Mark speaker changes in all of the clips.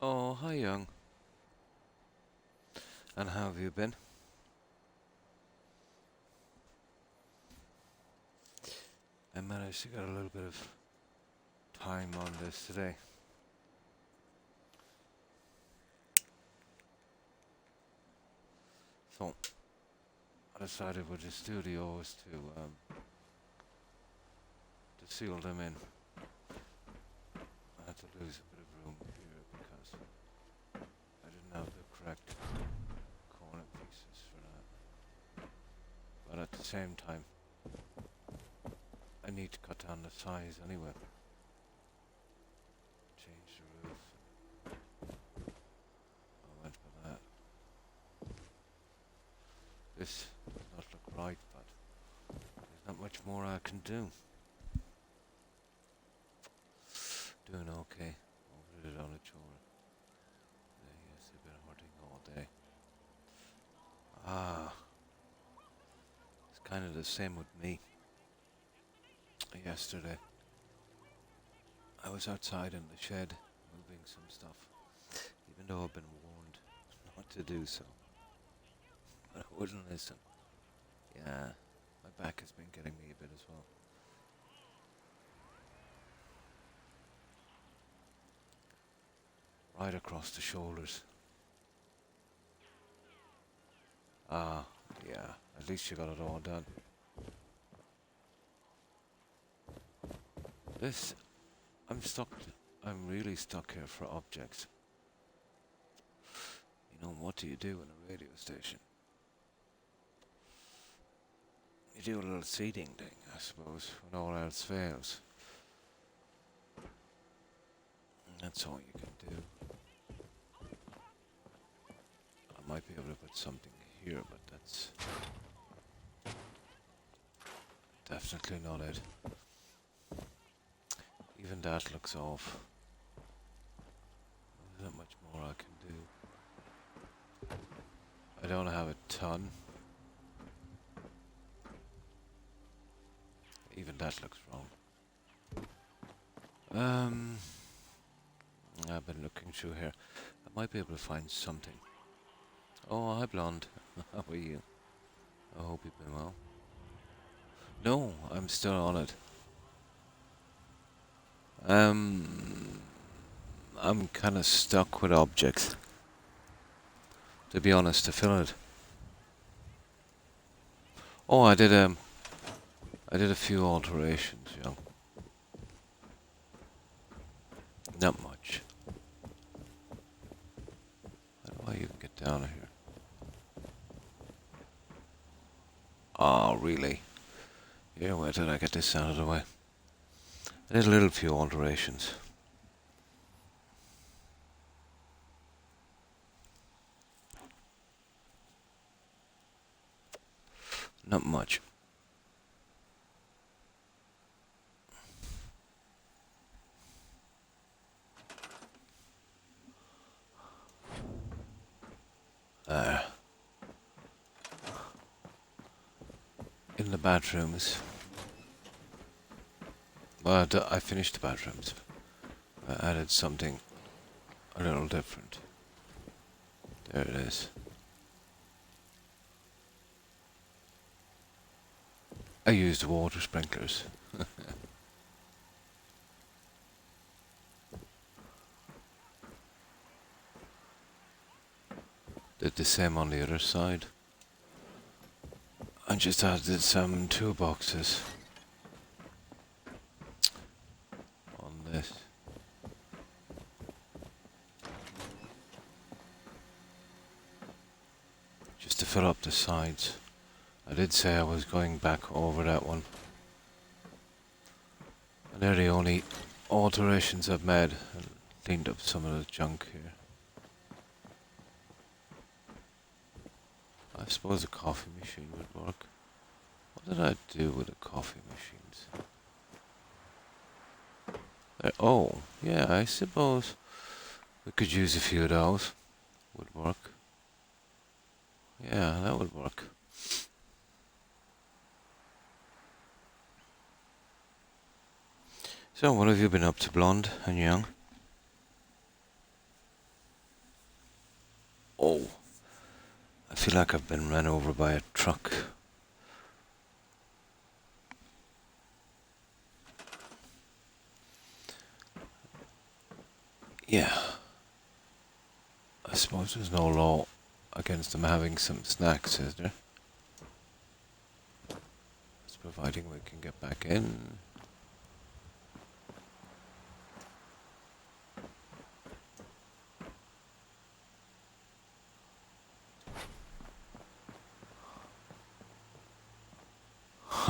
Speaker 1: Oh, hi, young. And how have you been? I managed to get a little bit of time on this today. So, I decided with the studios to seal them in. I had to lose a bit of room here because I didn't have the correct corner pieces for that. But at the same time, I need to cut down the size anyway. Change the roof. I went for that. This does not look right, but there's not much more I can do. Doing okay. Over it on a chore. Yes, they've been hurting all day. Ah, it's kind of the same with me. Yesterday, I was outside in the shed moving some stuff, even though I've been warned not to do so. But I wouldn't listen. Yeah, my back has been getting me a bit as well. Right across the shoulders. Ah, yeah, at least you got it all done. This, I'm stuck. I'm really stuck here for objects. You know, what do you do in a radio station? You do a little seating thing, I suppose, when all else fails. And that's all you can do. I might be able to put something here, but that's definitely not it. Even that looks off. There's not much more I can do. I don't have a ton. Even that looks wrong. I've been looking through here. I might be able to find something. Oh, hi, blonde. How are you? I hope you've been well. No, I'm still on it. Um, I'm kind of stuck with objects. To be honest, to fill it. Oh, I did a few alterations, you know. Not much. How do I even get down here? Oh, really? Yeah, where did I get this out of the way? I did a little few alterations. Not much. There. In the bathrooms. Well, I finished the bathrooms. I added something a little different. There it is. I used water sprinklers. Did the same on the other side. I just added some toolboxes on this. Just to fill up the sides. I did say I was going back over that one. And they're the only alterations I've made. And cleaned up some of the junk here. I suppose a coffee machine would work. What did I do with the coffee machines? Oh, yeah, I suppose we could use a few of those. Would work. Yeah, that would work. So, what have you been up to, blonde and young? Oh, I feel like I've been run over by a truck. Yeah, I suppose there's no law against them having some snacks, is there? It's providing we can get back in.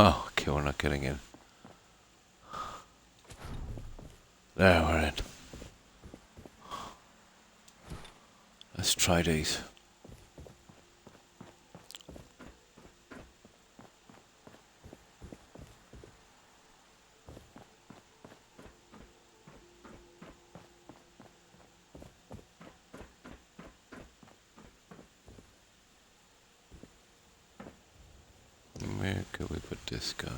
Speaker 1: Oh, okay, we're not getting in. There, we're in. Let's try these. Where could we put this guy?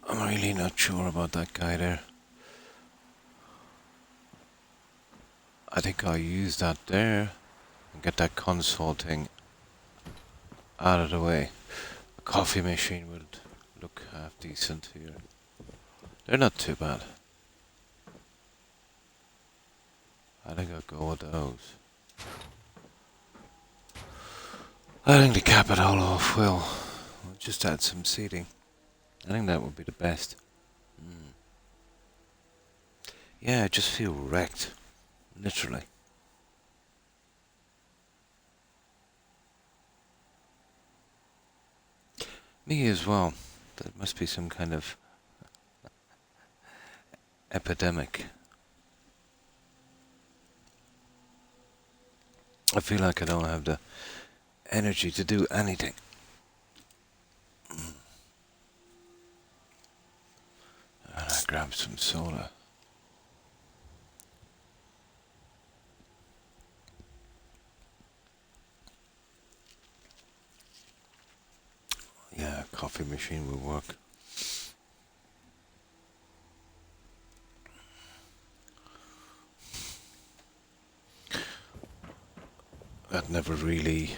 Speaker 1: I'm really not sure about that guy there. I think I'll use that there and get that console thing out of the way. A coffee machine would look half decent here. They're not too bad. I think I'll go with those. I think to cap it all off, we'll just add some seating. I think that would be the best. Yeah, I just feel wrecked. Literally. Me as well. There must be some kind of epidemic. I feel like I don't have the energy to do anything. And I grab some soda. Yeah, coffee machine will work. That never really,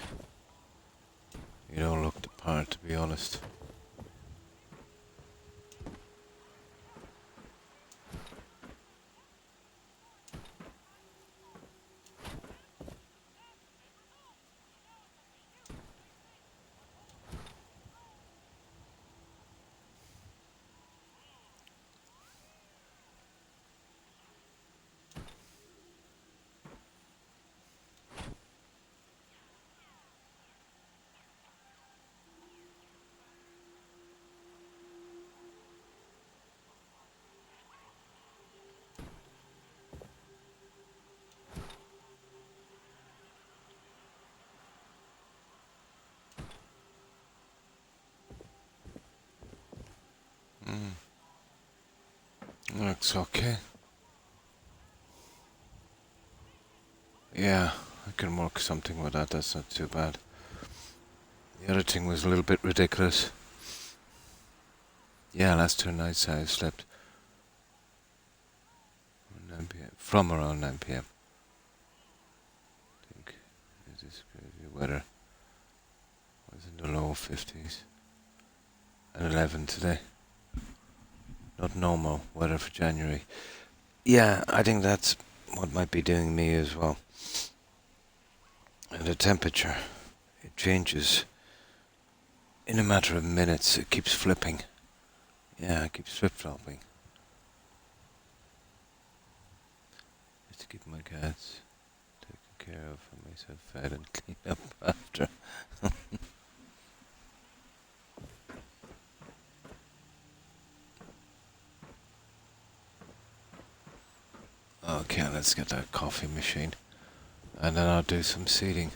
Speaker 1: looked the part, to be honest. Looks okay. Yeah, I can work something with that, that's not too bad. The other thing was a little bit ridiculous. Yeah, last 2 nights I slept 9 p.m. from around 9 p.m. I think it is crazy weather. Was in the low 50s and 11 today. Not normal weather for January. Yeah, I think that's what might be doing me as well. And the temperature, it changes in a matter of minutes. It keeps flipping. Yeah, it keeps flip-flopping. Just to keep my cats taken care of and myself fed and cleaned up after. Okay, let's get that coffee machine. And then I'll do some seating.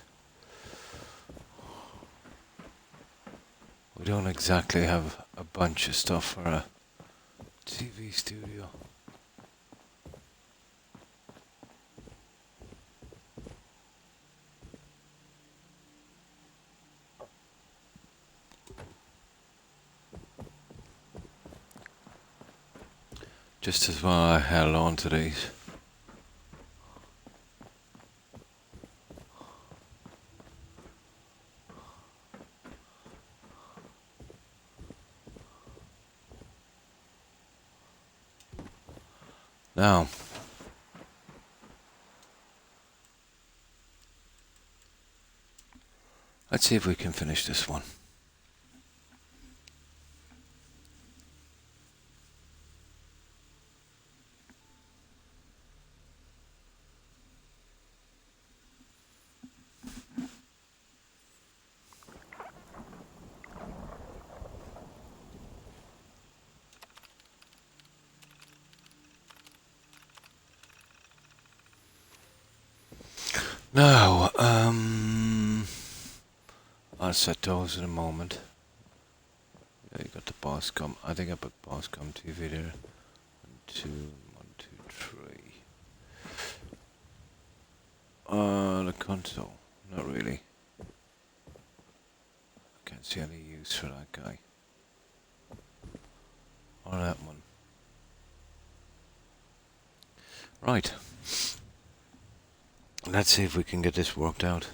Speaker 1: We don't exactly have a bunch of stuff for a TV studio. Just as well I held on to these. Now, let's see if we can finish this one. Now, I'll set those in a moment. Yeah, you got the boss gum. I think I put boss gum TV there. 1, 2, 1, 2, 3. The console. Not really. I can't see any use for that guy. Or that one. Right. Let's see if we can get this worked out.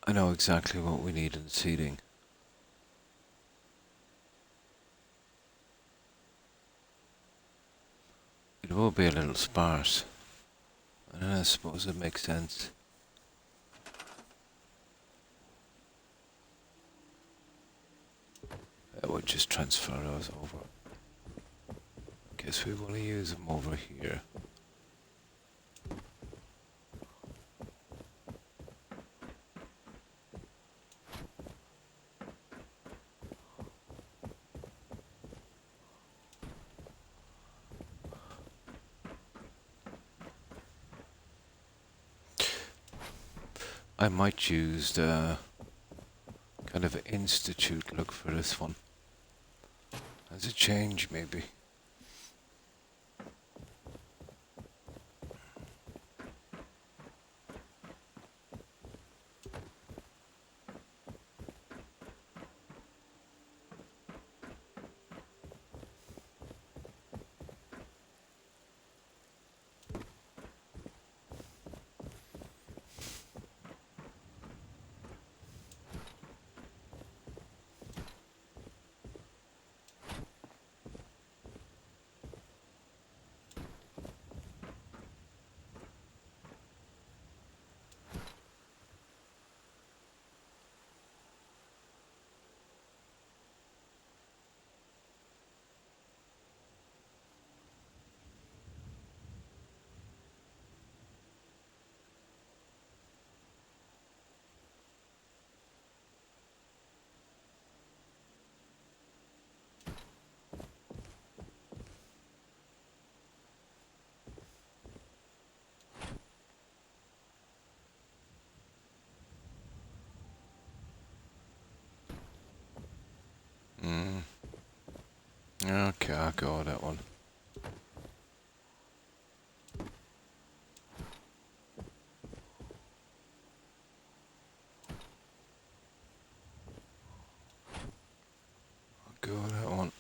Speaker 1: I know exactly what we need in seating. It will be a little sparse. And I suppose it makes sense. I would just transfer those over. Guess we want to use them over here. I might use the kind of institute look for this one. As a change, maybe. Okay, I'll go with that one. I'll go with that one.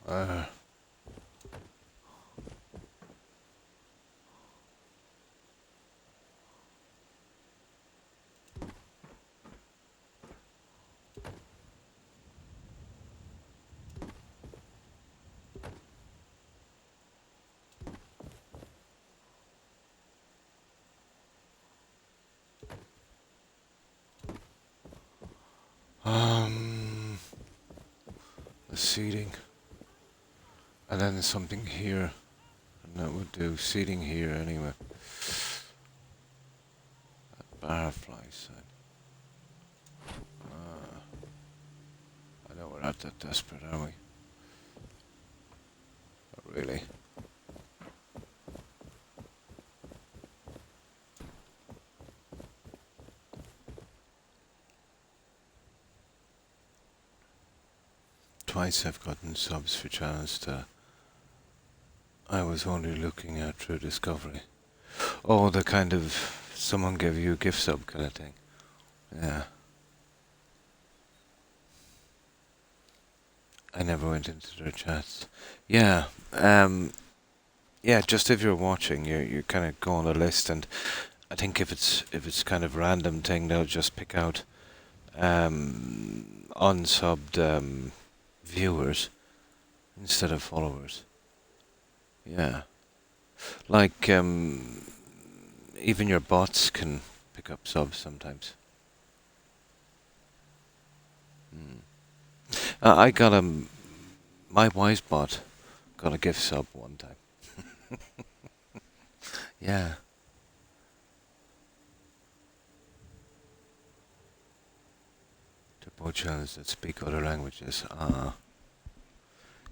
Speaker 1: Uh, the seating. And then something here. And that would do. Seating here anyway. That barfly side. I know we're not that desperate, are we? Not really. Twice I've gotten subs for channels that I was only looking at through Discovery. Oh, the kind of someone gave you a gift sub kind of thing. Yeah. I never went into their chats. Yeah. Yeah, just if you're watching, you kind of go on a list, and I think if it's kind of random thing, they'll just pick out um, unsubbed viewers instead of followers. Yeah, like even your bots can pick up subs sometimes. Mm. I got my wise bot got a gift sub one time. Yeah, turbo channels that speak other languages.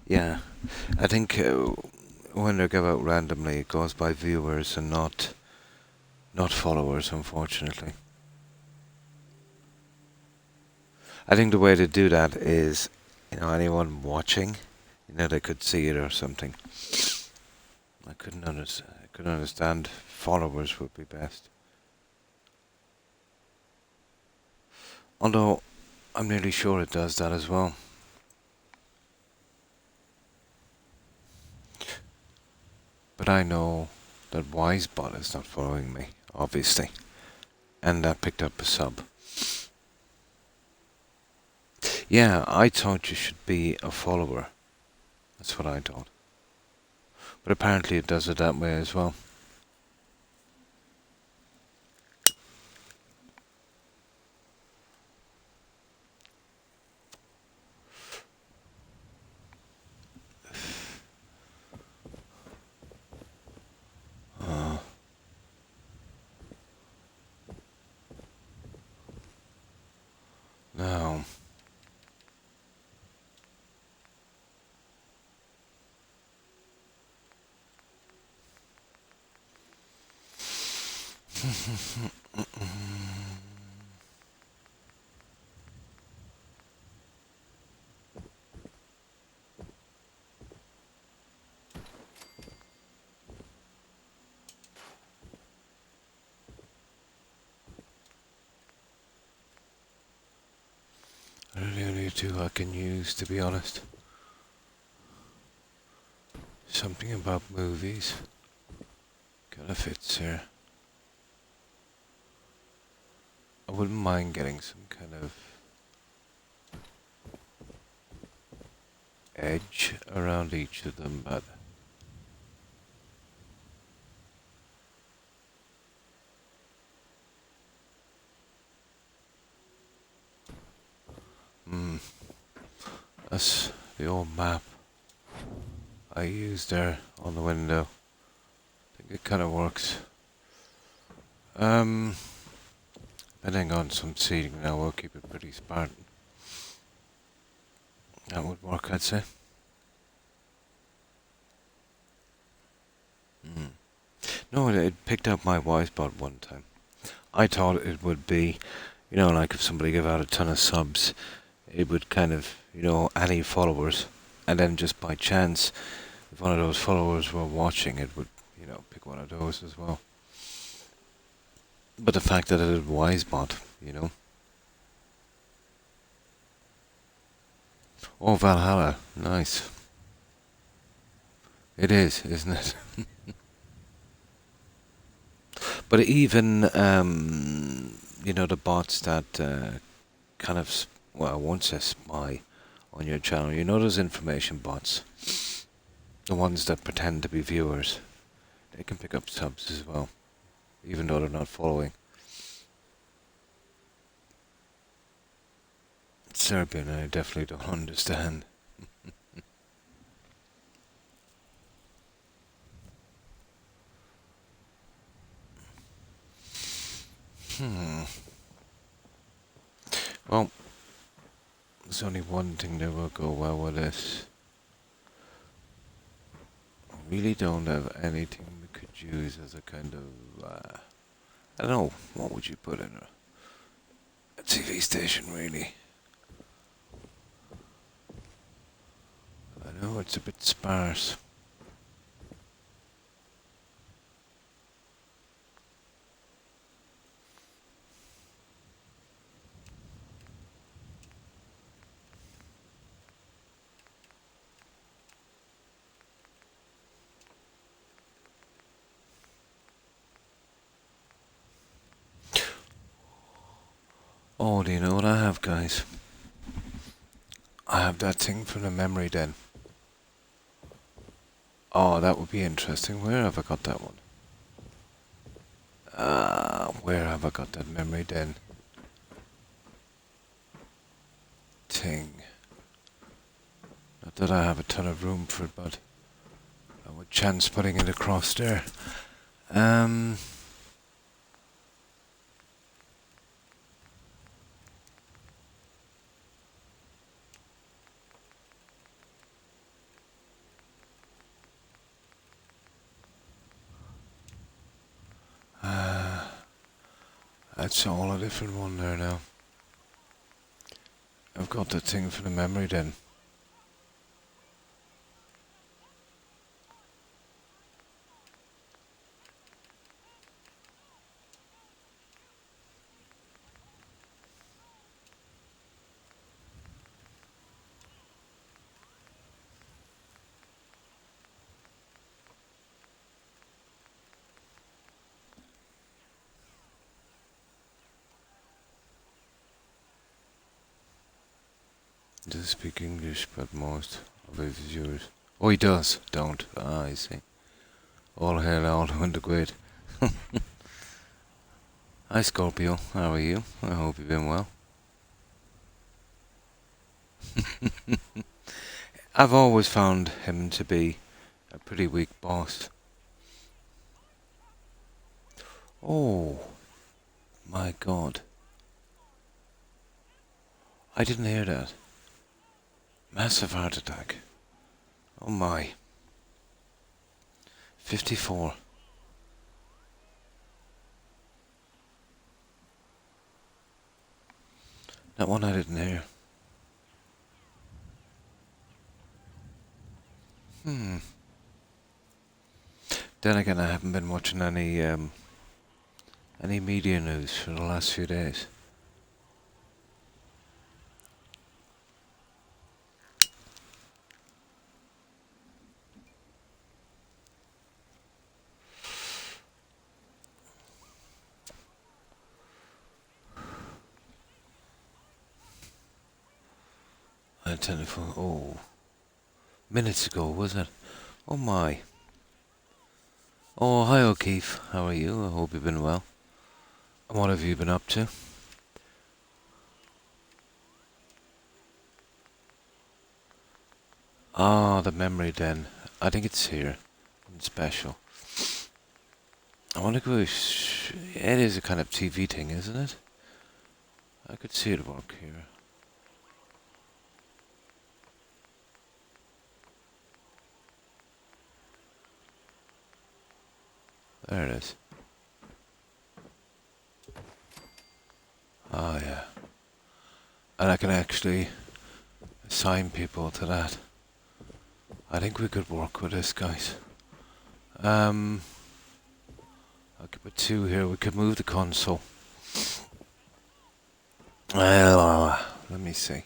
Speaker 1: Yeah, I think when they give out randomly, it goes by viewers and not followers, unfortunately. I think the way to do that is, anyone watching, they could see it or something. I couldn't understand. Followers would be best. Although I'm nearly sure it does that as well. But I know that Wisebot is not following me, obviously, and that picked up a sub. Yeah, I thought you should be a follower. That's what I thought. But apparently it does it that way as well. Uh, now, really only two I can use, to be honest. Something about movies. Kind of fits here. I wouldn't mind getting some kind of edge around each of them, but mm, that's the old map I used there on the window. I think it kind of works. Um, Depending on some seating now, we'll keep it pretty Spartan. That would work, I'd say. Mm. No, it picked up my Wisebot one time. I thought it would be, like if somebody gave out a ton of subs, it would kind of, any followers, and then just by chance, if one of those followers were watching, it would, pick one of those as well. But the fact that it is Wisebot, you know. Oh, Valhalla, nice. It is, isn't it? But even, the bots that kind of, well, I won't say spy on your channel. You know those information bots, the ones that pretend to be viewers. They can pick up subs as well, even though they're not following. Serbian, I definitely don't understand. Hmm. Well, there's only one thing that will go well with this. I really don't have anything we could use as a kind of, I don't know, what would you put in a TV station, really? I know it's a bit sparse. Oh, do you know what I have, guys? I have that thing from the memory den. Oh, that would be interesting. Where have I got that one? Where have I got that memory den thing? Not that I have a ton of room for it, but I would chance putting it across there. That's all a different one there now. I've got that thing for the memory den. He does speak English, but most of his viewers... Oh, he does. Don't. Ah, I see. All hail Aldo and the Great. Hi, Scorpio. How are you? I hope you've been well. I've always found him to be a pretty weak boss. Oh, my God. I didn't hear that. Massive heart attack. Oh my. 54. That one I didn't hear. Then again, I haven't been watching any media news for the last few days. I telephone. Oh, minutes ago, was it? Oh my. Oh, hi O'Keefe. How are you? I hope you've been well. And what have you been up to? Ah, the memory den. I think it's here. In special. I wonder if it is a kind of TV thing, isn't it? I could see it work here. There it is. Ah, yeah. And I can actually assign people to that. I think we could work with this, guys. I could put 2 here. We could move the console. Let me see.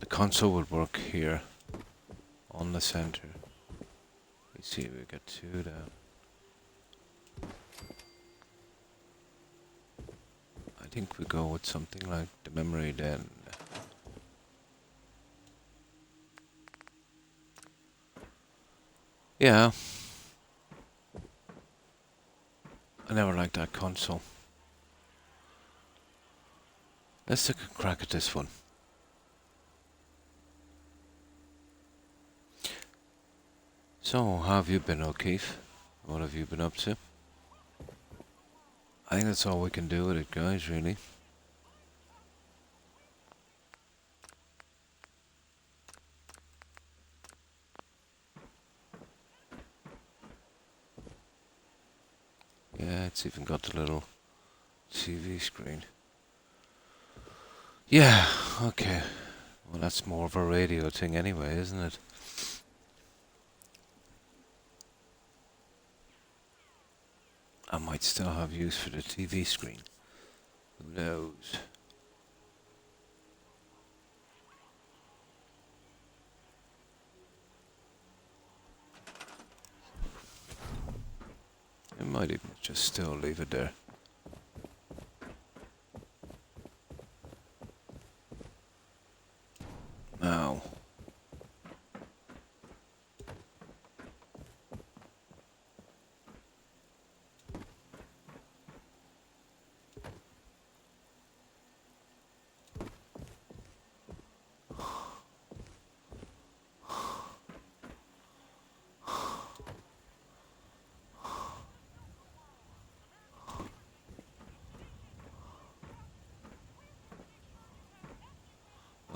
Speaker 1: The console would work here on the center. Let's see, we got 2 down. I think we go with something like the memory den. Yeah. I never liked that console. Let's take a crack at this one. So, how have you been, O'Keefe? What have you been up to? I think that's all we can do with it, guys, really. Yeah, it's even got the little TV screen. Yeah, okay. Well, that's more of a radio thing anyway, isn't it? I might still have use for the TV screen. Who knows? I might even just still leave it there.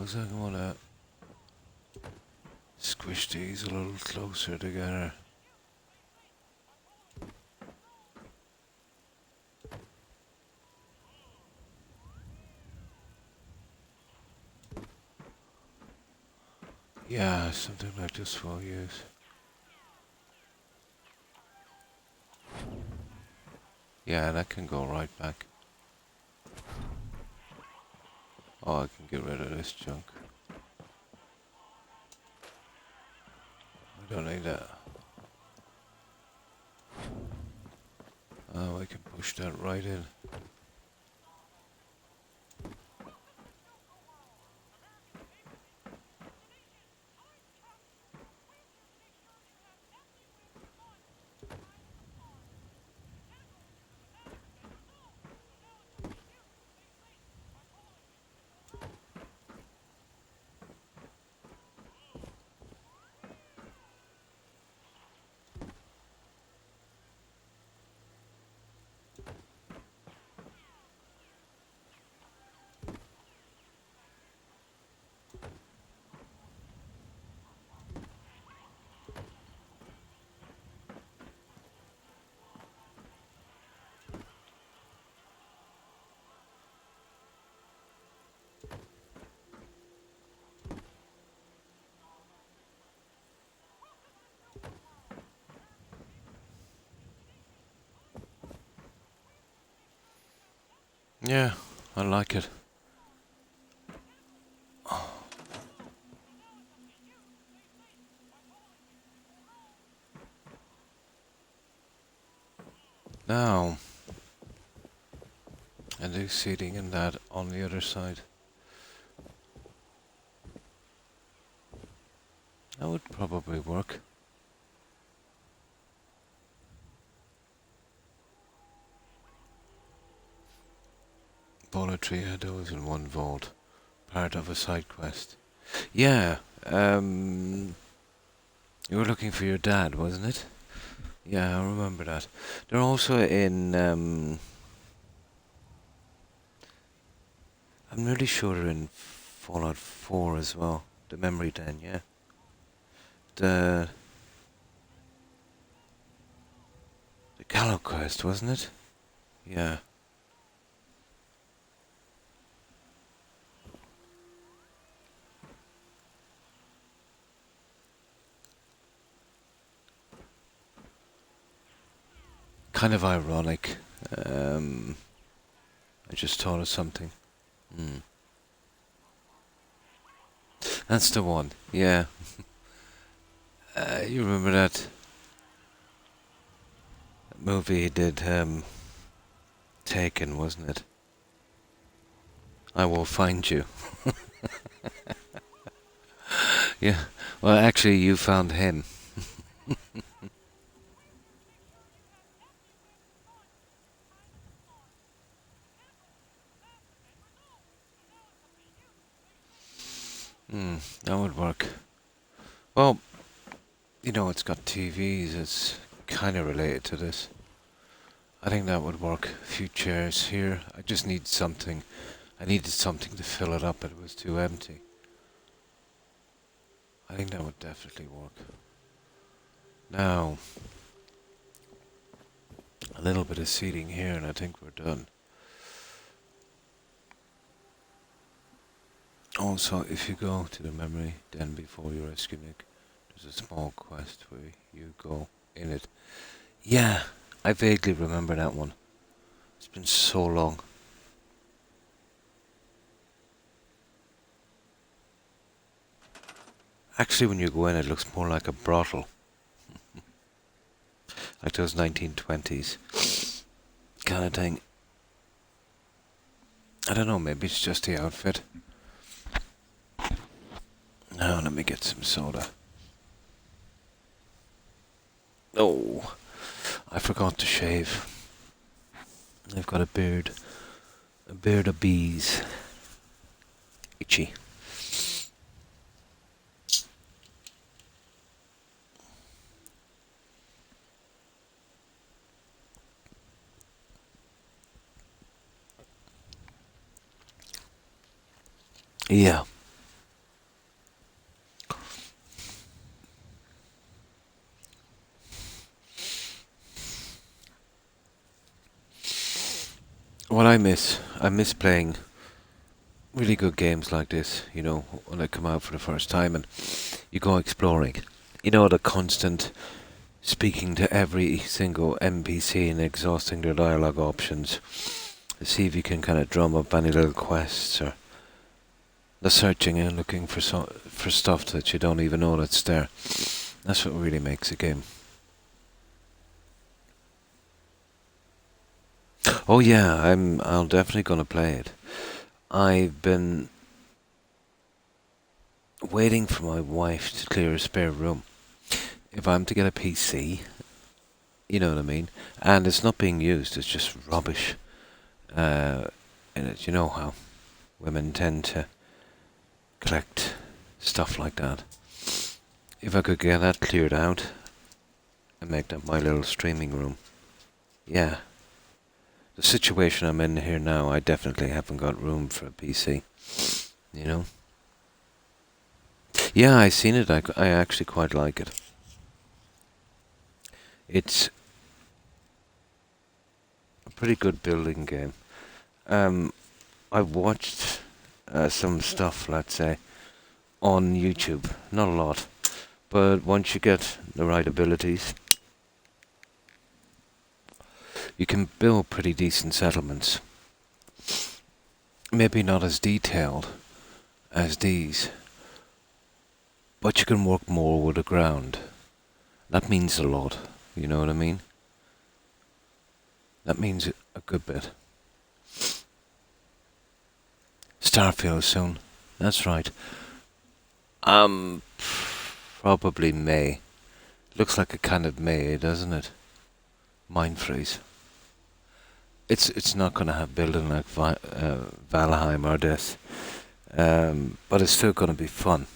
Speaker 1: suppose I'm gonna squish these a little closer together. Yeah, something like this will use. Yeah, that can go right back. Oh, I can get rid of this junk. I don't need that. Oh, I can push that right in. Yeah, I like it. Now, and do seating and that on the other side. That would probably work. Bulletry had those in one vault. Part of a side quest. Yeah, you were looking for your dad, wasn't it? Yeah, I remember that. They're also in, I'm really sure they're in Fallout 4 as well. The memory den, yeah. The Gallo quest, wasn't it? Yeah. Kind of ironic. I just thought of something. Hmm. That's the one, yeah. You remember that movie he did, Taken, wasn't it? I will find you. Yeah. Well, actually, you found him. Hmm. That would work. Well, you know, it's got TVs. It's kind of related to this. I think that would work. A few chairs here. I just need something. I needed something to fill it up, but it was too empty. I think that would definitely work. Now, a little bit of seating here, and I think we're done. Also, if you go to the memory den before you rescue Nick, there's a small quest where you go in it. Yeah, I vaguely remember that one. It's been so long. Actually, when you go in, it looks more like a brothel. Like those 1920s kind of thing. I don't know, maybe it's just the outfit. Now, let me get some soda. Oh, I forgot to shave. I've got a beard. A beard of bees. Itchy. Yeah. what I miss playing really good games like this, you know, when they come out for the first time and you go exploring. You know, the constant speaking to every single NPC and exhausting their dialogue options to see if you can kind of drum up any little quests or the searching and looking for for stuff that you don't even know that's there. That's what really makes a game. Oh yeah, I'll definitely gonna play it. I've been waiting for my wife to clear a spare room. If I'm to get a PC, you know what I mean, and it's not being used, it's just rubbish. Uh, in it, you know how women tend to collect stuff like that. If I could get that cleared out and make that my little streaming room, yeah. The situation I'm in here now, I definitely haven't got room for a PC. You know? Yeah, I seen it. I actually quite like it. It's a pretty good building game. Um, I've watched some stuff, let's say, on YouTube. Not a lot, but once you get the right abilities, you can build pretty decent settlements. Maybe not as detailed as these, but you can work more with the ground. That means a lot. You know what I mean? That means a good bit. Starfield soon. That's right. Um, probably May. Looks like a kind of May, doesn't it? Mind freeze. It's not gonna have building like Valheim or this, but it's still gonna be fun.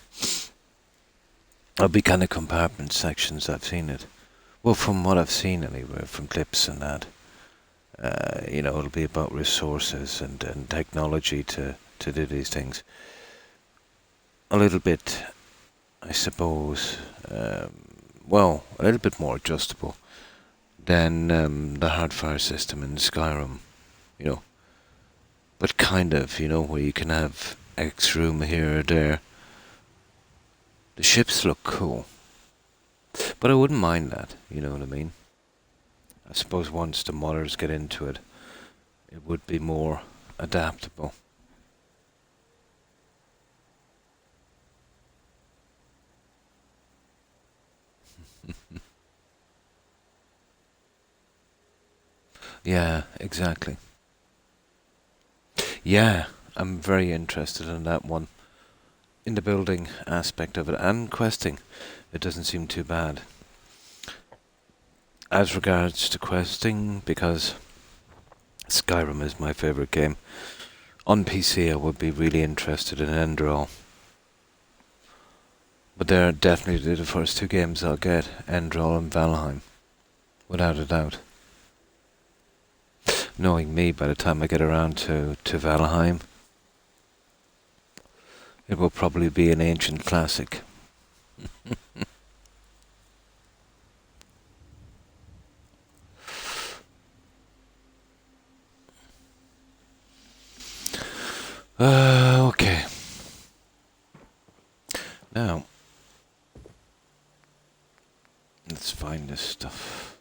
Speaker 1: There'll be kind of compartment sections. I've seen it. Well, from what I've seen anyway, from clips and that, you know, it'll be about resources and technology to do these things. A little bit, I suppose. Well, a little bit more adjustable than the hardfire system in Skyrim, you know. But kind of, you know, where you can have X room here or there. The ships look cool, but I wouldn't mind that, you know what I mean? I suppose once the modders get into it, it would be more adaptable. Yeah, exactly. Yeah, I'm very interested in that one. In the building aspect of it and questing, it doesn't seem too bad. As regards to questing, because Skyrim is my favourite game, on PC I would be really interested in Endrall. But they're definitely the first two games I'll get, Endrall and Valheim, without a doubt. Knowing me, by the time I get around to Valheim, it will probably be an ancient classic. Okay. Now, let's find this stuff.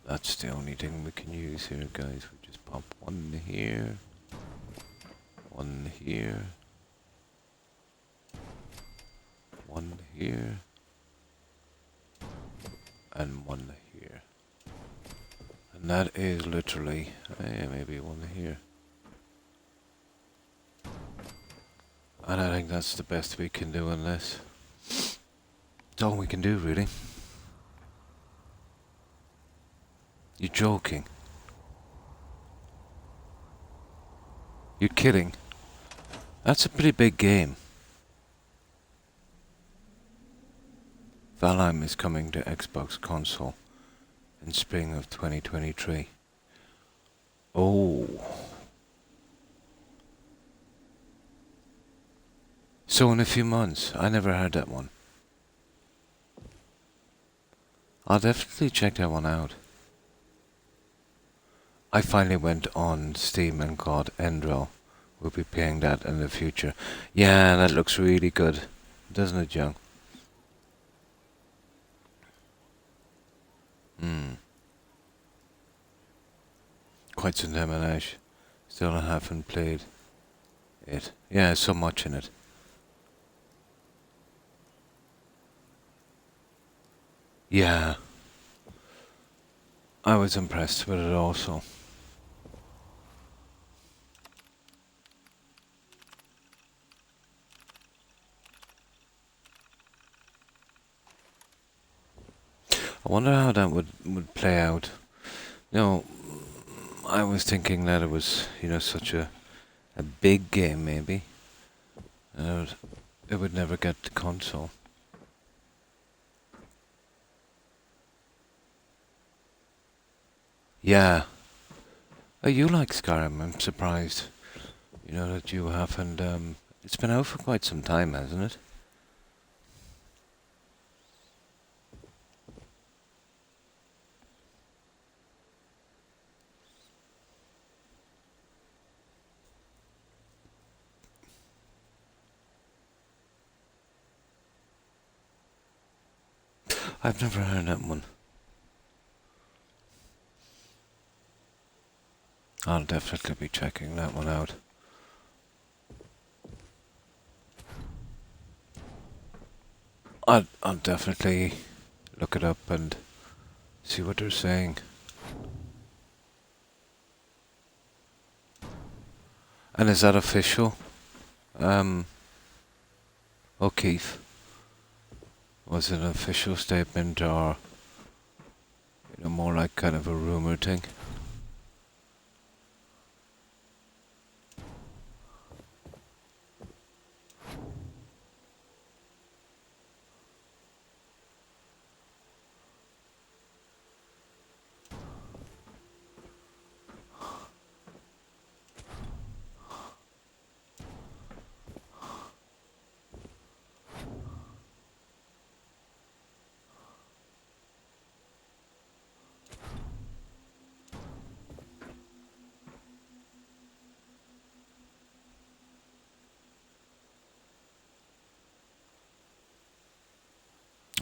Speaker 1: That's the only thing we can use here, guys. We just pop one here, one here, one here, and one here. And that is literally, maybe one here. And I think that's the best we can do on this. It's all we can do, really. You're joking. You're kidding. That's a pretty big game. Valheim is coming to Xbox console in spring of 2023. Oh. So in a few months. I never heard that one. I'll definitely check that one out. I finally went on Steam and got Endro. We'll be playing that in the future. Yeah, that looks really good. Doesn't it, Joe? Hmm. Quite some time, Ash. Still haven't played it. Yeah, so much in it. Yeah, I was impressed with it also. I wonder how that would play out. You know, I was thinking that it was, such a big game maybe. And it would never get the console. Yeah. Oh, you like Skyrim? I'm surprised. That you haven't. It's been out for quite some time, hasn't it? I've never heard that one. I'll definitely be checking that one out. I'll definitely look it up and see what they're saying. And is that official? Um, O'Keefe, was it an official statement or more like kind of a rumor thing?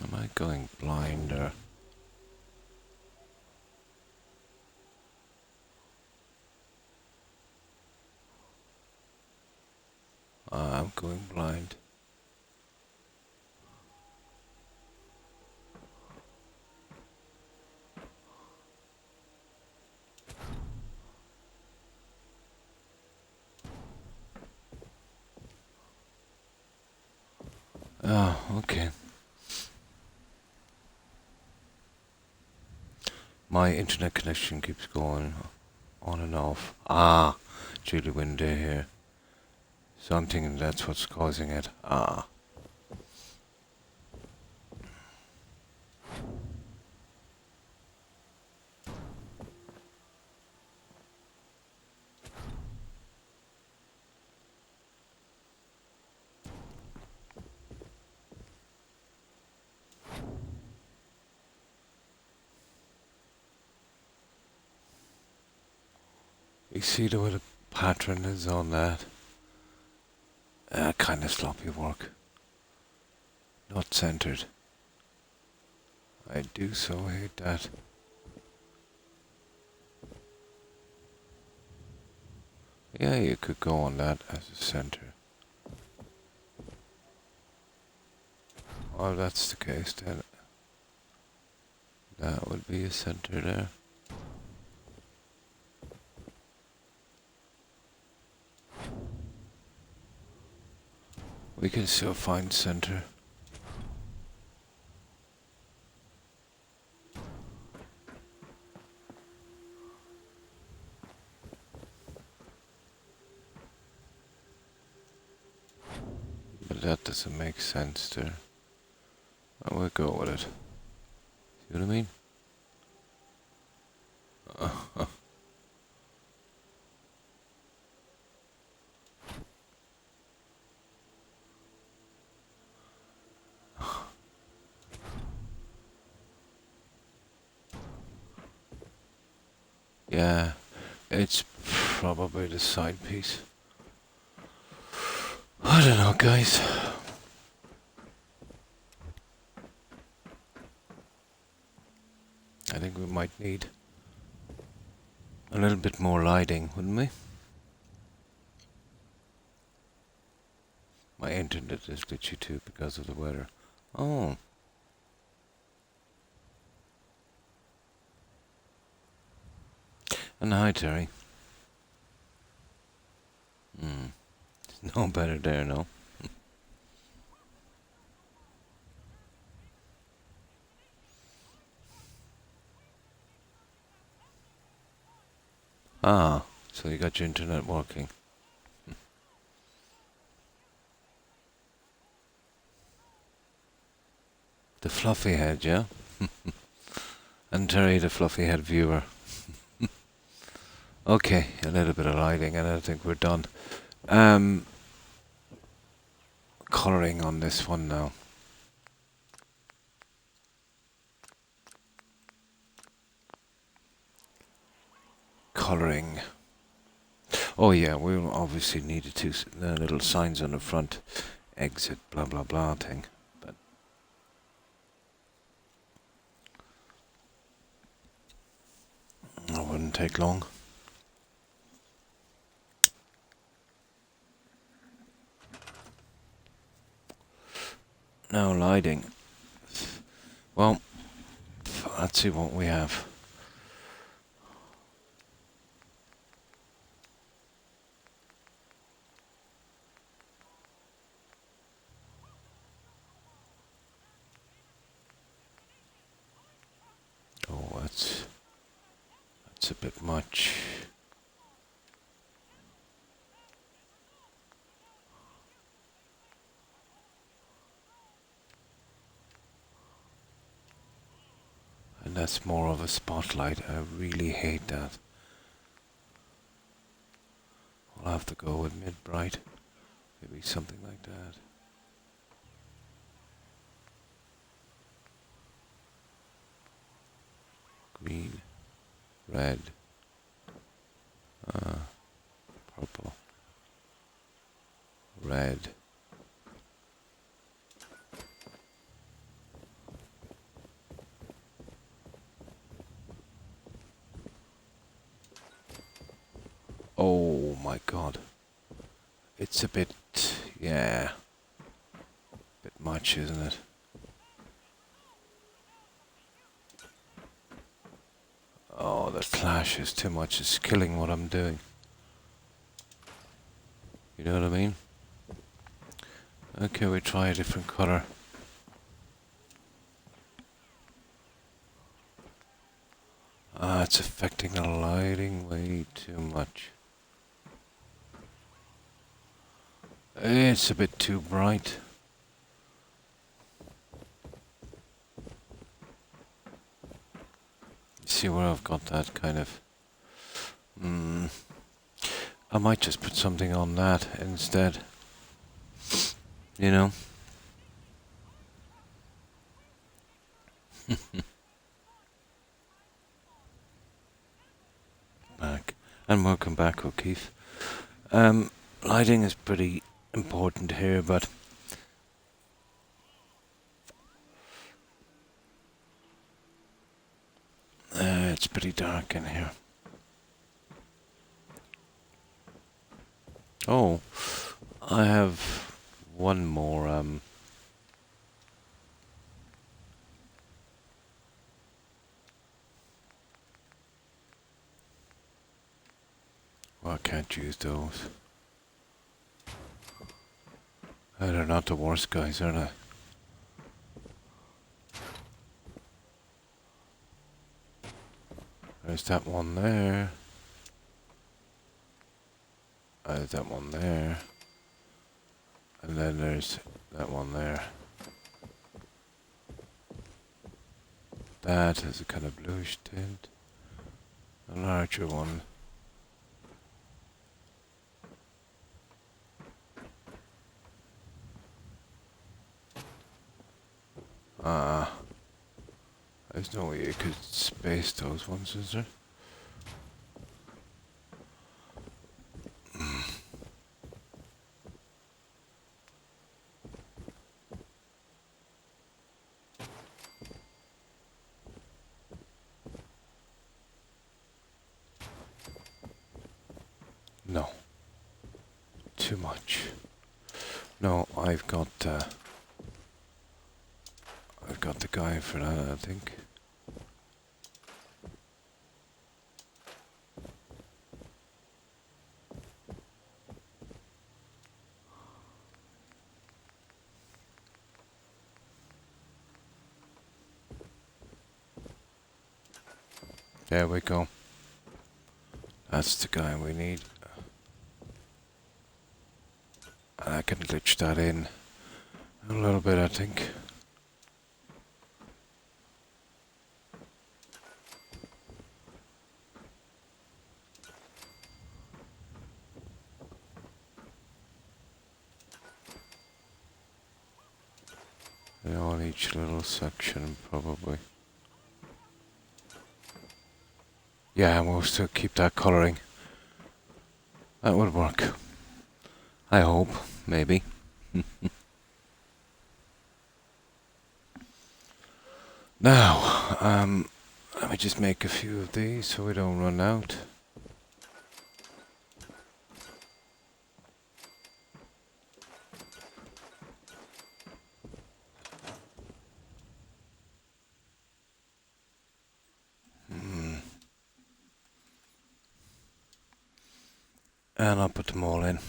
Speaker 1: Am I going blind or? I'm going blind. Oh, okay. My internet connection keeps going on and off. Ah, Julie Winday here. So I'm thinking that's what's causing it. Ah. You see the way the pattern is on that? Kind of sloppy work. Not centered. I do so hate that. Yeah, you could go on that as a center. Oh, that's the case then. That would be a center there. We can still find center. But that doesn't make sense there. I will go with it. See what I mean? Yeah, it's probably the side piece. I don't know, guys. I think we might need a little bit more lighting, wouldn't we? My internet is glitchy too because of the weather. Oh. And hi, Terry. No better there, no? Ah, so you got your internet working. The fluffy head, yeah? And Terry, the fluffy head viewer. Okay, a little bit of lighting and I think we're done. Colouring on this one now. Colouring. Oh yeah, we'll obviously need the little signs on the front. Exit, blah blah blah thing. But that wouldn't take long. Now lighting. Well, let's see what we have. Oh, that's a bit much. And that's more of a spotlight. I really hate that. I'll have to go with mid-bright. Maybe something like that. Green, red, purple, red. Oh my god. It's a bit, yeah, bit much, isn't it? Oh, the clash is too much. It's killing what I'm doing. You know what I mean? Okay, we try a different color. Ah, it's affecting the lighting way too much. It's a bit too bright. See where I've got that kind of... I might just put something on that instead. You know? Back. And welcome back, O'Keefe. Lighting is pretty important here, but... it's pretty dark in here. Oh, I have one more, well, I can't use those. They're not the worst guys, are they? There's that one there. There's that one there. And then there's that one there. That has a kind of bluish tint. A larger one. There's no way you could space those ones, is there? No. Too much. No, I've got the guy for that, I think. There we go. That's the guy we need. And I can glitch that in a little bit, I think. On each little section, probably. Yeah, we'll still keep that colouring. That would work. I hope, maybe. Now, let me just make a few of these so we don't run out. And I'll put them all in.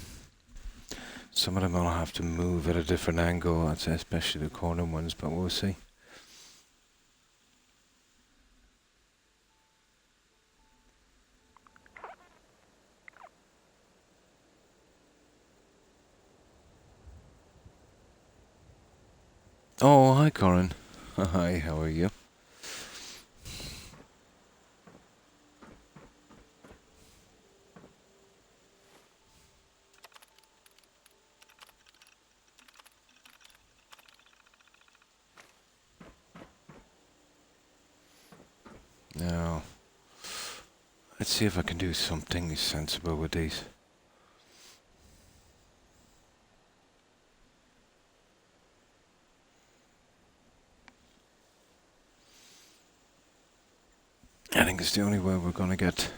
Speaker 1: Some of them I'll have to move at a different angle, I'd say, especially the corner ones, but we'll see. Oh, hi Corin. Hi, how are you? Now, let's see if I can do something sensible with these. I think it's the only way we're going to get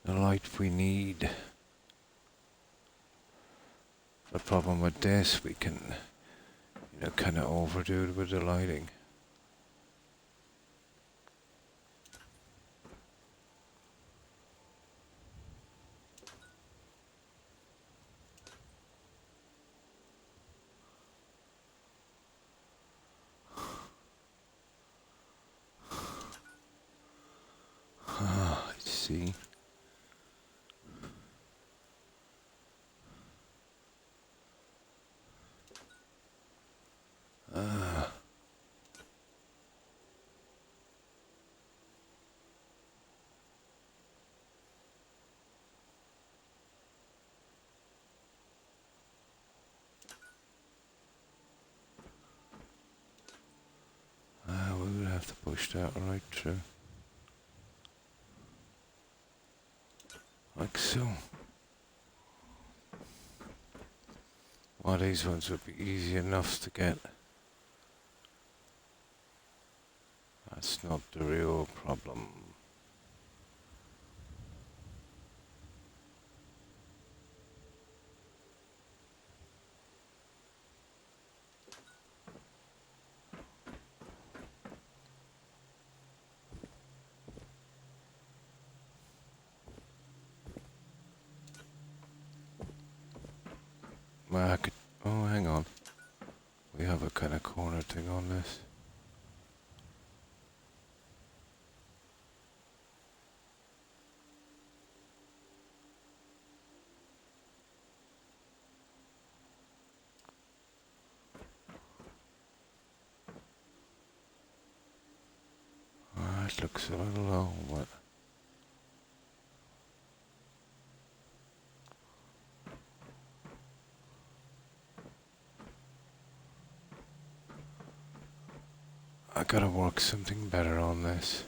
Speaker 1: the light we need. The problem with this, we can, kind of overdo it with the lighting. Let's see. We would have to push that right through. Like so. Well, these ones would be easy enough to get. That's not the real problem. Well, I could. Oh, hang on. We have a kind of corner thing on this. It looks a little low, but I gotta work something better on this.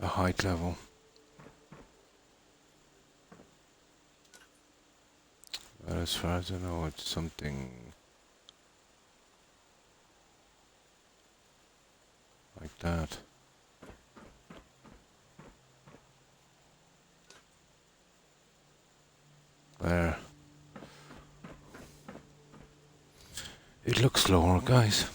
Speaker 1: The height level. But as far as I know, it's something like that. where it looks slower, guys.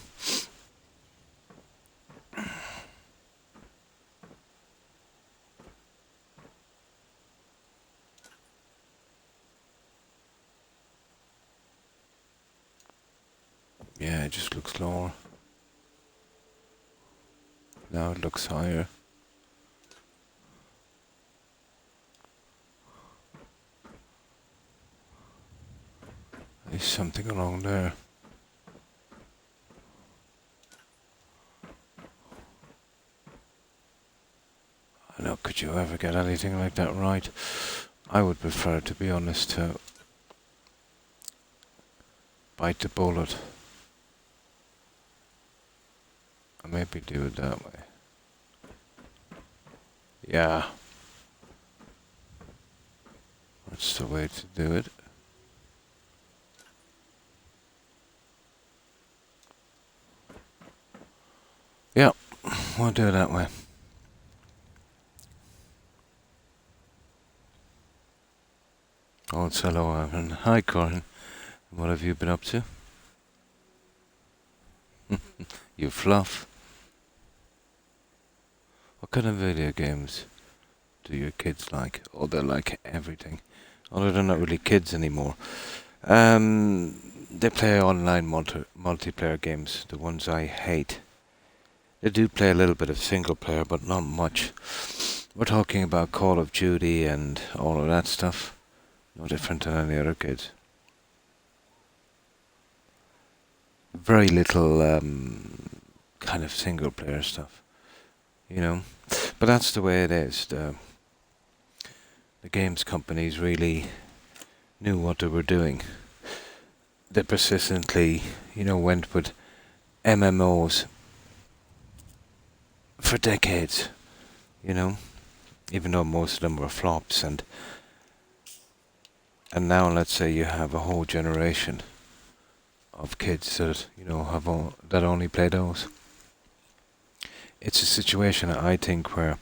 Speaker 1: Yeah, it just looks lower. Now it looks higher. There's something along there. I know, could you ever get anything like that right? I would prefer, to be honest, to bite the bullet. And maybe do it that way. Yeah. That's the way to do it. Yeah, we'll do it that way. Oh, it's hello, Evan. Hi, Corin. What have you been up to? You fluff. What kind of video games do your kids like? Oh, they like everything. Although they're not really kids anymore. They play online multiplayer games, the ones I hate. They do play a little bit of single player, but not much. We're talking about Call of Duty and all of that stuff. No different than any other kids. Very little kind of single player stuff, you know. But that's the way it is. The games companies really knew what they were doing. They persistently, went with MMOs for decades, even though most of them were flops. And now, let's say you have a whole generation of kids that that only play those. It's a situation, I think, where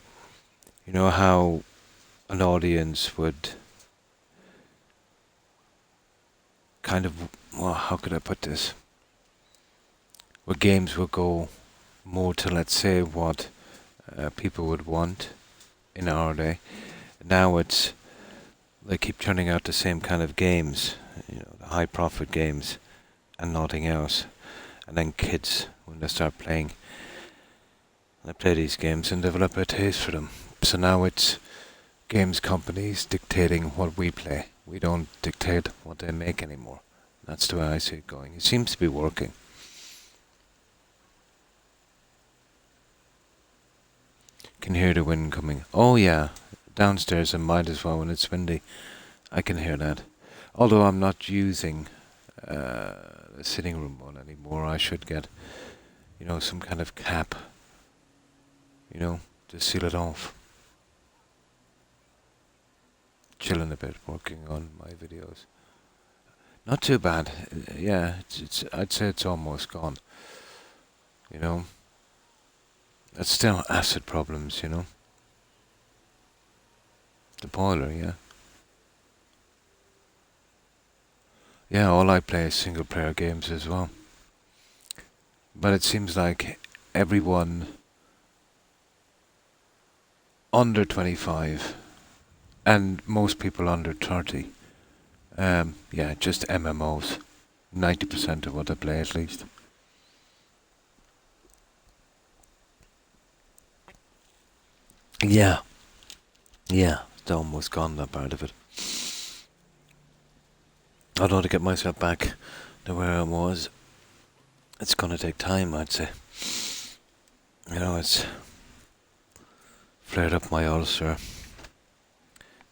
Speaker 1: how an audience would kind of, well, how could I put this? Where games would go more to, let's say, what people would want in our day. Now it's, they keep churning out the same kind of games, the high profit games and nothing else. And then kids, when they start playing, they play these games and develop a taste for them. So now it's games companies dictating what we play. We don't dictate what they make anymore. That's the way I see it going. It seems to be working. Can hear the wind coming. Oh yeah, downstairs, and might as well when it's windy. I can hear that. Although I'm not using the sitting room one anymore. I should get, some kind of cap, to seal it off. Chilling a bit, working on my videos. Not too bad. Yeah, I'd say it's almost gone. It's still acid problems, The boiler, yeah. Yeah, all I play is single player games as well. But it seems like everyone under 25 and most people under 30, yeah, just MMOs. 90% of what I play, at least. Yeah. Yeah, it's almost gone, that part of it. Although to get myself back to where I was, it's gonna take time, I'd say. It's flared up my ulcer.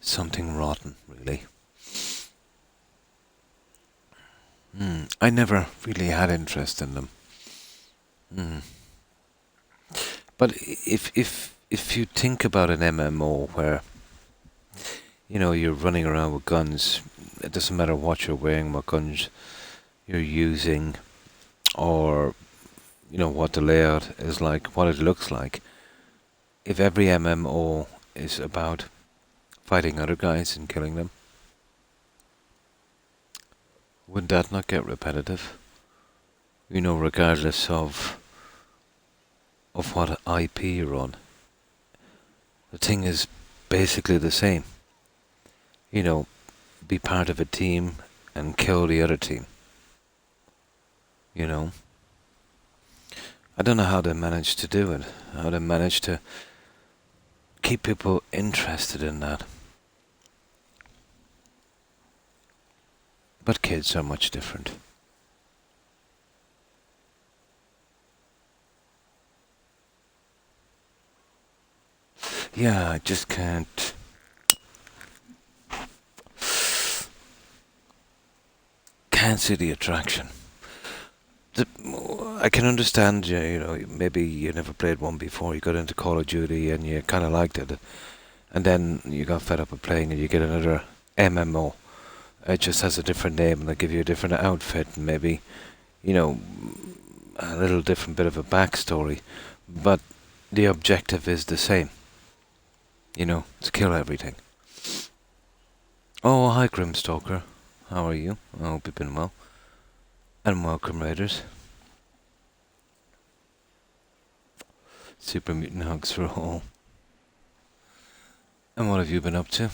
Speaker 1: Something rotten, really. I never really had interest in them. But if you think about an MMO where you're running around with guns, it doesn't matter what you're wearing, what guns you're using, or what the layout is like, what it looks like. If every MMO is about fighting other guys and killing them, Would that not get repetitive? Regardless of what IP you're on, the thing is basically the same. You know, be part of a team and kill the other team. You know, I don't know how they manage to do it. How they manage to keep people interested in that. But kids are much different. Yeah, I just can't see the attraction. The, I can understand, maybe you never played one before. You got into Call of Duty and you kind of liked it, and then you got fed up with playing, and you get another MMO. It just has a different name, and they give you a different outfit, and maybe, you know, a little different bit of a backstory, but the objective is the same. To kill everything. Oh, hi, Grimstalker. How are you? I hope you've been well. And welcome, Raiders. Super Mutant Hugs for all. And what have you been up to?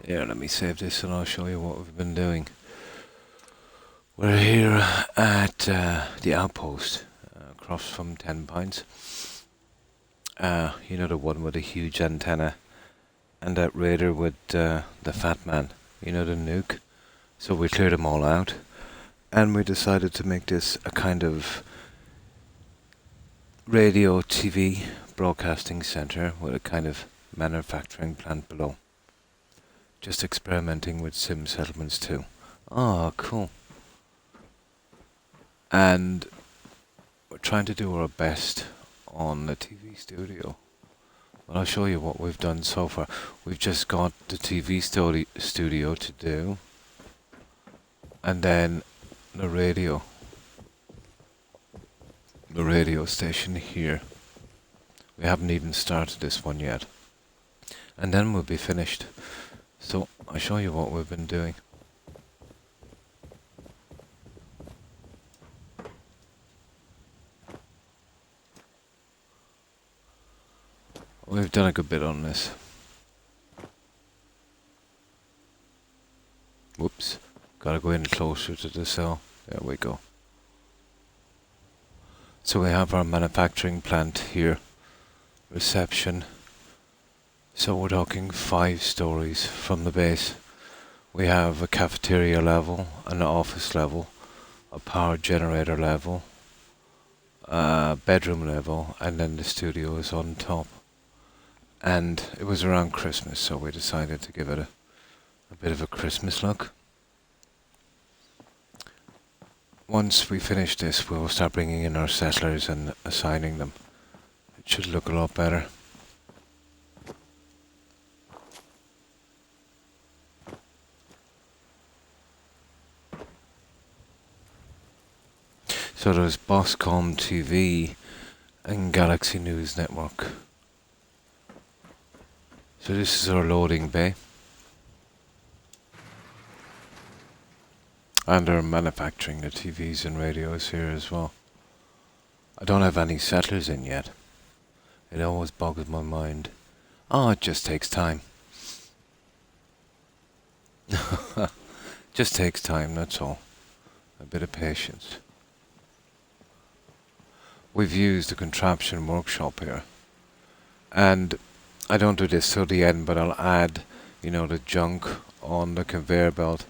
Speaker 1: Here, let me save this and I'll show you what we've been doing. We're here at the outpost across from 10 Pines. The one with a huge antenna. And that raider with the fat man. The nuke. So we cleared them all out. And we decided to make this a kind of radio TV broadcasting center with a kind of manufacturing plant below. Just experimenting with sim settlements too. Oh, cool. And we're trying to do our best on the TV studio. But I'll show you what we've done so far. We've just got the TV studio to do. And then the radio. The radio station here. We haven't even started this one yet. And then we'll be finished. So I'll show you what we've been doing. We've done a good bit on this. Whoops. Gotta go in closer to the cell. There we go. So we have our manufacturing plant here. Reception. So we're talking 5 stories from the base. We have a cafeteria level, an office level, a power generator level, a bedroom level, and then the studio is on top. And it was around Christmas, so we decided to give it a bit of a Christmas look. Once we finish this, we'll start bringing in our settlers and assigning them. It should look a lot better. So there's Boscom TV and Galaxy News Network. So this is our loading bay. And they're manufacturing the TVs and radios here as well. I don't have any settlers in yet. It always boggles my mind. Oh, it just takes time. Just takes time, that's all. A bit of patience. We've used a contraption workshop here. And I don't do this till the end, but I'll add, the junk on the conveyor belt.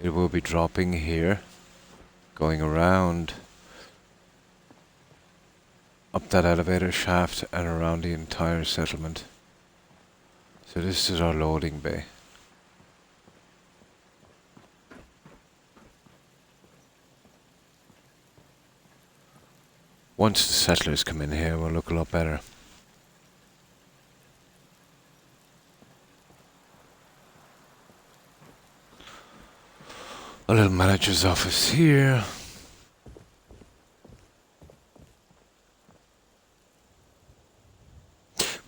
Speaker 1: It will be dropping here, going around, up that elevator shaft and around the entire settlement. So this is our loading bay. Once the settlers come in here, we'll look a lot better. A little manager's office here.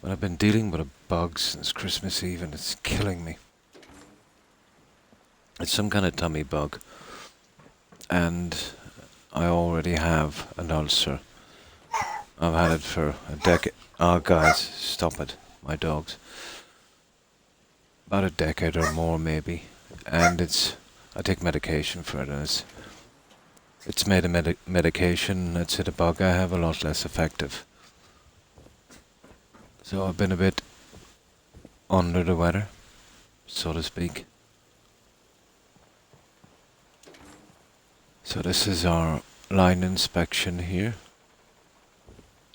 Speaker 1: But I've been dealing with a bug since Christmas Eve and it's killing me. It's some kind of tummy bug, and I already have an ulcer. I've had it for a decade. Oh, guys, stop it. My dogs. About a decade or more, maybe. And I take medication for it, and it's made a medication that's hit a bug I have a lot less effective. So I've been a bit under the weather, so to speak. So this is our line inspection here.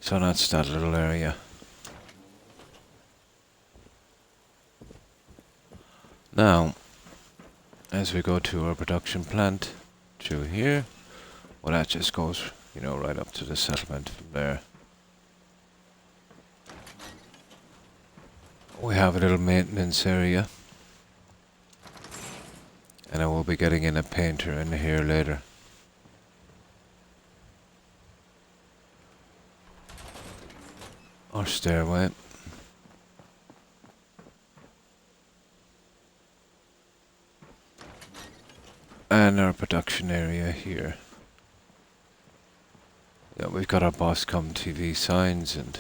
Speaker 1: So that's that little area. Now, as we go to our production plant, through here, well, that just goes, right up to the settlement from there. We have a little maintenance area, and I will be getting in a painter in here later. Our stairway. And our production area here. Yeah, we've got our Boscom TV signs and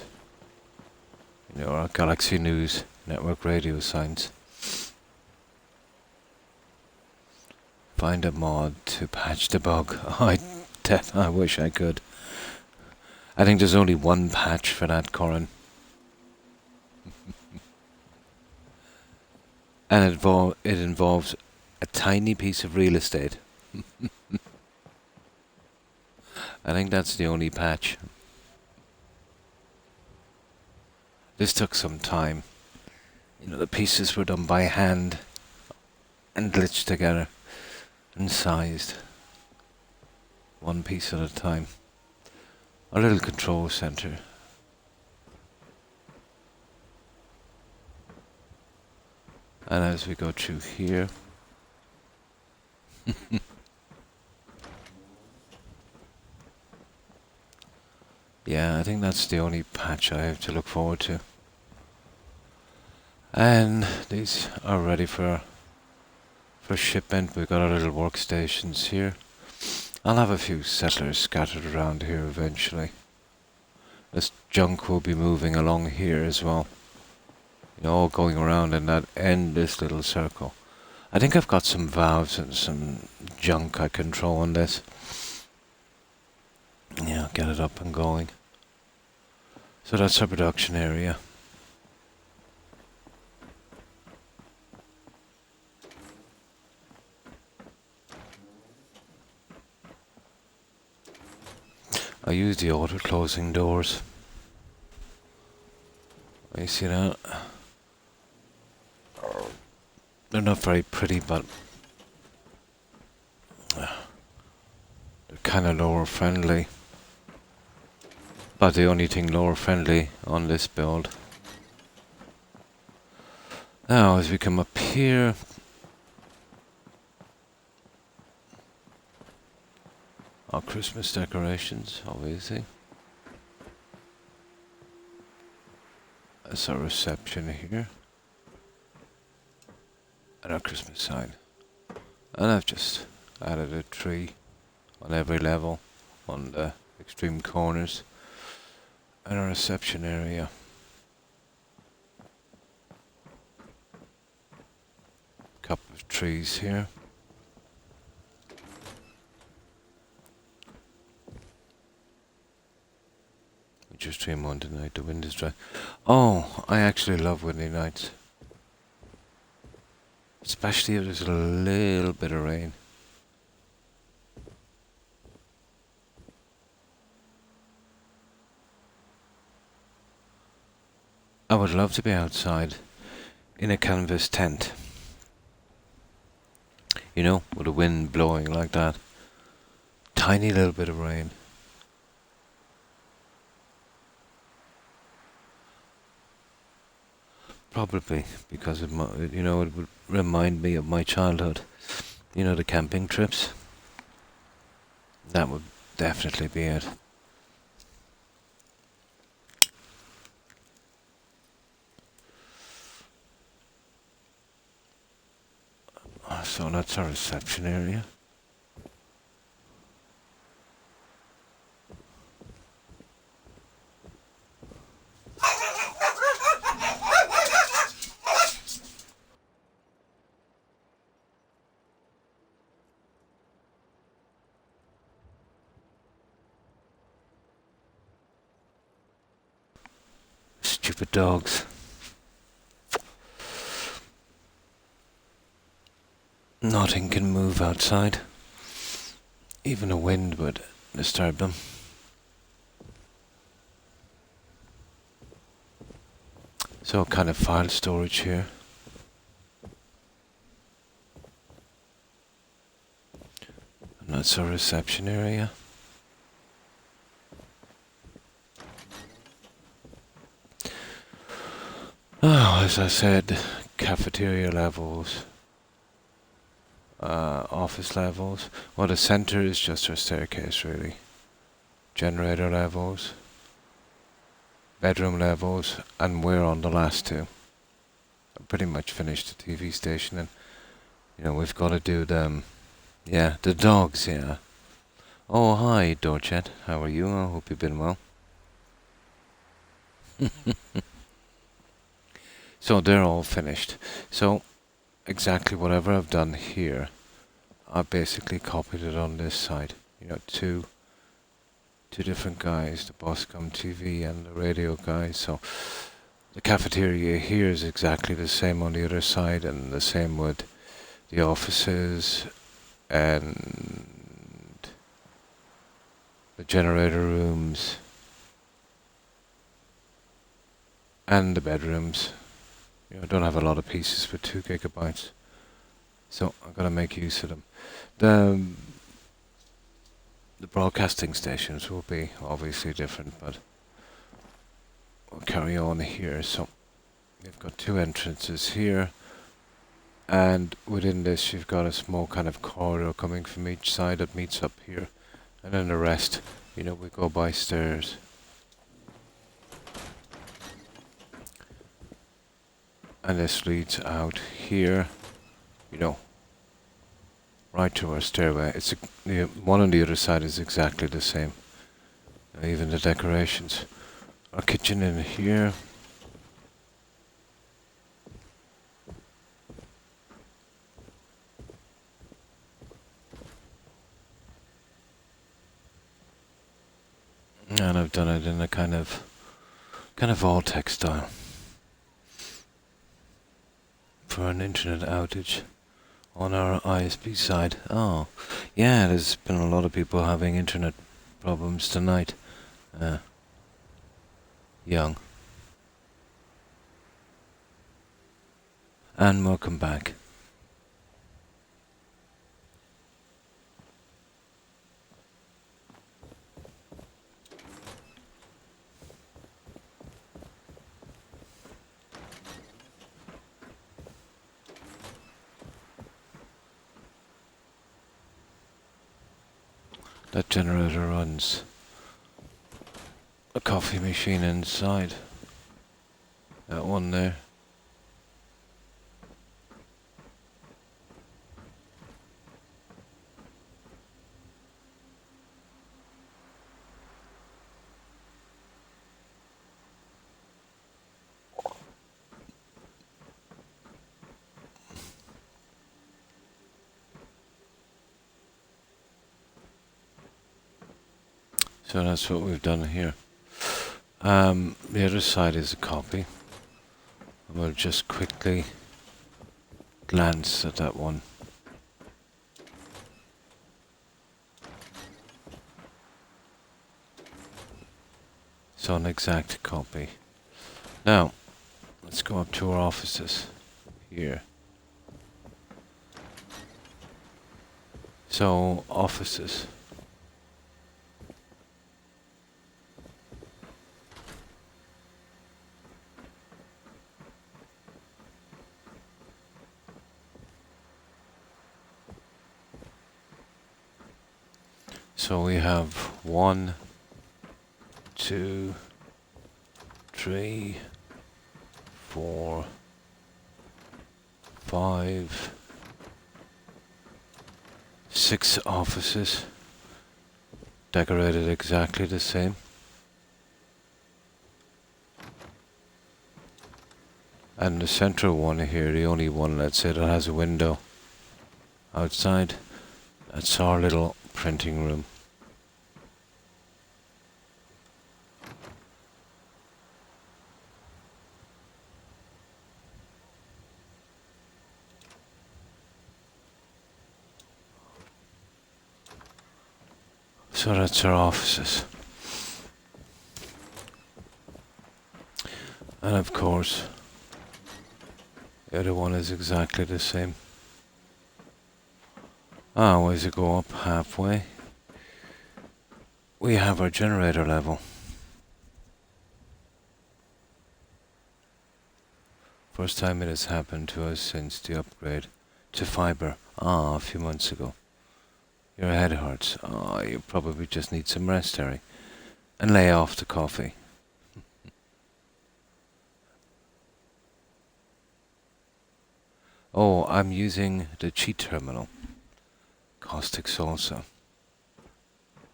Speaker 1: our Galaxy News network radio signs. Find a mod to patch the bug. I wish I could. I think there's only one patch for that, Corin. And it involves a tiny piece of real estate. I think that's the only patch. This took some time. The pieces were done by hand and glitched together and sized. One piece at a time. A little control center. And as we go through here, yeah, I think that's the only patch I have to look forward to. And these are ready for shipment. We've got our little workstations here. I'll have a few settlers scattered around here eventually. This junk will be moving along here as well. All going around in that endless little circle. I think I've got some valves and some junk I control on this. Yeah, get it up and going. So that's our production area. I use the auto closing doors. You see that? They're not very pretty, but they're kind of lower friendly. But the only thing lower friendly on this build. Now, as we come up here, our Christmas decorations, obviously. That's our reception here. And our Christmas sign. And I've just added a tree on every level, on the extreme corners. And our reception area. Couple of trees here. We just dream one tonight, the wind is dry. Oh, I actually love windy nights. Especially if there's a little bit of rain. I would love to be outside in a canvas tent. With the wind blowing like that. Tiny little bit of rain. Probably because it would remind me of my childhood. The camping trips. That would definitely be it. So that's our reception area. Stupid dogs. Nothing can move outside. Even a wind would disturb them. So kind of file storage here. And that's our reception area. Oh, as I said, cafeteria levels, office levels. Well, the center is just our staircase, really. Generator levels, bedroom levels, and we're on the last two. I pretty much finished the TV station, and you know we've got to do them. Yeah, the dogs. Yeah. Oh, hi, Dorchet. How are you? I hope you've been well. So they're all finished. So exactly whatever I've done here, I basically copied it on this side. You know, two different guys, the Boscom TV and the radio guys. So the cafeteria here is exactly the same on the other side, and the same with the offices and the generator rooms and the bedrooms. You know, I don't have a lot of pieces for 2 gigabytes, so I've got to make use of them. The broadcasting stations will be obviously different, but we'll carry on here. So you've got 2 entrances here, and within this you've got a small kind of corridor coming from each side that meets up here, and then the rest, you know, we go by stairs. And this leads out here, you know, right to our stairway. It's the one on the other side is exactly the same. Even the decorations. Our kitchen in here. And I've done it in a kind of all textile for an internet outage on our ISP side. Oh, yeah, there's been a lot of people having internet problems tonight. Young. And welcome back. That generator runs a coffee machine inside. That one there. So that's what we've done here. The other side is a copy. We'll just quickly glance at that one. So an exact copy. Now, let's go up to our offices here. So, offices. So we have 1, 2, 3, 4, 5, 6 offices, decorated exactly the same. And the central one here, the only one, let's say, that has a window outside, that's our little printing room. So that's our offices. And of course, the other one is exactly the same. As you go up halfway, we have our generator level. First time it has happened to us since the upgrade to fiber, a few months ago. Your head hurts. You probably just need some rest, Harry. And lay off the coffee. Oh, I'm using the cheat terminal. Caustic salsa.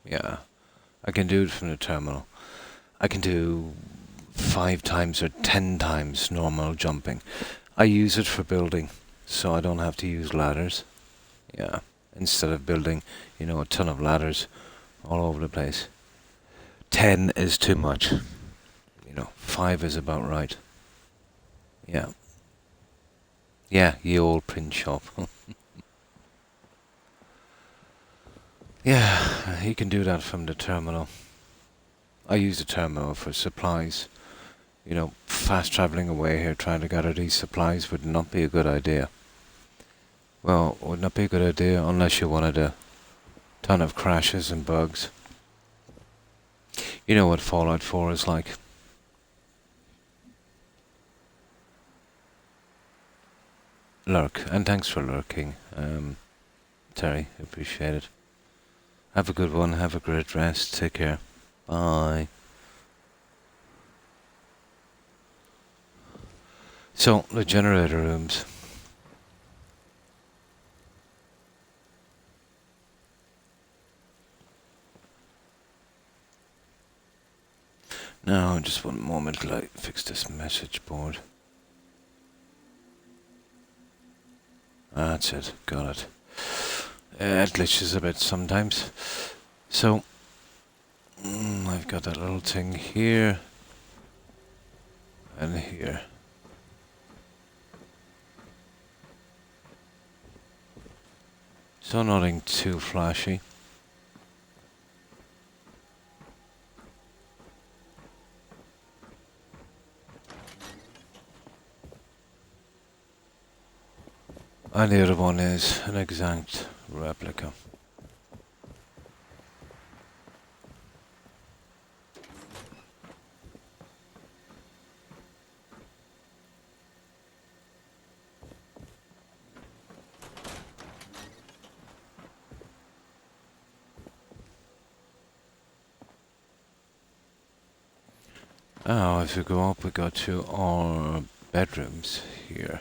Speaker 1: Yeah, I can do it from the terminal. I can do 5 times or 10 times normal jumping. I use it for building, so I don't have to use ladders. Yeah, instead of building, a ton of ladders all over the place. 10 is too much. 5 is about right. Yeah. Yeah, ye old print shop. Yeah, you can do that from the terminal. I use the terminal for supplies. Fast traveling away here trying to gather these supplies would not be a good idea. Well, would not be a good idea unless you wanted a ton of crashes and bugs. You know what Fallout 4 is like. Lurk, and thanks for lurking, Terry, appreciate it. Have a good one, have a great rest, take care. Bye. So, the generator rooms. Now, just one moment till I fix this message board. That's it, got it. It glitches a bit sometimes. So, I've got that little thing here and here. So nothing too flashy. And the other one is an exact replica. As we go up, we go to our bedrooms here.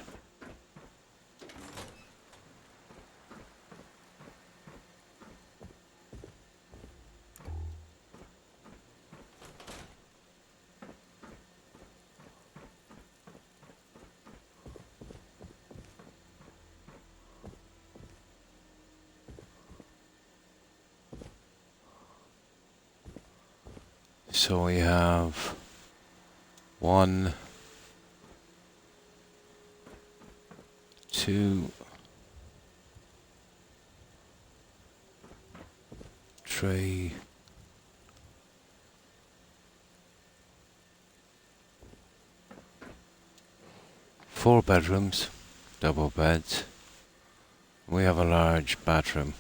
Speaker 1: So we have 1, 2, 3, 4 bedrooms, double beds. We have a large bathroom.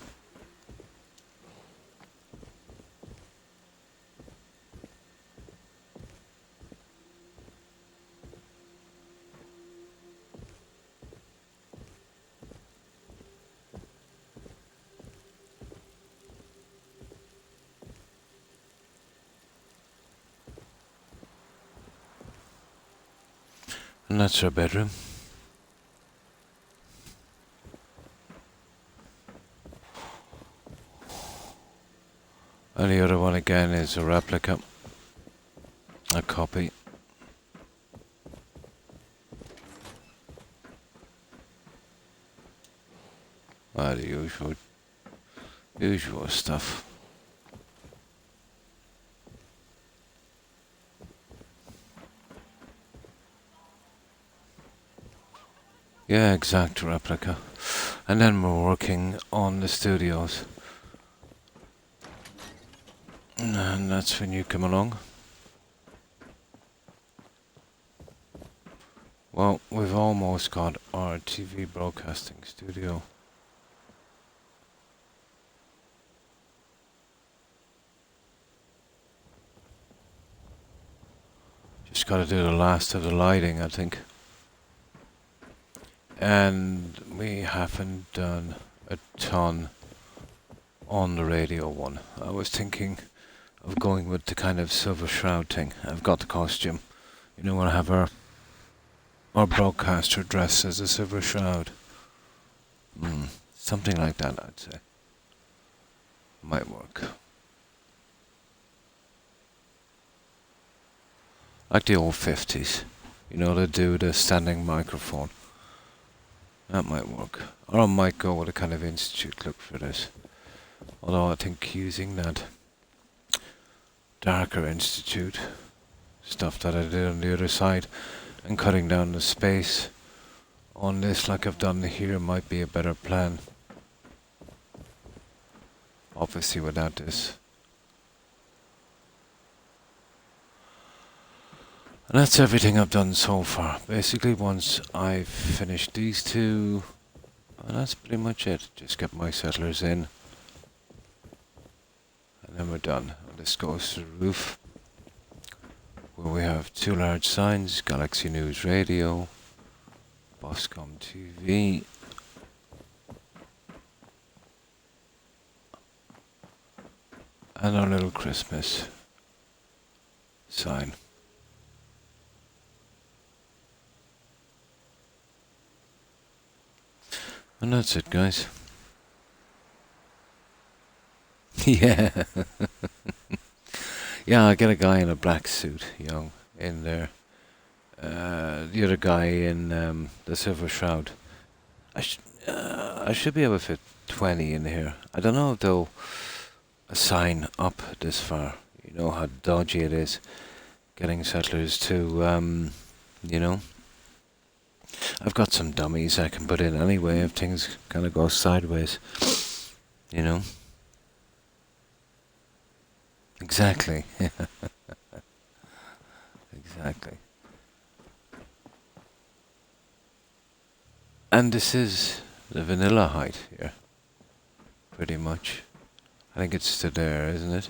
Speaker 1: And that's our bedroom. And the other one again is a replica, a copy. The usual stuff. Yeah, exact replica. And then we're working on the studios. And that's when you come along. Well, we've almost got our TV broadcasting studio. Just got to do the last of the lighting, I think. And we haven't done a ton on the radio one. I was thinking of going with the kind of silver shroud thing. I've got the costume. You know, we'll have our broadcaster dressed as a silver shroud. Something like that, I'd say. Might work. Like the old 50s. You know, they do the standing microphone. That might work. Or I might go with a kind of institute look for this. Although I think using that darker institute stuff that I did on the other side and cutting down the space on this like I've done here might be a better plan. Obviously without this. And that's everything I've done so far. Basically once I've finished these two, and that's pretty much it. Just get my settlers in. And then we're done. And this goes to the roof, where we have two large signs, Galaxy News Radio, Boscom TV, and our little Christmas sign. And that's it, guys. Yeah. Yeah, I get a guy in a black suit, young, in there. The other guy in the silver shroud. I should be able to fit 20 in here. I don't know if they'll assign up this far. You know how dodgy it is getting settlers to, you know. I've got some dummies I can put in anyway if things kind of go sideways, you know. Exactly. Exactly. And this is the vanilla height here, pretty much. I think it's to there, isn't it?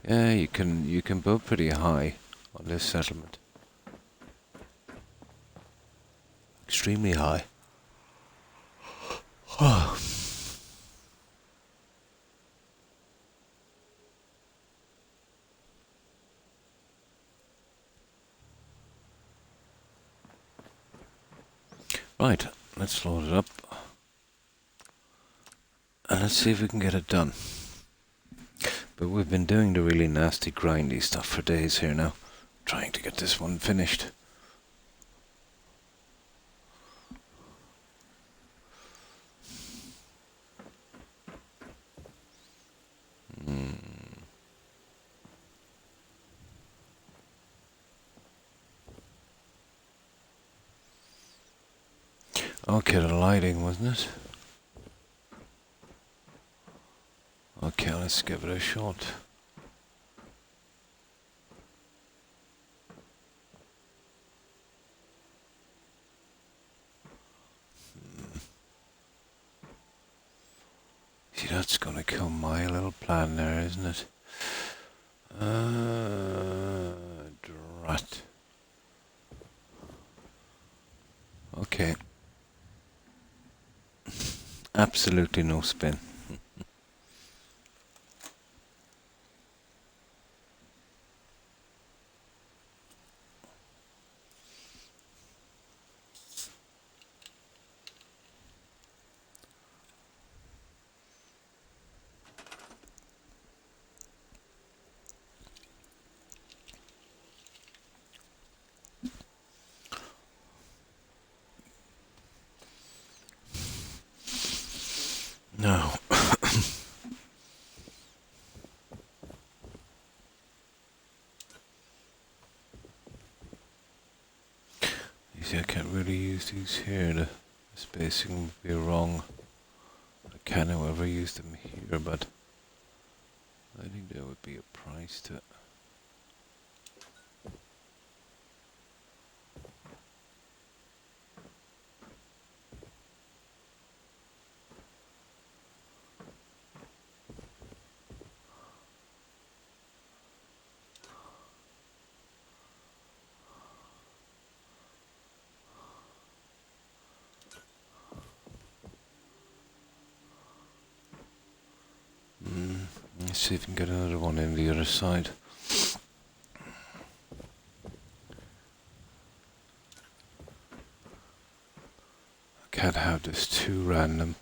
Speaker 1: Yeah, you can build pretty high on this settlement. Extremely high. Right, let's load it up. And let's see if we can get it done. But we've been doing the really nasty grindy stuff for days here now. Trying to get this one finished. Okay, the lighting, wasn't it? Okay, let's give it a shot. See, that's gonna kill my little plan there, isn't it? Drat. Okay. Absolutely no spin. these here, the spacing would be wrong. I can't however use them here, but I think there would be a price to it. Let's see if we can get another one in the other side. I can't have this too random.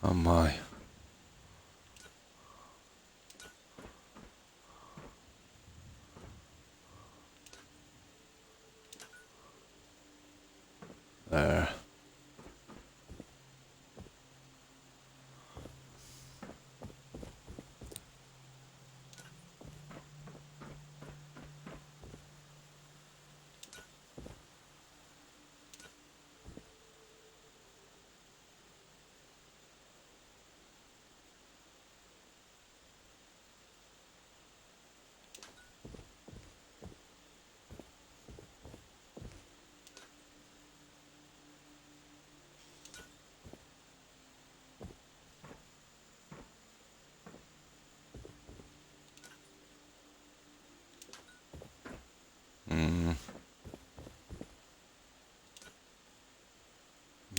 Speaker 1: Oh my. There.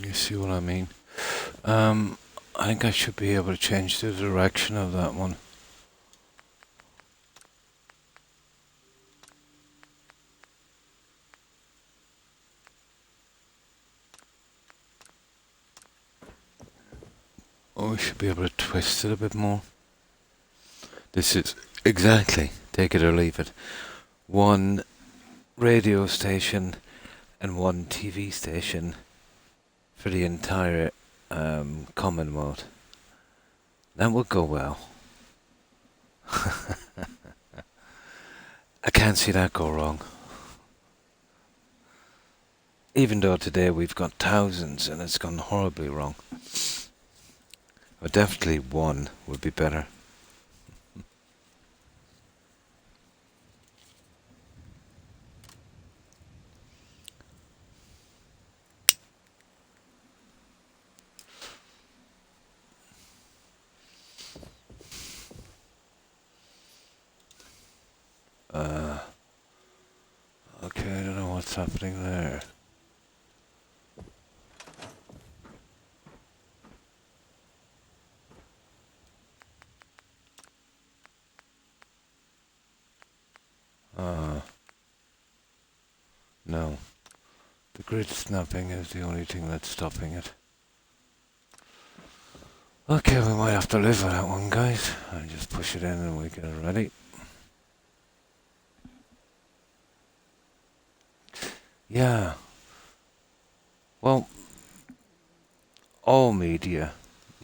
Speaker 1: You see what I mean? I think I should be able to change the direction of that one. Oh, we should be able to twist it a bit more. This is exactly, take it or leave it, one radio station and one TV station for the entire Commonwealth. That would go well. I can't see that go wrong. Even though today we've got thousands and it's gone horribly wrong. But definitely one would be better. Okay, I don't know what's happening there. No. The grid snapping is the only thing that's stopping it. Okay, we might have to live with that one, guys. I just push it in and we get it ready. Yeah. Well, all media,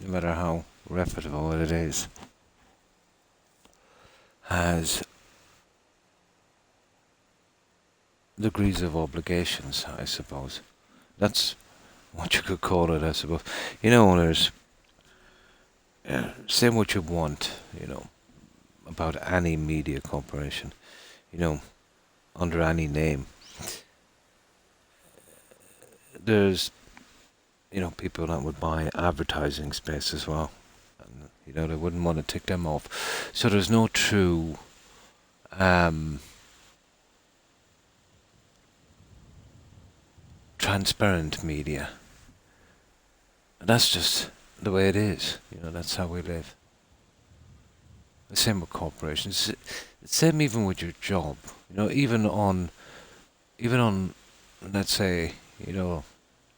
Speaker 1: no matter how reputable it is, has degrees of obligations, I suppose. That's what you could call it, I suppose. You know, there's say what you want, you know, about any media corporation, you know, under any name. There's, you know, people that would buy advertising space as well. And, you know, they wouldn't want to tick them off. So there's no true transparent media. And that's just the way it is. You know, that's how we live. The same with corporations. The same even with your job. You know, even on, let's say, you know,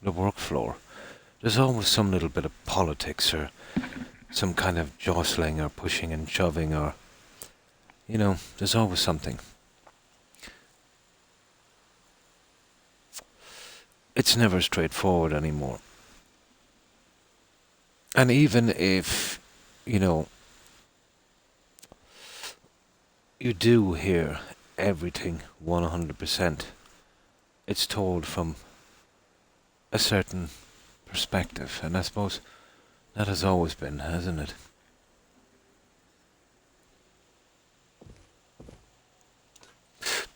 Speaker 1: the work floor, there's always some little bit of politics or some kind of jostling or pushing and shoving or, you know, there's always something. it's never straightforward anymore. And even if, you know, you do hear everything 100%, it's told from a certain perspective, and I suppose that has always been, hasn't it?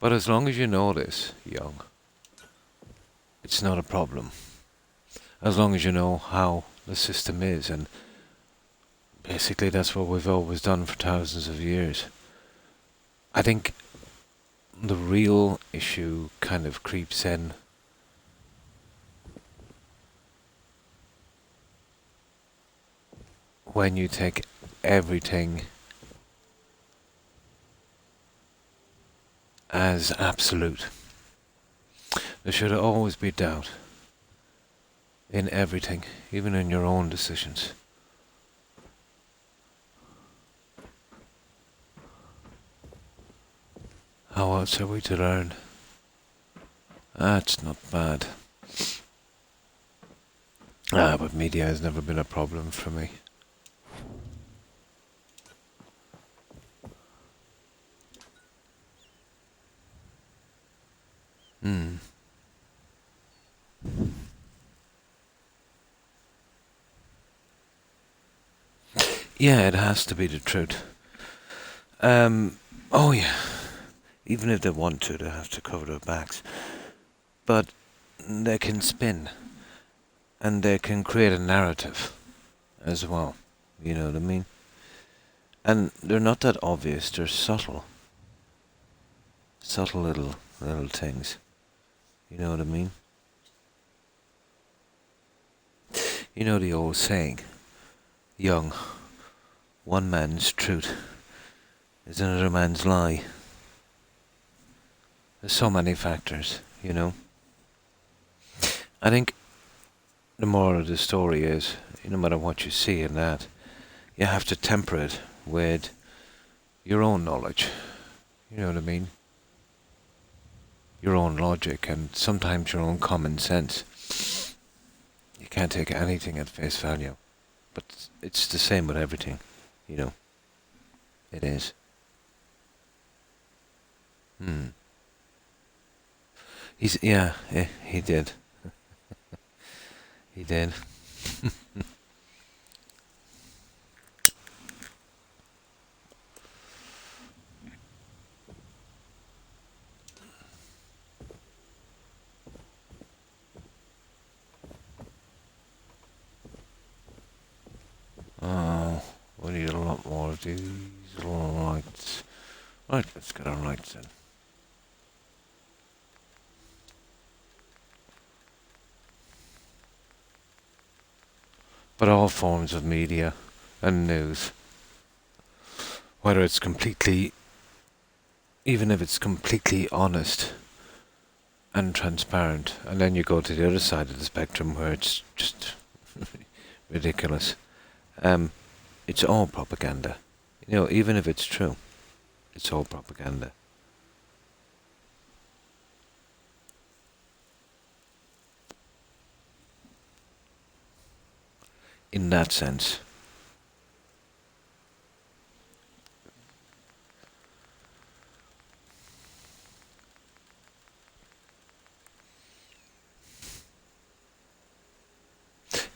Speaker 1: But as long as you know this, young, it's not a problem. As long as you know how the system is, and basically that's what we've always done for thousands of years. I think the real issue kind of creeps in when you take everything as absolute. There should always be doubt in everything, even in your own decisions. How else are we to learn? That's not bad. But media has never been a problem for me. Hmm. Yeah, it has to be the truth. Oh yeah. Even if they want to, they have to cover their backs. But they can spin, and they can create a narrative as well. You know what I mean? And they're not that obvious. They're subtle, subtle little things. You know what I mean? You know the old saying, young, one man's truth is another man's lie. There's so many factors, you know. I think the moral of the story is, no matter what you see in that, you have to temper it with your own knowledge. You know what I mean? Your own logic and sometimes your own common sense. You can't take anything at face value. But it's the same with everything, you know. It is. Hmm. He did. He did. Oh, we need a lot more of these lights. Right, let's get our lights in. But all forms of media and news, whether it's completely, even if it's completely honest and transparent, and then you go to the other side of the spectrum where it's just ridiculous. Um, it's all propaganda. You know, even if it's true, it's all propaganda. In that sense.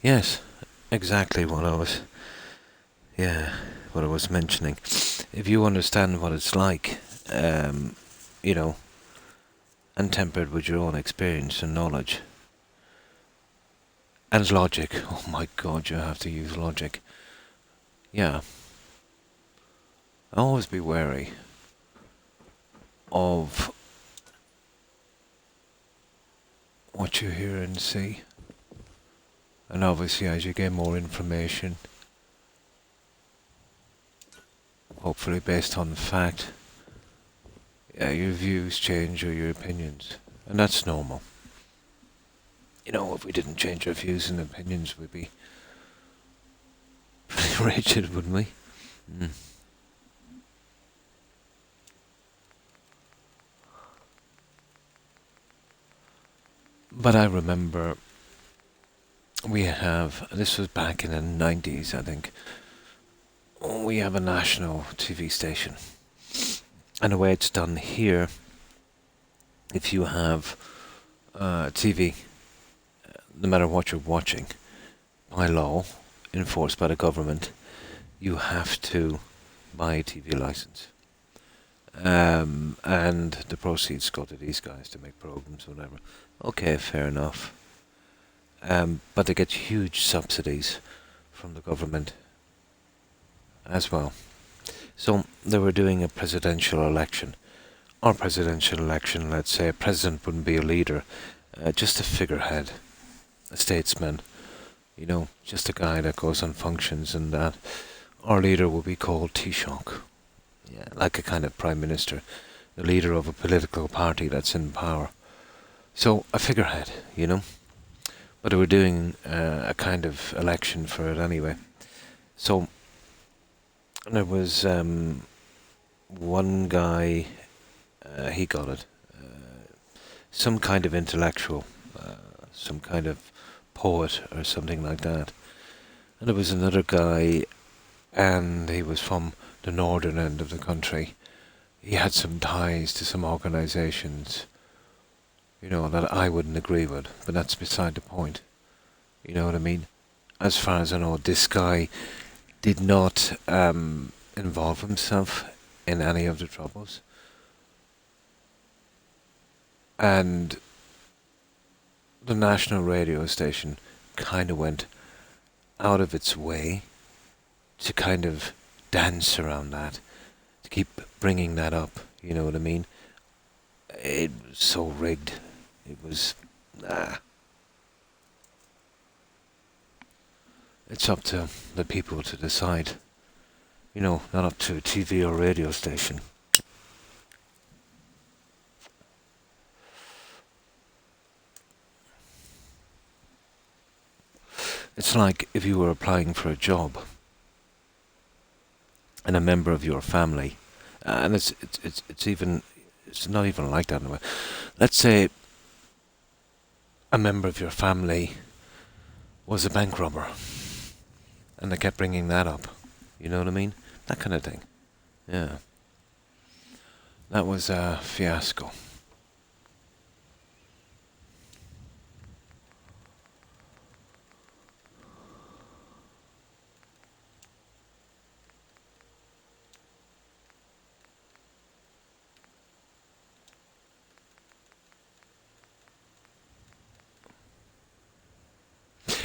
Speaker 1: Yes, exactly yeah, what I was mentioning. If you understand what it's like, you know, and tempered with your own experience and knowledge, and logic. Oh my god, you have to use logic. Yeah, always be wary of what you hear and see. And obviously, as you get more information, hopefully based on fact, yeah, your views change or your opinions. And that's normal. You know, if we didn't change our views and opinions, we'd be pretty rigid, wouldn't we? Mm. But I remember this was back in the 90s, I think. We have a national TV station. And the way it's done here, if you have TV, no matter what you're watching, by law, enforced by the government, you have to buy a TV license. And the proceeds go to these guys to make programs, or whatever. Okay, fair enough. But they get huge subsidies from the government as well. So they were doing a presidential election. Our presidential election, let's say a president wouldn't be a leader, just a figurehead, a statesman, just a guy that goes on functions, and that our leader would be called Taoiseach. Yeah, like a kind of prime minister, the leader of a political party that's in power. So a figurehead, But they were doing a kind of election for it anyway. So there was one guy, he got it. Some kind of intellectual, some kind of poet or something like that. And there was another guy, and he was from the northern end of the country. He had some ties to some organisations, that I wouldn't agree with, but that's beside the point. You know what I mean? As far as I know, this guy did not involve himself in any of the troubles. And the national radio station kind of went out of its way to kind of dance around that, to keep bringing that up, you know what I mean? It was so rigged. It was, It's up to the people to decide, not up to a TV or radio station. It's like if you were applying for a job and a member of your family, and it's not even like that anyway. Let's say a member of your family was a bank robber, and they kept bringing that up. You know what I mean? That kind of thing. Yeah. That was a fiasco.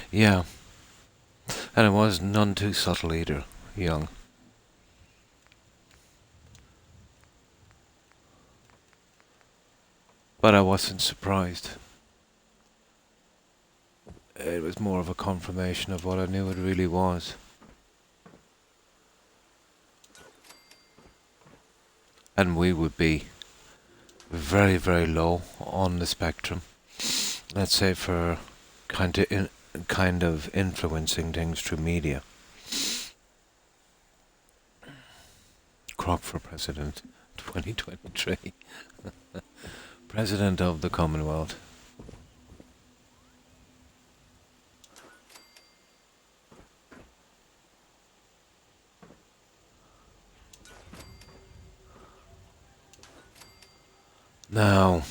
Speaker 1: Yeah. And it was none too subtle either, young. But I wasn't surprised. It was more of a confirmation of what I knew it really was. And we would be very, very low on the spectrum. Let's say for kind of influencing things through media. Croc for President 2023. President of the Commonwealth. Now,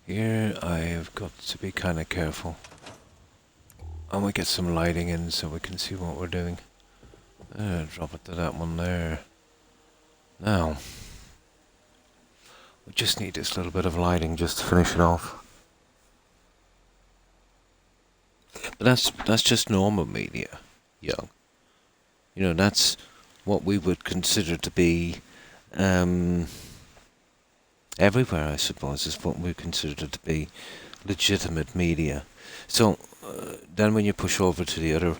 Speaker 1: here I've got to be kind of careful. And we get some lighting in so we can see what we're doing. Drop it to that one there. Now, we just need this little bit of lighting just to finish it off. But that's just normal media, young. That's what we would consider to be everywhere, I suppose, is what we consider to be legitimate media. So then when you push over to the other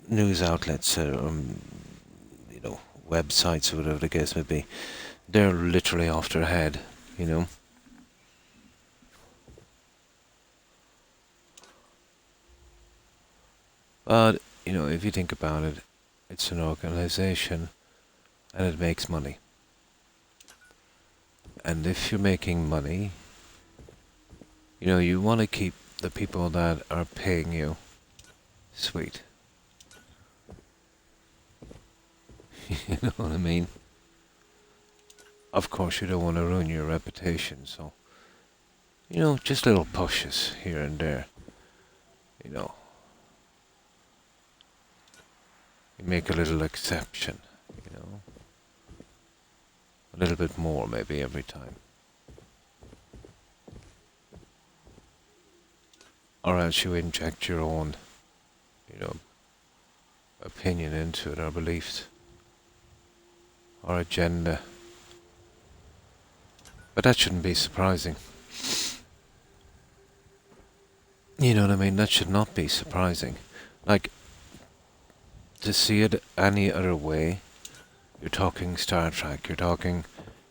Speaker 1: news outlets or websites or whatever the case may be, they're literally off their head, But, if you think about it, it's an organization and it makes money. And if you're making money, You know, you want to keep the people that are paying you sweet. You know what I mean? Of course, you don't want to ruin your reputation, so, you know, just little pushes here and there. You know, you make a little exception, you know, a little bit more maybe every time. Or else you inject your own, you know, opinion into it, or beliefs, or agenda. But that shouldn't be surprising. You know what I mean? That should not be surprising. Like, to see it any other way, you're talking Star Trek, you're talking,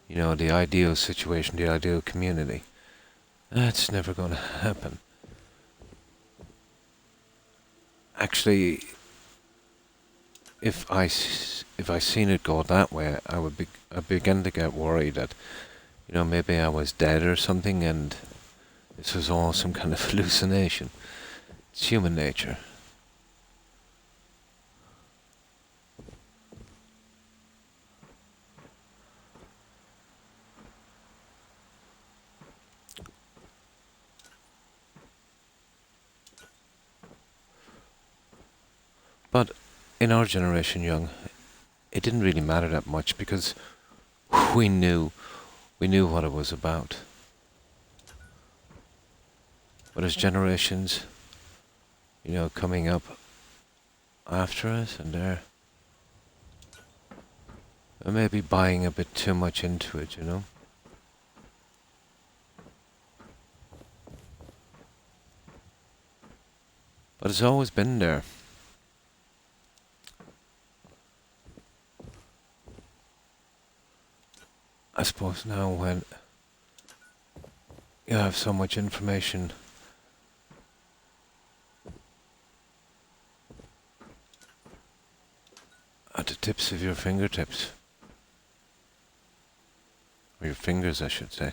Speaker 1: you know, the ideal situation, the ideal community. That's never going to happen. Actually, if I seen it go that way, I begin to get worried that, you know, maybe I was dead or something, and this was all some kind of hallucination. It's human nature. But in our generation, young, it didn't really matter that much because we knew what it was about. But as generations, you know, coming up after us, and they're maybe buying a bit too much into it, you know. But it's always been there. I suppose now when you have so much information, at the tips of your fingertips, or your fingers, I should say,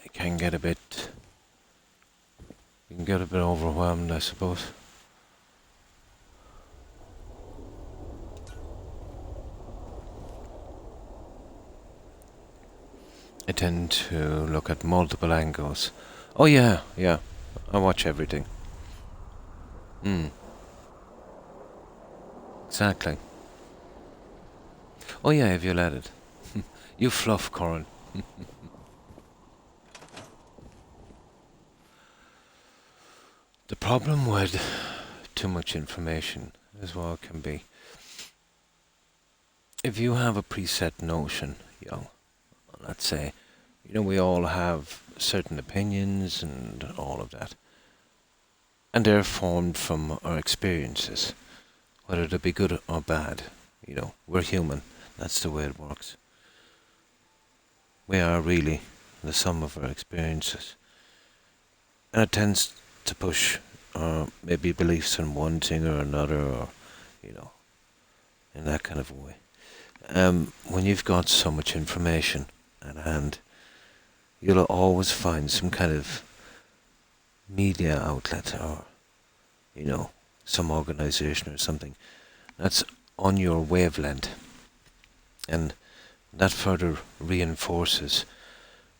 Speaker 1: it can get a bit, you can get a bit overwhelmed, I suppose. I tend to look at multiple angles. Oh yeah, yeah, I watch everything. Exactly. Oh yeah, if you let it. You fluff, Corin. The problem with too much information as well can be, if you have a preset notion, let's say, you know, we all have certain opinions and all of that, and they're formed from our experiences, whether they be good or bad. You know, we're human. That's the way it works. We are really the sum of our experiences, and it tends to push maybe beliefs in one thing or another, or you know, in that kind of way. When you've got so much information at hand, you'll always find some kind of media outlet, or you know, some organization or something that's on your wavelength, and that further reinforces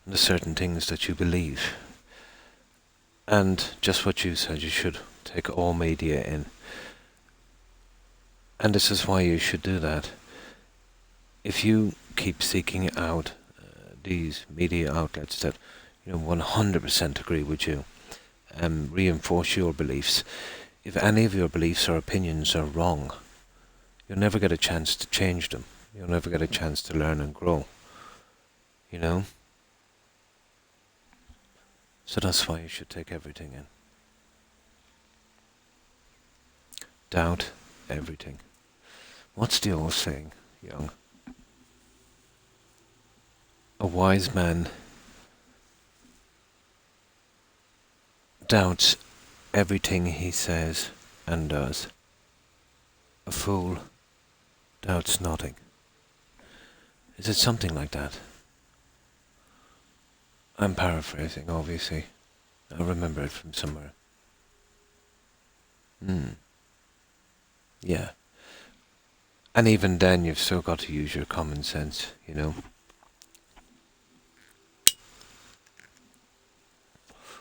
Speaker 1: the certain things that you believe. And just what you said, you should take all media in, and this is why you should do that. If you keep seeking out these media outlets that, you know, 100% agree with you and reinforce your beliefs, if any of your beliefs or opinions are wrong, you'll never get a chance to change them. You'll never get a chance to learn and grow. You know? So that's why you should take everything in. Doubt everything. What's the old saying, young? A wise man doubts everything he says and does. A fool doubts nothing. Is it something like that? I'm paraphrasing, obviously. I remember it from somewhere. Hmm. Yeah. And even then, you've still got to use your common sense, you know.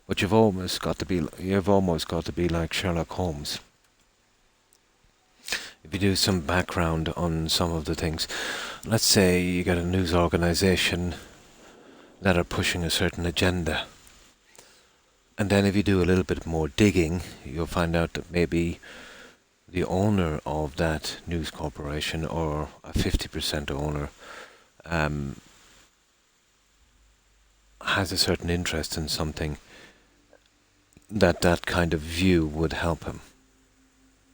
Speaker 1: But you've almost got to be like Sherlock Holmes. If you do some background on some of the things, let's say you get a news organization that are pushing a certain agenda. And then if you do a little bit more digging, you'll find out that maybe the owner of that news corporation, or a 50% owner, um, has a certain interest in something that kind of view would help him.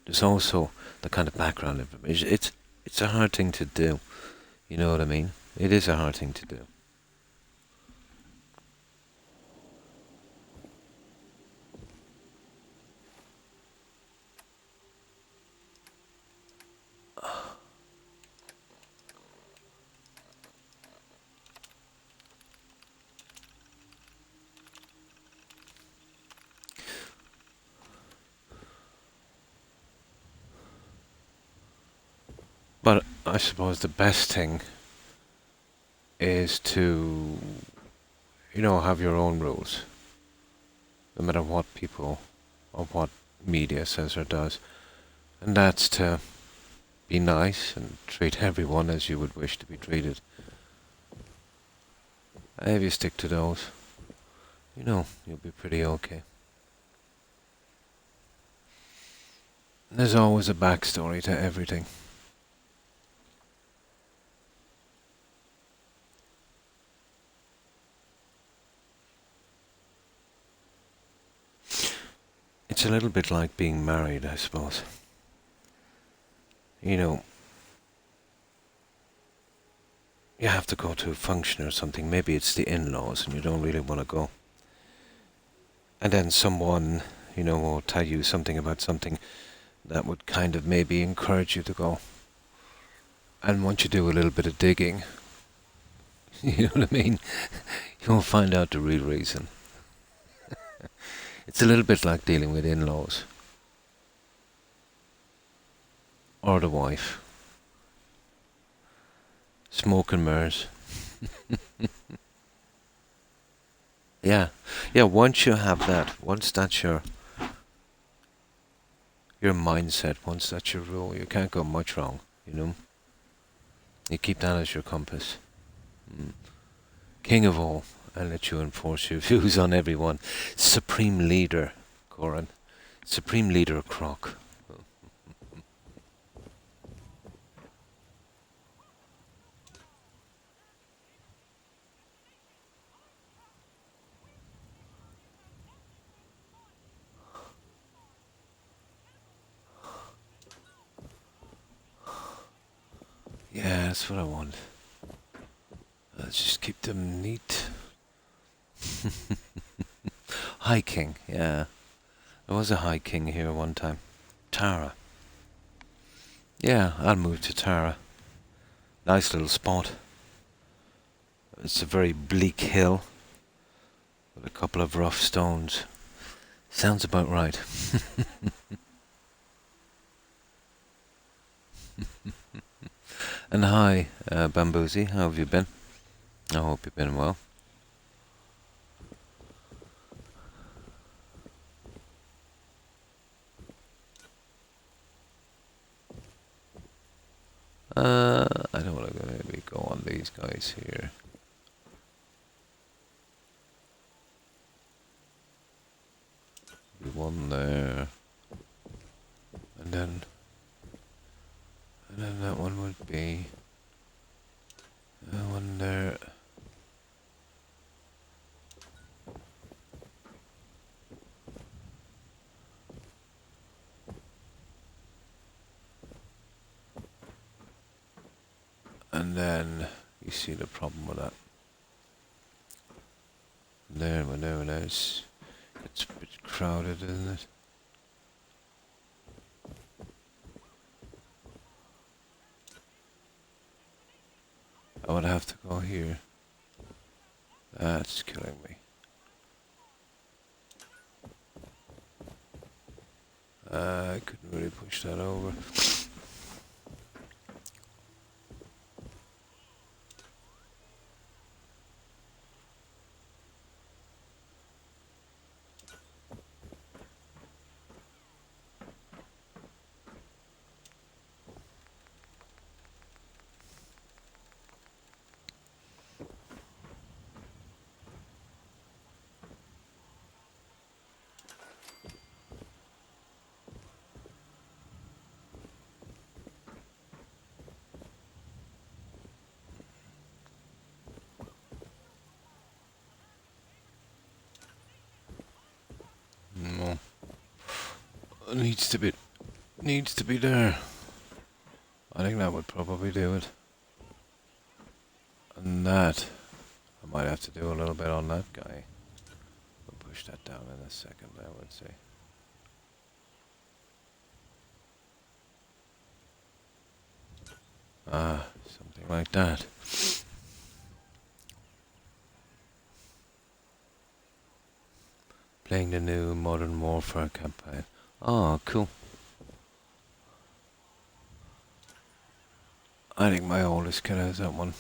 Speaker 1: There's also the kind of background information. It's a hard thing to do. You know what I mean? It is a hard thing to do. But I suppose the best thing is to, have your own rules, no matter what people or what media says or does. And that's to be nice and treat everyone as you would wish to be treated. And if you stick to those, you'll be pretty okay. There's always a backstory to everything. It's a little bit like being married, I suppose. You know, you have to go to a function or something. Maybe it's the in-laws and you don't really want to go. And then someone, will tell you something about something that would kind of maybe encourage you to go. And once you do a little bit of digging, you know what I mean? You'll find out the real reason. It's a little bit like dealing with in-laws. Or the wife. Smoke and mirrors. Yeah. Yeah, once you have that, once that's your mindset, once that's your rule, you can't go much wrong, you know? You keep that as your compass. Mm. King of all, and let you enforce your views on everyone. Supreme leader, Corin. Supreme leader, Croc. Yeah, that's what I want. Let's just keep them neat. High King, yeah. There was a High King here one time. Tara. Yeah, I'll move to Tara. Nice little spot. It's a very bleak hill with a couple of rough stones. Sounds about right. And hi, Bambuzi, how have you been? I hope you've been well. I don't want to maybe go on these guys here. One there, and then that one would be one there. And then you see the problem with that. There, whenever it's a bit crowded, isn't it? I would have to go here. That's killing me. I couldn't really push that over. No. Needs to be there. I think that would probably do it. And that, I might have to do a little bit on that guy. We'll push that down in a second, I would say. Something like that. Playing the new Modern Warfare campaign. Oh, cool. I think my oldest kid has that one.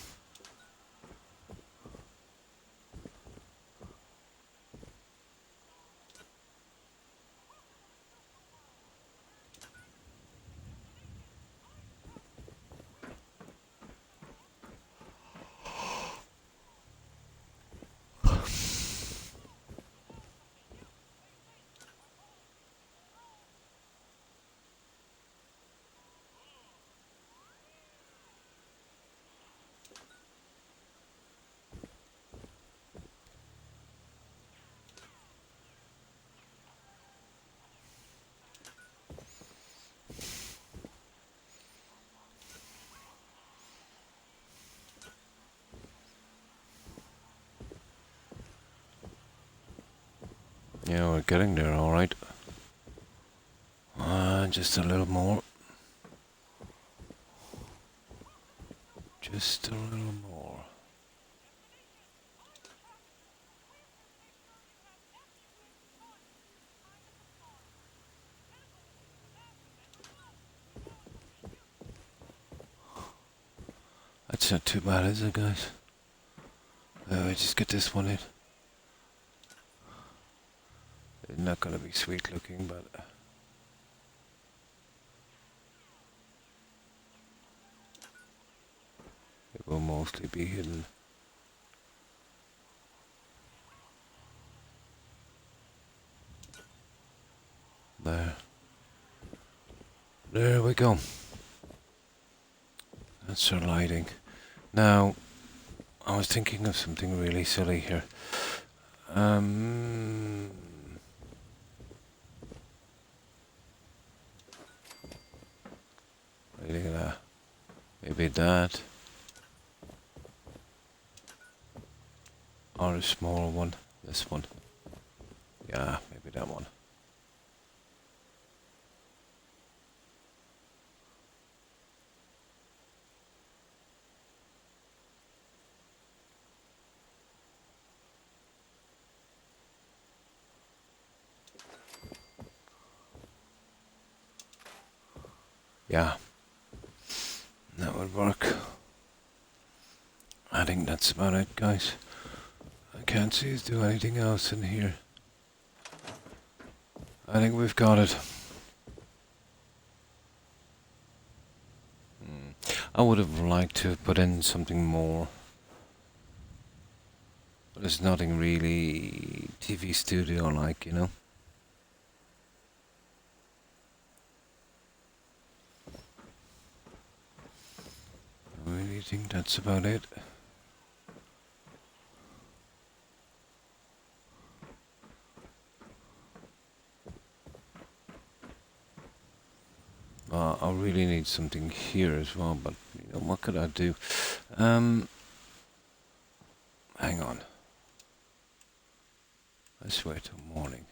Speaker 1: Yeah, we're getting there, alright. Just a little more. Just a little more. That's not too bad, is it, guys? Just get this one in. It's not gonna be sweet looking, but it will mostly be hidden. There. There we go. That's our lighting. Now, I was thinking of something really silly here. Really gonna maybe that, or a small one. This one. Yeah, maybe that one. Yeah, that would work. I think that's about it, guys. I can't see us do anything else in here. I think we've got it. I would have liked to put in something more. But there's nothing really TV studio like, you know? I really think that's about it. I really need something here as well, but you know, what could I do? Hang on. Let's wait till morning.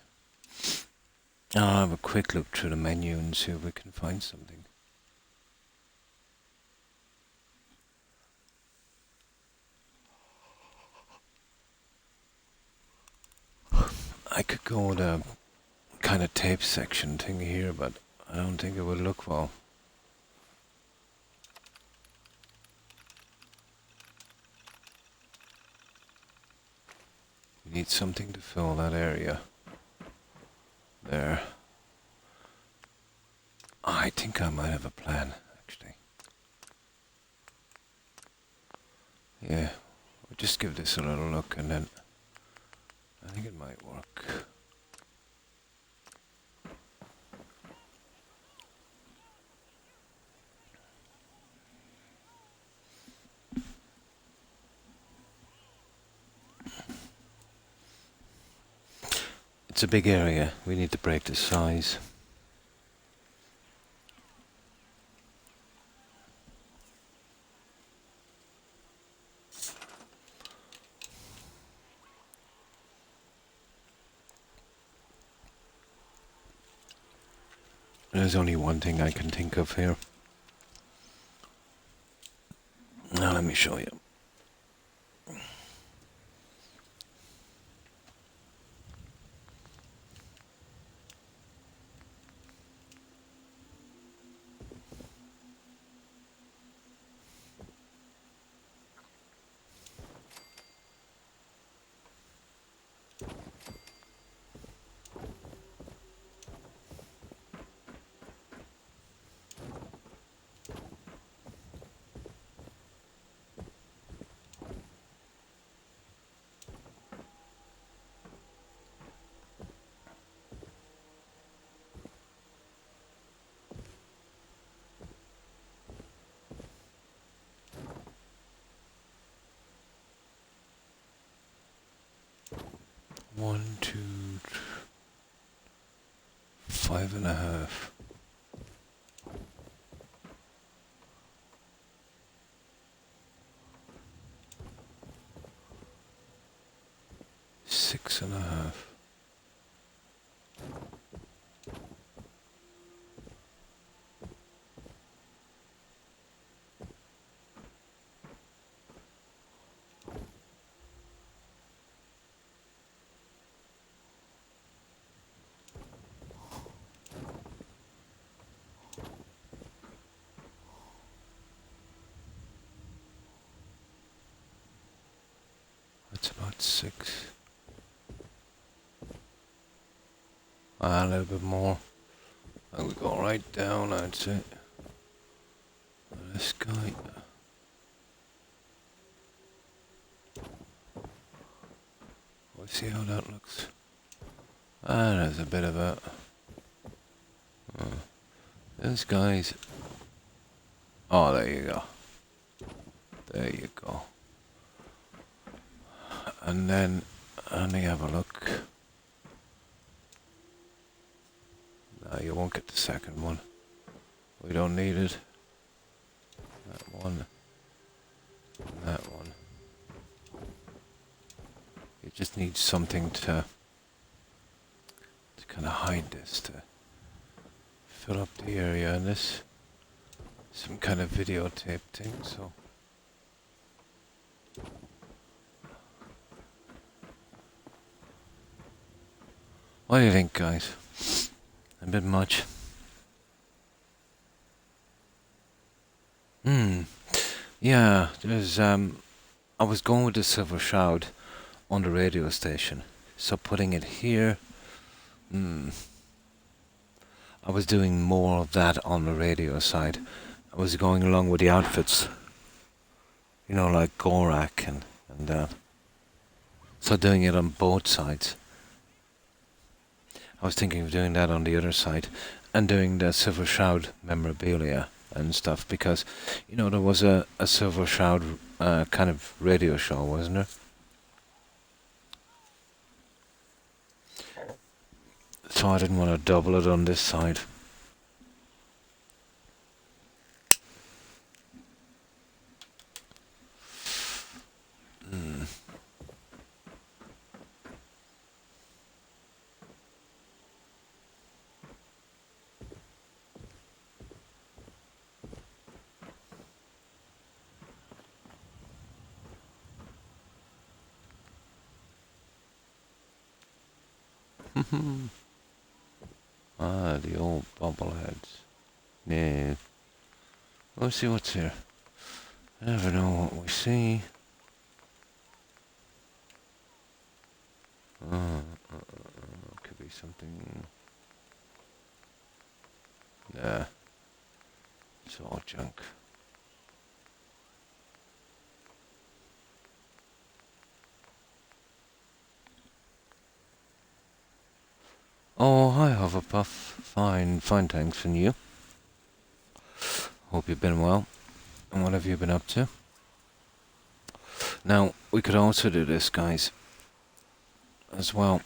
Speaker 1: I'll have a quick look through the menu and see if we can find something. I could go with a kind of tape section thing here, but I don't think it would look well. We need something to fill that area. There. I think I might have a plan, actually. Yeah, we'll just give this a little look and then I think it might work. It's a big area, we need to break the size. There's only one thing I can think of here. Now let me show you. One, two, 5.5. 6.5. That's about 6. A little bit more. I would go right down, I'd say. This guy. We'll see how that looks. There's a bit of a. This guy's. Oh, there you go. There you go. And then, let me have a look. No, you won't get the second one. We don't need it. That one. And that one. You just need something to kind of hide this, to fill up the area, and this some kind of videotape thing, so. What do you think, guys? A bit much? Yeah, there's, I was going with the Silver Shroud on the radio station, so putting it here, I was doing more of that on the radio side. I was going along with the outfits, you know, like Gorak and that. So doing it on both sides. I was thinking of doing that on the other side and doing the Silver Shroud memorabilia and stuff, because, you know, there was a Silver Shroud kind of radio show, wasn't there? So I didn't want to double it on this side. Ah, the old bobbleheads. Yeah. Let's see what's here. Never know what we see. Could be something. Nah, it's all junk. Oh, hi Hufflepuff. Fine, fine, thanks. And you? Hope you've been well. And what have you been up to? Now, we could also do this, guys, as well.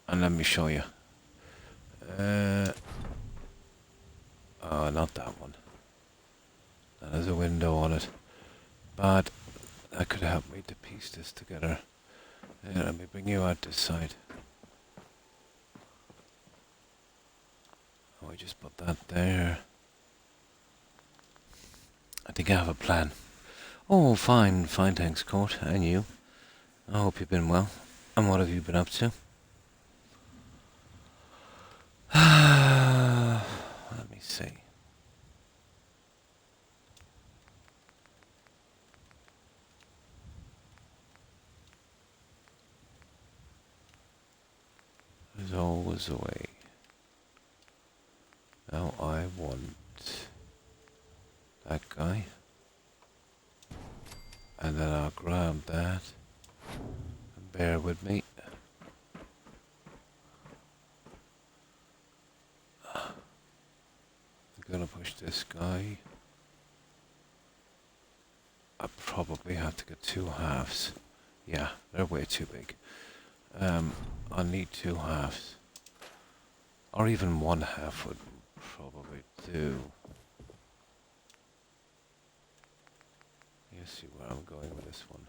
Speaker 1: And let me show you. Oh, not that one. That has a window on it. But that could help me to piece this together. Yeah, let me bring you out this side. Oh, we just put that there. I think I have a plan. Oh, fine, fine, thanks, Court. And you? I hope you've been well. And what have you been up to? Let me see. There's always a way. Now I want that guy. And then I'll grab that. And bear with me. I'm gonna push this guy. I probably have to get 2 halves. Yeah, they're way too big. I'll need 2 halves. Or even 1 half would probably do. You see where I'm going with this one.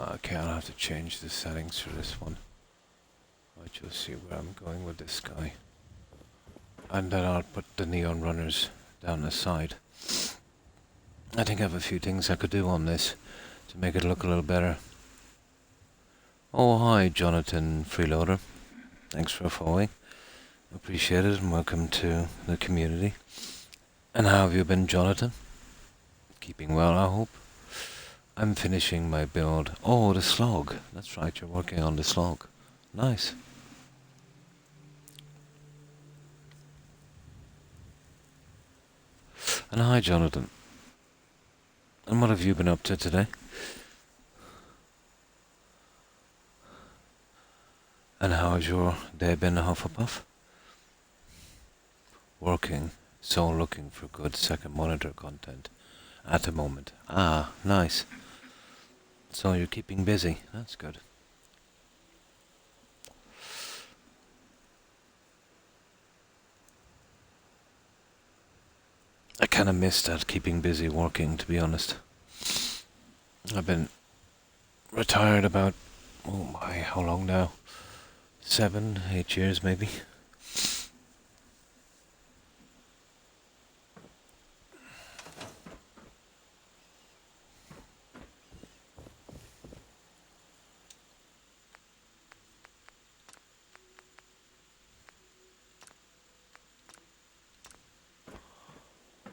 Speaker 1: Okay, I'll have to change the settings for this one. But you'll see where I'm going with this guy. And then I'll put the neon runners down the side. I think I have a few things I could do on this to make it look a little better. Oh, hi, Jonathan Freeloader. Thanks for following. Appreciate it, and welcome to the community. And how have you been, Jonathan? Keeping well, I hope. I'm finishing my build. Oh, the slog. That's right, you're working on the slog. Nice. And hi, Jonathan. And what have you been up to today? And how has your day been, Hufflepuff? Working, so looking for good second monitor content at the moment. Ah, nice. So you're keeping busy. That's good. I kind of missed that keeping busy working, to be honest. I've been retired about, oh my, how long now? 7, 8 years maybe.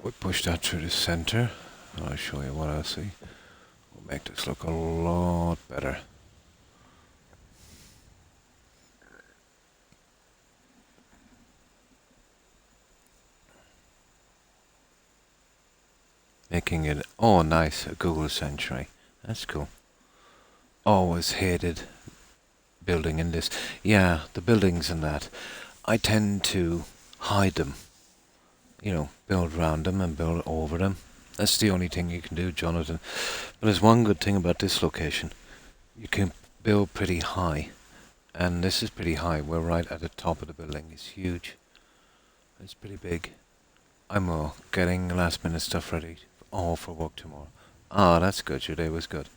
Speaker 1: We push that through the center. I'll show you what I see. We'll make this look a lot better. Making it, oh nice, a Google Century. That's cool. Always hated building in this. Yeah, the buildings and that. I tend to hide them. You know, build around them and build over them. That's the only thing you can do, Jonathan. But there's one good thing about this location. You can build pretty high. And this is pretty high. We're right at the top of the building. It's huge. It's pretty big. I'm getting last minute stuff ready. All for work tomorrow. Oh, that's good. Your day was good.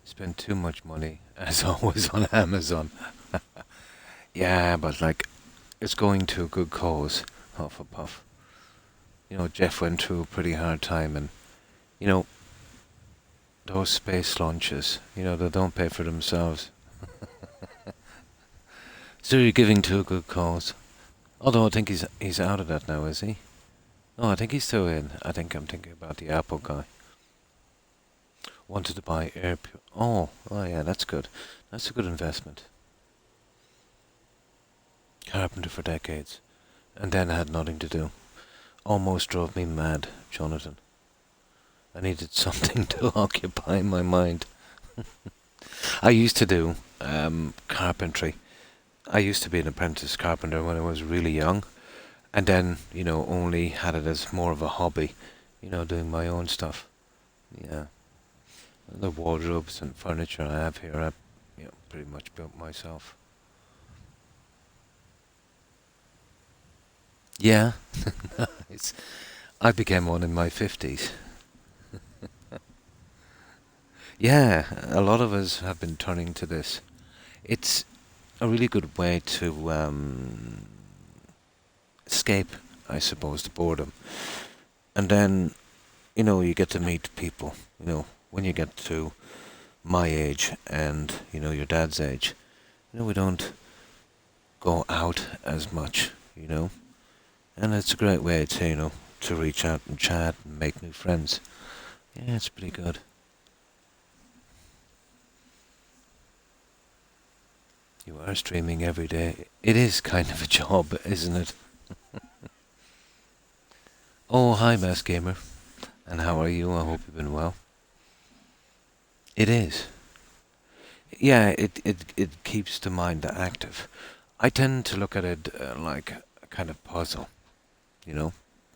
Speaker 1: Spent too much money, as always, on Amazon. Yeah, but like, it's going to a good cause. Huff a puff. Jeff went through a pretty hard time, and you know, those space launches, they don't pay for themselves. So you're giving to a good cause. Although I think he's out of that now, is he? No, I think he's still in. I think I'm thinking about the Apple guy. Wanted to buy air. Oh yeah, that's good. That's a good investment. Carpenter for decades, and then had nothing to do. Almost drove me mad, Jonathan. I needed something to occupy my mind. I used to do carpentry. I used to be an apprentice carpenter when I was really young, and then only had it as more of a hobby, doing my own stuff. Yeah, the wardrobes and furniture I have here, I pretty much built myself. Yeah, it's, I became one in my 50s. Yeah, a lot of us have been turning to this. It's a really good way to escape, I suppose, the boredom. And then, you get to meet people, when you get to my age and, your dad's age, we don't go out as much, and it's a great way to, to reach out and chat and make new friends. Yeah, it's pretty good. You are streaming every day. It is kind of a job, isn't it? Oh, hi, Best Gamer. And how are you? I hope you've been well. It is. Yeah, it keeps the mind active. I tend to look at it like a kind of puzzle, you know?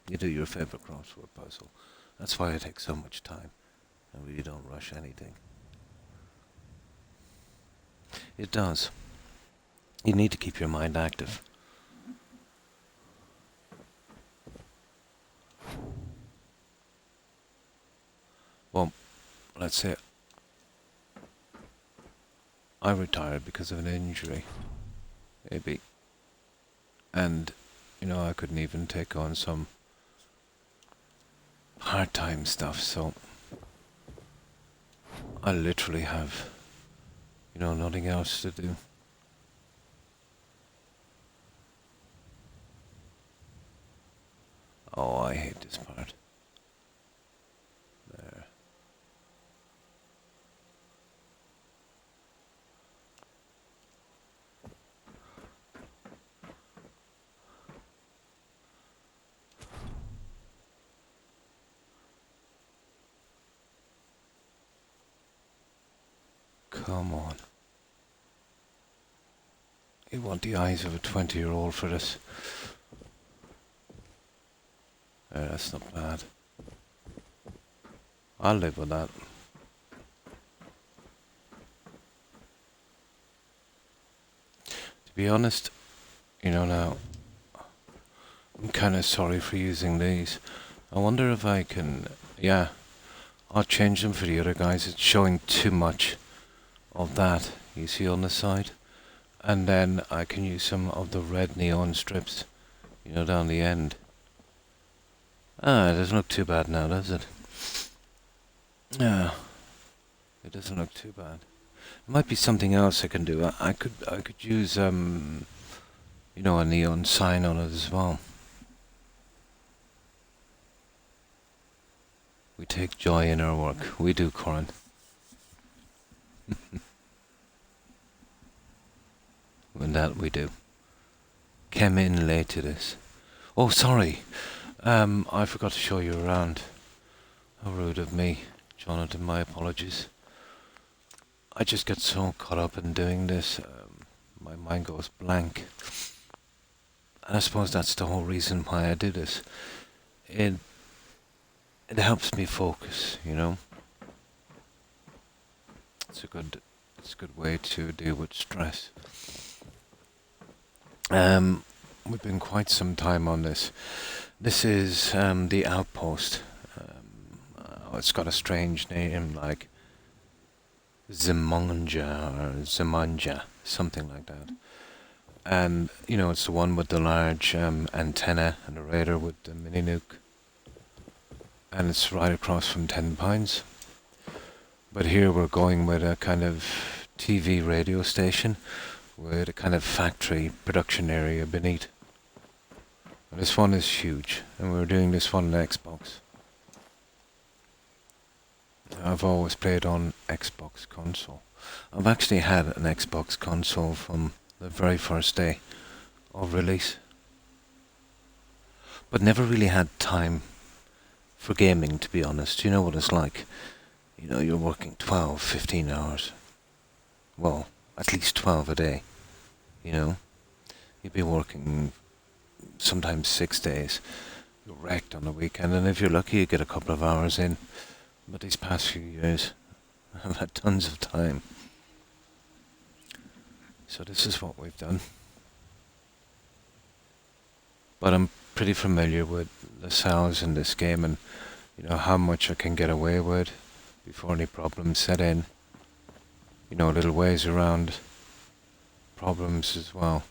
Speaker 1: You do your favorite crossword puzzle. That's why it takes so much time. I really don't rush anything. It does. You need to keep your mind active. Well, let's say I retired because of an injury, maybe. And, I couldn't even take on some part-time stuff, so I literally have, nothing else to do. Oh, I hate this part. There. Come on. You want the eyes of a 20-year-old for this. That's not bad. I'll live with that. To be honest, now, I'm kind of sorry for using these. I wonder if I can... Yeah, I'll change them for the other guys. It's showing too much of that, you see on the side. And then I can use some of the red neon strips, down the end. It doesn't look too bad now, does it? Yeah, it doesn't look too bad. There might be something else I can do. I could use a neon sign on it as well. We take joy in our work. We do, Corin. And that we do. Came in late to this. Oh, sorry. I forgot to show you around. How rude of me, Jonathan. My apologies. I just get so caught up in doing this. My mind goes blank. And I suppose that's the whole reason why I do this. It helps me focus, It's a good way to deal with stress. We've been quite some time on this. This is the outpost. Oh, it's got a strange name like Zimonja or Zimanja, something like that. And, it's the one with the large antenna and the radar with the mini nuke. And it's right across from 10 Pines. But here we're going with a kind of TV radio station with a kind of factory production area beneath. And this one is huge, and we're doing this one on Xbox. I've always played on Xbox console. I've actually had an Xbox console from the very first day of release, but never really had time for gaming, to be honest. You know what it's like. You're working 12, 15 hours. Well, at least 12 a day, You'd be working sometimes 6 days. You're wrecked on the weekend, and if you're lucky, you get a couple of hours in. But these past few years, I've had tons of time. So this is what we've done. But I'm pretty familiar with the cells in this game and, how much I can get away with before any problems set in. Little ways around problems as well.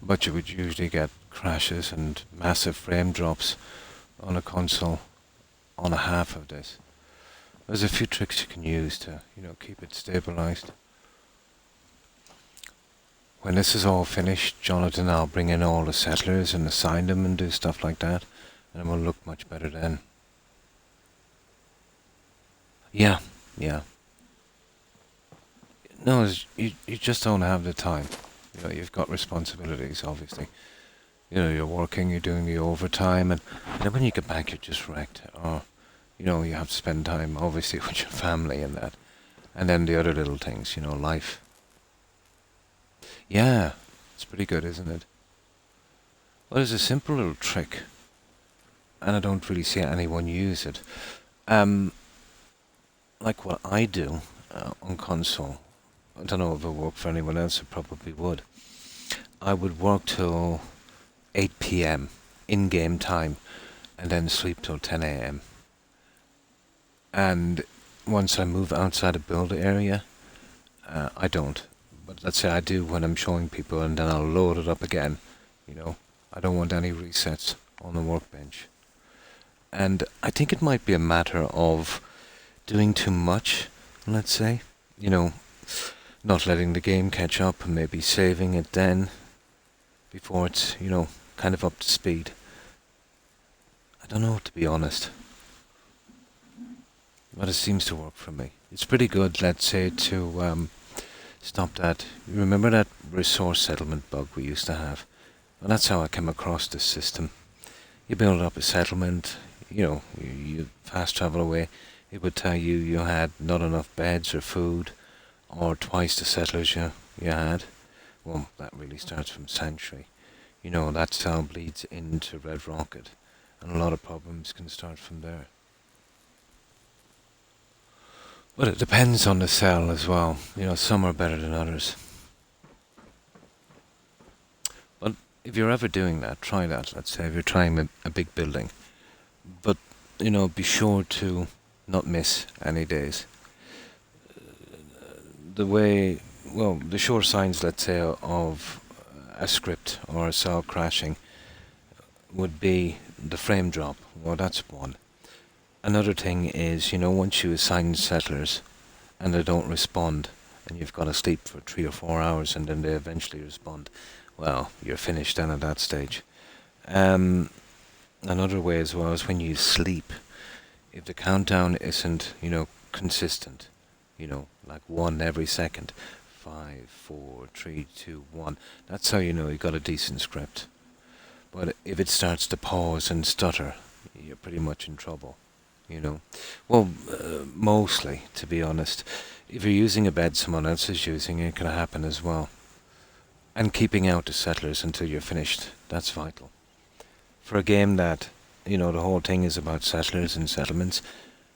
Speaker 1: But you would usually get crashes and massive frame drops on a console on a half of this. There's a few tricks you can use to, keep it stabilized. When this is all finished, Jonathan, I'll bring in all the settlers and assign them and do stuff like that, and it will look much better then. Yeah. No, you just don't have the time. You've got responsibilities, obviously. You're working, you're doing the overtime, and when you get back, you're just wrecked. Or, you have to spend time, obviously, with your family and that. And then the other little things, life. Yeah, it's pretty good, isn't it? Well, there's a simple little trick, and I don't really see anyone use it. Like what I do on console. I don't know if it worked for anyone else, it probably would. I would work till 8 p.m. in-game time, and then sleep till 10 a.m. And once I move outside a build area, I don't. But let's say I do when I'm showing people, and then I'll load it up again. I don't want any resets on the workbench. And I think it might be a matter of doing too much, let's say. Not letting the game catch up and maybe saving it then before it's, kind of up to speed. I don't know, to be honest. But it seems to work for me. It's pretty good, let's say, to stop that. You remember that resource settlement bug we used to have? Well, that's how I came across this system. You build up a settlement, you fast travel away. It would tell you you had not enough beds or food, or twice the settlers you had. Well, that really starts from Sanctuary. That cell bleeds into Red Rocket, and a lot of problems can start from there. But it depends on the cell as well. Some are better than others. But if you're ever doing that, try that. Let's say if you're trying a big building. But, be sure to not miss any days. The sure signs, let's say, of a script or a cell crashing would be the frame drop. Well, that's one. Another thing is, once you assign settlers and they don't respond, and you've got to sleep for 3 or 4 hours and then they eventually respond, well, you're finished then at that stage. Another way as well is when you sleep, if the countdown isn't, consistent, like 1 every second, 5, 4, 3, 2, 1, that's how you know you got a decent script. But if it starts to pause and stutter, you're pretty much in trouble, Well, mostly, to be honest. If you're using a bed someone else is using, it can happen as well. And keeping out the settlers until you're finished, that's vital. For a game that, the whole thing is about settlers and settlements,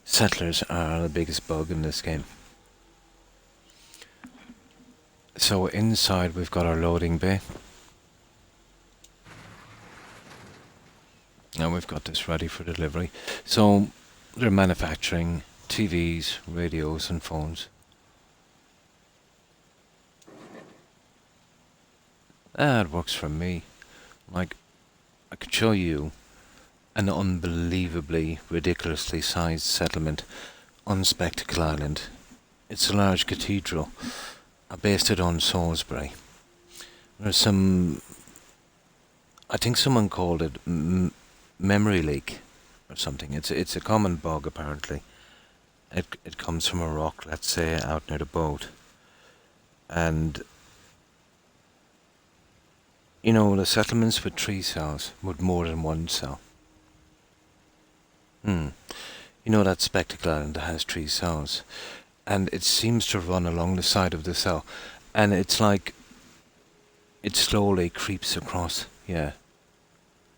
Speaker 1: settlers are the biggest bug in this game. So inside we've got our loading bay. Now we've got this ready for delivery. So they're manufacturing TVs, radios, and phones. That works for me. Like, I could show you an unbelievably, ridiculously sized settlement on Spectacle Island. It's a large cathedral. I based it on Salisbury. There's some, I think someone called it memory leak or something. It's a common bug apparently. It comes from a rock, let's say, out near the boat. And you know, the settlements with 3 cells, with more than 1 cell. Hmm. You know that Spectacle Island that has 3 cells, and it seems to run along the side of the cell, and it's like it slowly creeps across. Yeah,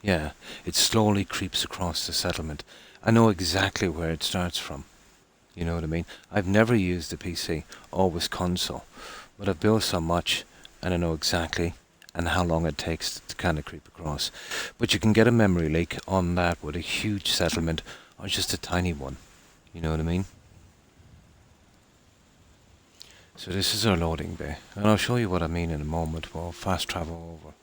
Speaker 1: yeah, it slowly creeps across the settlement. I know exactly where it starts from. You know what I mean? I've never used the PC, always console, but I've built so much, and I know exactly and how long it takes to kind of creep across. But you can get a memory leak on that with a huge settlement or just a tiny one. You know what I mean? So this is our loading bay, and I'll show you what I mean in a moment. We'll fast travel over.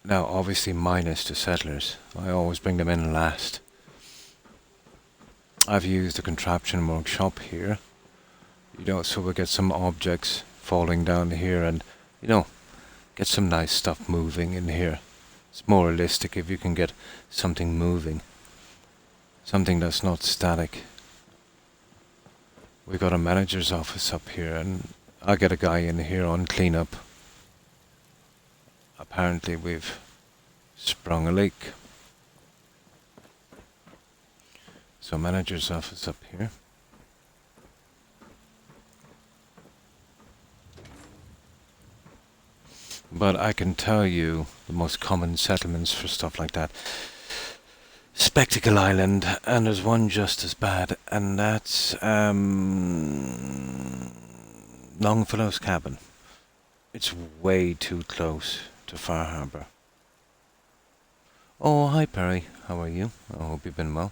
Speaker 1: Now, obviously minus the settlers. I always bring them in last. I've used the contraption workshop here, you know, so we'll get some objects falling down here and, you know, get some nice stuff moving in here. It's more realistic if you can get something moving, something that's not static. We got a manager's office up here, and I'll get a guy in here on cleanup. Apparently we've sprung a leak. So manager's office up here. But I can tell you the most common settlements for stuff like that. Spectacle Island, and there's one just as bad, and that's Longfellow's cabin. It's way too close to Far Harbour. Oh, hi Perry, how are you? I hope you've been well.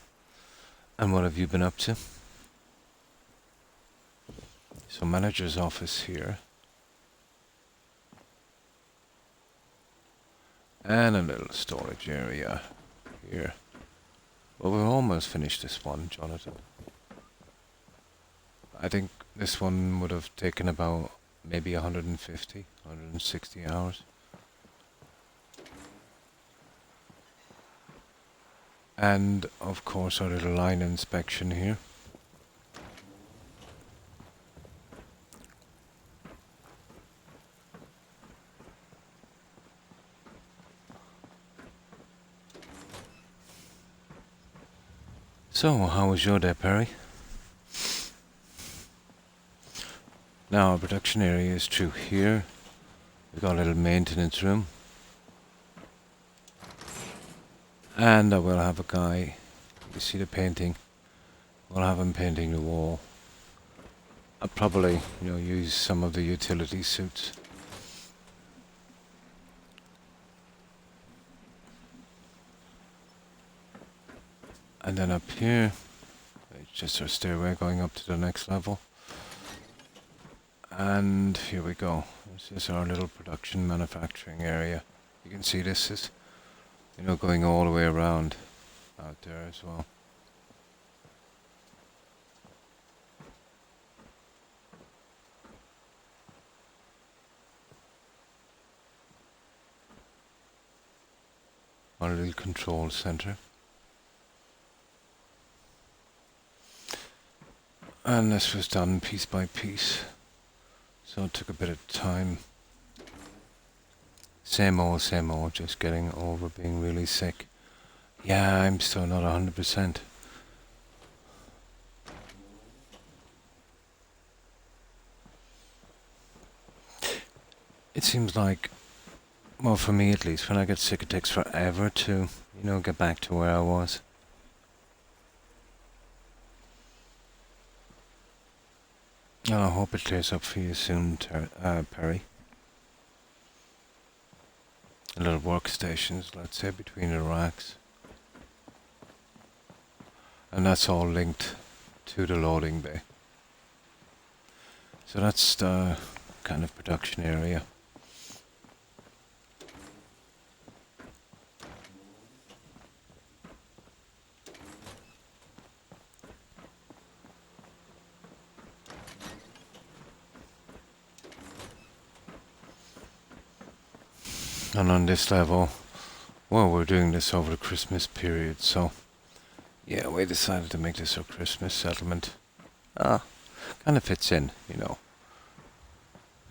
Speaker 1: And what have you been up to? So manager's office here. And a little storage area here. Well, we've almost finished this one, Jonathan. I think this one would have taken about maybe 150, 160 hours. And of course our little line inspection here. So, how was your day, Perry? Now our production area is through here. We've got a little maintenance room. And I will have a guy, you see the painting, we'll have him painting the wall. I'll probably, you know, use some of the utility suits. And then up here, it's just our stairway going up to the next level. And here we go. This is our little production manufacturing area. You can see this is, you know, going all the way around out there as well. Our little control center. And this was done piece by piece, so it took a bit of time. Same old, just getting over being really sick. Yeah, I'm still not 100%. It seems like, well, for me at least, when I get sick it takes forever to, you know, get back to where I was. I hope it clears up for you soon, Perry. little workstations, let's say, between the racks. And that's all linked to the loading bay. So that's the kind of production area. And on this level, well, we're doing this over the Christmas period, so yeah, we decided to make this our Christmas settlement. Kind of fits in, you know.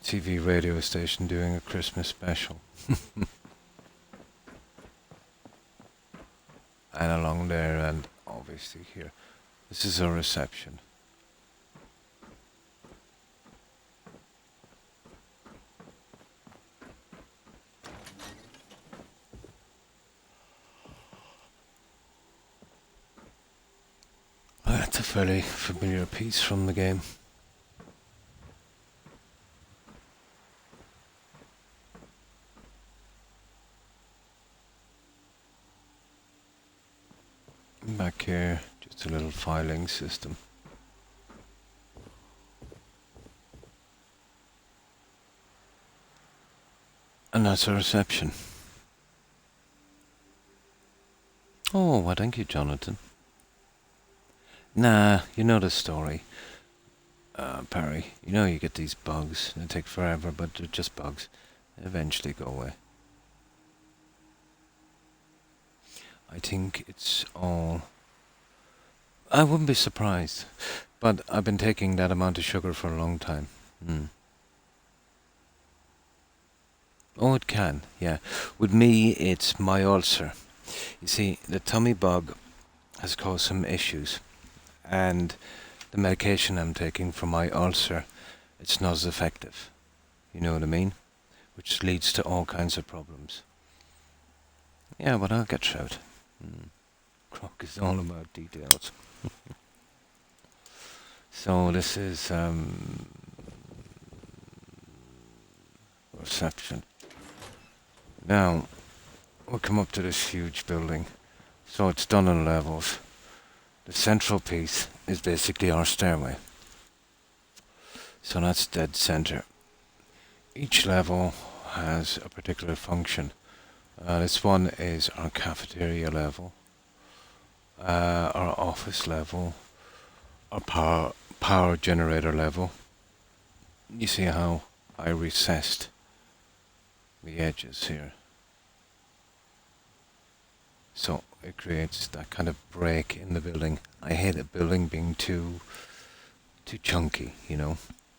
Speaker 1: TV radio station doing a Christmas special. And along there, and obviously here. This is our reception. That's a fairly familiar piece from the game. Back here, just a little filing system. And that's our reception. Oh, why thank you, Jonathan. Nah, you know the story. Perry, you know you get these bugs. They take forever, but they're just bugs. They eventually go away. I think it's all... I wouldn't be surprised. But I've been taking that amount of sugar for a long time. Oh, it can, yeah. With me, it's my ulcer. You see, the tummy bug has caused some issues. And the medication I'm taking for my ulcer, it's not as effective. You know what I mean? Which leads to all kinds of problems. Yeah, but I'll get through it. Croc is all about details. So this is reception. Now we'll come up to this huge building. So it's done in levels. The central piece is basically our stairway. So that's dead center. Each level has a particular function. This one is our cafeteria level, our office level, our power generator level. You see how I recessed the edges here. So it creates that kind of break in the building. I hate a building being too chunky, you know,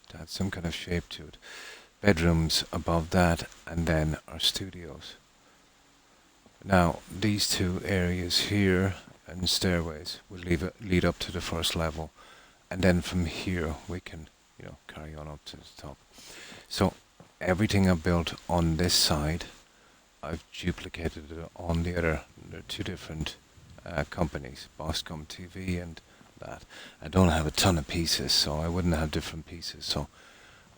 Speaker 1: to have some kind of shape to it. Bedrooms above that, and then our studios. Now, these two areas here and stairways will lead up to the first level, and then from here we can, you know, carry on up to the top. So everything I've built on this side, I've duplicated it on the other. There are two different companies, Boscom TV and that. I don't have a ton of pieces, so I wouldn't have different pieces. So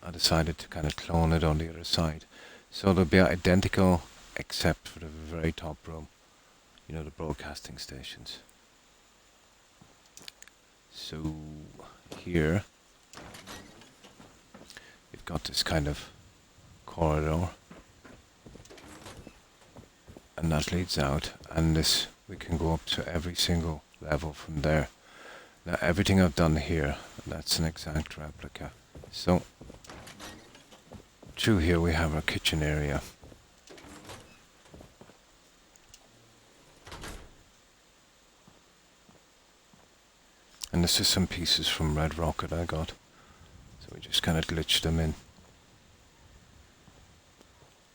Speaker 1: I decided to kind of clone it on the other side. So they'll be identical except for the very top room, you know, the broadcasting stations. So here you've got this kind of corridor, and that leads out, and this we can go up to every single level from there. Now everything I've done here, that's an exact replica. So through here we have our kitchen area. And this is some pieces from Red Rocket I got. So we just kind of glitched them in.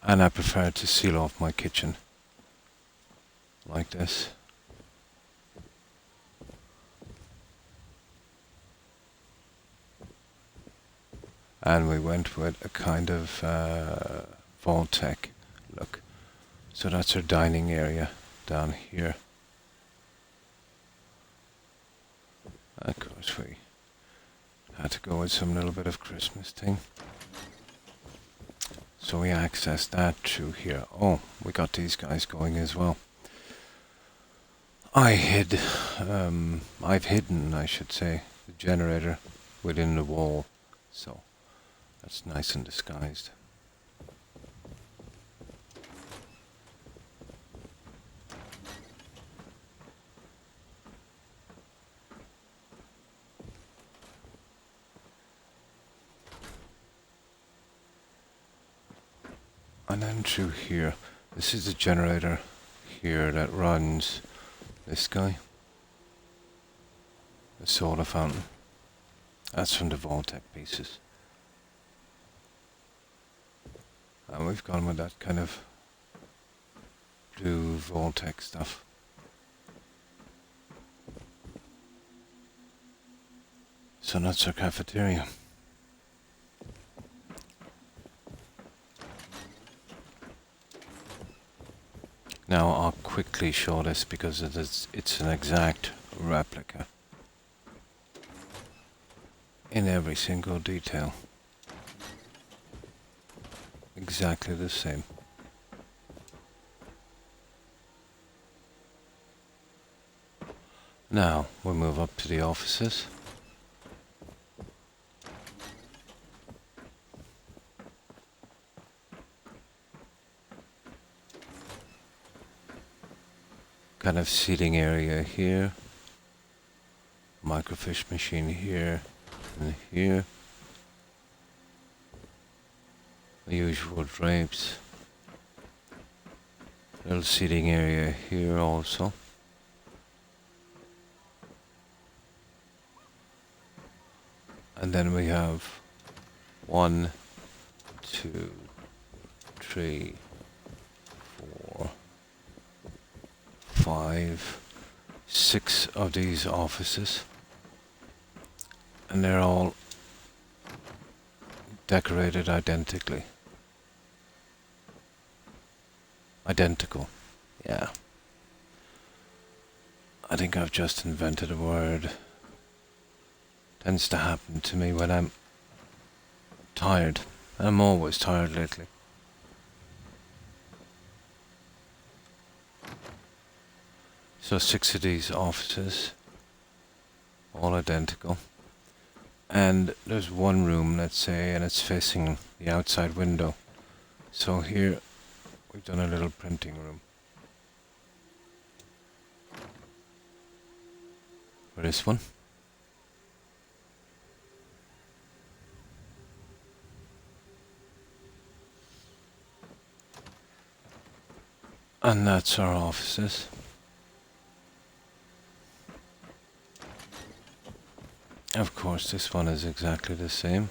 Speaker 1: And I prefer to seal off my kitchen like this. And we went with a kind of Vault-Tec look. So that's our dining area down here. Of course we had to go with some little bit of Christmas thing. So we access that through here. Oh, we got these guys going as well. I've hidden, I should say, the generator within the wall. So that's nice and disguised. And then through here, this is the generator here that runs this guy. The solar fountain. That's from the Voltec pieces. And we've gone with that kind of blue Voltec stuff. So that's our cafeteria. Now I'll quickly show this because it's an exact replica in every single detail. Exactly the same. Now we'll move up to the offices. Kind of seating area here. Microfiche machine here and here. The usual drapes. Little seating area here also. And then we have 1, 2, 3, 4, 5, 6 of these offices. And they're all decorated identically. Identical. Yeah. I think I've just invented a word. Tends to happen to me when I'm tired. I'm always tired lately. So 6 of these offices, all identical. And there's one room, let's say, and it's facing the outside window. So here we've done a little printing room. For this one. And that's our offices. Of course, this one is exactly the same.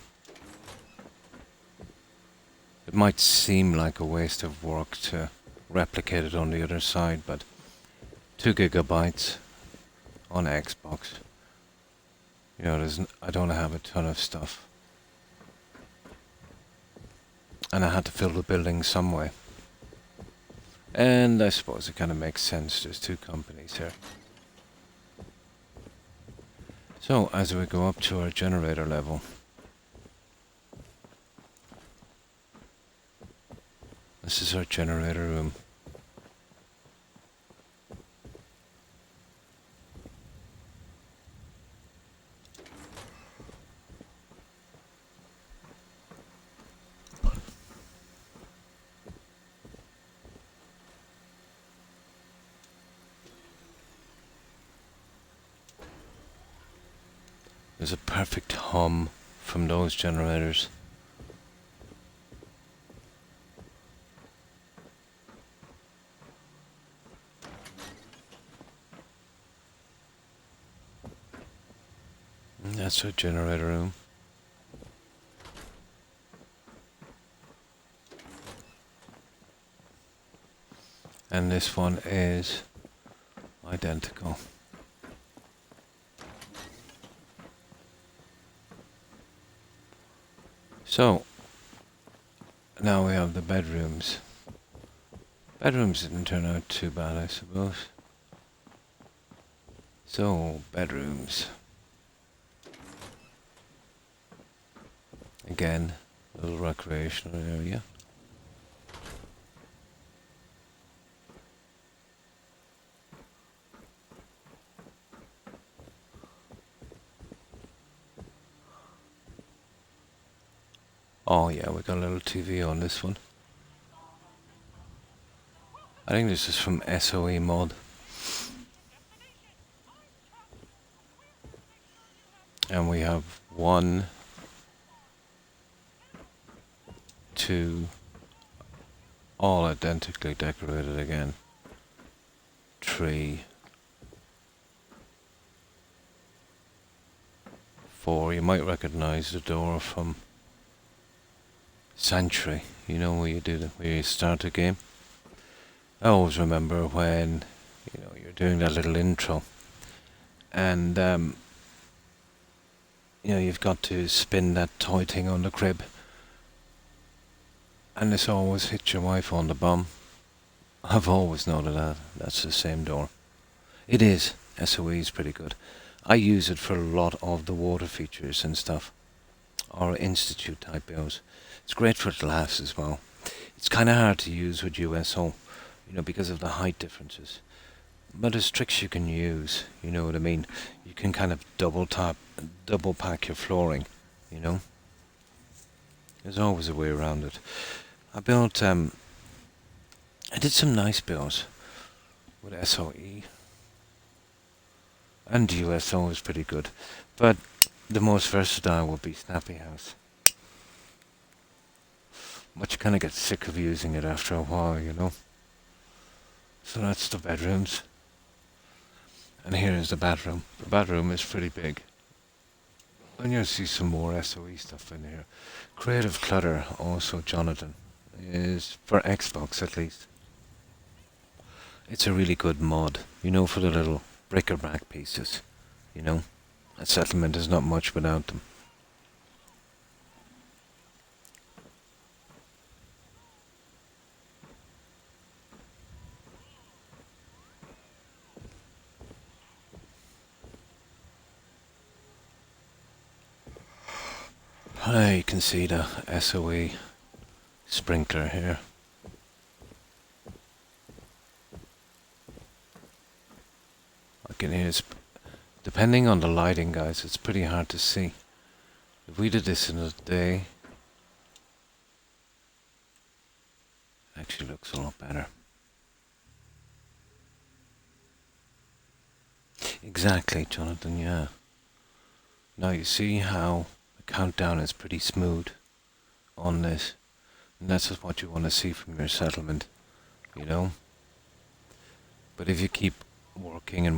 Speaker 1: It might seem like a waste of work to replicate it on the other side, but 2 gigabytes on Xbox. You know, I don't have a ton of stuff. And I had to fill the building some way. And I suppose it kind of makes sense. There's 2 companies here. So, as we go up to our generator level, this is our generator room. There's a perfect hum from those generators. And that's our generator room. And this one is identical. So, now we have the bedrooms. Bedrooms didn't turn out too bad, I suppose. So, bedrooms. Again, a little recreational area. Oh yeah, we got a little TV on this one. I think this is from SOE mod. And we have 1, 2, all identically decorated again. 3, 4. You might recognize the door from Sanctuary. You know where where you start a game. I always remember when you're doing that little intro, and you've got to spin that toy thing on the crib, and this always hits your wife on the bum. I've always noted that. That's the same door. It is. SOE is pretty good. I use it for a lot of the water features and stuff, or Institute type builds. It's great for glass as well. It's kind of hard to use with USO, because of the height differences. But there's tricks you can use, you know what I mean? You can kind of double pack your flooring, you know? There's always a way around it. I did some nice builds with SOE. And USO is pretty good. But the most versatile would be Snappy House. But you kind of get sick of using it after a while, So that's the bedrooms. And here is the bathroom. The bathroom is pretty big. And you'll see some more SOE stuff in here. Creative Clutter, also Jonathan, is for Xbox at least. It's a really good mod, for the little bric-a-brac pieces, A settlement is not much without them. You can see the SOE sprinkler here. Depending on the lighting, guys, it's pretty hard to see. If we did this in a day, it actually looks a lot better. Exactly, Jonathan, yeah. Now you see how the countdown is pretty smooth on this. And that's just what you want to see from your settlement, But if you keep working and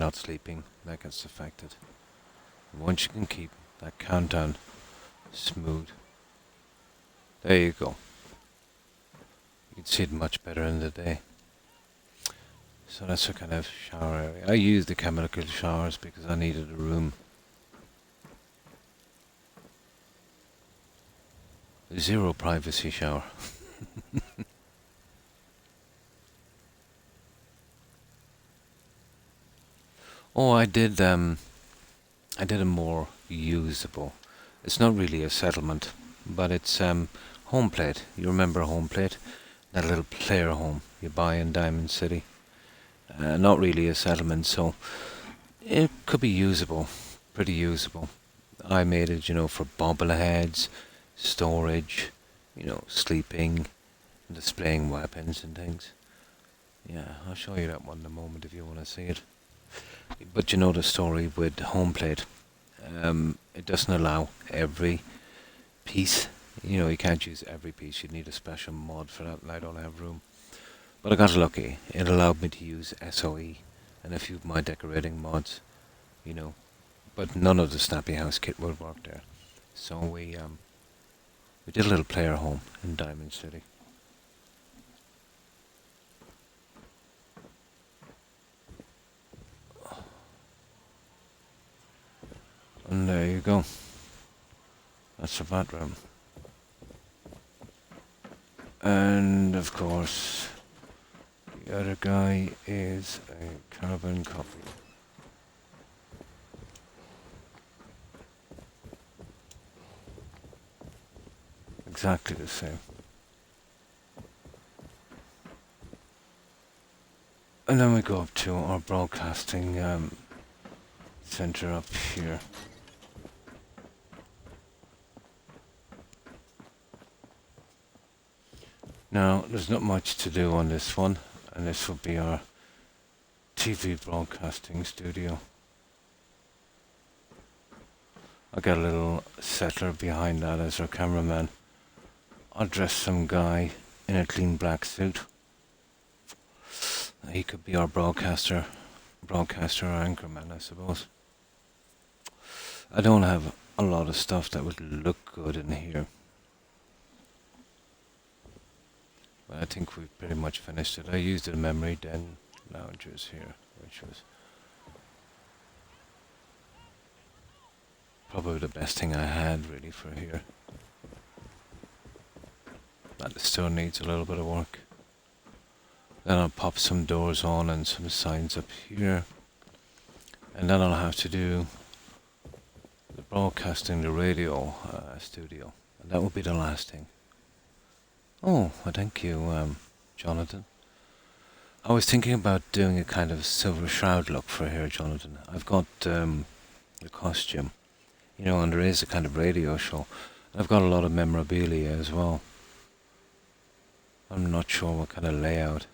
Speaker 1: not sleeping, that gets affected. And once you can keep that countdown smooth, there you go. You can see it much better in the day. So that's a kind of shower area. I use the chemical showers because I needed a room. Zero privacy shower. Oh, I did a more usable. It's not really a settlement, but it's home plate. You remember home plate? That little player home you buy in Diamond City. Not really a settlement, so it could be usable, pretty usable. I made it, for bobbleheads, storage, sleeping, displaying weapons and things. Yeah, I'll show you that one in a moment if you want to see it. But the story with home plate. It doesn't allow every piece. You can't use every piece. You need a special mod for that, and I don't have room. But I got lucky. It allowed me to use SOE and a few of my decorating mods, But none of the Snappy House kit would work there. So we did a little player home in Diamond City. And there you go. That's the bathroom. And of course, the other guy is a carbon copy. Exactly the same. And then we go up to our broadcasting center up here. Now, there's not much to do on this one, and this will be our TV broadcasting studio. I got a little settler behind that as our cameraman. I'll dress some guy in a clean black suit. He could be our broadcaster or anchorman, I suppose. I don't have a lot of stuff that would look good in here. But I think we've pretty much finished it. I used the memory den loungers here, which was probably the best thing I had really for here. But it still needs a little bit of work. Then I'll pop some doors on and some signs up here. And then I'll have to do the broadcasting, the radio studio. And that will be the last thing. Oh, well, thank you, Jonathan. I was thinking about doing a kind of Silver Shroud look for here, Jonathan. I've got the costume, you know, and there is a kind of radio show. I've got a lot of memorabilia as well. I'm not sure what kind of layout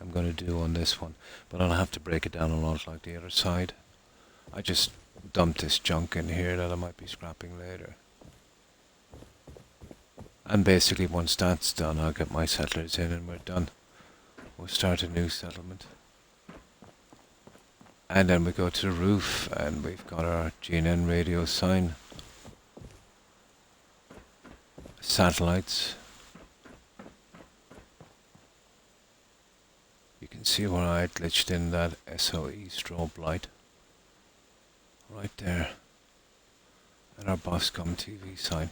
Speaker 1: I'm going to do on this one, but I'll have to break it down a lot like the other side. I just dumped this junk in here that I might be scrapping later. And basically once that's done, I'll get my settlers in and we're done. We'll start a new settlement. And then we go to the roof and we've got our GNN radio sign. Satellites. You can see where I glitched in that SOE strobe light. Right there. And our Boscom TV sign.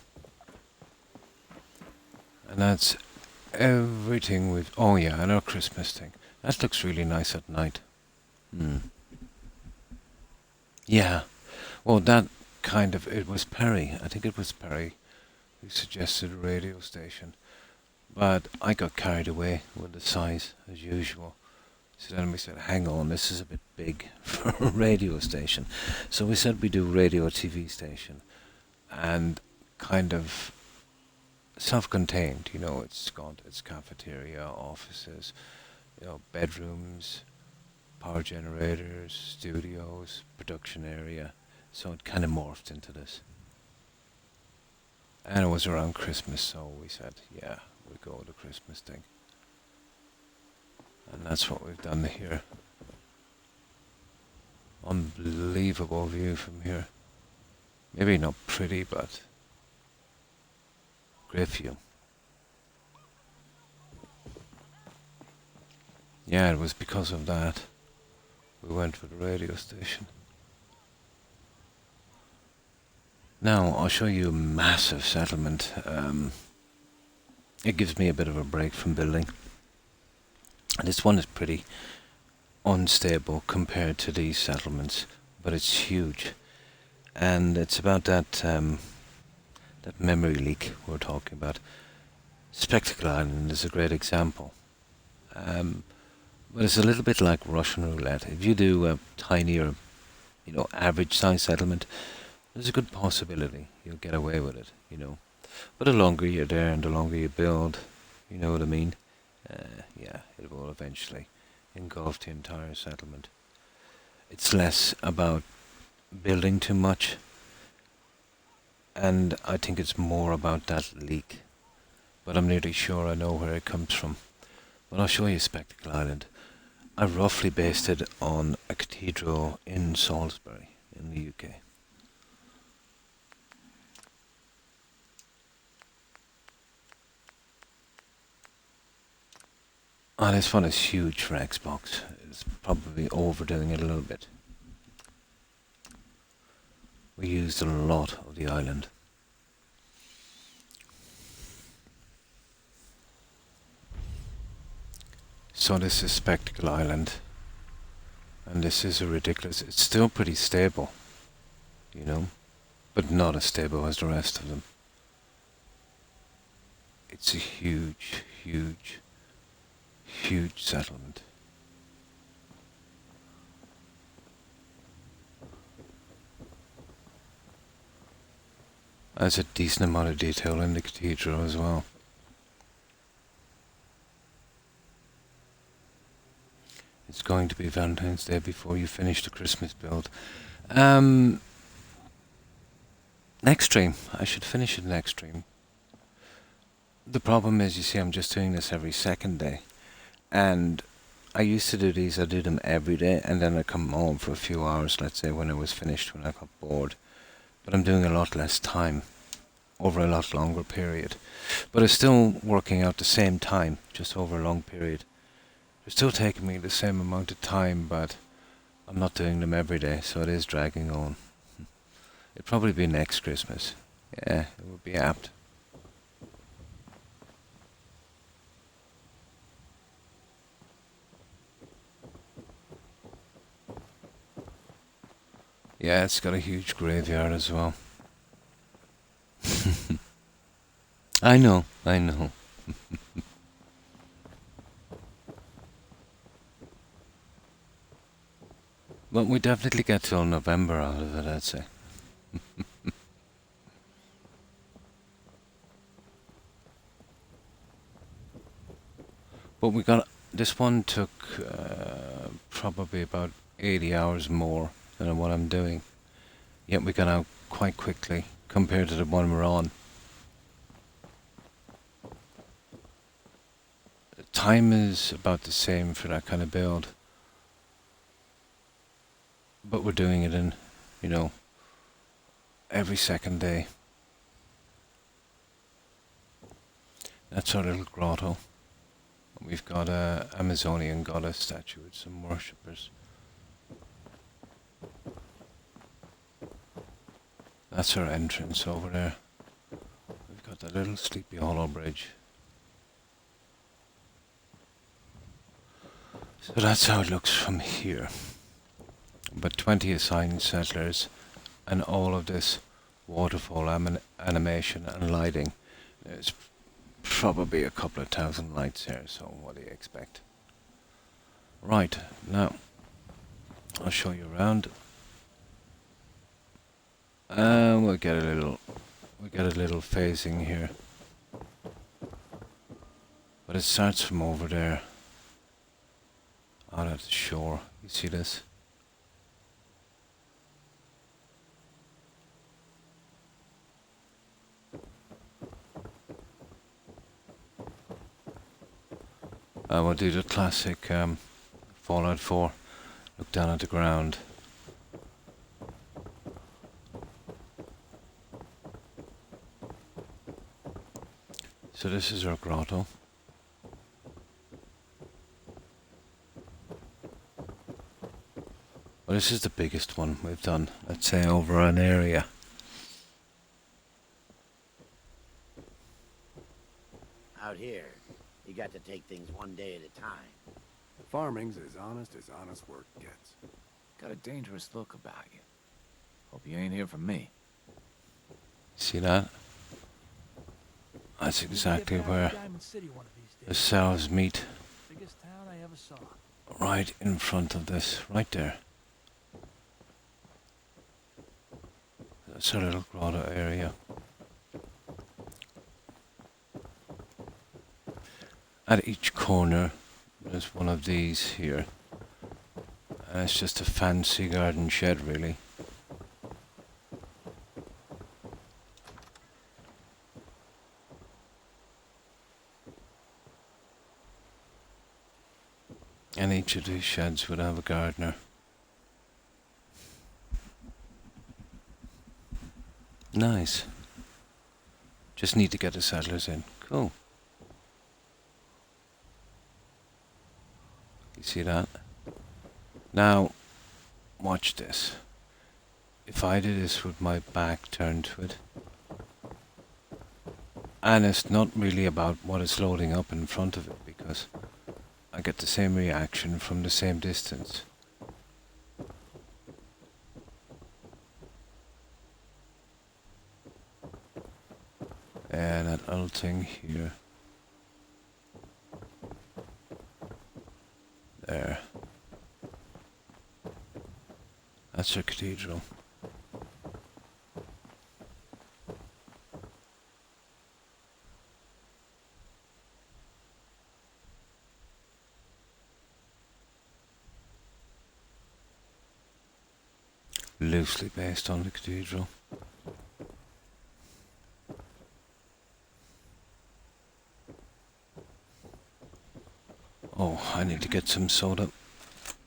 Speaker 1: And that's everything we've... Oh yeah, and our Christmas thing. That looks really nice at night. Yeah. Well, that kind of... It was Perry. I think it was Perry who suggested a radio station. But I got carried away with the size, as usual. So then we said, hang on, this is a bit big for a radio station. So we said we do radio TV station. And kind of self-contained, you know, it's got its cafeteria, offices, you know, bedrooms, power generators, studios, production area. So it kind of morphed into this. And it was around Christmas, so we said, yeah, we'll go with the Christmas thing. And that's what we've done here. Unbelievable view from here. Maybe not pretty, but great view. Yeah, it was because of that we went for the radio station. Now I'll show you a massive settlement. It gives me a bit of a break from building. This one is pretty unstable compared to these settlements, but it's huge. And it's about that that memory leak we're talking about. Spectacle Island is a great example. But it's a little bit like Russian roulette. If you do a tinier, you know, average size settlement, there's a good possibility you'll get away with it, you know. But the longer you're there and the longer you build, you know what I mean? Yeah, it will eventually engulf the entire settlement. It's less about building too much, and I think it's more about that leak. But I'm nearly sure I know where it comes from. But I'll show you Spectacle Island. I roughly based it on a cathedral in Salisbury in the UK. Oh, this one is huge for Xbox. It's probably overdoing it a little bit. We used a lot of the island. So this is Spectacle Island. And this is a ridiculous... It's still pretty stable, you know, but not as stable as the rest of them. It's a huge, huge, huge settlement. There's a decent amount of detail in the cathedral as well. It's going to be Valentine's Day before you finish the Christmas build. Um, Next stream. I should finish it next stream. The problem is, you see, I'm just doing this every second day. And I used to do these, I do them every day, and then I come home for a few hours, let's say when I was finished, when I got bored. But I'm doing a lot less time, over a lot longer period. But it's still working out the same time, just over a long period. It's still taking me the same amount of time, but I'm not doing them every day, so it is dragging on. It'd probably be next Christmas. Yeah, it would be apt. Yeah, it's got a huge graveyard as well. I know, I know. But we definitely get till November out of it, I'd say. But we got this one took probably about 80 hours more than what I'm doing. Yet we got out quite quickly compared to the one we're on. The time is about the same for that kind of build. But we're doing it in, you know, every second day. That's our little grotto. We've got a Amazonian goddess statue with some worshippers. That's our entrance over there. We've got the little Sleepy Hollow Bridge. So that's how it looks from here. But 20 assigned settlers and all of this waterfall animation and lighting. There's probably a couple of thousand lights here, so what do you expect? Right, now I'll show you around. We'll get a little phasing here. But it starts from over there. Out at the shore. You see this? We'll do the classic Fallout 4. Look down at the ground. So this is our grotto. Well, this is the biggest one we've done, let's say, over an area.
Speaker 2: Out here, you got to take things one day at a time.
Speaker 3: Farming's as honest work gets.
Speaker 4: Got a dangerous look about you. Hope you ain't here for me.
Speaker 1: See that? That's exactly where the sows meet.
Speaker 5: Biggest town I ever saw.
Speaker 1: Right in front of this, right there. That's a little grotto area. At each corner, there's one of these here. And it's just a fancy garden shed, really. And each of these sheds would have a gardener. Nice. Just need to get the settlers in. Cool. You see that? Now, watch this. If I do this with my back turned to it, and it's not really about what is loading up in front of it, because I get the same reaction from the same distance. And that little thing here. There. That's our cathedral. loosely based on the cathedral. Oh, I need to get some soda,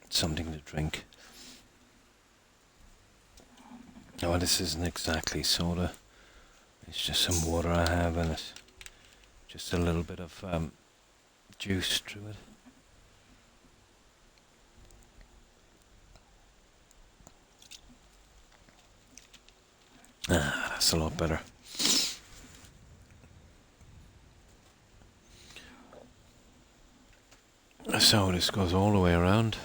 Speaker 1: something to drink. Oh, this isn't exactly soda. It's just some water I have in it. Just a little bit of juice through it. Ah, that's a lot better. So this goes all the way around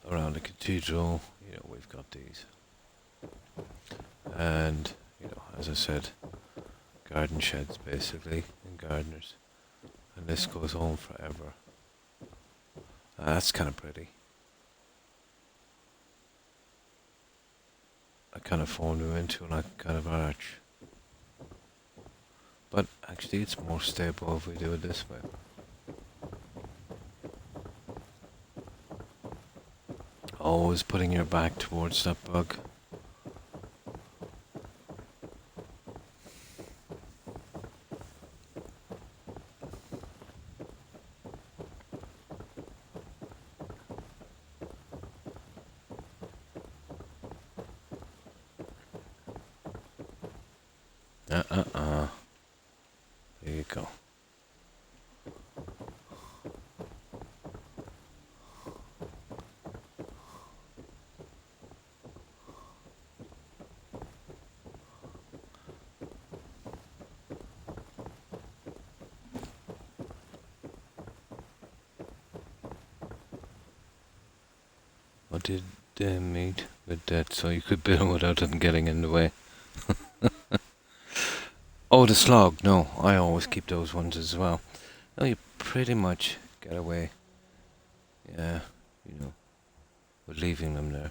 Speaker 1: the cathedral. You know, we've got these, and you know, as I said, garden sheds basically, and gardeners, and this goes on forever. That's kind of pretty. I kind of formed them into like kind of arch, but actually it's more stable if we do it this way. Always putting your back towards that bug. There you go. What did they meet with that so you could build without them getting in the way? Oh, the slog. No, I always keep those ones as well. No, you pretty much get away. Yeah, you know, with leaving them there.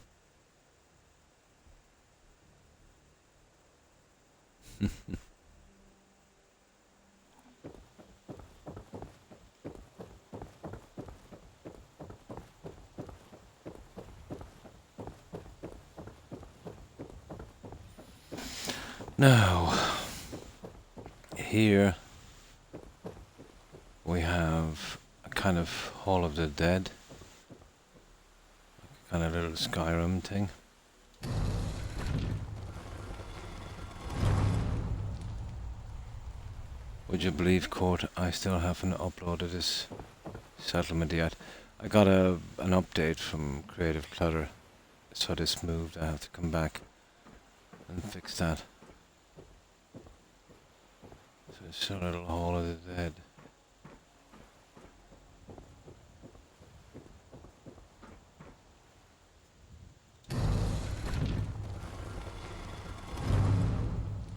Speaker 1: Now, here we have a kind of Hall of the Dead, kind of little Skyrim thing. Would you believe, Court, I still haven't uploaded this settlement yet. I got an update from Creative Clutter, so this moved. I have to come back and fix that. So it's a little Hall of the Dead.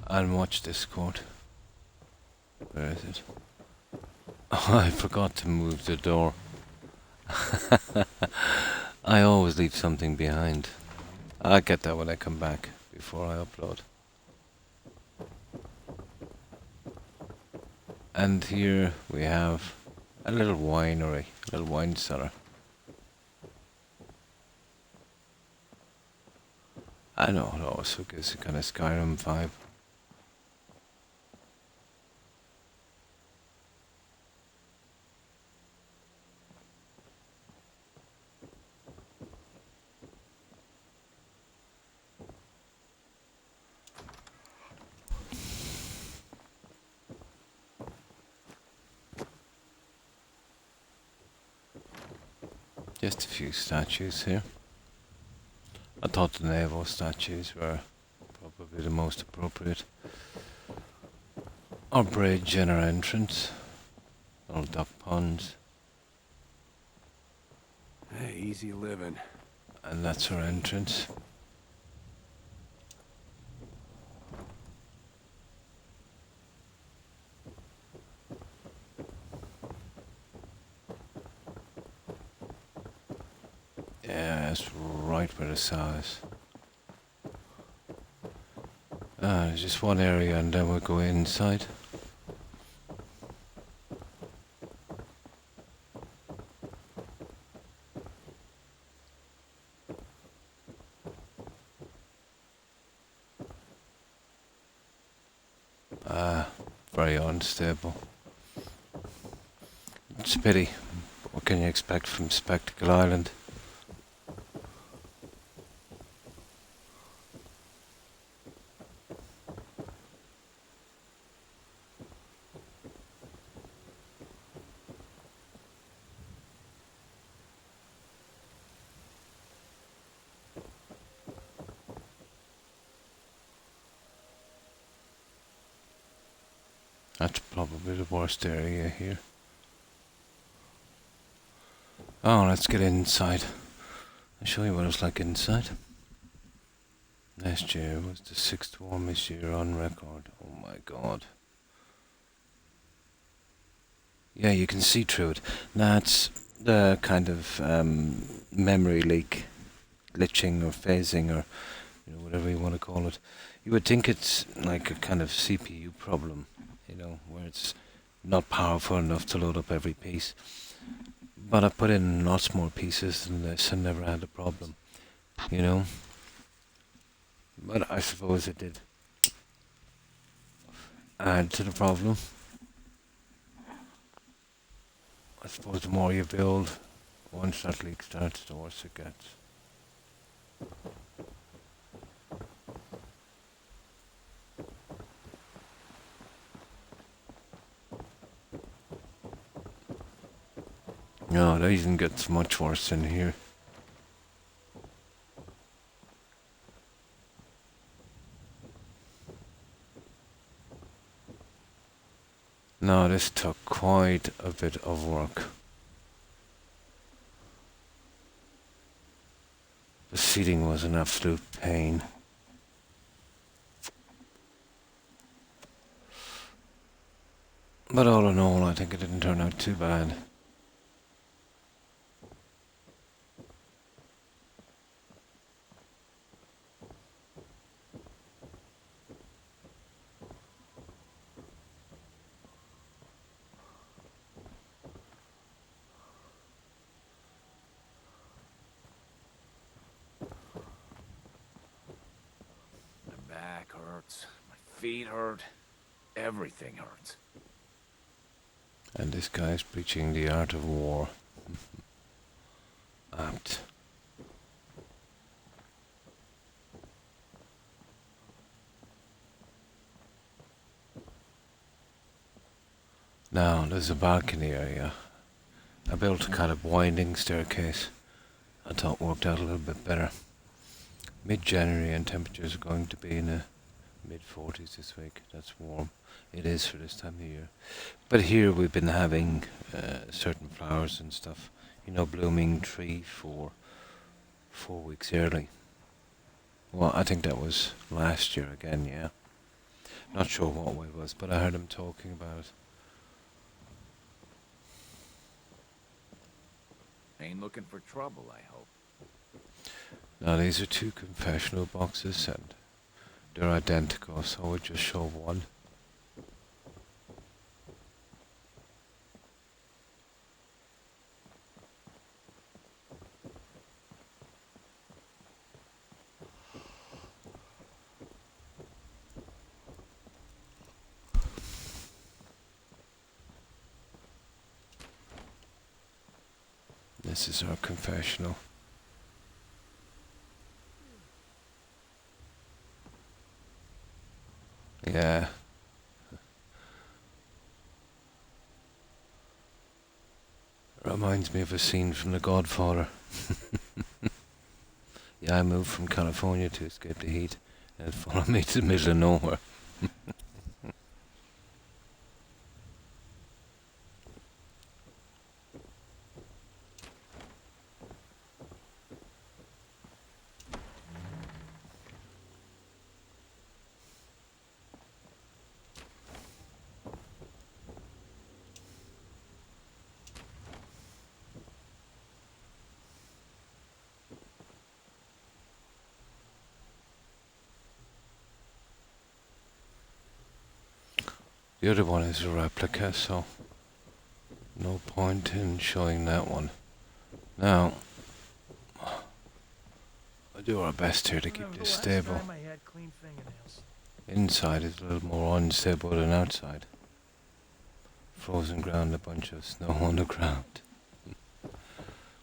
Speaker 1: And watch this, Court. Where is it? Oh, I forgot to move the door. I always leave something behind. I'll get that when I come back, before I upload. And here we have a little winery, a little wine cellar. I know, it also gives a kind of Skyrim vibe. Just a few statues here. I thought the naval statues were probably the most appropriate. Our bridge and our entrance. Little duck ponds.
Speaker 3: Hey, easy living.
Speaker 1: And that's our entrance. Yeah, it's right where the saw is. There's just one area and then we'll go inside. very unstable. It's a pity. What can you expect from Spectacle Island? That's probably the worst area here. Oh, let's get inside. I'll show you what it's like inside. Last year was the 6th warmest year on record. Oh my god. Yeah, you can see through it. That's the kind of memory leak, glitching or phasing or whatever you want to call it. You would think it's like a kind of CPU problem, where it's not powerful enough to load up every piece. But I put in lots more pieces than this and never had a problem, But I suppose it did add to the problem. I suppose the more you build, once that leak starts, the worse it gets. No, it even gets much worse in here. No, this took quite a bit of work. The seating was an absolute pain. But all in all, I think it didn't turn out too bad.
Speaker 4: My back hurts. My feet hurt. Everything hurts.
Speaker 1: And this guy's preaching the art of war. Apt. Now, there's a balcony area. I built a kind of winding staircase. I thought worked out a little bit better. Mid-January and temperatures are going to be in the mid-40s this week. That's warm. It is for this time of year. But here we've been having certain flowers and stuff, blooming 4 weeks early. Well, I think that was last year again, yeah. Not sure what way it was, but I heard him talking about it.
Speaker 4: Ain't looking for trouble, I hope.
Speaker 1: Now these are 2 confessional boxes and they're identical, so I would just show one. This is our confessional. Yeah. Reminds me of a scene from The Godfather. Yeah, I moved from California to escape the heat, and it followed me to the middle of nowhere. The other one is a replica, so no point in showing that one. Now, I do our best here to keep
Speaker 5: Remember
Speaker 1: this
Speaker 5: the last
Speaker 1: stable.
Speaker 5: time I had clean fingernails.
Speaker 1: Inside is a little more unstable than outside. frozen ground, a bunch of snow underground.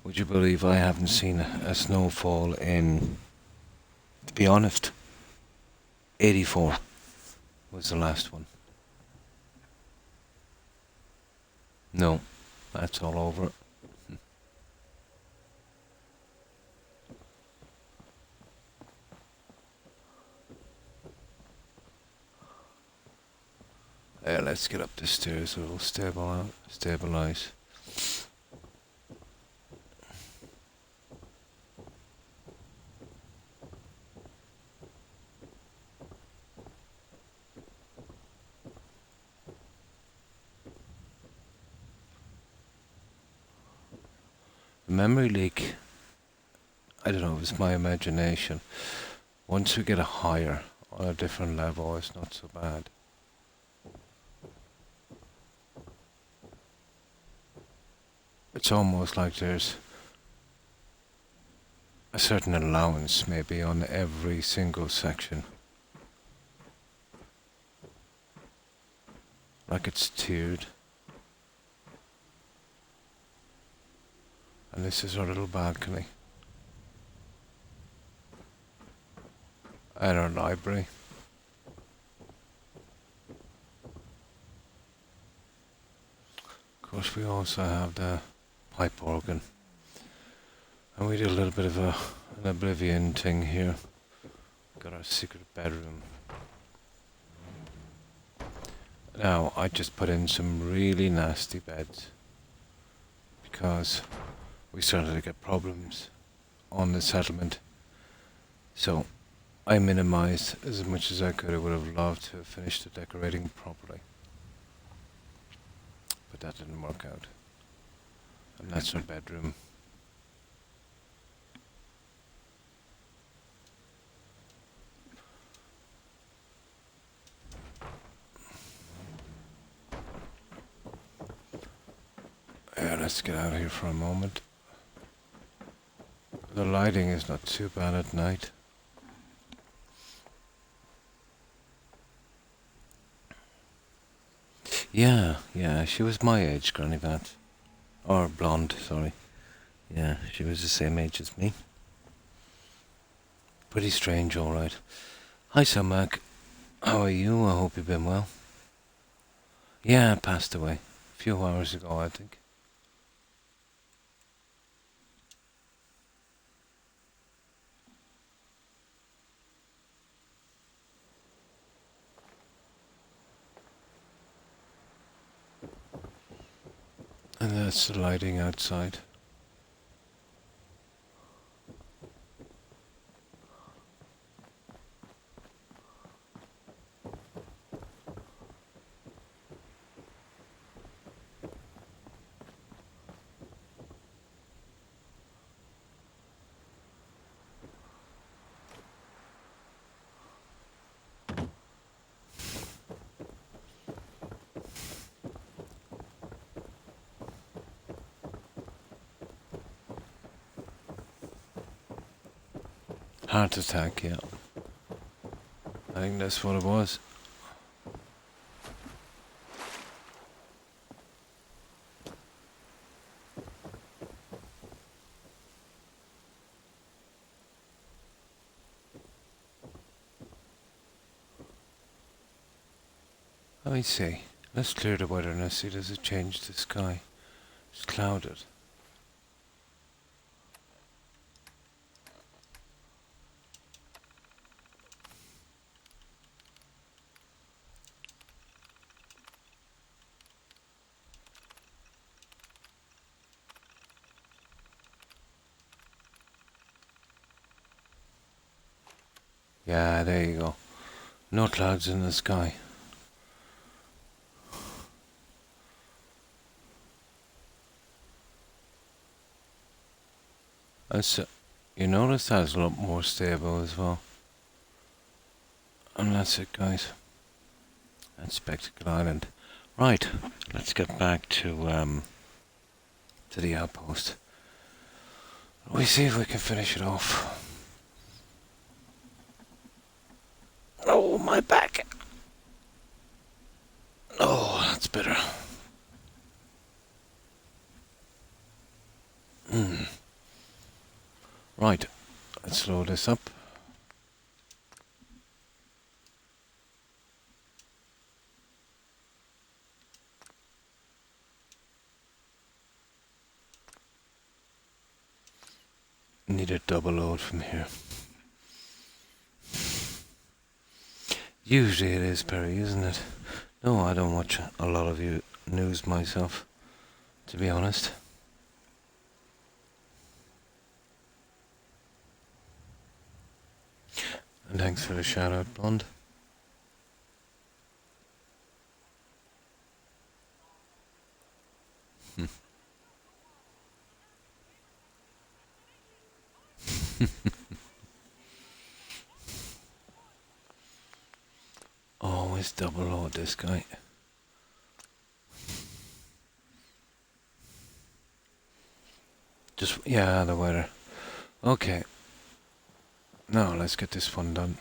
Speaker 1: Would you believe I haven't seen a snowfall in, to be honest, 84 was the last one. No, that's all over. Let's get up the stairs, it'll stabilize. The memory leak, I don't know, it's my imagination. Once we get a higher, on a different level, it's not so bad. It's almost like there's a certain allowance maybe on every single section. Like it's tiered. And this is our little balcony. And our library. Of course we also have the pipe organ. And we did a little bit of an oblivion thing here. Got our secret bedroom. Now, I just put in some really nasty beds because we started to get problems on the settlement. So, I minimized as much as I could. I would have loved to have finished the decorating properly. But that didn't work out. And that's our bedroom. Yeah, let's get out of here for a moment. The lighting is not too bad at night. Yeah, she was my age, Granny Vat. Or blonde, sorry. Yeah, she was the same age as me. Pretty strange, alright. Hi, Sir Mac. How are you? I hope you've been well. Yeah, passed away. A few hours ago, I think. And that's the lighting outside. Heart attack, yeah. I think that's what it was. Let me see. Let's clear the weather and see, does it change the sky? It's clouded. Yeah, there you go. No clouds in the sky. And so, you notice that's a lot more stable as well. And that's it, guys. That's Spectacle Island. Right, let's get back to the outpost. We see if we can finish it off. Oh, my back. Oh, that's better. Right, let's load this up. Need a double load from here. Usually it is, Perry, isn't it? No, I don't watch a lot of you news myself, to be honest. And thanks for the shout out, Blonde. Always double load this guy. Just, yeah, the weather. Okay. Now let's get this one done.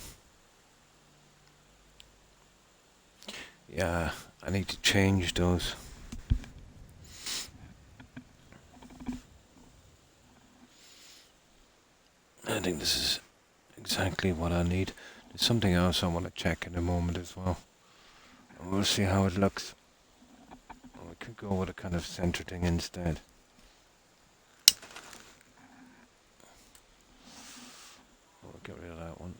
Speaker 1: Yeah, I need to change those. I think this is exactly what I need. There's something else I want to check in a moment as well. We'll see how it looks. We could go with a kind of center thing instead. We'll get rid of that one.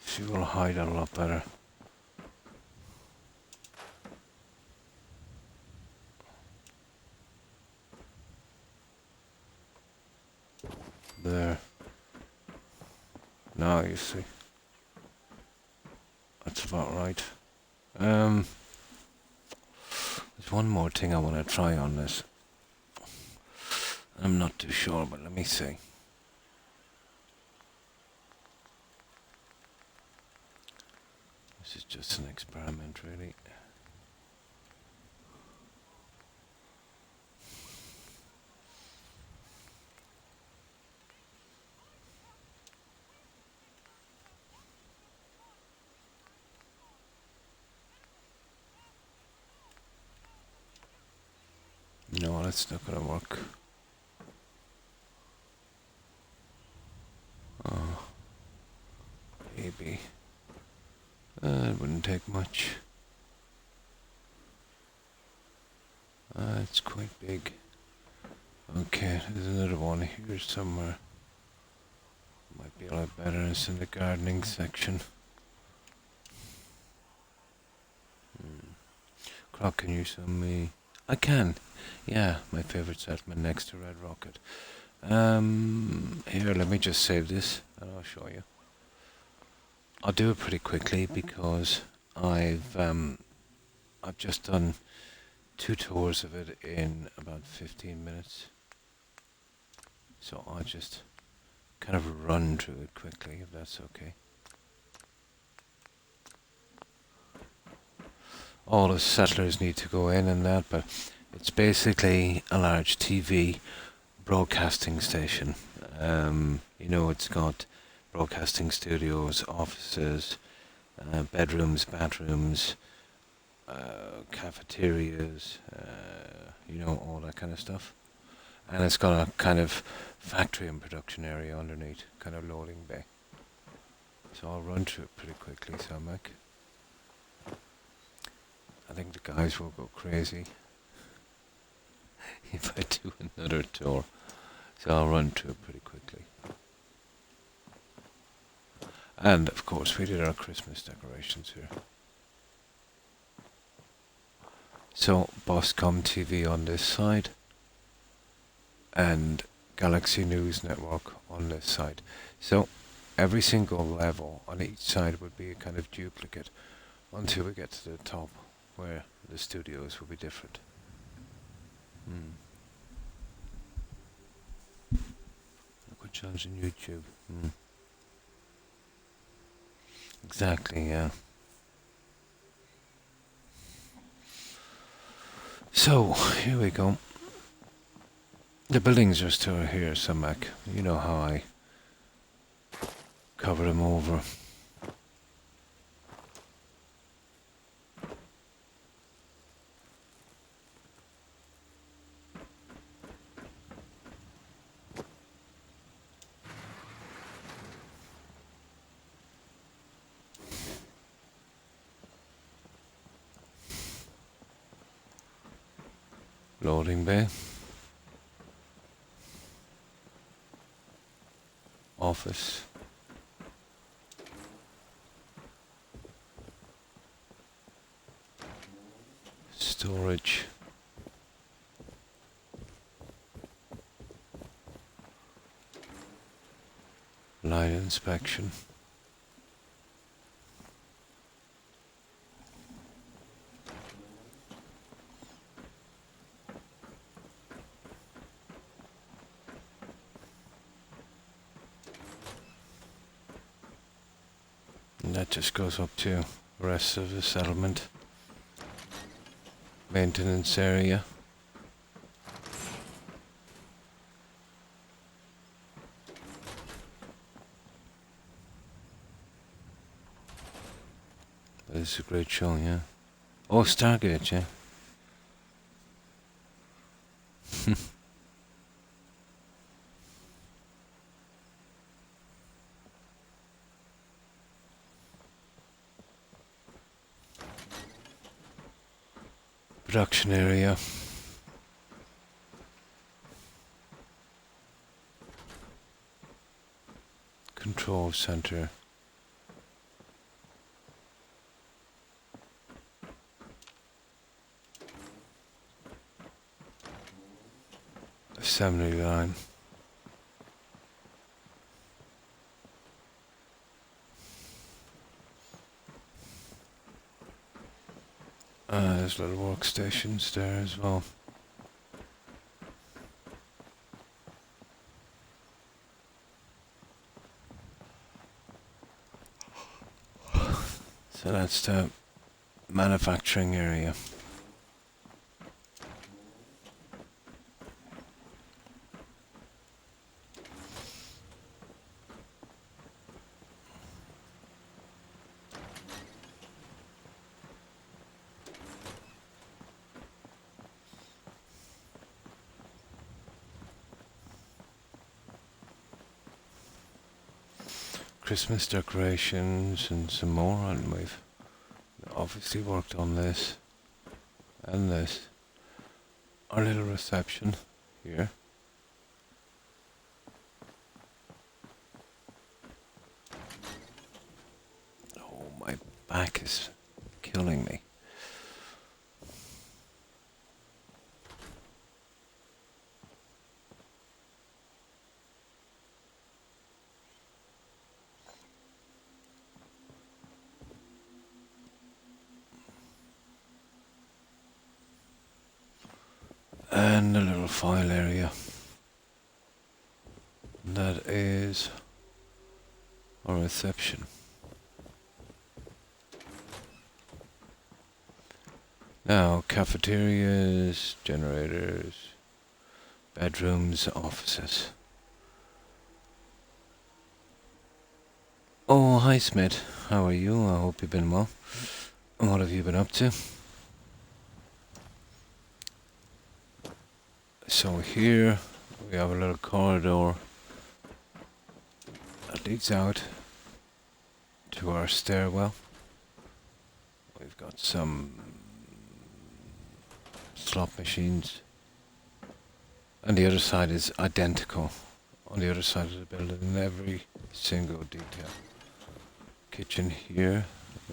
Speaker 1: She will hide a lot better. There. Now you see. That's about right. There's one more thing I want to try on this. I'm not too sure, but let me see. This is just an experiment, really. No, that's not gonna work. Oh, maybe. It wouldn't take much. It's quite big. Okay, there's another one here somewhere. Might be a lot better. It's in the gardening section. Croc, can you show me? I can. Yeah, my favorite settlement next to Red Rocket. Here, let me just save this and I'll show you. I'll do it pretty quickly because I've just done 2 tours of it in about 15 minutes. So I'll just kind of run through it quickly, if that's okay. All the settlers need to go in and that, but it's basically a large TV broadcasting station. You know, it's got broadcasting studios, offices, bedrooms, bathrooms, cafeterias, you know, all that kind of stuff. And it's got a kind of factory and production area underneath, kind of loading bay. So I'll run through it pretty quickly, Samak. I think the guys will go crazy if I do another tour. So I'll run through it pretty quickly. And of course we did our Christmas decorations here. So Boscom TV on this side and Galaxy News Network on this side. So every single level on each side would be a kind of duplicate until we get to the top where the studios will be different. Look what channels on YouTube. Exactly, yeah. So, here we go. The buildings are still here, so Mac. You know how I cover them over. Loading bay. Office. Storage. Light inspection. And that just goes up to the rest of the settlement. Maintenance area. This is a great show, yeah. Oh, Stargate, yeah. Production area. Control center. Assembly line. There's little workstations there as well. So that's the manufacturing area. Christmas decorations and some more, and we've obviously worked on this and this. Our little reception here. Oh, my back is killing me. And a little file area. That is our reception. Now, cafeterias, generators, bedrooms, offices. Oh, hi Smith. How are you? I hope you've been well. What have you been up to? So here we have a little corridor that leads out to our stairwell. We've got some slot machines, and the other side is identical on the other side of the building in every single detail. Kitchen here,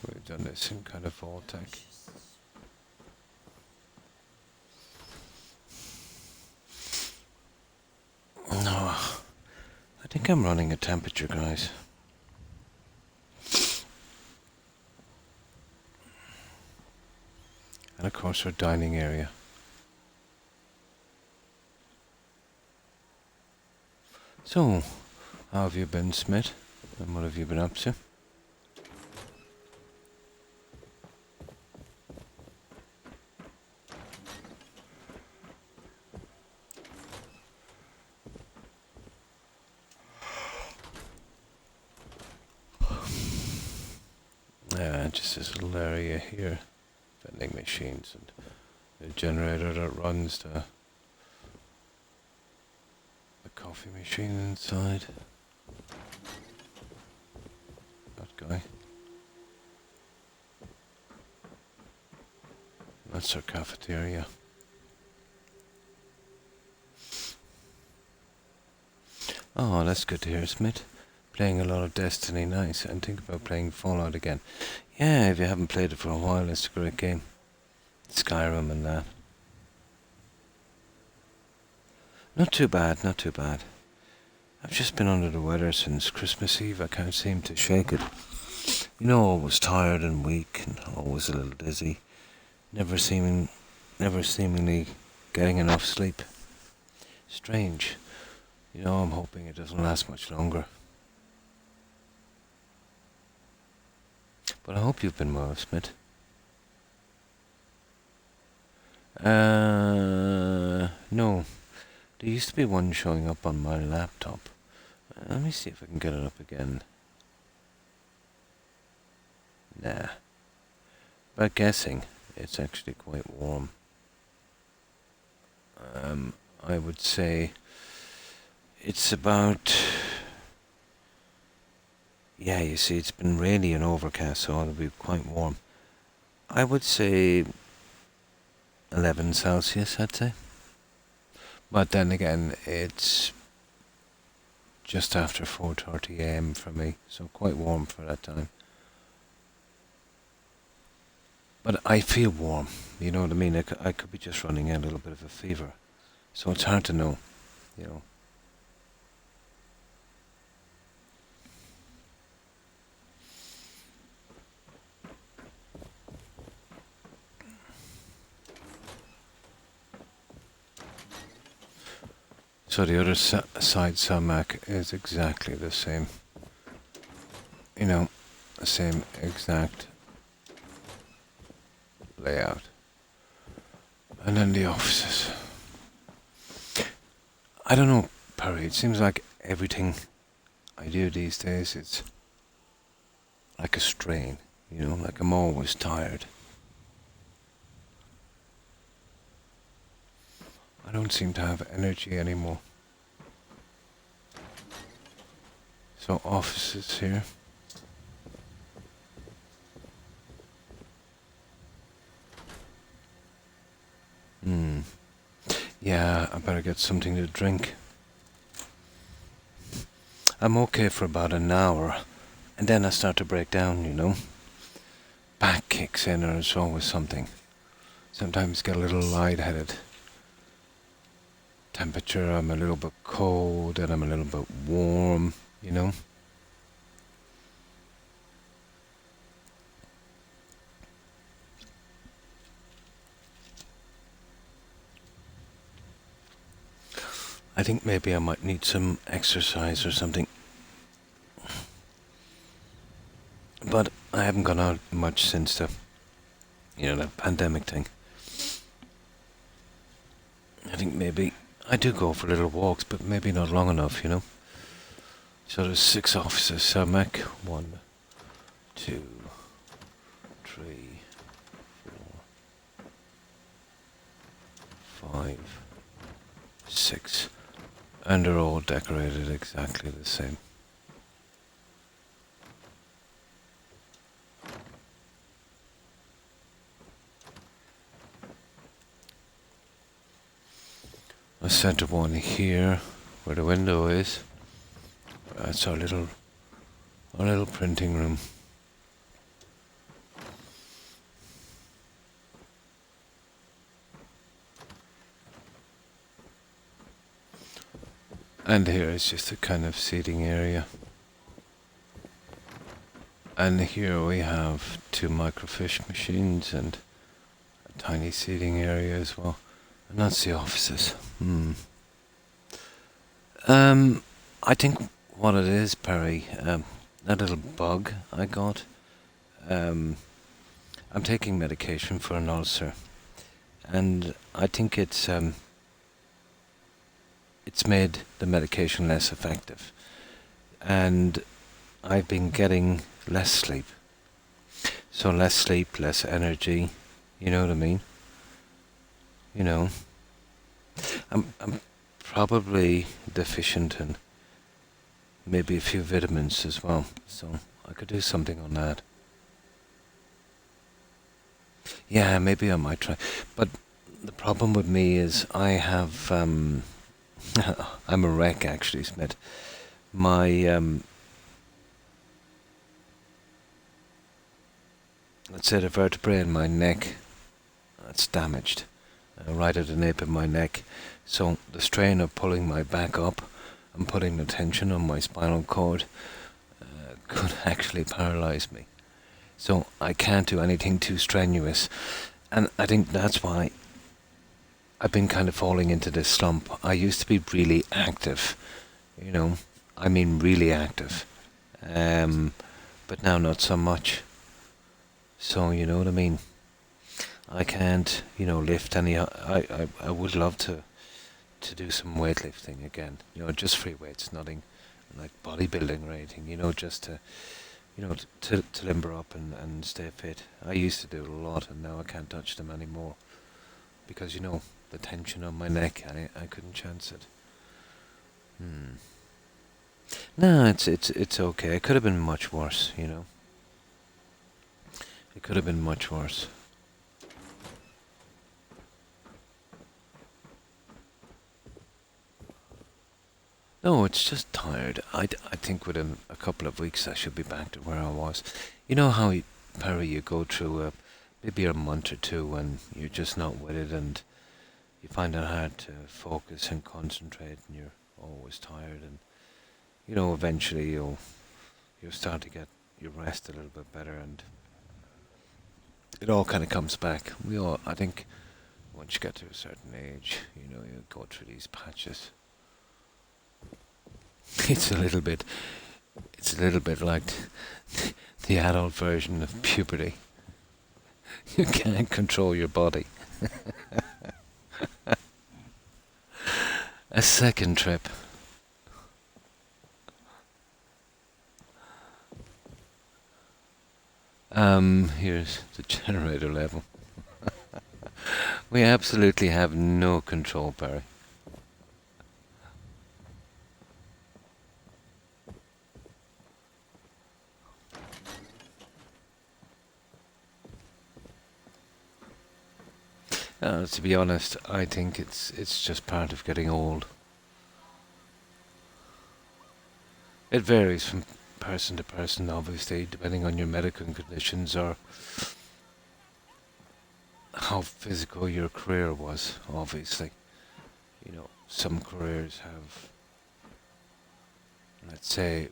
Speaker 1: we've done this in kind of Vault-Tec. No, I think I'm running a temperature, guys. And of course our dining area. So, how have you been, Smith? And what have you been up to? just this little area here. Vending machines and the generator that runs the coffee machine inside. That guy. That's our cafeteria. Oh, that's good to hear, Smith. Playing a lot of Destiny, nice. And think about playing Fallout again. Yeah, if you haven't played it for a while, it's a great game. Skyrim and that. Not too bad, not too bad. I've just been under the weather since Christmas Eve. I can't seem to shake it. You know, always tired and weak and always a little dizzy. Never seemingly getting enough sleep. Strange. You know, I'm hoping it doesn't last much longer. But I hope you've been well, Smith. No. There used to be one showing up on my laptop. Let me see if I can get it up again. Nah. But guessing, it's actually quite warm. I would say it's about... Yeah, you see, it's been rainy and overcast, so it'll be quite warm. I would say 11 Celsius, I'd say. But then again, it's just after 4:30 AM for me, so quite warm for that time. But I feel warm, you know what I mean? I could be just running a little bit of a fever, so it's hard to know, you know. So the other side Samak is exactly the same. You know, the same exact layout. And then the offices. I don't know, Perry, it seems like everything I do these days, it's like a strain, you know, like I'm always tired. I don't seem to have energy anymore. So offices here. Yeah, I better get something to drink. I'm okay for about an hour, and then I start to break down, you know. Back kicks in, or it's always something. Sometimes get a little lightheaded. Temperature, I'm a little bit cold, and I'm a little bit warm, you know. I think maybe I might need some exercise or something. But I haven't gone out much since the pandemic thing. I think maybe I do go for little walks, but maybe not long enough, you know. So there's 6 offices. So Mac 1, 2, 3, 4, 5, 6. And they're all decorated exactly the same. I center one here, where the window is. That's our little printing room. And here is just a kind of seating area. And here we have 2 microfiche machines and a tiny seating area as well. And that's the offices. I think what it is, Perry, that little bug I got, I'm taking medication for an ulcer. And I think it's made the medication less effective. And I've been getting less sleep. So less sleep, less energy. You know what I mean? You know, I'm probably deficient in maybe a few vitamins as well. So I could do something on that. Yeah, maybe I might try. But the problem with me is I have I'm a wreck actually, Smith. My let's say the vertebrae in my neck, it's damaged, right at the nape of my neck. So the strain of pulling my back up and putting the tension on my spinal cord could actually paralyze me. So I can't do anything too strenuous, and I think that's why I've been kind of falling into this slump. I used to be really active, you know, I mean really active, um, but now not so much. So you know what I mean. I can't, lift any. I would love to do some weightlifting again. Just free weights, nothing like bodybuilding or anything. Just to to limber up and stay fit. I used to do it a lot, and now I can't touch them anymore because the tension on my neck. I couldn't chance it. Hmm. No, it's okay. It could have been much worse. It could have been much worse. No, it's just tired. I think within a couple of weeks I should be back to where I was. You know how, Perry, you go through maybe a month or two when you're just not with it and you find it hard to focus and concentrate and you're always tired and, eventually you'll start to get your rest a little bit better and it all kind of comes back. I think, once you get to a certain age, you go through these patches. It's a little bit like the adult version of puberty. You can't control your body. A second trip. Here's the generator level. We absolutely have no control, Barry. To be honest, I think it's just part of getting old. It varies from person to person, obviously, depending on your medical conditions or how physical your career was, obviously. Some careers have, let's say,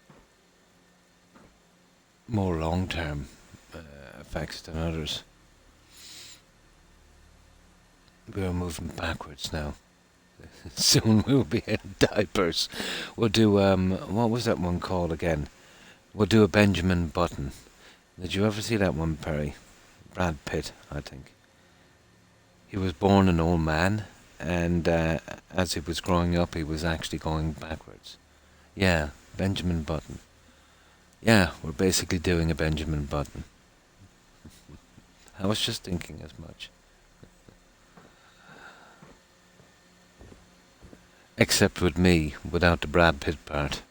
Speaker 1: more long-term effects than others. We are moving backwards now. Soon we'll be in diapers. We'll do, what was that one called again? We'll do a Benjamin Button. Did you ever see that one, Perry? Brad Pitt, I think. He was born an old man, and as he was growing up, he was actually going backwards. Yeah, Benjamin Button. Yeah, we're basically doing a Benjamin Button. I was just thinking as much. Except with me, without the Brad Pitt part.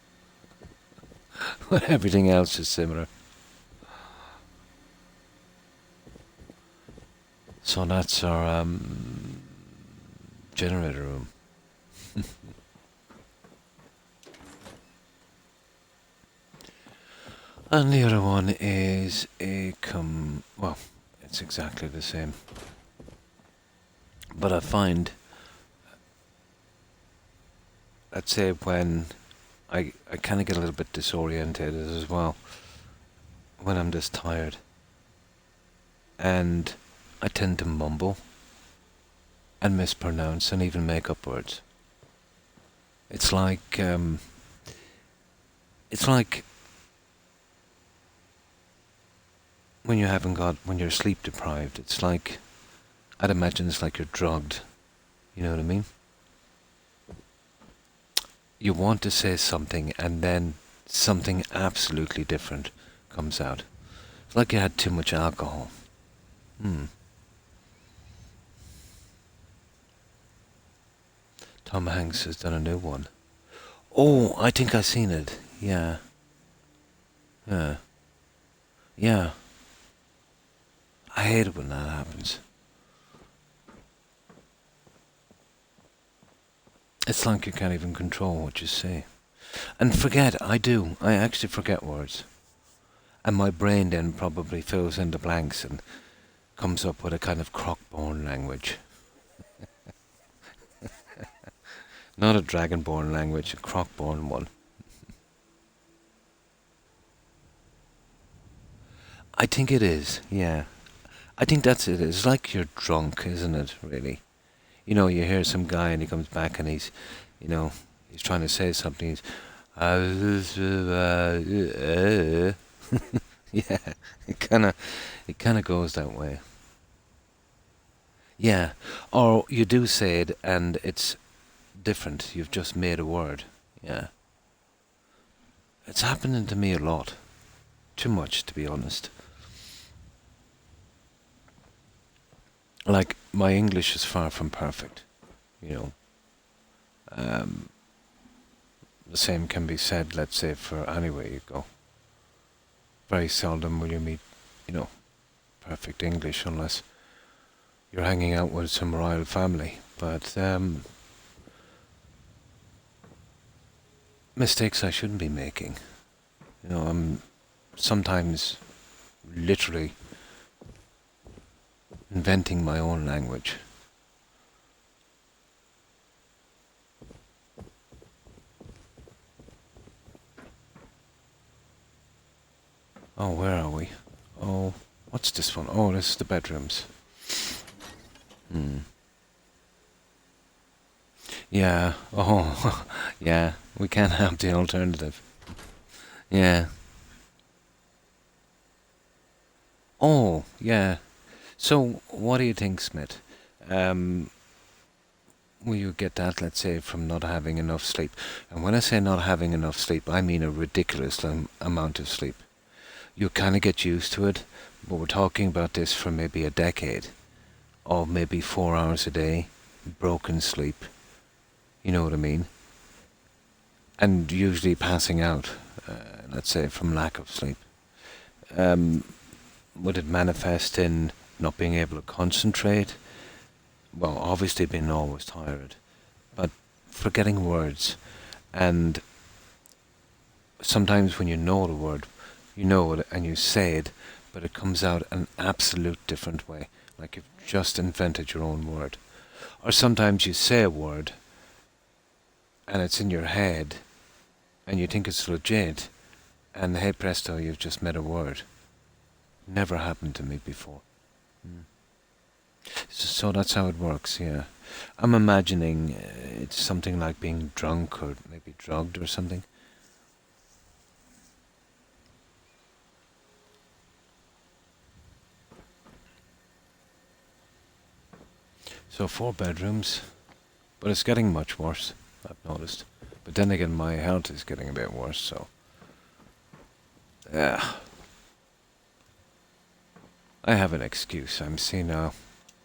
Speaker 1: Everything else is similar. So that's our generator room. And the other one is well, it's exactly the same. But I find, let's say when I kind of get a little bit disorientated as well, when I'm just tired. And I tend to mumble and mispronounce and even make up words. It's like when when you're sleep deprived, it's like, I'd imagine it's like you're drugged. You know what I mean? You want to say something and then something absolutely different comes out. It's like you had too much alcohol. Hmm. Tom Hanks has done a new one. Oh, I think I've seen it. Yeah. Yeah. Yeah. I hate it when that happens. It's like you can't even control what you say. And forget, I do. I actually forget words. And my brain then probably fills in the blanks and comes up with a kind of Croc-born language. Not a dragon-born language, a Croc-born one. I think it is, yeah. I think that's it. It's like you're drunk, isn't it, really? You know, you hear some guy and he comes back and he's, you know, he's trying to say something. He's, yeah, it kind of goes that way. Yeah, or you do say it and it's different. You've just made a word. Yeah, it's happening to me a lot. Too much, to be honest. Like my English is far from perfect. You know, um, the same can be said, let's say, for anywhere you go. Very seldom will you meet, you know, perfect English unless you're hanging out with some royal family. But mistakes I shouldn't be making. You know, I'm sometimes literally inventing my own language. Oh, where are we? Oh, what's this one? Oh, this is the bedrooms. Hmm. Yeah. Oh, yeah. We can't have the alternative. Yeah. Oh, yeah. So, what do you think, Smith? Um, will you get that, let's say, from not having enough sleep? And when I say not having enough sleep, I mean a ridiculous amount of sleep. You kind of get used to it, but we're talking about this for maybe a decade, or maybe 4 hours a day, broken sleep. You know what I mean? And usually passing out, let's say, from lack of sleep. Um, would it manifest in not being able to concentrate? Well, obviously being always tired, but forgetting words. And sometimes when you know the word, you know it and you say it, but it comes out an absolute different way, like you've just invented your own word. Or sometimes you say a word and it's in your head and you think it's legit, and hey presto, you've just made a word. Never happened to me before. Mm. So that's how it works, yeah. I'm imagining it's something like being drunk or maybe drugged or something. So 4 bedrooms, but it's getting much worse, I've noticed. But then again, my health is getting a bit worse, so yeah. I have an excuse. I'm senile.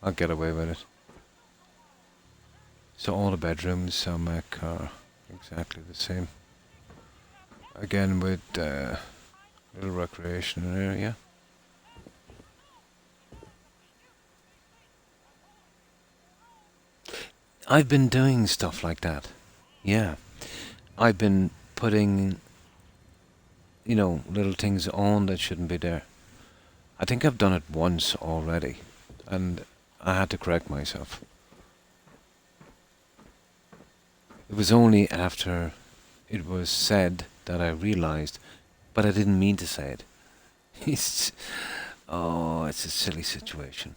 Speaker 1: I'll get away with it. So all the bedrooms on my car, exactly the same. Again with little recreational area. I've been doing stuff like that. Yeah. I've been putting, you know, little things on that shouldn't be there. I think I've done it once already, and I had to correct myself. It was only after it was said that I realized, but I didn't mean to say it. It's, oh, it's a silly situation.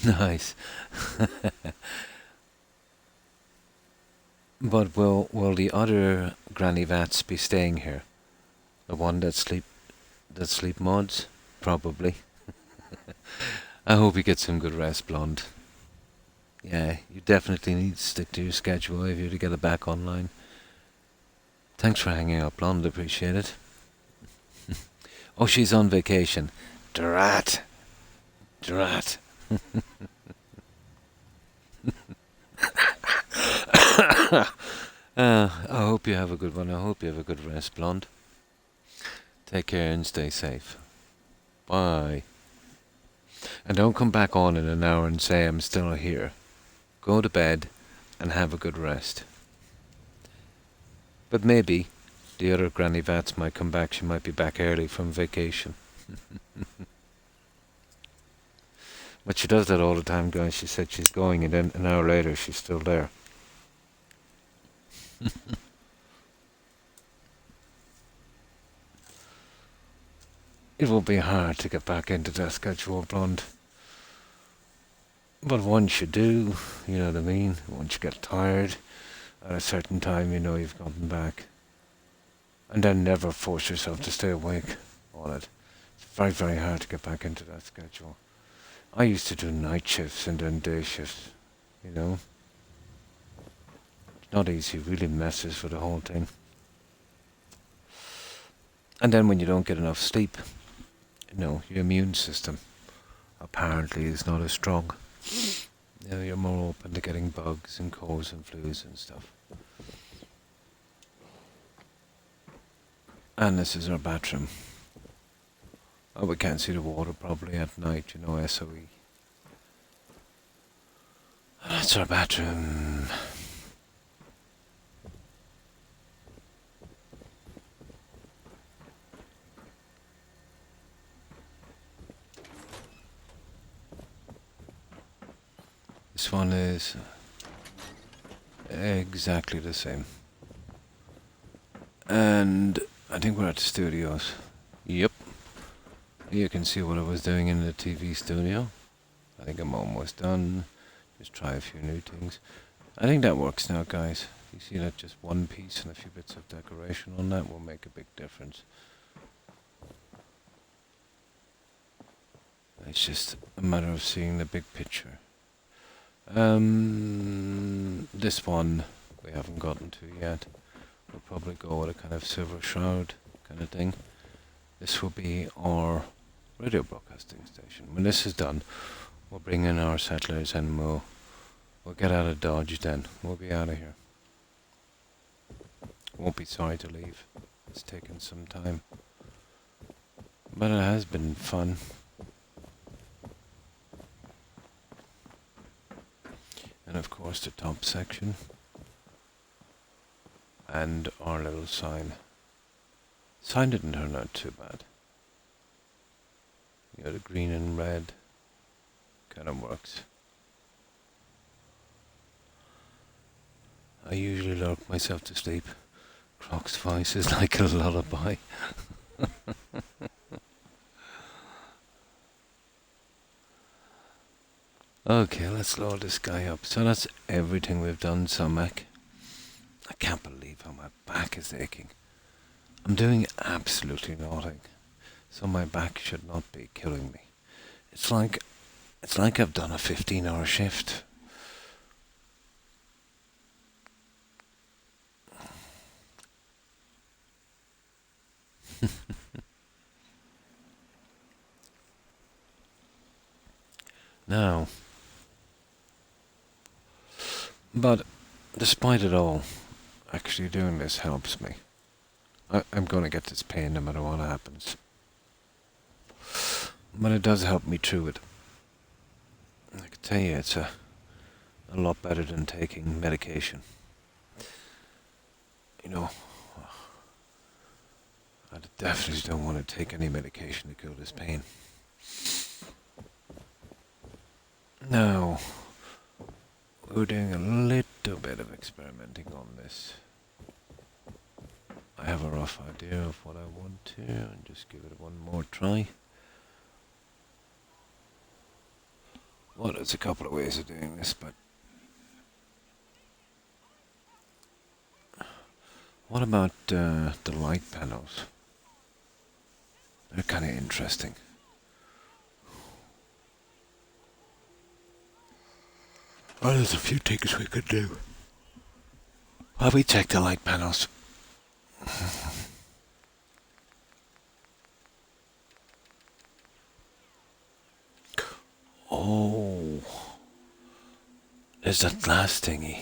Speaker 1: Nice. But will the other granny vats be staying here? The one that sleep mods? Probably. I hope you get some good rest, Blonde. Yeah, you definitely need to stick to your schedule if you're to get it back online. Thanks for hanging out, Blonde. Appreciate it. Oh, she's on vacation. Drat. Drat. I hope you have a good one. I hope you have a good rest, Blonde. Take care and stay safe. Bye. And don't come back on in an hour and say I'm still here. Go to bed and have a good rest. But maybe the other Granny Vats might come back. She might be back early from vacation. But she does that all the time, guys. She said she's going and then an hour later she's still there. It will be hard to get back into that schedule, Blonde. But once you do, you know what I mean? Once you get tired, at a certain time you know you've gotten back. And then never force yourself to stay awake on it. It's very, very hard to get back into that schedule. I used to do night shifts and then day shifts, you know? It's not easy, it really messes with the whole thing. And then when you don't get enough sleep, you know, your immune system apparently is not as strong. You know, you're more open to getting bugs and colds and flus and stuff. And this is our bathroom. Oh, we can't see the water probably at night, you know, SOE. That's our bathroom. This one is exactly the same. And I think we're at the studios. Yep. You can see what I was doing in the TV studio. I think I'm almost done. Just try a few new things. I think that works now, guys. You see that just one piece and a few bits of decoration on that will make a big difference. It's just a matter of seeing the big picture. This one we haven't gotten to yet. We'll probably go with a kind of silver shroud kind of thing. This will be our radio broadcasting station. When this is done, we'll bring in our settlers and we'll get out of Dodge then. We'll be out of here. Won't be sorry to leave. It's taken some time. But it has been fun. And of course the top section. And our little sign. Sign didn't turn out too bad. You know, the green and red kind of works. I usually lurk myself to sleep. Croc's voice is like a lullaby. Okay, let's load this guy up. So that's everything we've done, Samak. I can't believe how my back is aching. I'm doing absolutely nothing. So my back should not be killing me. It's like I've done a 15-hour shift. Now, but despite it all, actually doing this helps me. I'm going to get this pain no matter what happens. But it does help me through it. I can tell you it's a lot better than taking medication. You know, I definitely don't want to take any medication to kill this pain. Now, we're doing a little bit of experimenting on this. I have a rough idea of what I want to, and just give it one more try. Well, there's a couple of ways of doing this, but what about the light panels? They're kind of interesting. Well, there's a few things we could do. While we check the light panels. There's that glass thingy.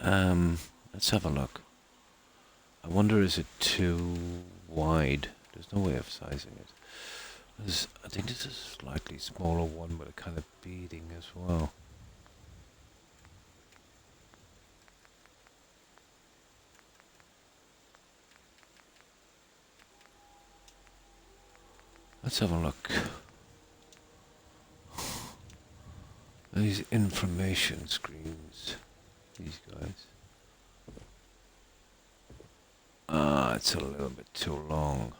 Speaker 1: Let's have a look. I wonder, is it too wide? There's no way of sizing it. I think this is a slightly smaller one with a kind of beading as well. Let's have a look. These information screens. These guys. It's a little bit too long.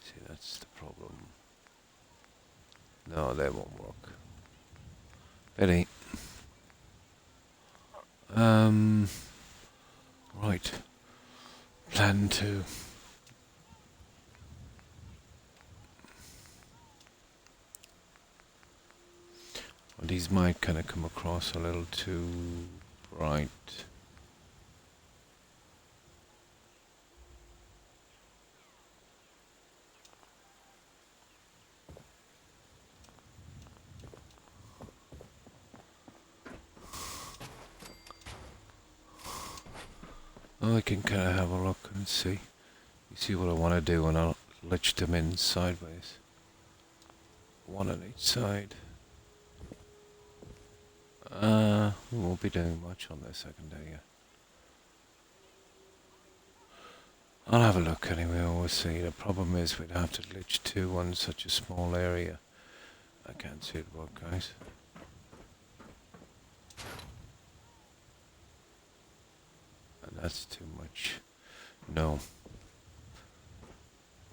Speaker 1: See, that's the problem. No, they won't work. Betty. Right. Plan 2. Well, these might kind of come across a little too bright. I can kind of have a look and see. You see what I want to do, and I'll lich them in sideways. One on each side. We won't be doing much on the second day yet. I'll have a look anyway, we'll see. The problem is we'd have to lich two on such a small area. I can't see it work, guys. And that's too much. No.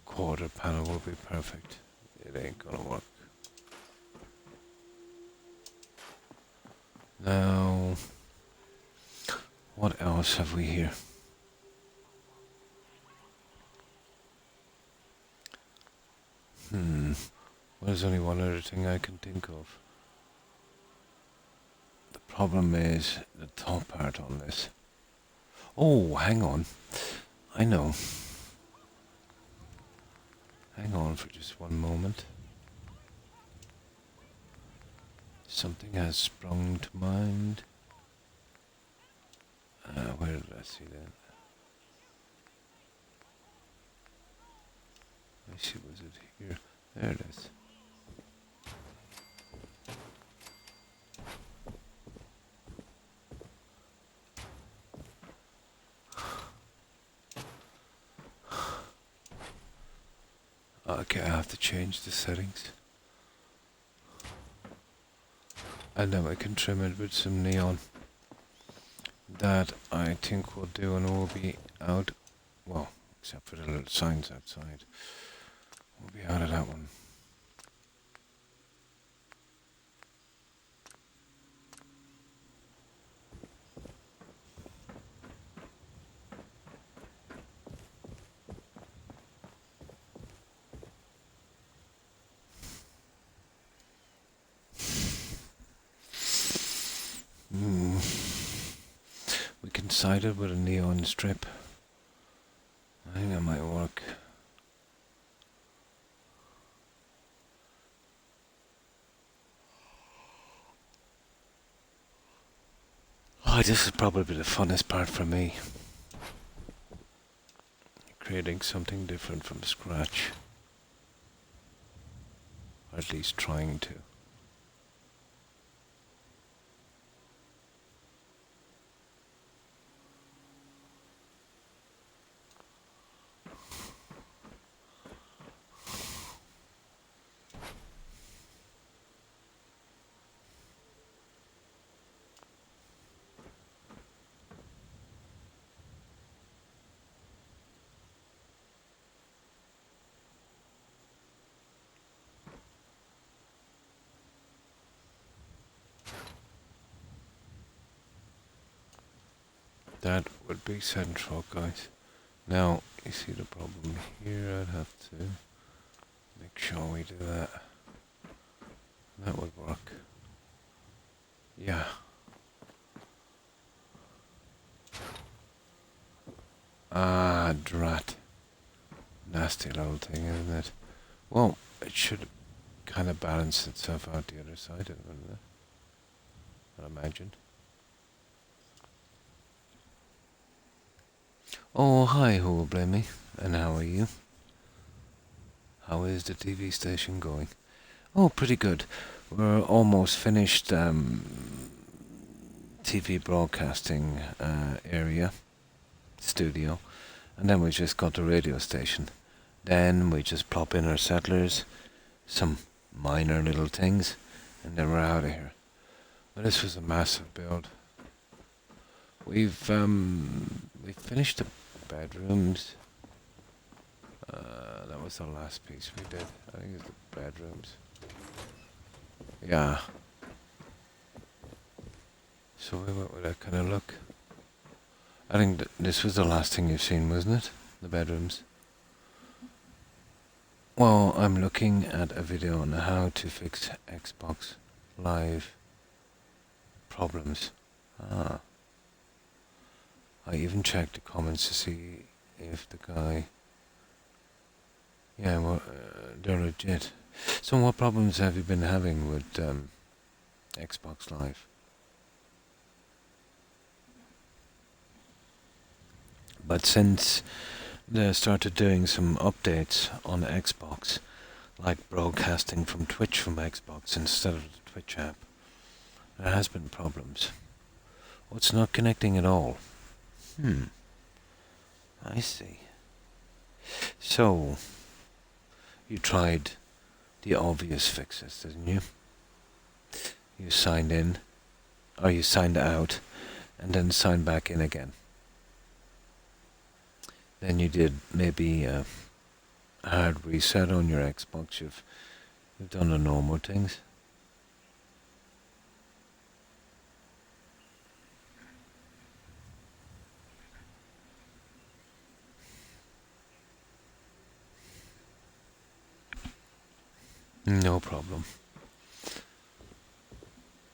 Speaker 1: Quarter panel will be perfect. It ain't gonna work. Now, what else have we here? Well, there's only one other thing I can think of. The problem is the top part on this. Oh, hang on. I know. Hang on for just one moment. Something has sprung to mind. Where did I see that? Let me see, was it here? There it is. Okay, I have to change the settings. And then we can trim it with some neon. That I think will do, and we'll be out. Well, except for the little signs outside. We'll be out of that one. We can side it with a neon strip. I think that might work. Oh, this is probably the funnest part for me. Creating something different from scratch. Or at least trying to. That would be central, guys. Now, you see the problem here, I'd have to make sure we do that. That would work. Yeah. Ah, drat. Nasty little thing, isn't it? Well, it should kind of balance itself out the other side, isn't it? I imagine. Oh, hi, who will blame me? And how are you? How is the TV station going? Oh, pretty good. We're almost finished TV broadcasting area, studio, and then we just got the radio station. Then we just plop in our settlers, some minor little things, and then we're out of here. But this was a massive build. We've finished the bedrooms. That was the last piece we did. I think it's the bedrooms. Yeah. So we went with that kind of look. I think this was the last thing you've seen, wasn't it? The bedrooms. Well, I'm looking at a video on how to fix Xbox Live problems. Ah. I even checked the comments to see if the guy... Yeah, well, they're legit. So what problems have you been having with Xbox Live? But since they started doing some updates on Xbox, like broadcasting from Twitch from Xbox instead of the Twitch app, there has been problems. Oh, it's not connecting at all. I see. So, you tried the obvious fixes, didn't you? You signed in, or you signed out, and then signed back in again. Then you did maybe a hard reset on your Xbox. You've done the normal things. No problem.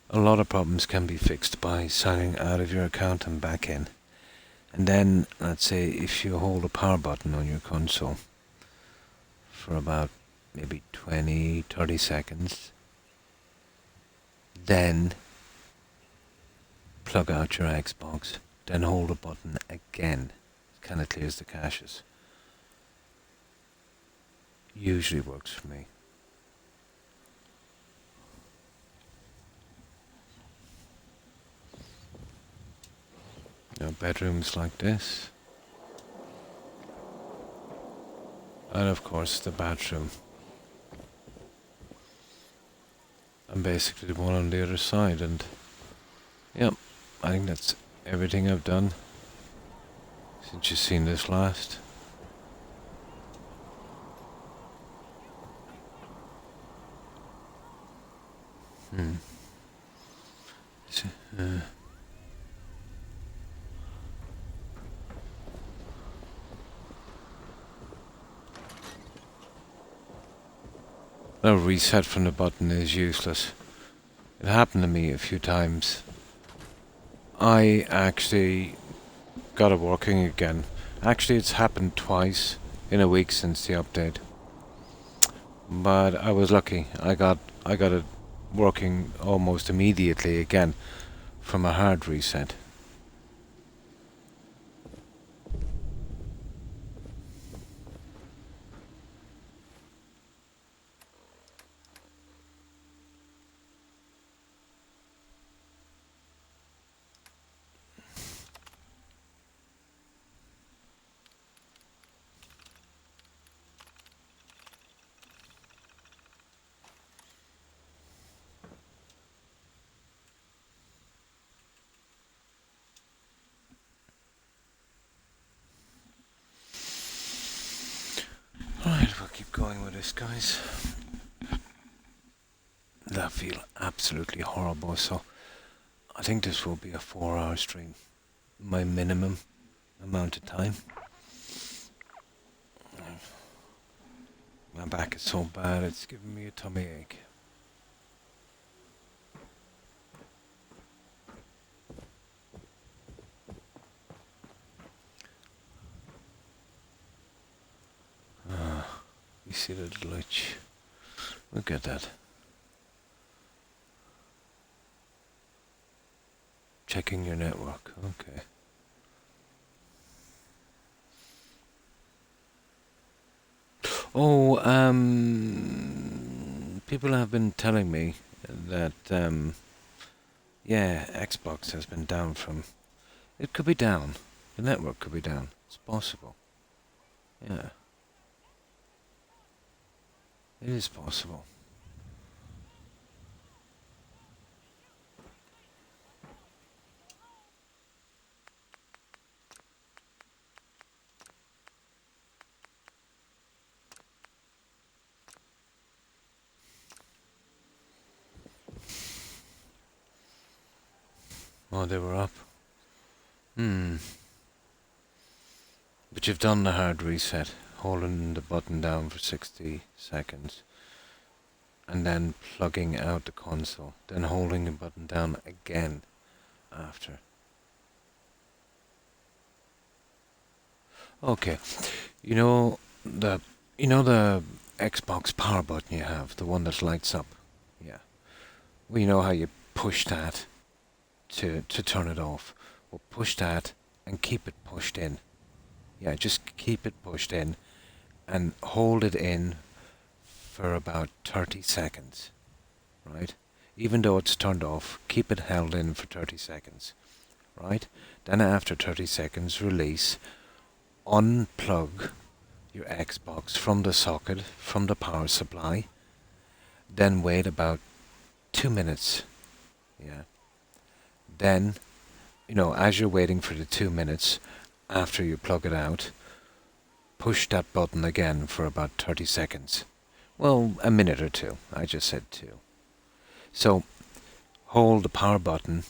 Speaker 1: A lot of problems can be fixed by signing out of your account and back in. And then, let's say, if you hold a power button on your console for about maybe 20-30 seconds, then plug out your Xbox, then hold the button again. It kind of clears the caches. Usually works for me. Bedrooms like this. And of course the bathroom. And basically the one on the other side, and yep, I think that's everything I've done since you've seen this last. No reset from the button is useless. It happened to me a few times. I actually got it working again. Actually, it's happened twice in a week since the update. But I was lucky. I got it working almost immediately again from a hard reset. Alright, we'll keep going with this, guys. That feel absolutely horrible, so I think this will be a 4-hour stream. My minimum amount of time. My back is so bad, it's giving me a tummy ache. You see the glitch? Look at that. Checking your network. Okay. Oh, people have been telling me that, yeah, Xbox has been down from. It could be down. The network could be down. It's possible. Yeah. It is possible. Oh, they were up. Hmm. But you've done the hard reset, holding the button down for 60 seconds, and then plugging out the console, then holding the button down again after. Okay. You know the the Xbox power button you have, the one that lights up. Yeah. Well, you know how you push that to turn it off. Well, push that and keep it pushed in. Yeah, just keep it pushed in and hold it in for about 30 seconds, right? Even though it's turned off, keep it held in for 30 seconds, right? Then after 30 seconds, release, unplug your Xbox from the socket, from the power supply, then wait about 2 minutes, yeah. Then, as you're waiting for the 2 minutes after you plug it out, push that button again for about 30 seconds. Well, a minute or two. I just said 2. So, hold the power button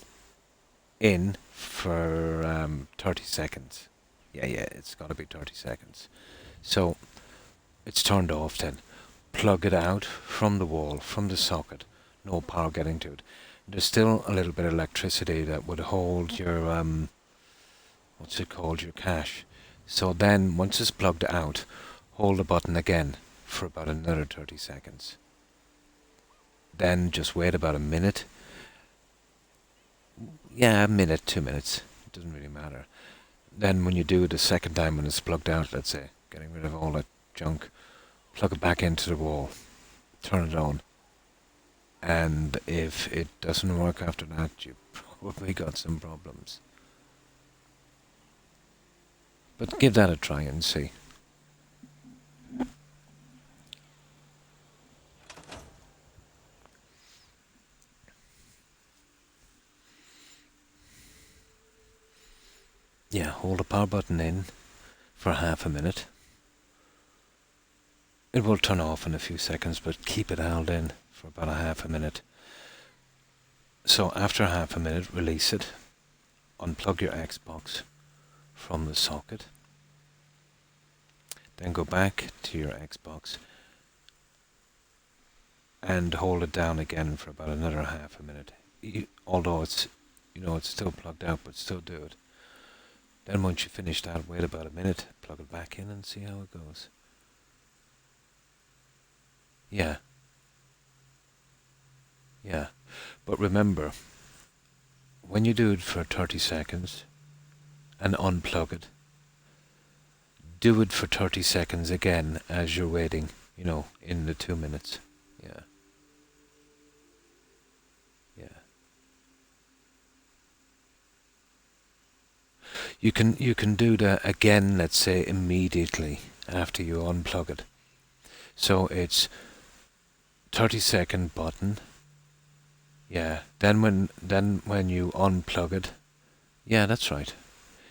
Speaker 1: in for 30 seconds. Yeah, it's got to be 30 seconds. So, it's turned off then. Plug it out from the wall, from the socket. No power getting to it. There's still a little bit of electricity that would hold your, what's it called, your cache. So then, once it's plugged out, hold the button again for about another 30 seconds. Then just wait about a minute. Yeah, a minute, 2 minutes. It doesn't really matter. Then when you do it the second time when it's plugged out, let's say, getting rid of all that junk, plug it back into the wall, turn it on. And if it doesn't work after that, you probably got some problems. But give that a try and see. Yeah, hold the power button in for half a minute. It will turn off in a few seconds, but keep it held in for about a half a minute. So after half a minute, release it. Unplug your Xbox from the socket. Then go back to your Xbox and hold it down again for about another half a minute. Although it's still plugged out, but still do it. Then once you finish that, wait about a minute, plug it back in and see how it goes. Yeah. Yeah. But remember, when you do it for 30 seconds and unplug it, do it for 30 seconds again as you're waiting, in the 2 minutes. Yeah. Yeah. You can do that again, let's say immediately after you unplug it. So it's 30-second button. Yeah. Then when you unplug it, yeah, that's right.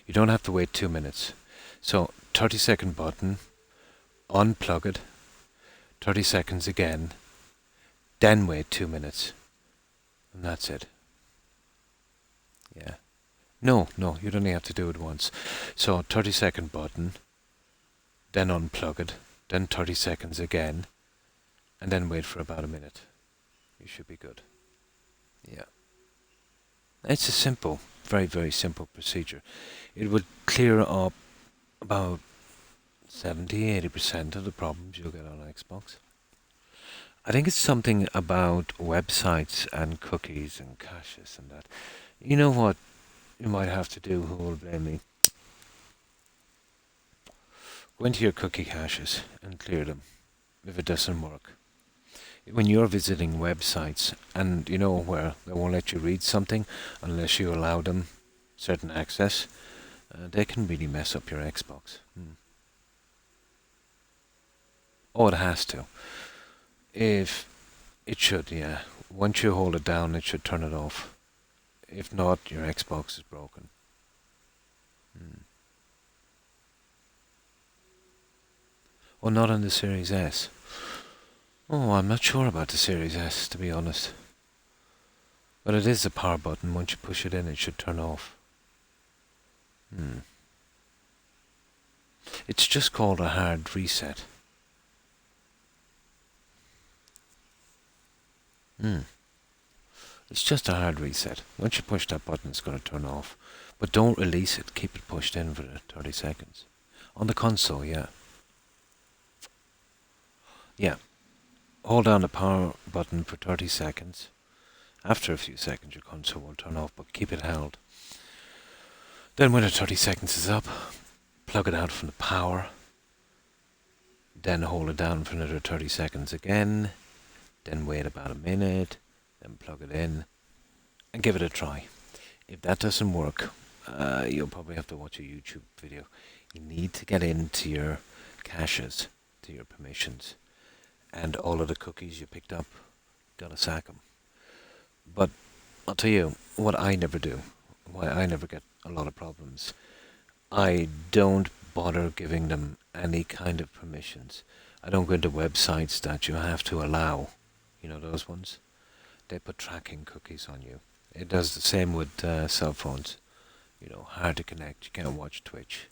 Speaker 1: You don't have to wait 2 minutes. So 30-second button, unplug it, 30 seconds again, then wait 2 minutes. And that's it. Yeah. No, you'd only have to do it once. So 30-second button, then unplug it, then 30 seconds again, and then wait for about a minute. You should be good. Yeah. It's a simple, very, very simple procedure. It would clear up about 70-80% of the problems you'll get on Xbox. I think it's something about websites and cookies and caches and that. You know what? you might have to do, who will blame me? Go into your cookie caches and clear them if it doesn't work. When you're visiting websites and you know where they won't let you read something unless you allow them certain access, they can really mess up your Xbox. Oh, it has to. If it should, yeah. Once you hold it down, it should turn it off. If not, your Xbox is broken. Oh, not on the Series S. Oh, I'm not sure about the Series S, to be honest. But it is a power button. Once you push it in, it should turn off. It's just called a hard reset. It's just a hard reset. Once you push that button, it's going to turn off. But don't release it. Keep it pushed in for the 30 seconds. On the console, yeah. Yeah. Hold down the power button for 30 seconds. After a few seconds, your console will turn off, but keep it held. Then when the 30 seconds is up, plug it out from the power. Then hold it down for another 30 seconds again. Then wait about a minute. Then plug it in. And give it a try. If that doesn't work, you'll probably have to watch a YouTube video. You need to get into your caches, to your permissions. And all of the cookies you picked up, gotta sack them. But I'll tell you what I never do, why I never get a lot of problems. I don't bother giving them any kind of permissions. I don't go into websites that you have to allow. You know those ones? They put tracking cookies on you. It does the same with cell phones. You know, hard to connect. You can't watch Twitch.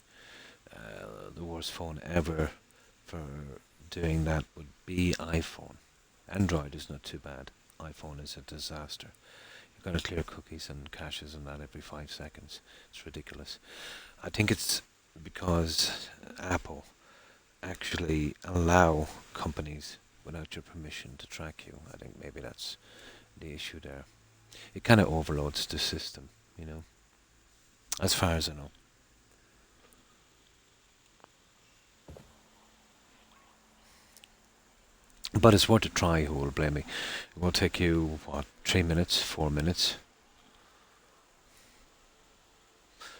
Speaker 1: The worst phone ever for doing that would be iPhone. Android is not too bad. iPhone is a disaster. You've got to clear cookies and caches and that every 5 seconds. It's ridiculous. I think it's because Apple actually allow companies without your permission to track you. I think maybe that's the issue there. It kind of overloads the system, you know, as far as I know. But it's worth a try, who will blame me? It will take you, what, 3 minutes, 4 minutes?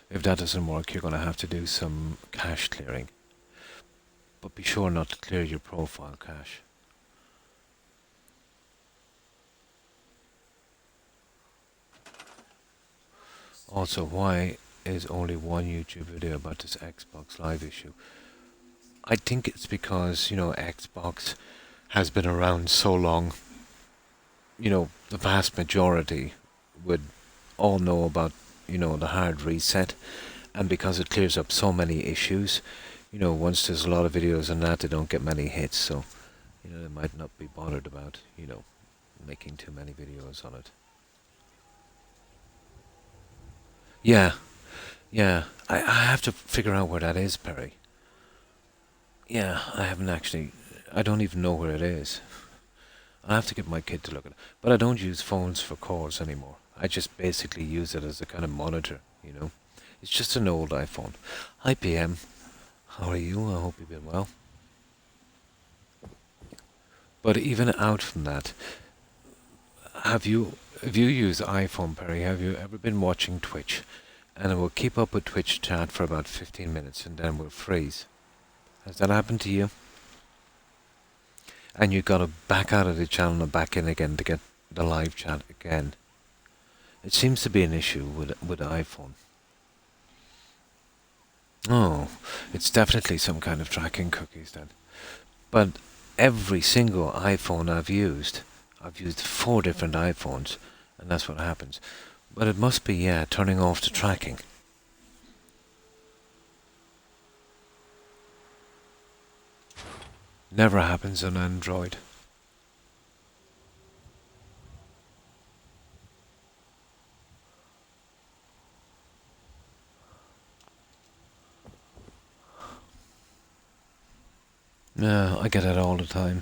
Speaker 1: If that doesn't work, you're going to have to do some cache clearing. But be sure not to clear your profile cache. Also, why is only one YouTube video about this Xbox Live issue? I think it's because, you know, Xbox has been around so long. You know, the vast majority would all know about, you know, the hard reset. And because it clears up so many issues, you know, once there's a lot of videos on that, they don't get many hits. So, you know, they might not be bothered about, you know, making too many videos on it. Yeah, yeah. I have to figure out where that is, Perry. Yeah, I haven't actually. I don't even know where it is. I have to get my kid to look at it. But I don't use phones for calls anymore. I just basically use it as a kind of monitor, you know. It's just an old iPhone. Hi, PM. How are you? I hope you've been well. But even out from that, if you use iPhone, Perry, have you ever been watching Twitch? And it will keep up with Twitch chat for about 15 minutes and then will freeze. Has that happened to you? And you got to back out of the channel and back in again to get the live chat again. It seems to be an issue with iPhone. Oh, it's definitely some kind of tracking cookies then. But every single iPhone I've used 4 different iPhones, and that's what happens. But it must be, yeah, turning off the tracking. Never happens on Android. Yeah, I get it all the time.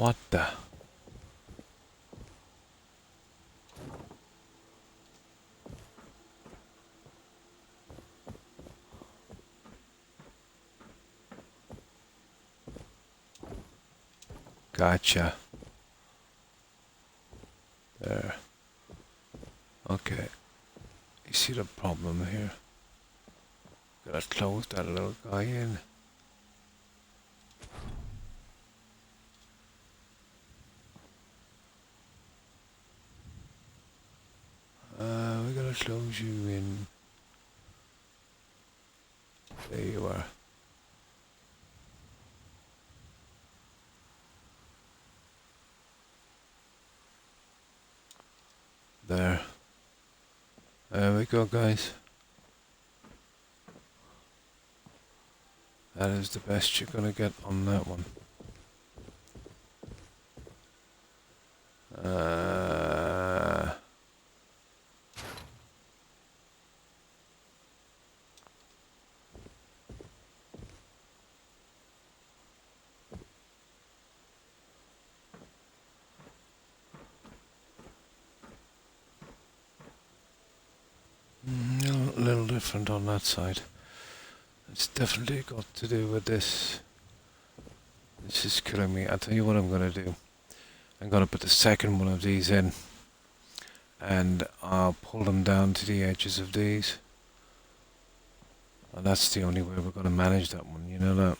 Speaker 1: What the? Gotcha. There. Okay. You see the problem here? Gotta close that little guy in. We gotta close you in. There you are. There. There we go, guys. That is the best you're gonna get on that one. A little different on that side. It's definitely got to do with this. This is killing me. I'll tell you what I'm gonna do. I'm gonna put the second one of these in, and I'll pull them down to the edges of these. And that's the only way we're gonna manage that one, you know that?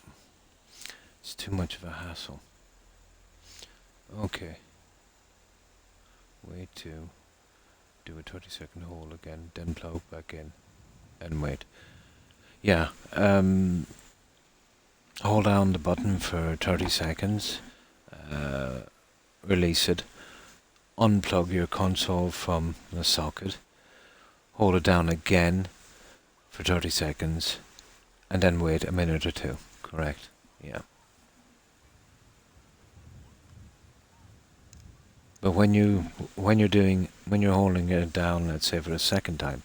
Speaker 1: It's too much of a hassle. Okay. Way to do a 30-second hold again, then plug back in, and wait. Yeah, hold down the button for 30 seconds, release it, unplug your console from the socket, hold it down again for 30 seconds, and then wait a minute or two, correct? Yeah. But when you're holding it down, let's say for the second time,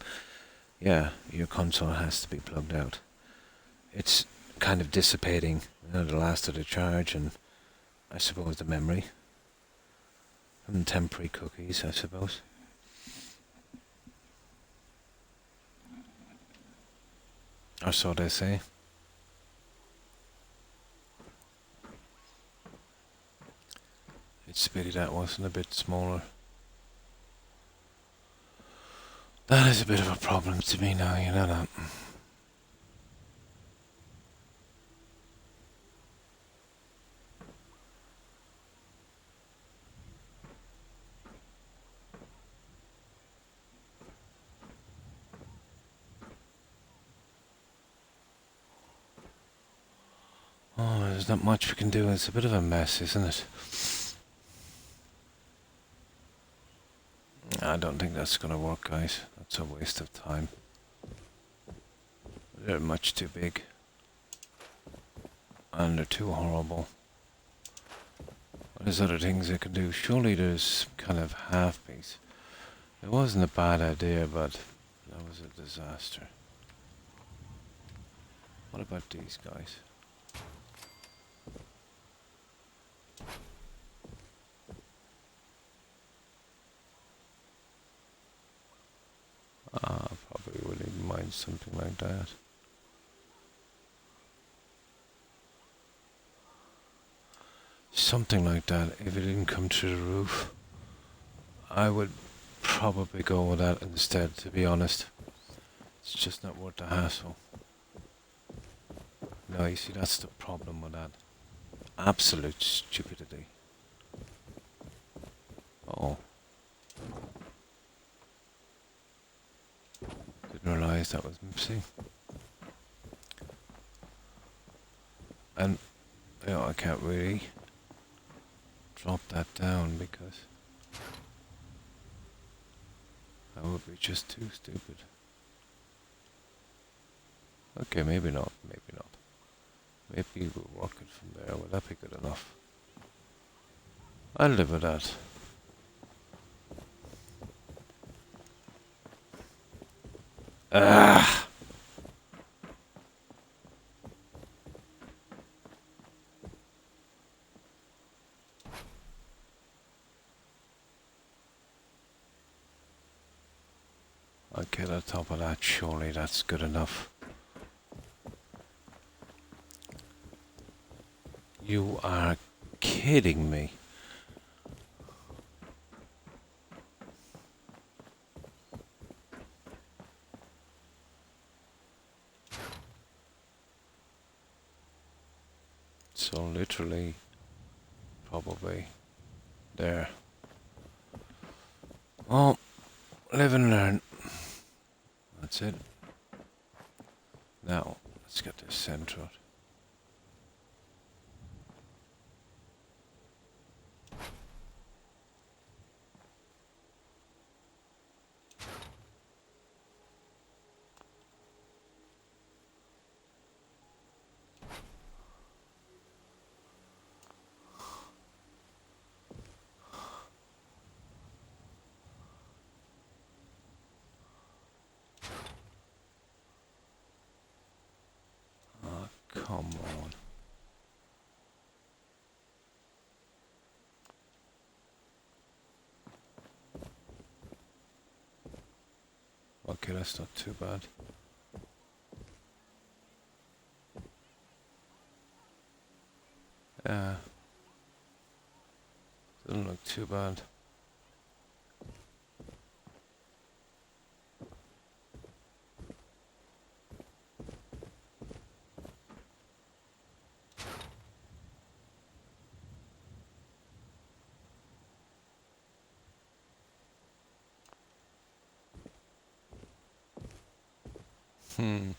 Speaker 1: yeah, your console has to be plugged out. It's kind of dissipating, the last of the charge, and I suppose the memory, and temporary cookies, I suppose. Or so they say. It's a pity that wasn't a bit smaller. That is a bit of a problem to me now, you know that. Oh, there's not much we can do. It's a bit of a mess, isn't it? I don't think that's gonna work, guys. That's a waste of time. They're much too big. And they're too horrible. There's other things they can do. Surely there's kind of half piece. It wasn't a bad idea, but that was a disaster. What about these guys? Probably wouldn't mind something like that. Something like that. If it didn't come through the roof, I would probably go with that instead, to be honest. It's just not worth the hassle. No, you see, that's the problem with that. Absolute stupidity. Oh. Didn't realise that was missing. And, I can't really drop that down because that would be just too stupid. Okay, maybe not, maybe not. Maybe we'll work it from there. Would that be good enough? I'll live with that. Ah! Get on top of that, surely that's good enough. You are kidding me. So literally, probably there. Well, live and learn. That's it. Now, let's get this centered. Oh, come on. Okay, that's not too bad. Yeah. Doesn't look too bad. Hmm.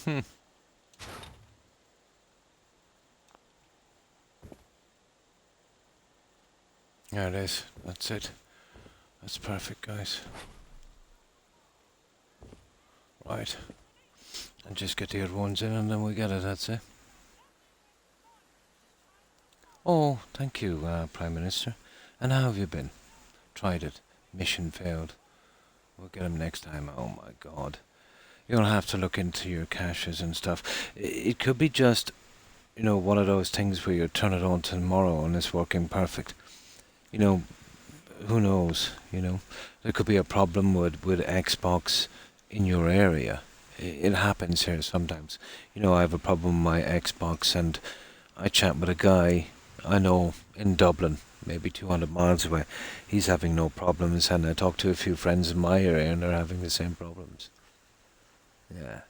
Speaker 1: Hmm. There it is. That's it. That's perfect, guys. Right. And just get the other ones in and then we get it, that's it. Oh, thank you, Prime Minister. And how have you been? Tried it. Mission failed. We'll get him next time. Oh my god. You'll have to look into your caches and stuff. It could be just, you know, one of those things where you turn it on tomorrow and it's working perfect. You know, who knows, you know. There could be a problem with Xbox in your area. It happens here sometimes. You know, I have a problem with my Xbox and I chat with a guy I know in Dublin, maybe 200 miles away. He's having no problems, and I talk to a few friends in my area and they're having the same problems. Yeah.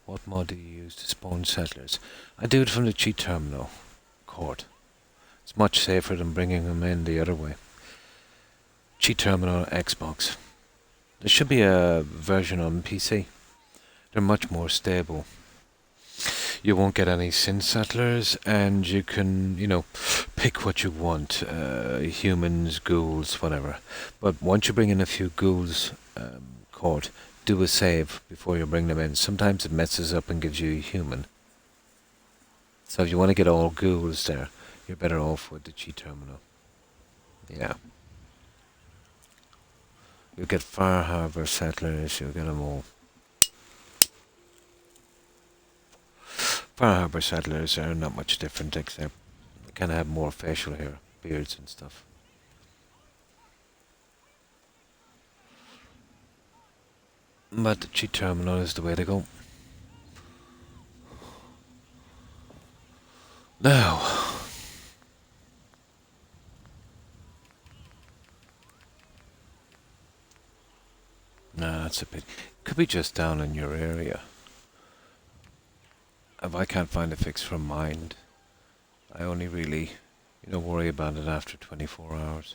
Speaker 1: What mod do you use to spawn settlers? I do it from the cheat terminal court. It's much safer than bringing them in the other way. Cheat terminal Xbox. There should be a version on PC. They're much more stable. You won't get any sin settlers, and you can, you know, pick what you want. Humans, ghouls, whatever. But once you bring in a few ghouls, court, do a save before you bring them in. Sometimes it messes up and gives you a human. So if you want to get all ghouls there, you're better off with the cheat terminal. Yeah. You'll get Far Harbor settlers, you'll get them all. Far Harbor settlers are not much different, except they kind of have more facial hair, beards and stuff. But the cheat terminal is the way to go. Now, nah, that's a bit. Could be just down in your area. If I can't find a fix for mind, I only really, you know, worry about it after 24 hours.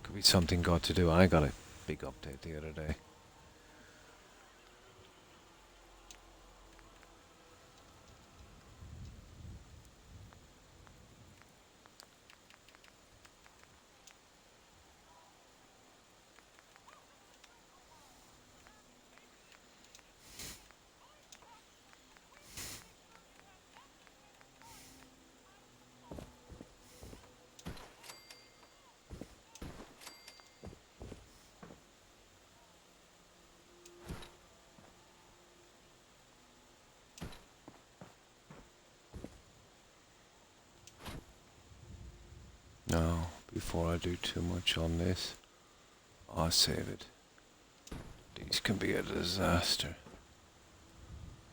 Speaker 1: Could be something got to do. I got a big update the other day. Now, before I do too much on this, I'll save it. These can be a disaster.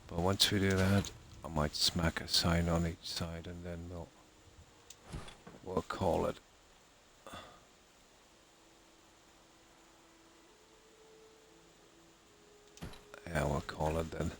Speaker 1: But once we do that, I might smack a sign on each side and then we'll call it. Yeah, we'll call it then.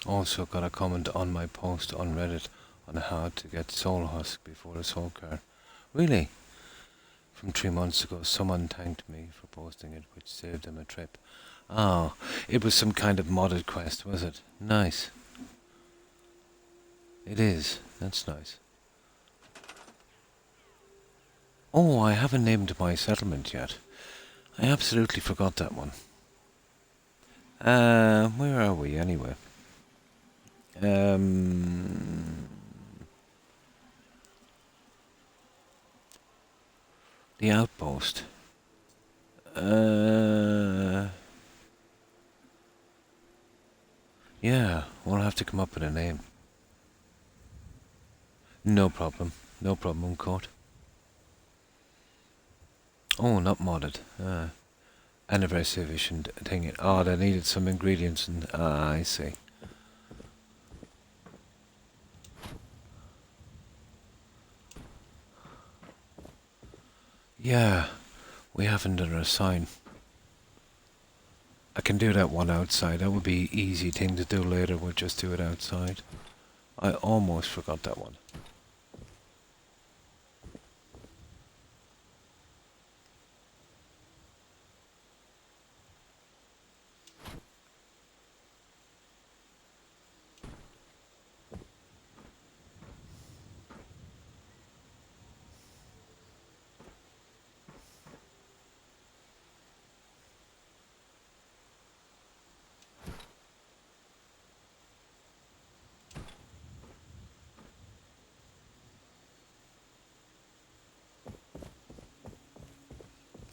Speaker 1: Also got a comment on my post on Reddit on how to get Soul Husk before the Soul Car. Really? From 3 months ago, someone thanked me for posting it, which saved him a trip. Oh, it was some kind of modded quest, was it? Nice. It is. That's nice. Oh, I haven't named my settlement yet. I absolutely forgot that one. Where are we anyway? The outpost. Yeah, we'll have to come up with a name. No problem. No problem, Court. Oh, not modded. Anniversary edition thing. Oh, they needed some ingredients and... I see. Yeah, we haven't done a sign. I can do that one outside. That would be easy thing to do later. We'll just do it outside. I almost forgot that one.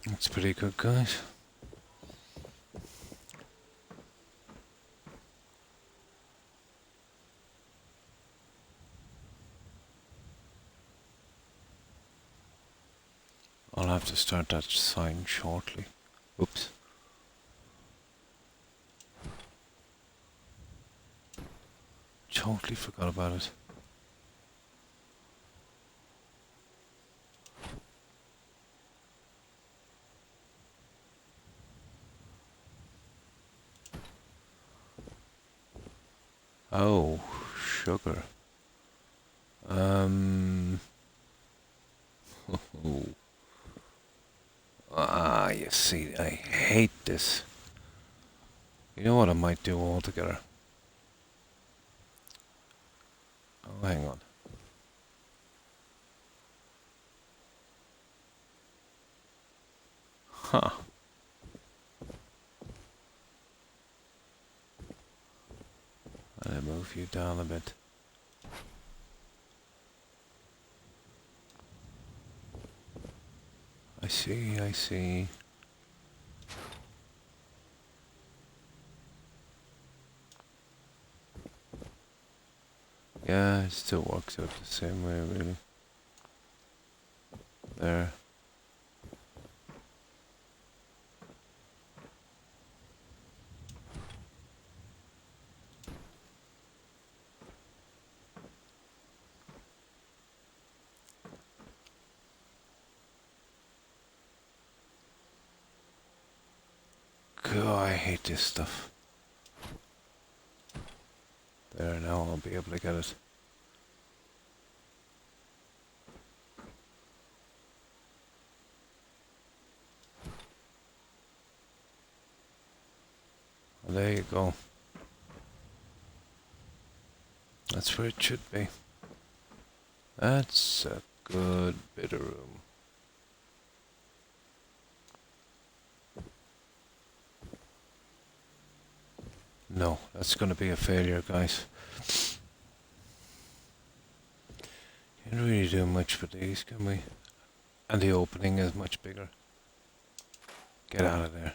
Speaker 1: That's pretty good, guys. I'll have to start that sign shortly. Oops. Totally forgot about it. Oh, sugar. You see, I hate this. You know what I might do altogether? Oh, hang on. Huh. I'll move you down a bit. I see, I see. Yeah, it still works out the same way, really. There. God, I hate this stuff. There, now I'll be able to get it. Well, there you go. That's where it should be. That's a good bit of room. No, that's going to be a failure, guys. Can't really do much with these, can we? And the opening is much bigger. Get out of there.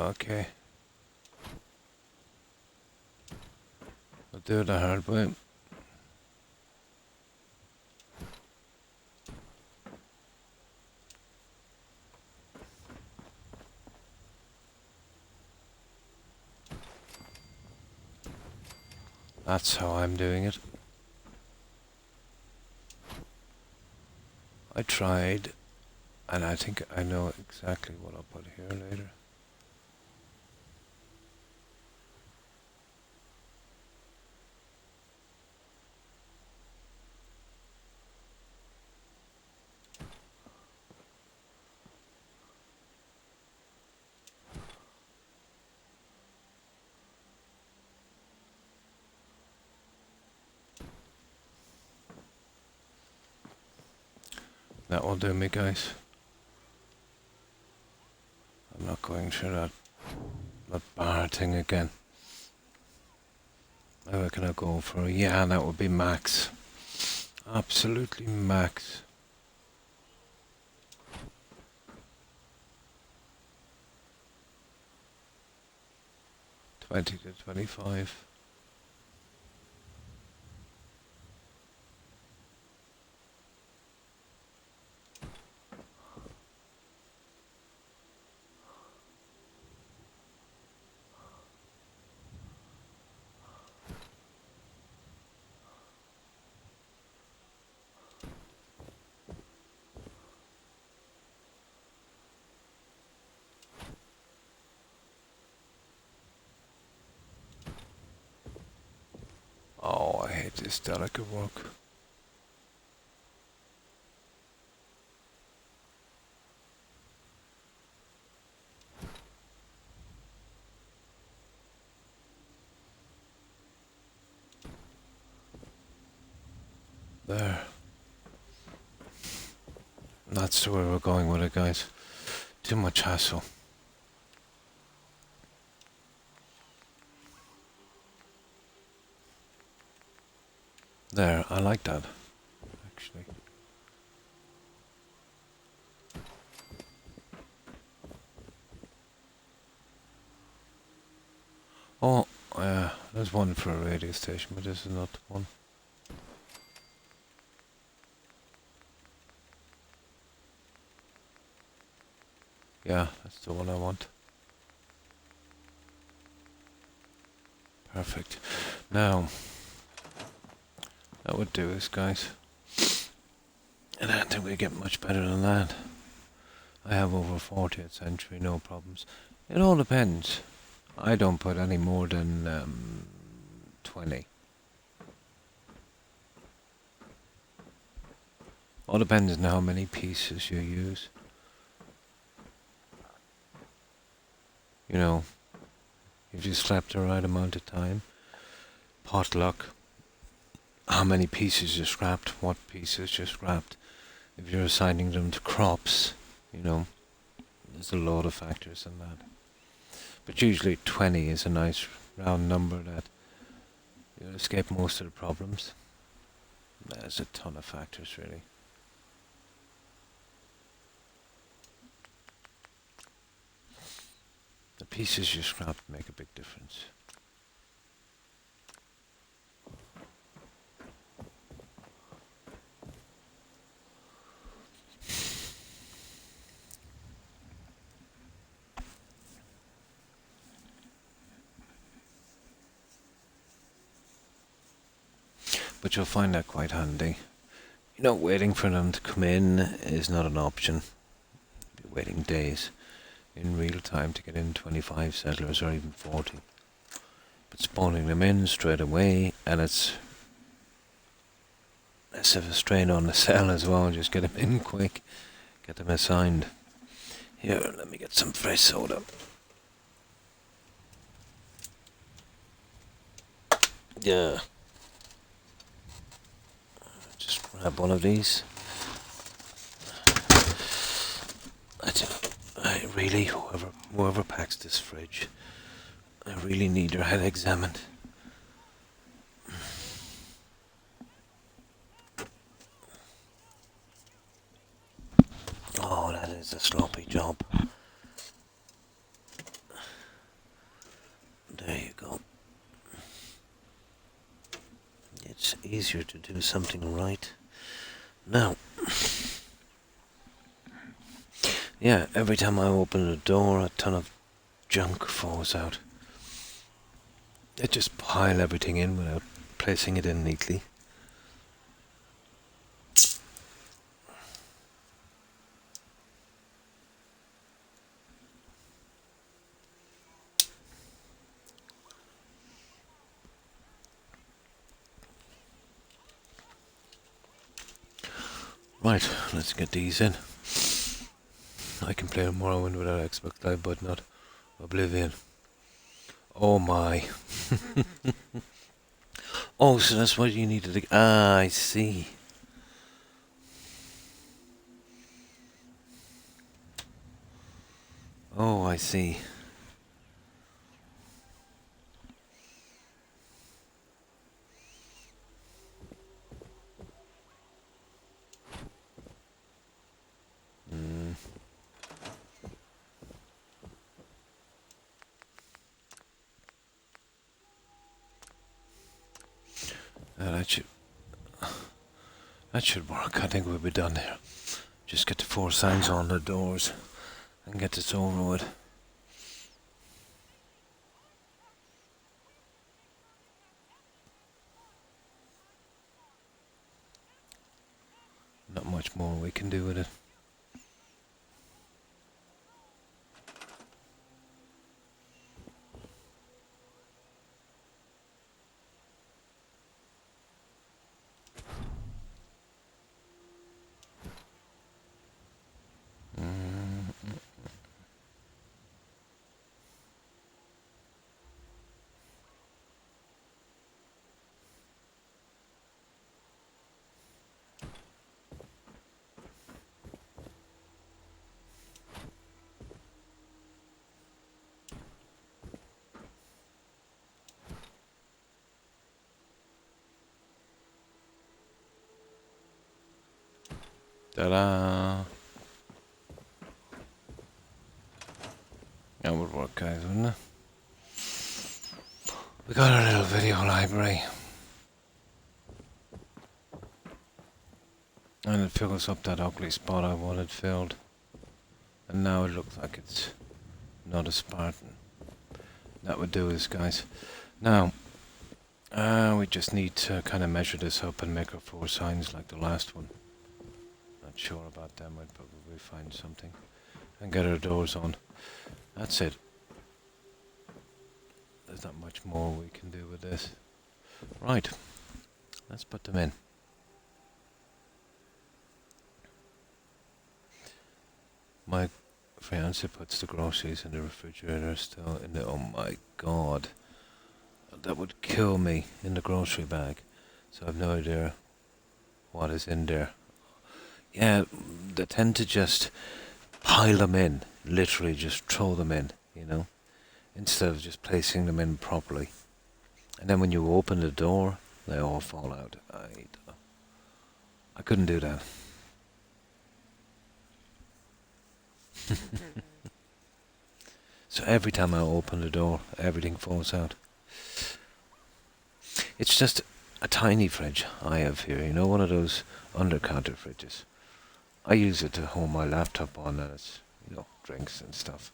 Speaker 1: Okay. I'll do it the hard way. That's how I'm doing it. I tried, and I think I know exactly what I'll put here later. That will do me, guys. I'm not going through that bar thing again. I reckon I'll go for yeah, that would be max. Absolutely max. $20 to $25. Oh, I hate this delicate work. There. That's where we're going with it, guys. Too much hassle. There, I like that, actually. Oh, there's one for a radio station, but this is not the one. Yeah, that's the one I want. Perfect. Now, that would do us, guys. And I don't think we get much better than that. I have over 40th century, no problems. It all depends. I don't put any more than 20. All depends on how many pieces you use. You know, if you slept the right amount of time, potluck, how many pieces you scrapped, what pieces you scrapped. If you're assigning them to crops, you know, there's a lot of factors in that. But usually 20 is a nice round number that you'll escape most of the problems. There's a ton of factors, really. The pieces you scrapped make a big difference. But you'll find that quite handy. You know, waiting for them to come in is not an option. You'll be waiting days in real time to get in 25 settlers or even 40. But spawning them in straight away, and it's less of a strain on the cell as well. Just get them in quick, get them assigned. Here, let me get some fresh soda. Yeah. Just grab one of these. I really, whoever packs this fridge, I really need your head examined. Oh, that is a sloppy job. easier to do something right. Now, yeah, every time I open the door, a ton of junk falls out. I just pile everything in without placing it in neatly. Right, let's get these in. I can play Morrowind without Xbox Live, but not Oblivion. Oh my. Oh, so that's what you needed to... Ah, I see. Oh, I see. Mm. That should work. I think we'll be done here. Just get the 4 signs on the doors and get this over with. Not much more we can do with it. Ta-da! That would work, guys, wouldn't it? We got our little video library. And it fills up that ugly spot I wanted filled. And now it looks like it's not a Spartan. That would do this, guys. Now, we just need to kind of measure this up and make our 4 signs like the last one. Not sure about them, I'd probably find something. And get our doors on. That's it. There's not much more we can do with this. Right, let's put them in. My fiance puts the groceries in the refrigerator still in the... Oh my god. That would kill me in the grocery bag. So I've no idea what is in there. Yeah, they tend to just pile them in. Literally just throw them in, you know. Instead of just placing them in properly. And then when you open the door, they all fall out. I couldn't do that. So every time I open the door, everything falls out. It's just a tiny fridge I have here, you know, one of those under-counter fridges. I use it to hold my laptop on and it's, you know, drinks and stuff.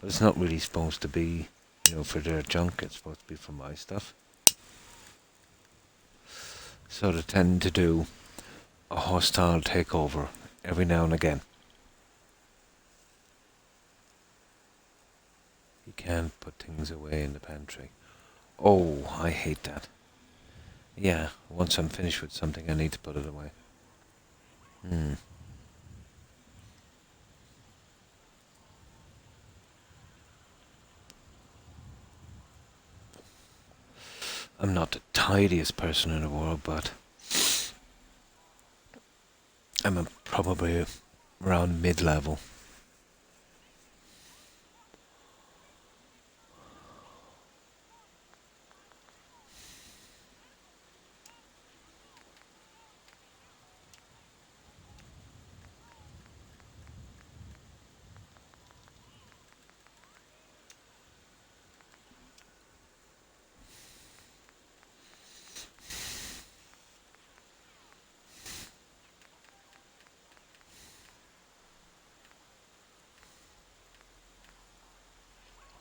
Speaker 1: But it's not really supposed to be, you know, for their junk, it's supposed to be for my stuff. So they tend to do a hostile takeover every now and again. You can't put things away in the pantry. Oh, I hate that. Yeah, once I'm finished with something, I need to put it away. I'm not the tidiest person in the world, but I'm probably around mid-level.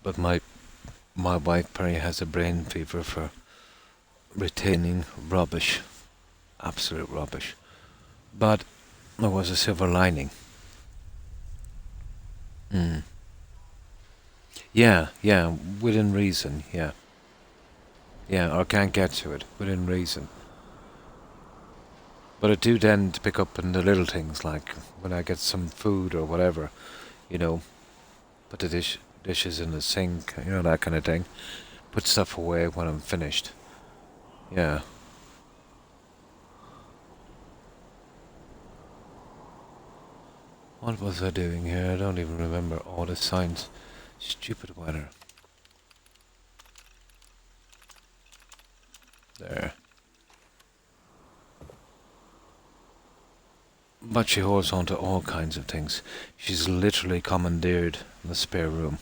Speaker 1: But my wife Perry has a brain fever for retaining rubbish, absolute rubbish. But there was a silver lining. Mm. Yeah, within reason, yeah. Yeah, or can't get to it, within reason. But I do tend to pick up on the little things, like when I get some food or whatever, you know, put the dishes in the sink, you know, that kind of thing. Put stuff away when I'm finished. Yeah. What was I doing here? I don't even remember all the signs. Stupid weather. There. But she holds on to all kinds of things. She's literally commandeered the spare room.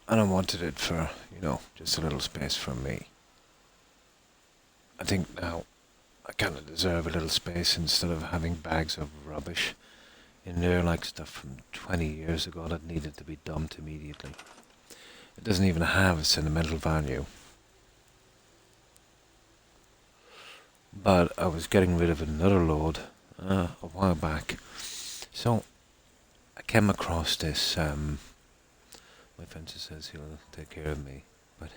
Speaker 1: And I wanted it for, you know, just a little space for me. I think now I kind of deserve a little space instead of having bags of rubbish in there, like stuff from 20 years ago that needed to be dumped immediately. It doesn't even have sentimental value. But I was getting rid of another load a while back. So I came across this, my fencer says he'll take care of me, but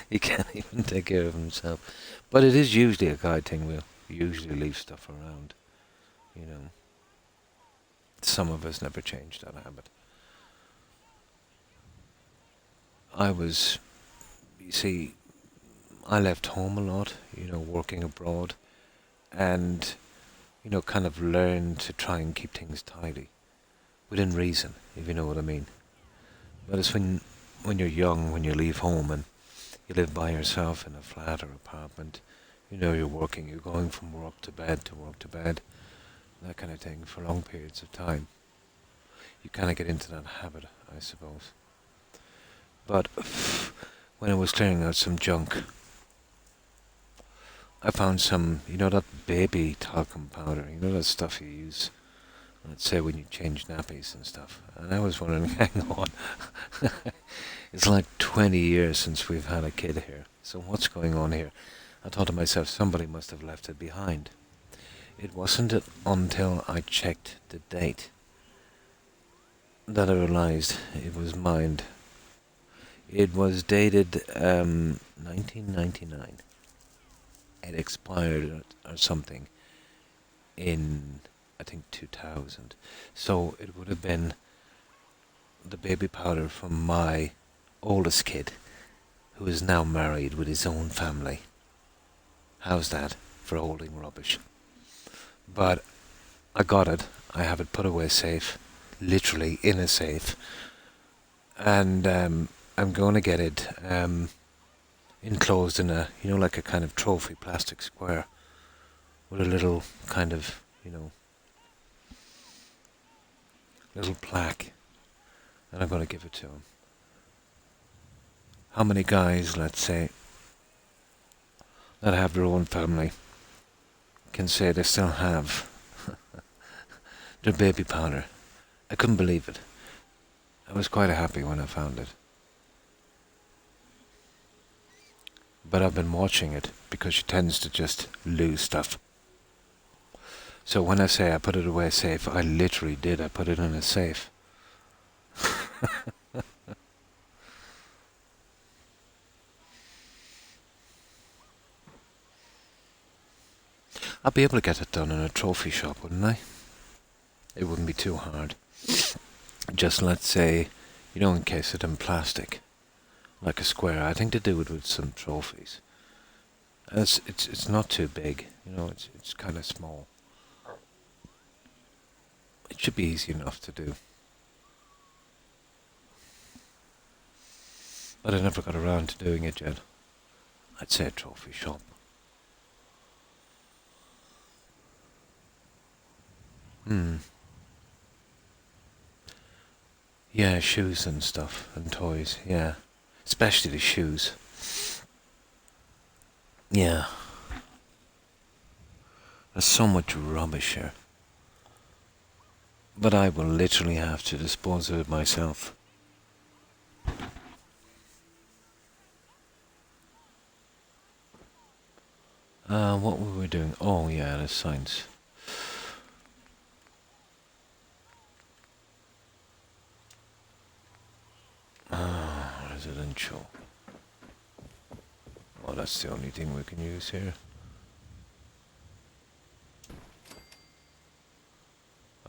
Speaker 1: he can't even take care of himself. But it is usually a guy thing, we'll usually leave stuff around, you know. Some of us never change that habit. You see, I left home a lot, you know, working abroad, and, you know, kind of learned to try and keep things tidy, within reason, if you know what I mean. But it's when you're young, when you leave home and you live by yourself in a flat or apartment, you know, you're working, you're going from work to bed to work to bed, that kind of thing, for long periods of time. You kind of get into that habit, I suppose. But when I was clearing out some junk, I found some, you know, that baby talcum powder, you know, that stuff you use, let's say when you change nappies and stuff. And I was wondering, hang on, it's like 20 years since we've had a kid here. So what's going on here? I thought to myself, somebody must have left it behind. It wasn't until I checked the date that I realized it was mined. It was dated 1999. It expired or something in, I think, 2000. So it would have been the baby powder from my oldest kid, who is now married with his own family. How's that for holding rubbish? But I got it. I have it put away safe, literally in a safe. And I'm going to get it enclosed in a, you know, like a kind of trophy plastic square with a little kind of, you know, little plaque. And I'm going to give it to him. How many guys, let's say, that have their own family can say they still have their baby powder? I couldn't believe it. I was quite happy when I found it. But I've been watching it because she tends to just lose stuff. So when I say I put it away safe, I literally did. I put it in a safe. I'd be able to get it done in a trophy shop, wouldn't I? It wouldn't be too hard. Just, let's say, you know, encase it in plastic, like a square. I think to do it with some trophies. And it's not too big, you know. It's kind of small. It should be easy enough to do. But I never got around to doing it yet. I'd say a trophy shop. Yeah, shoes and stuff, and toys, yeah. Especially the shoes. Yeah. There's so much rubbish here. But I will literally have to dispose of it myself. What were we doing? Oh yeah, the signs. Residential. Oh, that's the only thing we can use here.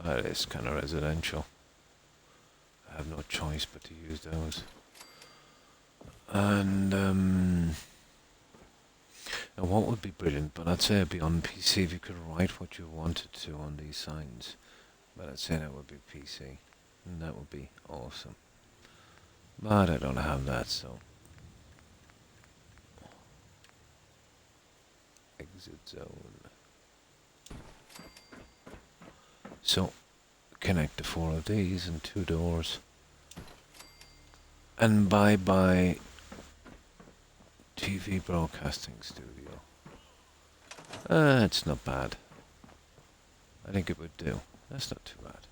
Speaker 1: That is kind of residential. I have no choice but to use those. And now what would be brilliant, but I'd say it'd be on PC if you could write what you wanted to on these signs. But I'd say that would be PC, and that would be awesome. But I don't have that, so. Exit zone. So, connect the 4 of these and 2 doors. And bye-bye TV broadcasting studio. It's not bad. I think it would do. That's not too bad.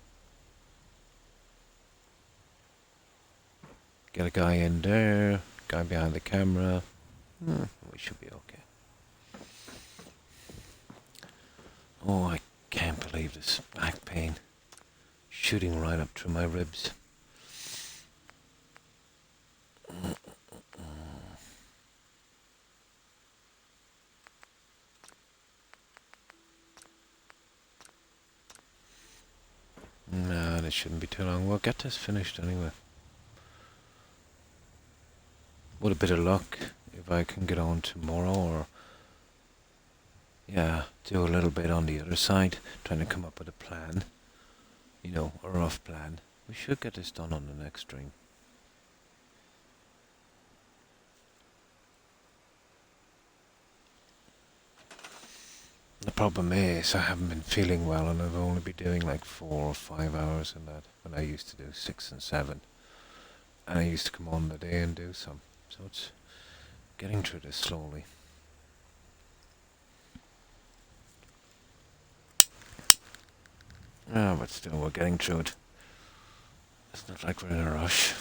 Speaker 1: Get a guy in there, guy behind the camera. We should be okay. Oh, I can't believe this back pain. Shooting right up through my ribs. Nah, this shouldn't be too long. We'll get this finished anyway. With a bit of luck, if I can get on tomorrow, or yeah, do a little bit on the other side, trying to come up with a plan, you know, a rough plan. We should get this done on the next stream. The problem is I haven't been feeling well, and I've only been doing like 4 or 5 hours in that, when I used to do 6 and 7. And I used to come on the day and do some. So it's getting through this slowly. Ah, but still, we're getting through it. It's not like we're in a rush.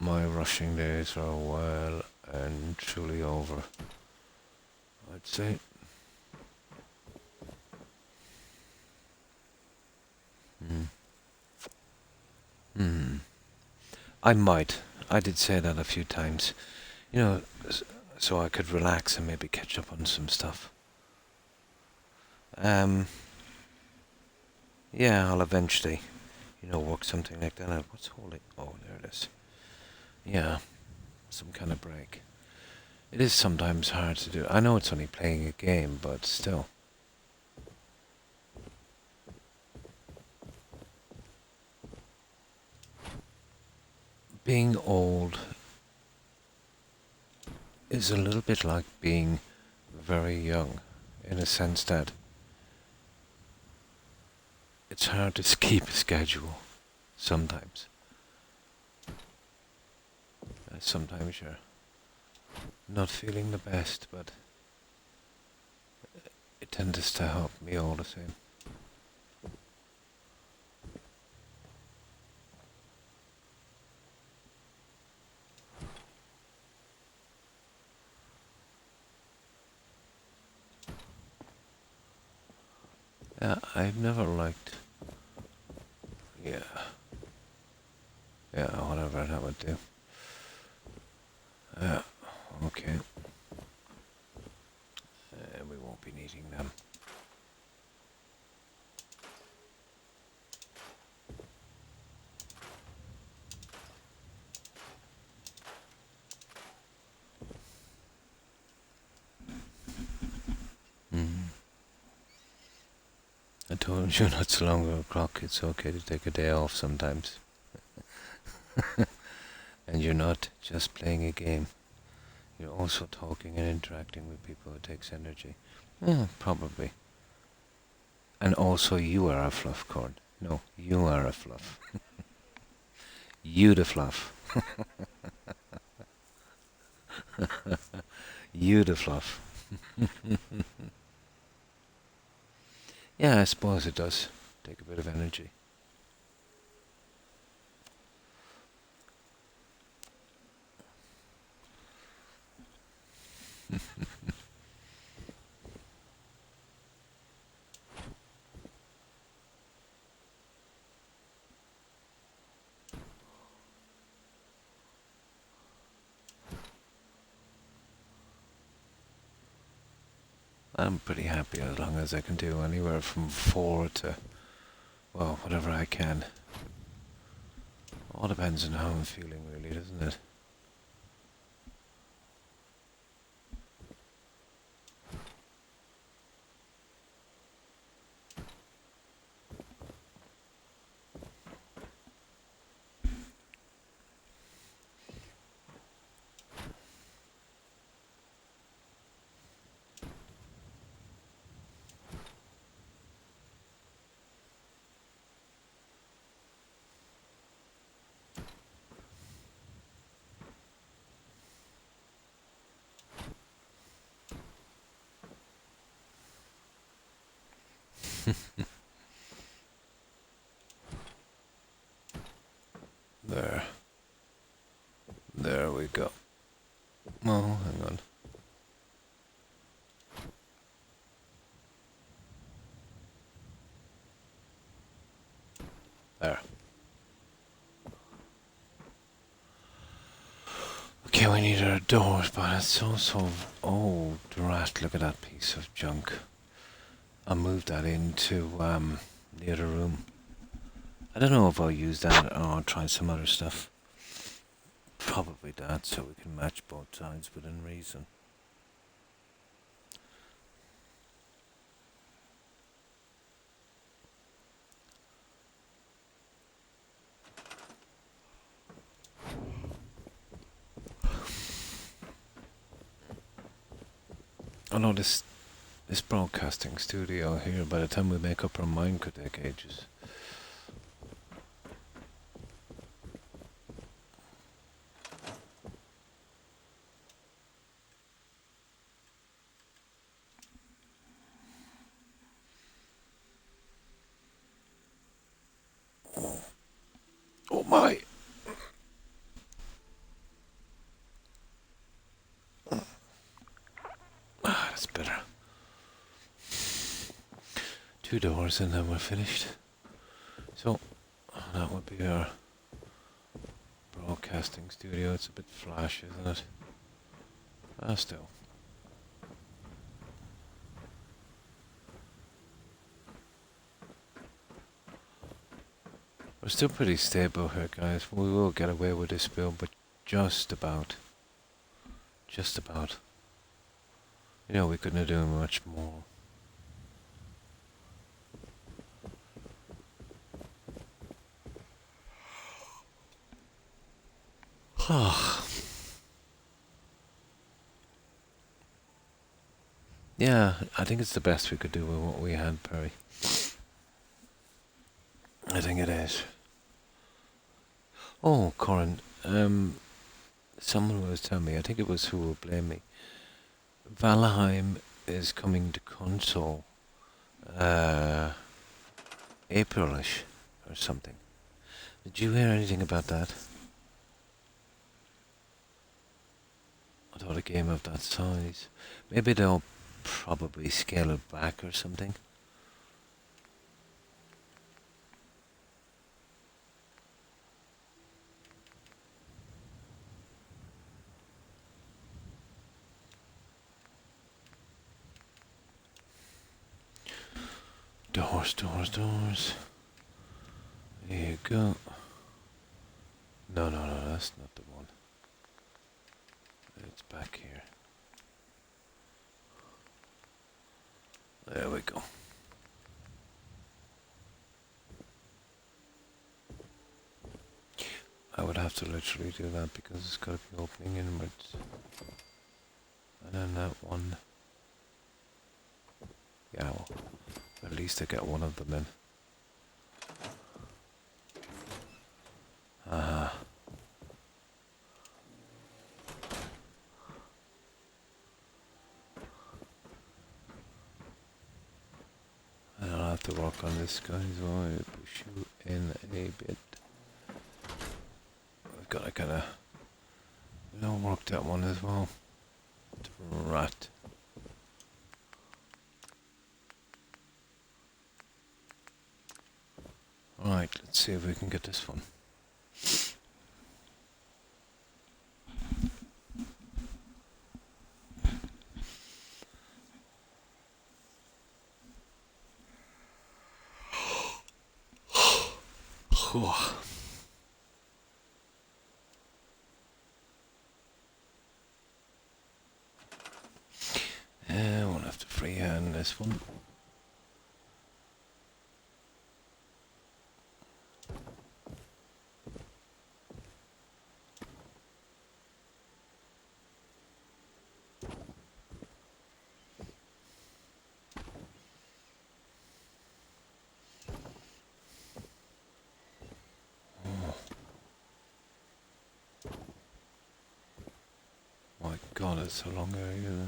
Speaker 1: My rushing days are well and truly over, I'd say. I did say that a few times, you know, so I could relax and maybe catch up on some stuff. Yeah, I'll eventually, you know, work something like that out. What's holding? Oh, there it is. Yeah, some kind of break. It is sometimes hard to do. I know it's only playing a game, but still. Being old is a little bit like being very young, in a sense that it's hard to keep a schedule sometimes. Sometimes you're not feeling the best, but it tends to help me all the same. Yeah, I've never liked. Yeah. Yeah, whatever that would do. Yeah, okay. We won't be needing them. I told you not so long ago, Croc, it's okay to take a day off sometimes. And you're not just playing a game. You're also talking and interacting with people. It takes energy. Yeah, probably. And also you are a fluff cord. No, you are a fluff. You the fluff. You the fluff. Yeah, I suppose it does take a bit of energy. I'm pretty happy as long as I can do anywhere from 4 to, well, whatever I can. All depends on how I'm feeling, really, doesn't it? There. There we go. Oh, hang on. There. Okay, we need our doors, but it's also... Oh, drat, look at that piece of junk. I'll move that into the other room. I don't know if I'll use that or I'll try some other stuff. Probably that, so we can match both sides within reason. Oh no, this broadcasting studio here, by the time we make up our mind, could take ages. Oh my! Ah, that's better. 2 doors and then we're finished. So, that would be our broadcasting studio. It's a bit flash, isn't it? Ah, still. We're still pretty stable here, guys. We will get away with this build, but just about. Just about. You know, we couldn't do much more. Yeah, I think it's the best we could do with what we had, Perry. I think it is. Oh, Corin, someone was telling me, I think it was Who Will Blame Me. Valheim is coming to console Aprilish or something. Did you hear anything about that? I thought a game of that size. Maybe they'll probably scale it back or something. Doors, doors, doors. There you go. No, that's not the one. It's back here. There we go. I would have to literally do that because it's got to be opening inwards. And then that one. Yeah, well, at least I get one of them in. lock on this, guys, while I push you in a bit. I've got to kind of work that one as well. Rat. Alright, let's see if we can get this one. I won't have to freehand this one. My God, it's a long area there.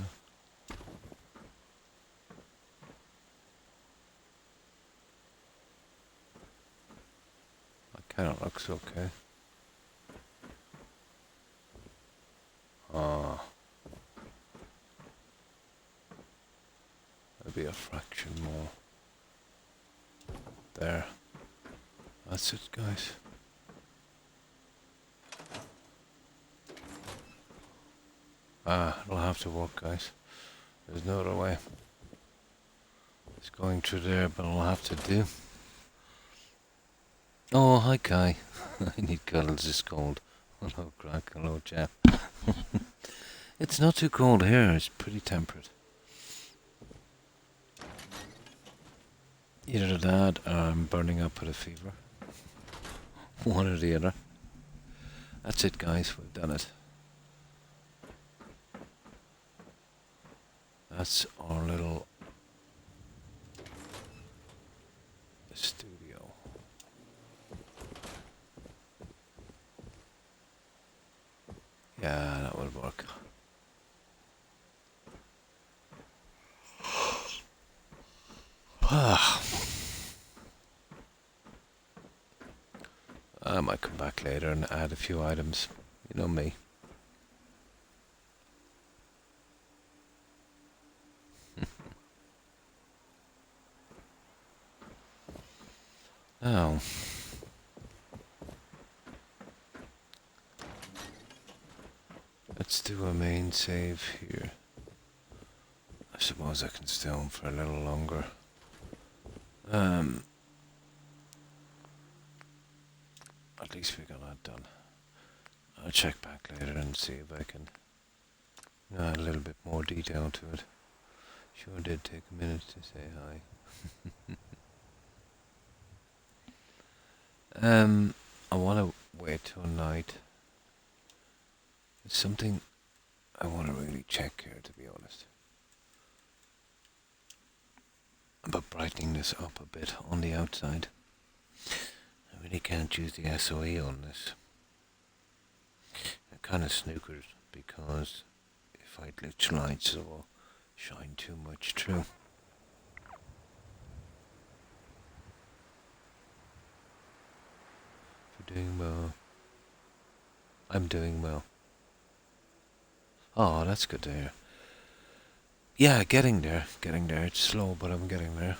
Speaker 1: That kind of looks okay. Ah, maybe a fraction more. There. That's it, guys. Ah, it'll have to work, guys. There's no other way. It's going through there, but it'll have to do. Oh, hi, Kai. I need cuddles, it's cold. Hello, Croc. Hello, chap. It's not too cold here. It's pretty temperate. Either that or I'm burning up with a fever. One or the other. That's it, guys. We've done it. That's our little studio. Yeah, that would work. I might come back later and add a few items. You know me. Now, let's do a main save here. I suppose I can stay on for a little longer. At least we got that done. I'll check back later and see if I can add a little bit more detail to it. Sure did take a minute to say hi. I want to wait till night. There's something I want to really check here, to be honest. About brightening this up a bit on the outside. I really can't use the SOE on this. It kind of snookers because if I glitch lights it will shine too much through. If you're doing well. I'm doing well. Oh, that's good to hear. Yeah, getting there. It's slow, but I'm getting there.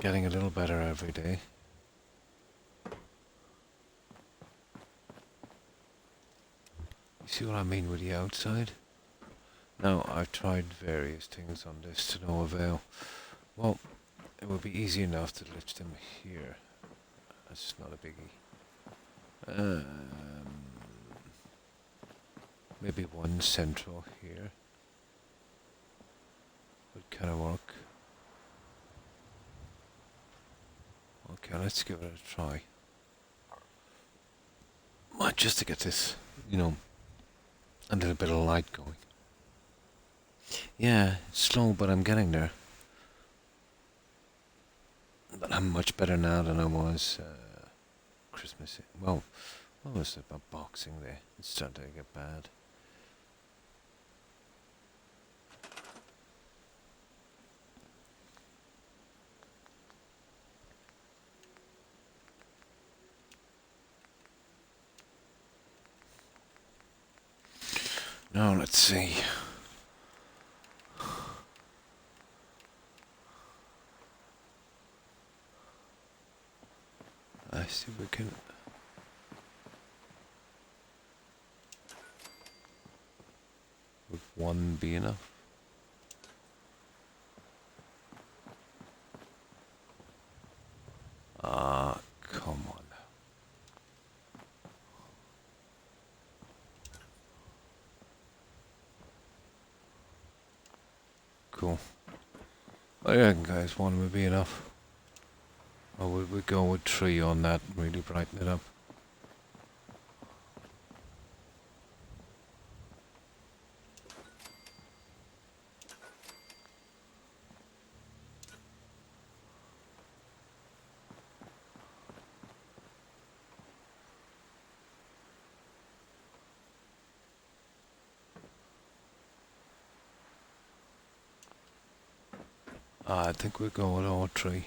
Speaker 1: Getting a little better every day. You see what I mean with the outside? Now, I've tried various things on this to no avail. Well, it would be easy enough to glitch them here. That's not a biggie. Maybe one central here would kind of work. Okay, let's give it a try. Just to get this, a little bit of light going. Yeah, it's slow, but I'm getting there. But I'm much better now than I was Christmas. Well, what was it about Boxing Day? It's starting to get bad. Now let's see. I see we can. Would one be enough? Ah, come on. Cool. I reckon, guys, one would be enough. Or would we go with 3 on that and really brighten it up? I think we'll go with all 3.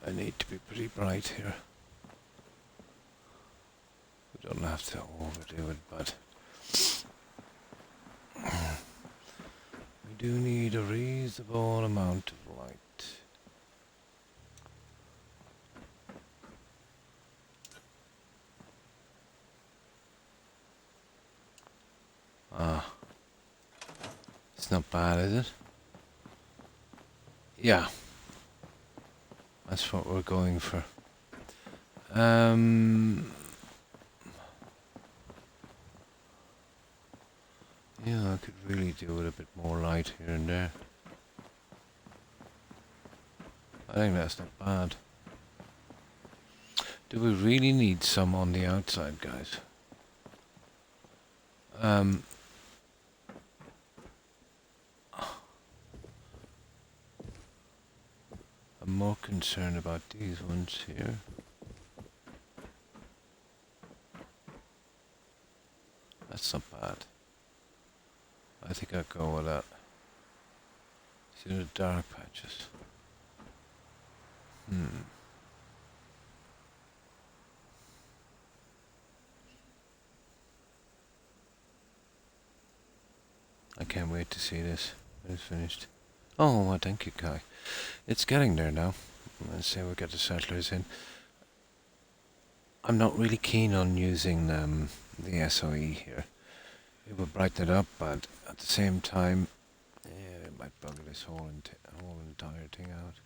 Speaker 1: I need to be pretty bright here. We don't have to overdo it, but we do need a reasonable amount of light. Ah, it's not bad, is it? Yeah, that's what we're going for. Yeah, I could really do with a bit more light here and there. I think that's not bad. Do we really need some on the outside, guys? I'm more concerned about these ones here. That's not bad. I think I'll go with that. See the dark patches. I can't wait to see this. It's finished. Oh, well, thank you, Kai. It's getting there now. Let's say we get the settlers in. I'm not really keen on using the SOE here. It will brighten it up, but at the same time, yeah, it might bugger this whole entire thing out.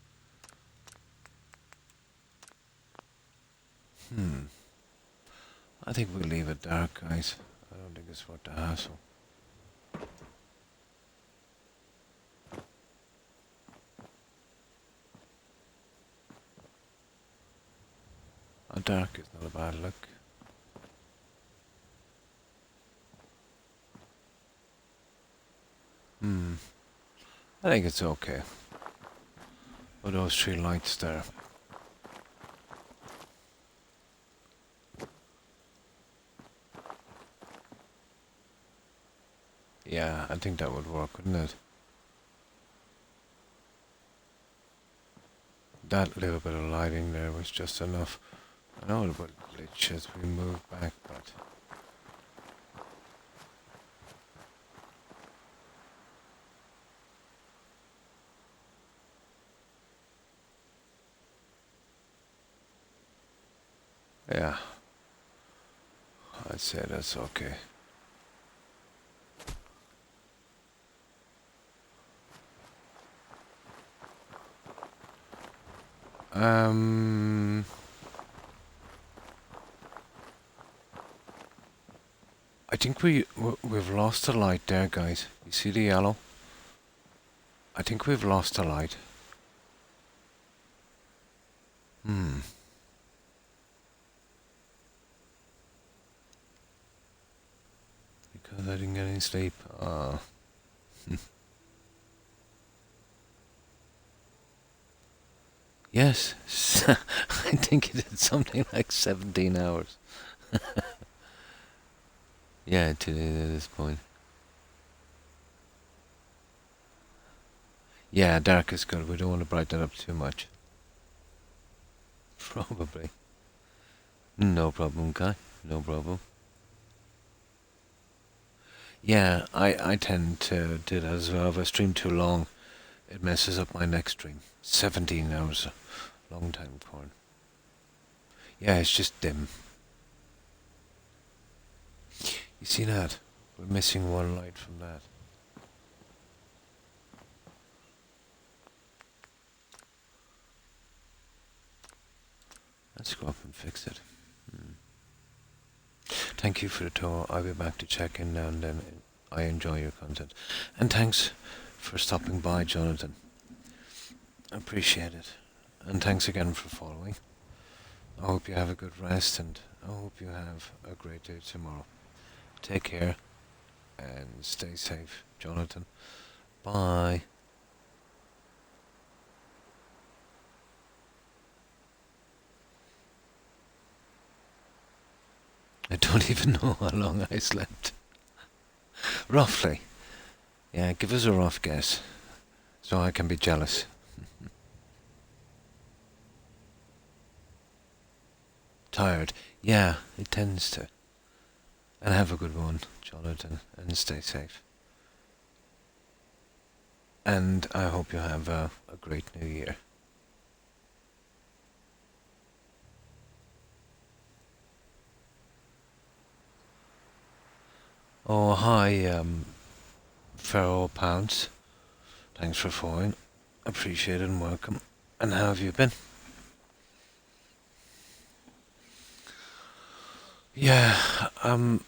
Speaker 1: I think we'll leave it dark, guys. I don't think it's worth the hassle. A dark is not a bad look. I think it's okay. With those 3 lights there. Yeah, I think that would work, wouldn't it? That little bit of lighting there was just enough. I know it would glitch as we move back, but... yeah. I'd say that's okay. I think we've lost the light there, guys. You see the yellow? I think we've lost the light. Because I didn't get any sleep. Yes, I think it did something like 17 hours. Yeah, to this point. Yeah, dark is good. We don't want to brighten it up too much. Probably. No problem, Kai. No problem. Yeah, I tend to do that as well. If I stream too long, it messes up my next stream. 17 hours, a long time porn. Yeah, it's just dim. You see that? We're missing one light from that. Let's go up and fix it. Thank you for the tour. I'll be back to check in now and then. I enjoy your content. And thanks for stopping by, Jonathan. Appreciate it. And thanks again for following. I hope you have a good rest and I hope you have a great day tomorrow. Take care and stay safe, Jonathan. Bye. I don't even know how long I slept. Roughly. Yeah, give us a rough guess so I can be jealous. Tired. Yeah, it tends to. And have a good one, Jonathan, and stay safe. And I hope you have a great new year. Oh, hi, Pharaoh Pounds. Thanks for following. Appreciate it and welcome. And how have you been? Yeah, you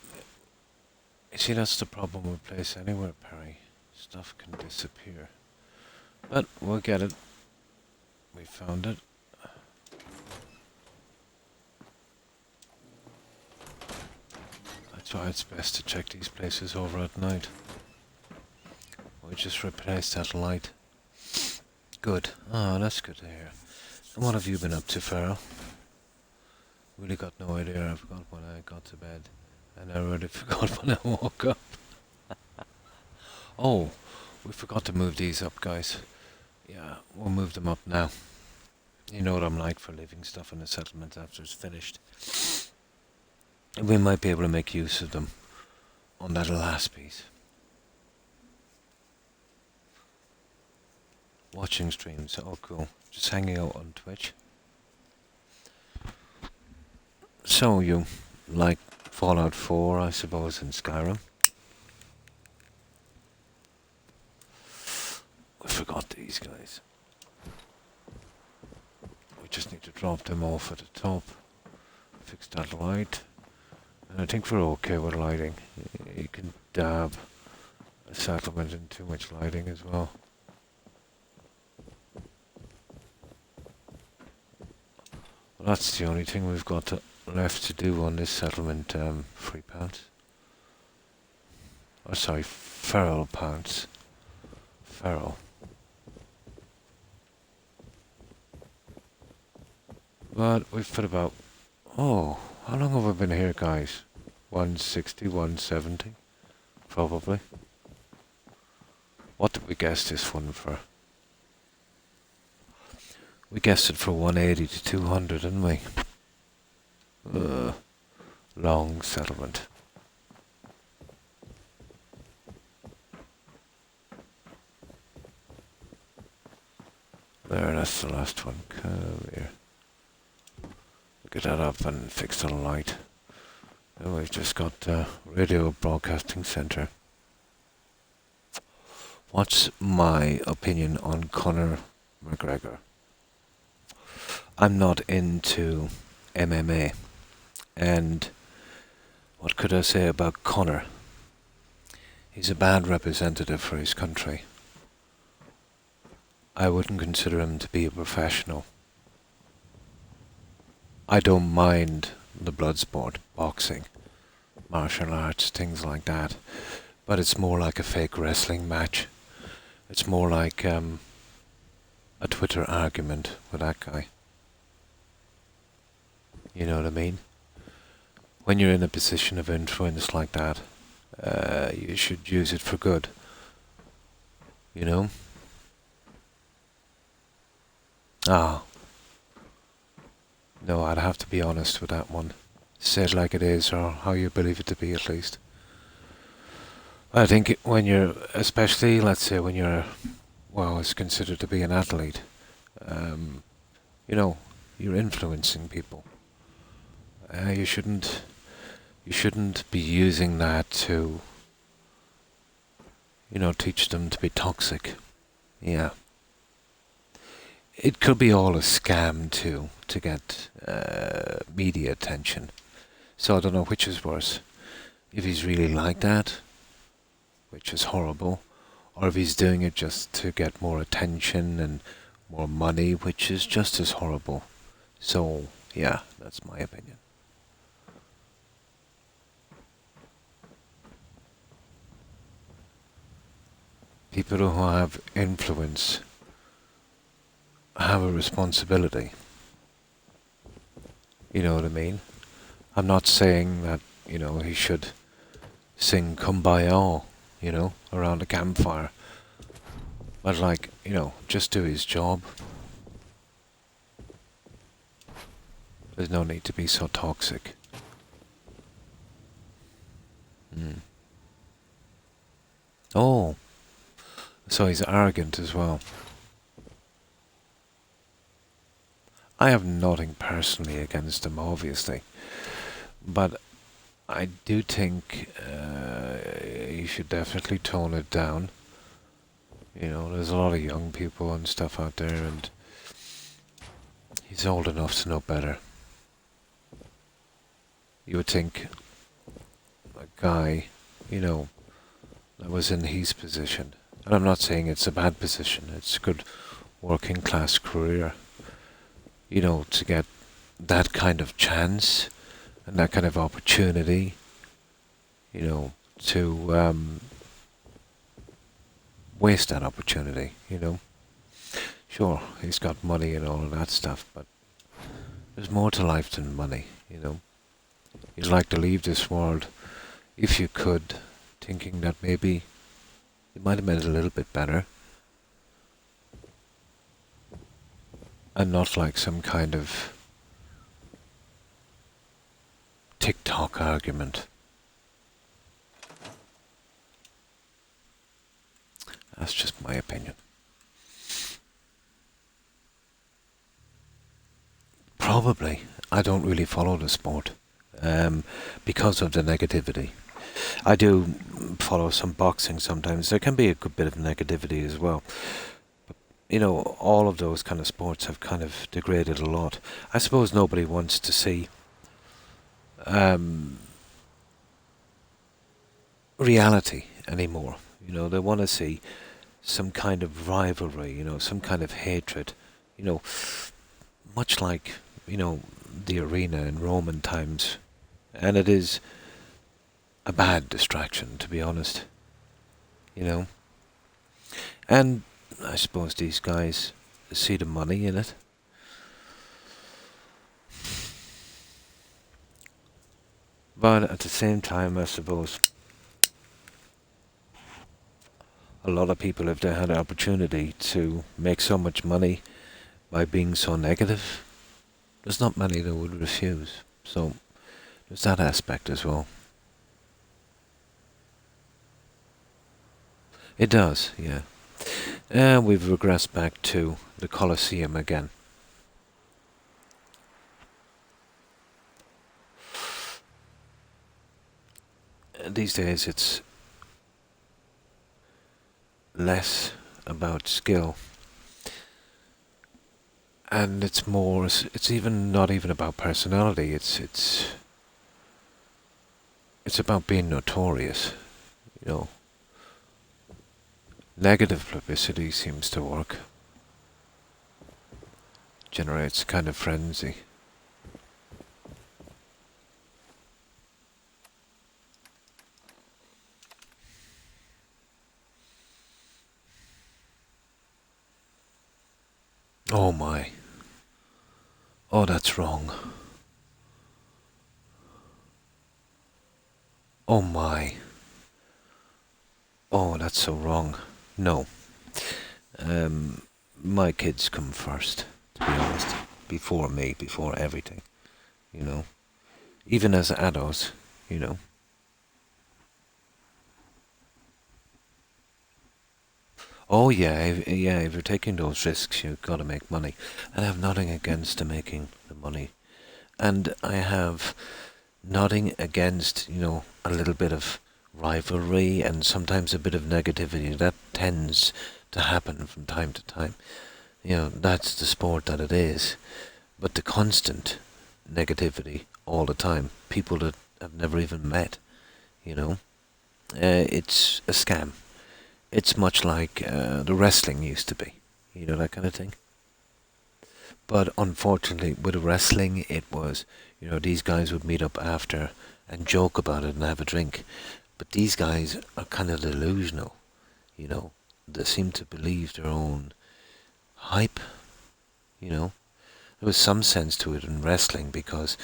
Speaker 1: see, that's the problem with Place Anywhere, Perry. Stuff can disappear. But we'll get it. We found it. That's why it's best to check these places over at night. We just replaced that light. Good. Oh, that's good to hear. And what have you been up to, Pharaoh? Really got no idea. I forgot when I got to bed. And I already forgot when I woke up. Oh, we forgot to move these up, guys. Yeah, we'll move them up now. You know what I'm like for leaving stuff in the settlement after it's finished. We might be able to make use of them on that last piece. Watching streams, oh cool. Just hanging out on Twitch. So you like Fallout 4, I suppose, and Skyrim? We forgot these guys. We just need to drop them off at the top. Fix that light. And I think we're okay with lighting. You can dab a settlement in too much lighting as well. Well, that's the only thing we've got left to do on this settlement, £3. Oh, sorry, feral pounds. Feral. But we've put about... Oh, how long have we been here, guys? 160, 170? Probably. What did we guess this one for? We guessed it for 180 to 200, didn't we? Long settlement. There, that's the last one. Come here. Get that up and fix the light. And we've just got Radio Broadcasting Centre. What's my opinion on Conor McGregor? I'm not into MMA. And what could I say about Conor? He's a bad representative for his country. I wouldn't consider him to be a professional. I don't mind the blood sport, boxing, martial arts, things like that. But it's more like a fake wrestling match. It's more like a Twitter argument with that guy. You know what I mean? When you're in a position of influence like that, you should use it for good. You know? Ah. No, I'd have to be honest with that one. Say it like it is, or how you believe it to be at least. I think when you're, especially, let's say, when you're, well, it's considered to be an athlete, um, you know, you're influencing people. You shouldn't be using that to, teach them to be toxic. Yeah. It could be all a scam too, to get media attention. So I don't know which is worse. If he's really like that, which is horrible, or if he's doing it just to get more attention and more money, which is just as horrible. So, yeah, that's my opinion. People who have influence have a responsibility. You know what I mean? I'm not saying that, he should sing Kumbaya, around a campfire. But, like, just do his job. There's no need to be so toxic. Mm. Oh, so he's arrogant as well. I have nothing personally against him, obviously. But I do think you should definitely tone it down. There's a lot of young people and stuff out there, and he's old enough to know better. You would think a guy, that was in his position, and I'm not saying it's a bad position, it's a good working class career, to get that kind of chance and that kind of opportunity, to waste that opportunity. Sure, he's got money and all of that stuff, but there's more to life than money. You'd like to leave this world, if you could, thinking that maybe you might have made it a little bit better, and not like some kind of TikTok argument. That's just my opinion. Probably. I don't really follow the sport because of the negativity. I do follow some boxing sometimes. There can be a good bit of negativity as well. All of those kind of sports have kind of degraded a lot. I suppose nobody wants to see reality anymore. They want to see some kind of rivalry, some kind of hatred, much like, the arena in Roman times. And it is a bad distraction, to be honest, And I suppose these guys see the money in it. But at the same time, I suppose a lot of people, if they had the opportunity to make so much money by being so negative, there's not many that would refuse. So there's that aspect as well. It does, yeah. And we've regressed back to the Colosseum again. These days it's less about skill, and it's more, it's even not even about personality. It's about being notorious. Negative publicity seems to work. Generates kind of frenzy. Oh my. Oh, that's wrong. Oh my. Oh, that's so wrong. No. My kids come first, to be honest. Before me, before everything. Even as adults, Oh yeah, yeah. If you're taking those risks, you've got to make money. And I have nothing against the making the money, and I have nothing against a little bit of rivalry and sometimes a bit of negativity that tends to happen from time to time. That's the sport that it is. But the constant negativity all the time, people that have never even met, you know, it's a scam. It's much like the wrestling used to be, that kind of thing. But unfortunately, with wrestling, it was, these guys would meet up after and joke about it and have a drink. But these guys are kind of delusional, you know. They seem to believe their own hype, you know. There was some sense to it in wrestling because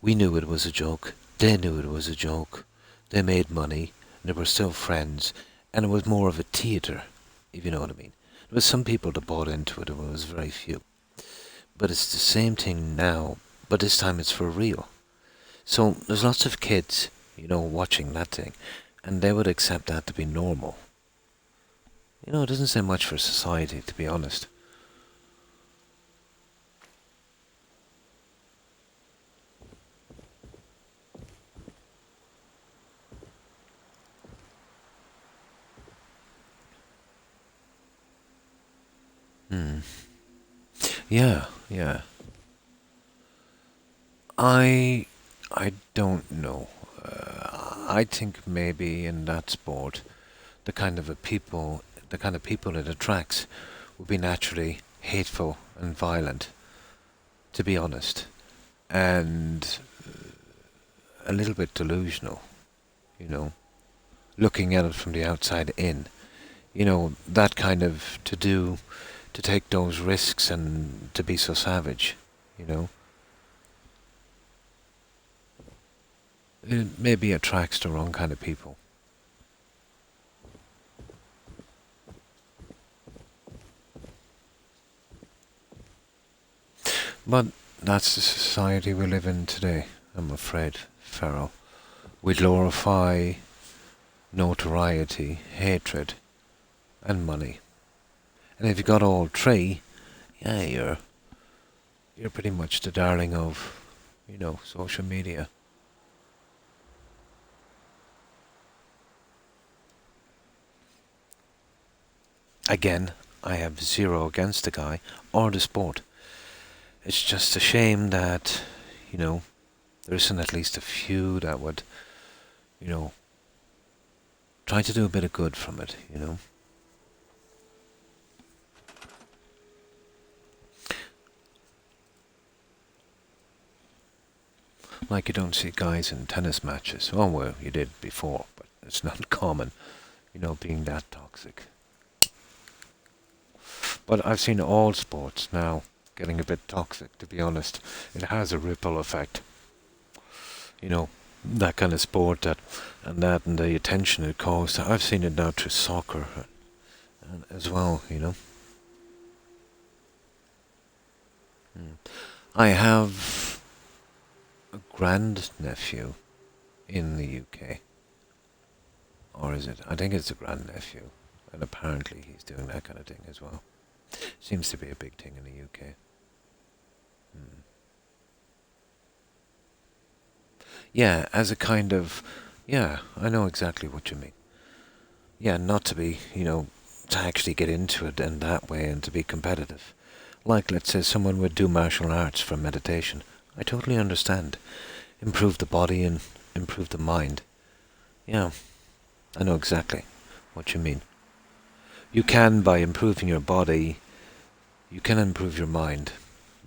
Speaker 1: we knew it was a joke. They knew it was a joke. They made money. And they were still friends. And it was more of a theatre, if you know what I mean. There was some people that bought into it, and it was very few. But it's the same thing now, but this time it's for real. So there's lots of kids, watching that thing, and they would accept that to be normal. It doesn't say much for society, to be honest. Hmm. Yeah, yeah. I I don't know. I think maybe in that sport, the kind of people it attracts, would be naturally hateful and violent, to be honest, and a little bit delusional. You know, looking at it from the outside in. That kind of to take those risks and to be so savage. You know, it maybe attracts the wrong kind of people. But that's the society we live in today, I'm afraid, Farrell. We glorify notoriety, hatred, and money. And if you got all three, yeah, you're pretty much the darling of, social media. Again, I have zero against the guy or the sport. It's just a shame that, you know, there isn't at least a few that would, you know, try to do a bit of good from it. Like you don't see guys in tennis matches. Oh, well, you did before, but it's not common, being that toxic. But I've seen all sports now getting a bit toxic, to be honest. It has a ripple effect. You know, that kind of sport and the attention it caused. I've seen it now through soccer as well. Mm. I have a grandnephew in the UK. Or is it? I think it's a grandnephew. And apparently he's doing that kind of thing as well. Seems to be a big thing in the UK. Hmm. Yeah, as a kind of, yeah, I know exactly what you mean. Yeah, not to be, to actually get into it in that way and to be competitive. Like, let's say someone would do martial arts for meditation. I totally understand. Improve the body and improve the mind. Yeah, I know exactly what you mean. You can, by improving your body, you can improve your mind,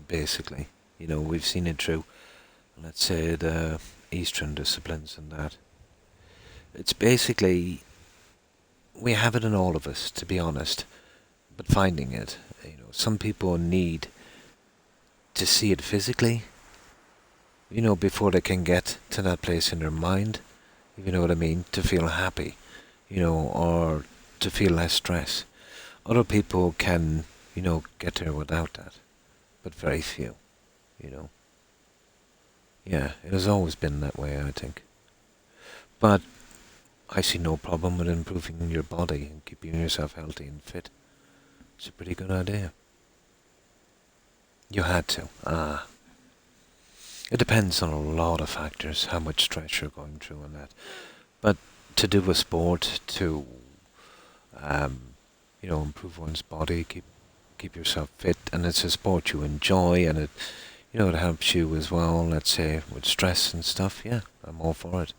Speaker 1: basically. We've seen it through, let's say, the Eastern disciplines and that. It's basically, we have it in all of us, to be honest, but finding it, some people need to see it physically, before they can get to that place in their mind, if you know what I mean, to feel happy, or to feel less stress. Other people can, get there without that, but very few, you know. Yeah, it has always been that way, I think. But I see no problem with improving your body and keeping yourself healthy and fit. It's a pretty good idea. You had to. Ah. It depends on a lot of factors, how much stress you're going through and that. But to do a sport, to improve one's body, keep yourself fit, and it's a sport you enjoy, and it helps you as well. Let's say with stress and stuff. Yeah, I'm all for it.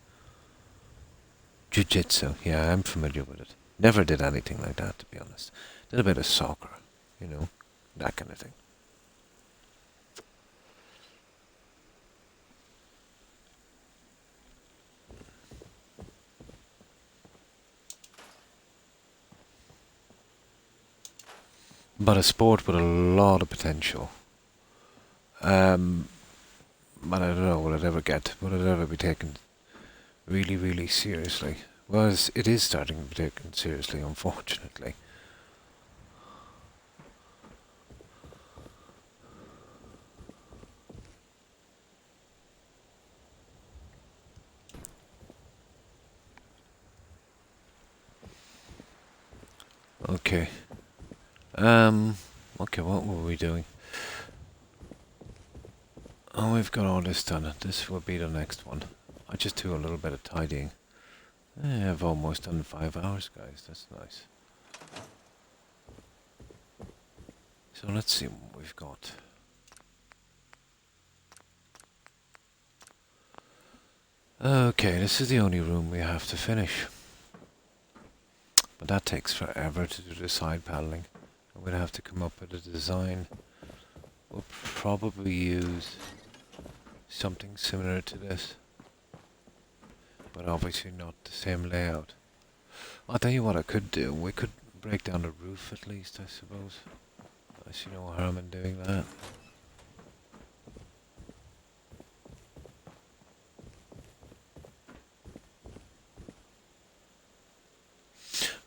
Speaker 1: Jiu-jitsu, yeah, I'm familiar with it. Never did anything like that, to be honest. Did a bit of soccer, that kind of thing. But a sport with a lot of potential. But I don't know, will it ever be taken really, really seriously? Well, it is starting to be taken seriously, unfortunately. Okay. Okay, what were we doing? Oh, we've got all this done. This will be the next one. I just do a little bit of tidying. I've almost done 5 hours, guys. That's nice. So let's see what we've got. Okay, this is the only room we have to finish. But that takes forever to do the side paneling. We'd have to come up with a design. We'll probably use something similar to this, but obviously not the same layout. I'll tell you what I could do. We could break down the roof at least, I suppose. I see no harm in doing that.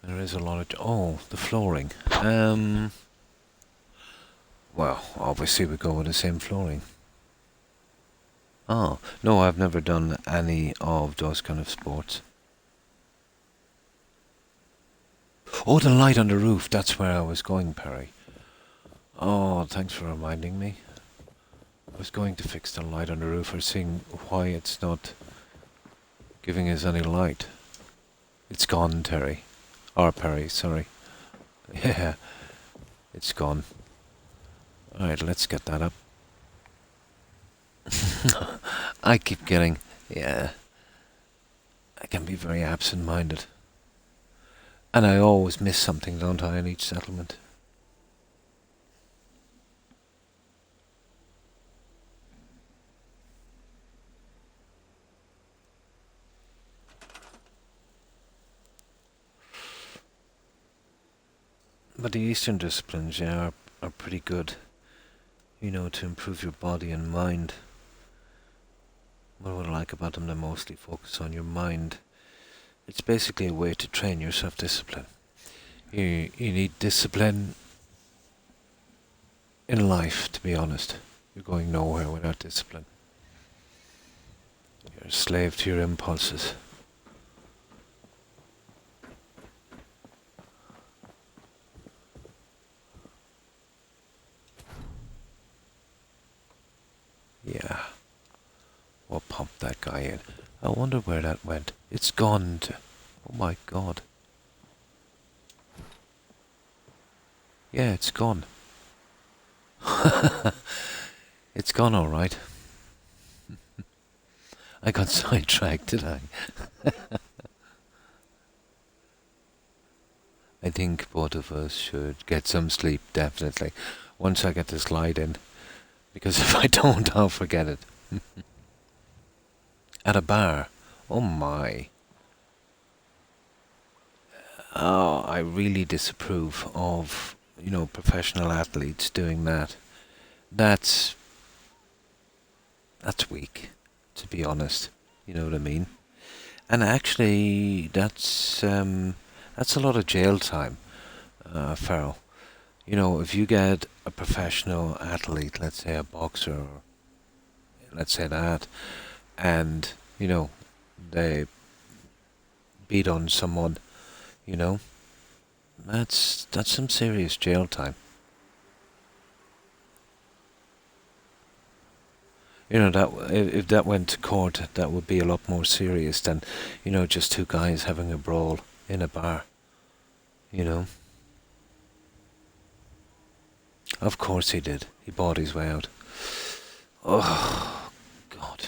Speaker 1: There is a lot of... Oh, the flooring. Well, obviously we go with the same flooring. Oh, no, I've never done any of those kind of sports. Oh, the light on the roof. That's where I was going, Perry. Oh, thanks for reminding me. I was going to fix the light on the roof or seeing why it's not giving us any light. It's gone, Terry. Or Perry, sorry. Yeah, it's gone. Alright, let's get that up. I keep getting... Yeah. I can be very absent-minded. And I always miss something, don't I, in each settlement? But the Eastern disciplines, yeah, are pretty good, to improve your body and mind. What I like about them, they mostly focus on your mind. It's basically a way to train your self-discipline. You need discipline in life, to be honest. You're going nowhere without discipline. You're a slave to your impulses. Yeah. What pumped that guy in? I wonder where that went. It's gone to... Oh my god. Yeah, it's gone. It's gone alright. I got sidetracked, did I? I think both of us should get some sleep, definitely. Once I get this light in. Because if I don't, I'll forget it. At a bar. Oh my. Oh, I really disapprove of, professional athletes doing that. That's weak, to be honest. You know what I mean? And actually, that's a lot of jail time, Farrell. If you get a professional athlete, let's say a boxer, or let's say that, and, they beat on someone, you know, that's some serious jail time. You know, that if that went to court, that would be a lot more serious than, you know, just two guys having a brawl in a bar. You know. Of course he did. He bought his way out. Oh, God.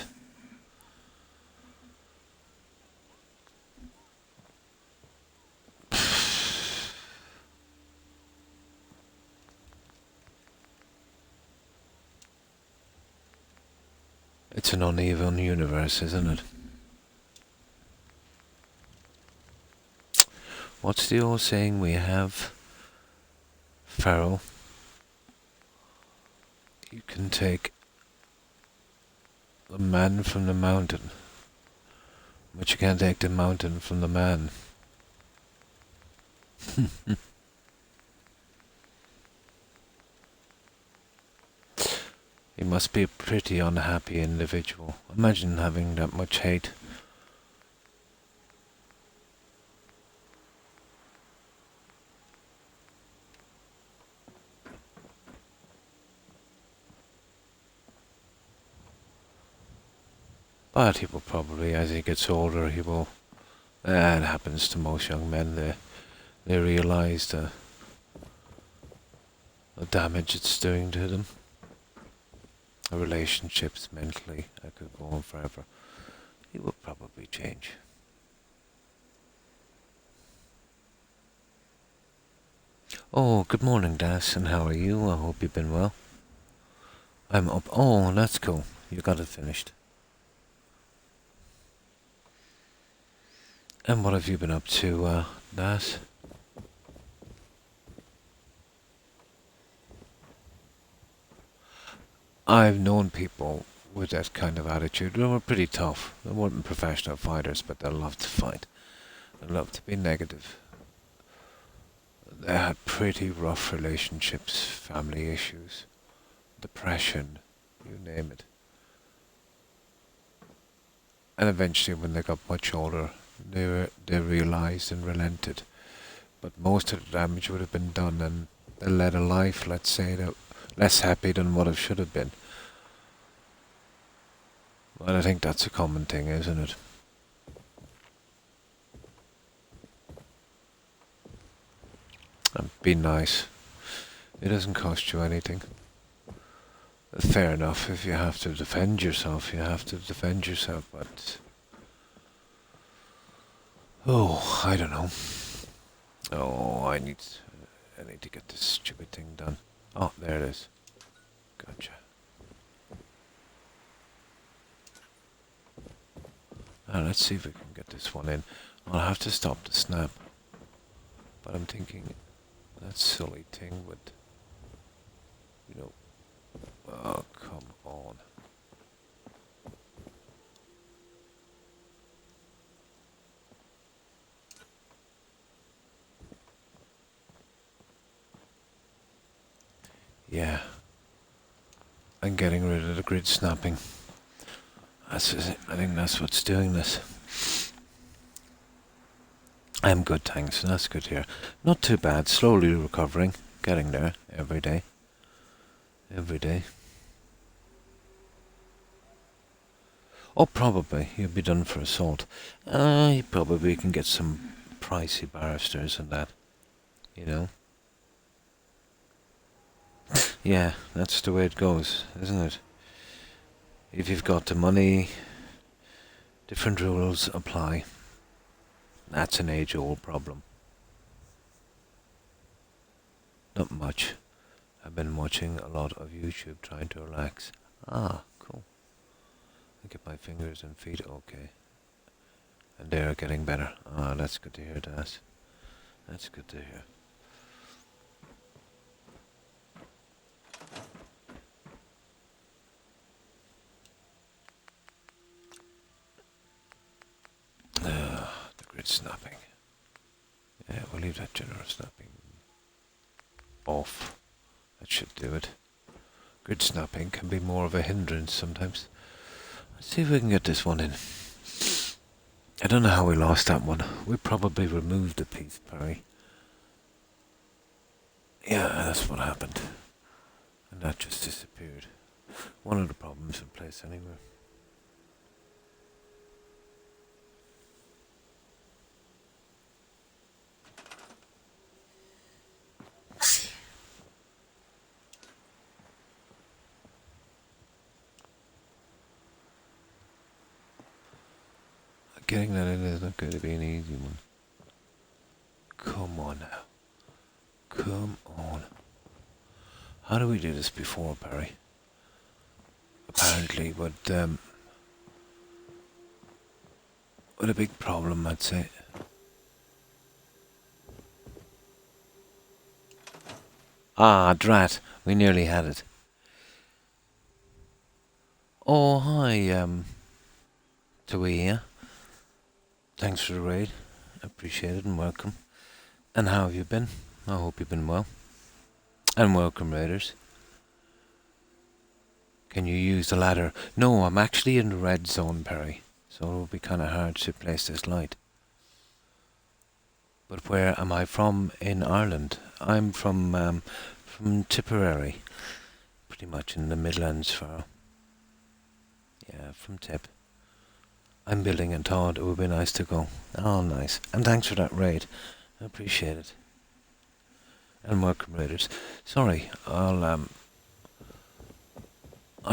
Speaker 1: It's an uneven universe, isn't it? What's the old saying we have? Pharaoh, you can take the man from the mountain, but you can't take the mountain from the man. He must be a pretty unhappy individual. Imagine having that much hate. But he will probably, as he gets older, he will. It happens to most young men. They realise the damage it's doing to them. Relationships, mentally, I could go on forever. He will probably change. Oh, good morning, Das, and how are you? I hope you've been well. I'm up. Oh, that's cool. You got it finished. And what have you been up to, Das? I've known people with that kind of attitude. They were pretty tough. They weren't professional fighters, but they loved to fight. They loved to be negative. They had pretty rough relationships, family issues, depression, you name it. And eventually, when they got much older, they realized and relented. But most of the damage would have been done, and they led a life, let's say, that less happy than what it should have been. But I think that's a common thing, isn't it? And be nice. It doesn't cost you anything. Fair enough, if you have to defend yourself, you have to defend yourself, but... Oh, I don't know. Oh, I need to get this stupid thing done. Oh, there it is. Gotcha. Now let's see if we can get this one in. I'll have to stop the snap. But I'm thinking that silly thing would, you know, oh, come on. Yeah. I'm getting rid of the grid snapping. I think that's what's doing this. I'm good, thanks. That's good here. Not too bad. Slowly recovering. Getting there. Every day. Every day. Oh, probably. You'll be done for assault. You probably can get some pricey barristers and that. You know? Yeah, that's the way it goes, isn't it? If you've got the money, different rules apply. That's an age-old problem. Not much. I've been watching a lot of YouTube trying to relax. Ah, cool. I get my fingers and feet okay. And they're getting better. Ah, that's good to hear, Das. That's good to hear. The grid snapping. Yeah, we'll leave that general snapping off. That should do it. Grid snapping can be more of a hindrance sometimes. Let's see if we can get this one in. I don't know how we lost that one. We probably removed a piece, Perry. Yeah, that's what happened. And that just disappeared. One of the problems in place anyway. Getting that in is not going to be an easy one. Come on now. Come on. How do we do this before, Barry? Apparently, with a big problem, I'd say. Ah, drat. We nearly had it. Oh, hi, Tui here. Thanks for the raid. Appreciate it and welcome. And how have you been? I hope you've been well. And welcome, raiders. Can you use the ladder? No, I'm actually in the red zone, Perry. So it will be kind of hard to place this light. But where am I from in Ireland? I'm from Tipperary. Pretty much in the Midlands for... Yeah, from Tip. I'm building and thought it would be nice to go. Oh, nice. And thanks for that raid. I appreciate it. And welcome, raiders. Sorry, I'll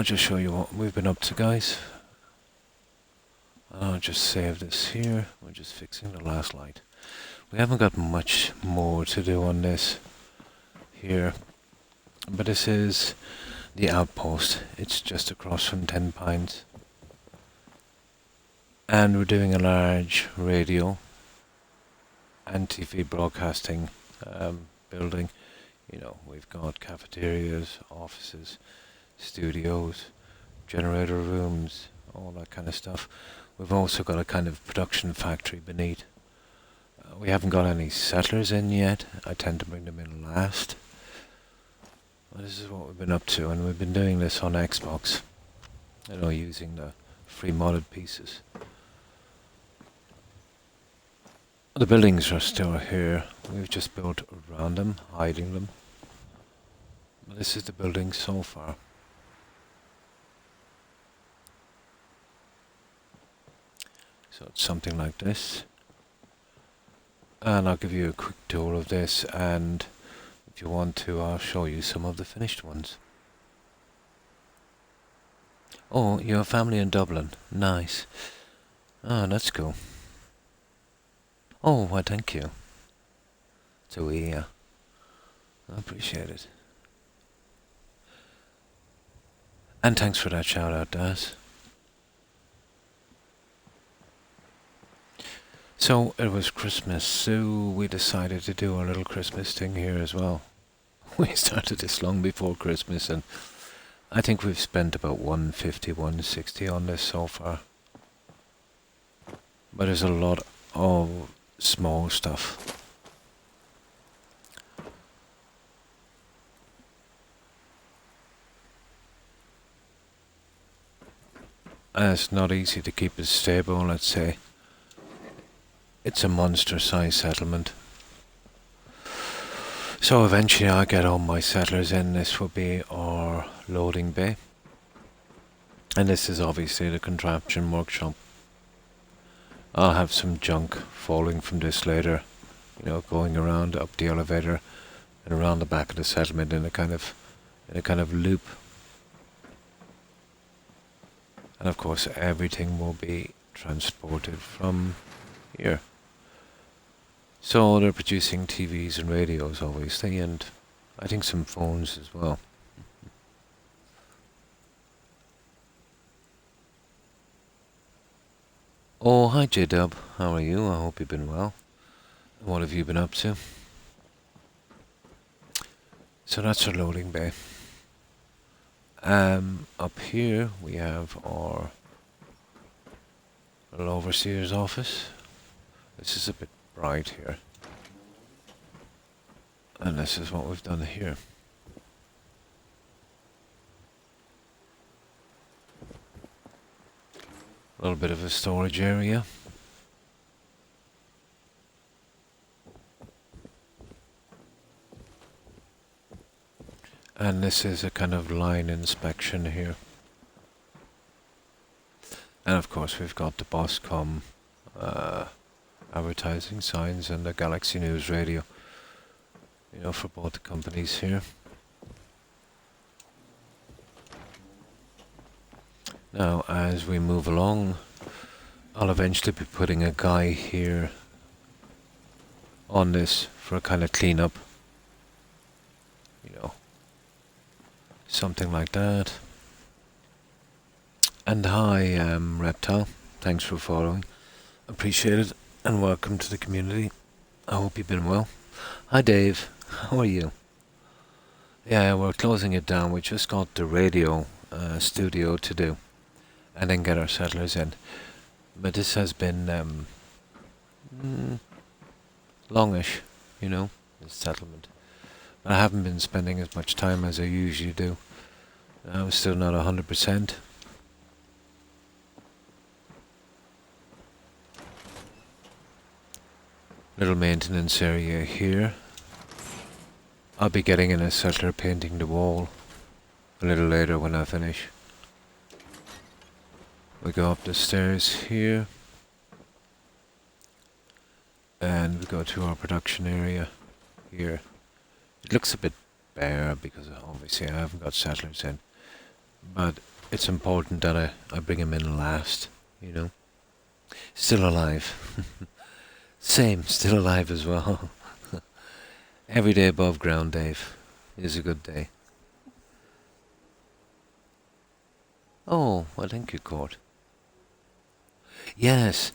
Speaker 1: just show you what we've been up to, guys. I'll just save this here. We're just fixing the last light. We haven't got much more to do on this here. But this is the outpost. It's just across from 10 Pines. And we're doing a large radio and TV broadcasting building. You know, we've got cafeterias, offices, studios, generator rooms, all that kind of stuff. We've also got a kind of production factory beneath. We haven't got any settlers in yet. I tend to bring them in last. Well, this is what we've been up to, and we've been doing this on Xbox. You know, using the free modded pieces. The buildings are still here. We've just built around them, hiding them. But this is the building so far. So it's something like this. And I'll give you a quick tour of this, and if you want to, I'll show you some of the finished ones. Oh, you have family in Dublin. Nice. Oh, that's cool. Oh, why, thank you. So, yeah. I appreciate it. And thanks for that shout out, Daz. So, it was Christmas, so we decided to do our little Christmas thing here as well. We started this long before Christmas, and I think we've spent about 150, 160 on this so far. But there's a lot of small stuff. And it's not easy to keep it stable, let's say. It's a monster-sized settlement. So eventually I'll get all my settlers in. This will be our loading bay. And this is obviously the contraption workshop. I'll have some junk falling from this later. You know, going around up the elevator and around the back of the settlement in a kind of loop. And of course everything will be transported from here. So they're producing TVs and radios obviously, and I think some phones as well. Oh, hi J-Dub, how are you? I hope you've been well. What have you been up to? So that's our loading bay. Up here we have our little overseer's office. This is a bit bright here. And this is what we've done here. A little bit of a storage area. And this is a kind of line inspection here. And of course we've got the Boscom advertising signs and the Galaxy News radio, you know, for both the companies here. Now as we move along, I'll eventually be putting a guy here on this for a kind of cleanup, you know, something like that. And hi, Reptile, thanks for following, appreciate it, and welcome to the community. I hope you've been well. Hi Dave, how are you? Yeah, we're closing it down. We just got the radio studio to do, and then get our settlers in. But this has been longish, you know, this settlement. But I haven't been spending as much time as I usually do. I'm still not 100%. Little maintenance area here. I'll be getting in a settler painting the wall a little later when I finish. We go up the stairs here. And we go to our production area here. It looks a bit bare because obviously I haven't got settlers in. But it's important that I bring them in last, you know. Still alive. Same, still alive as well. Every day above ground, Dave, is a good day. Oh, well, thank you, Court. Yes,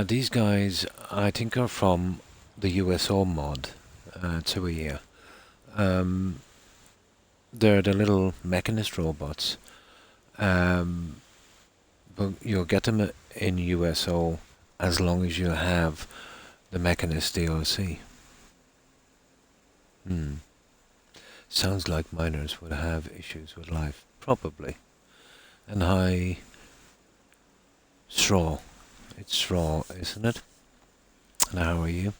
Speaker 1: these guys, I think, are from the USO mod, Tsuiya. They're the little mechanist robots. But you'll get them in USO as long as you have the mechanist DLC. Sounds like miners would have issues with life, probably. And hi, Straw. It's Straw, isn't it? And how are you?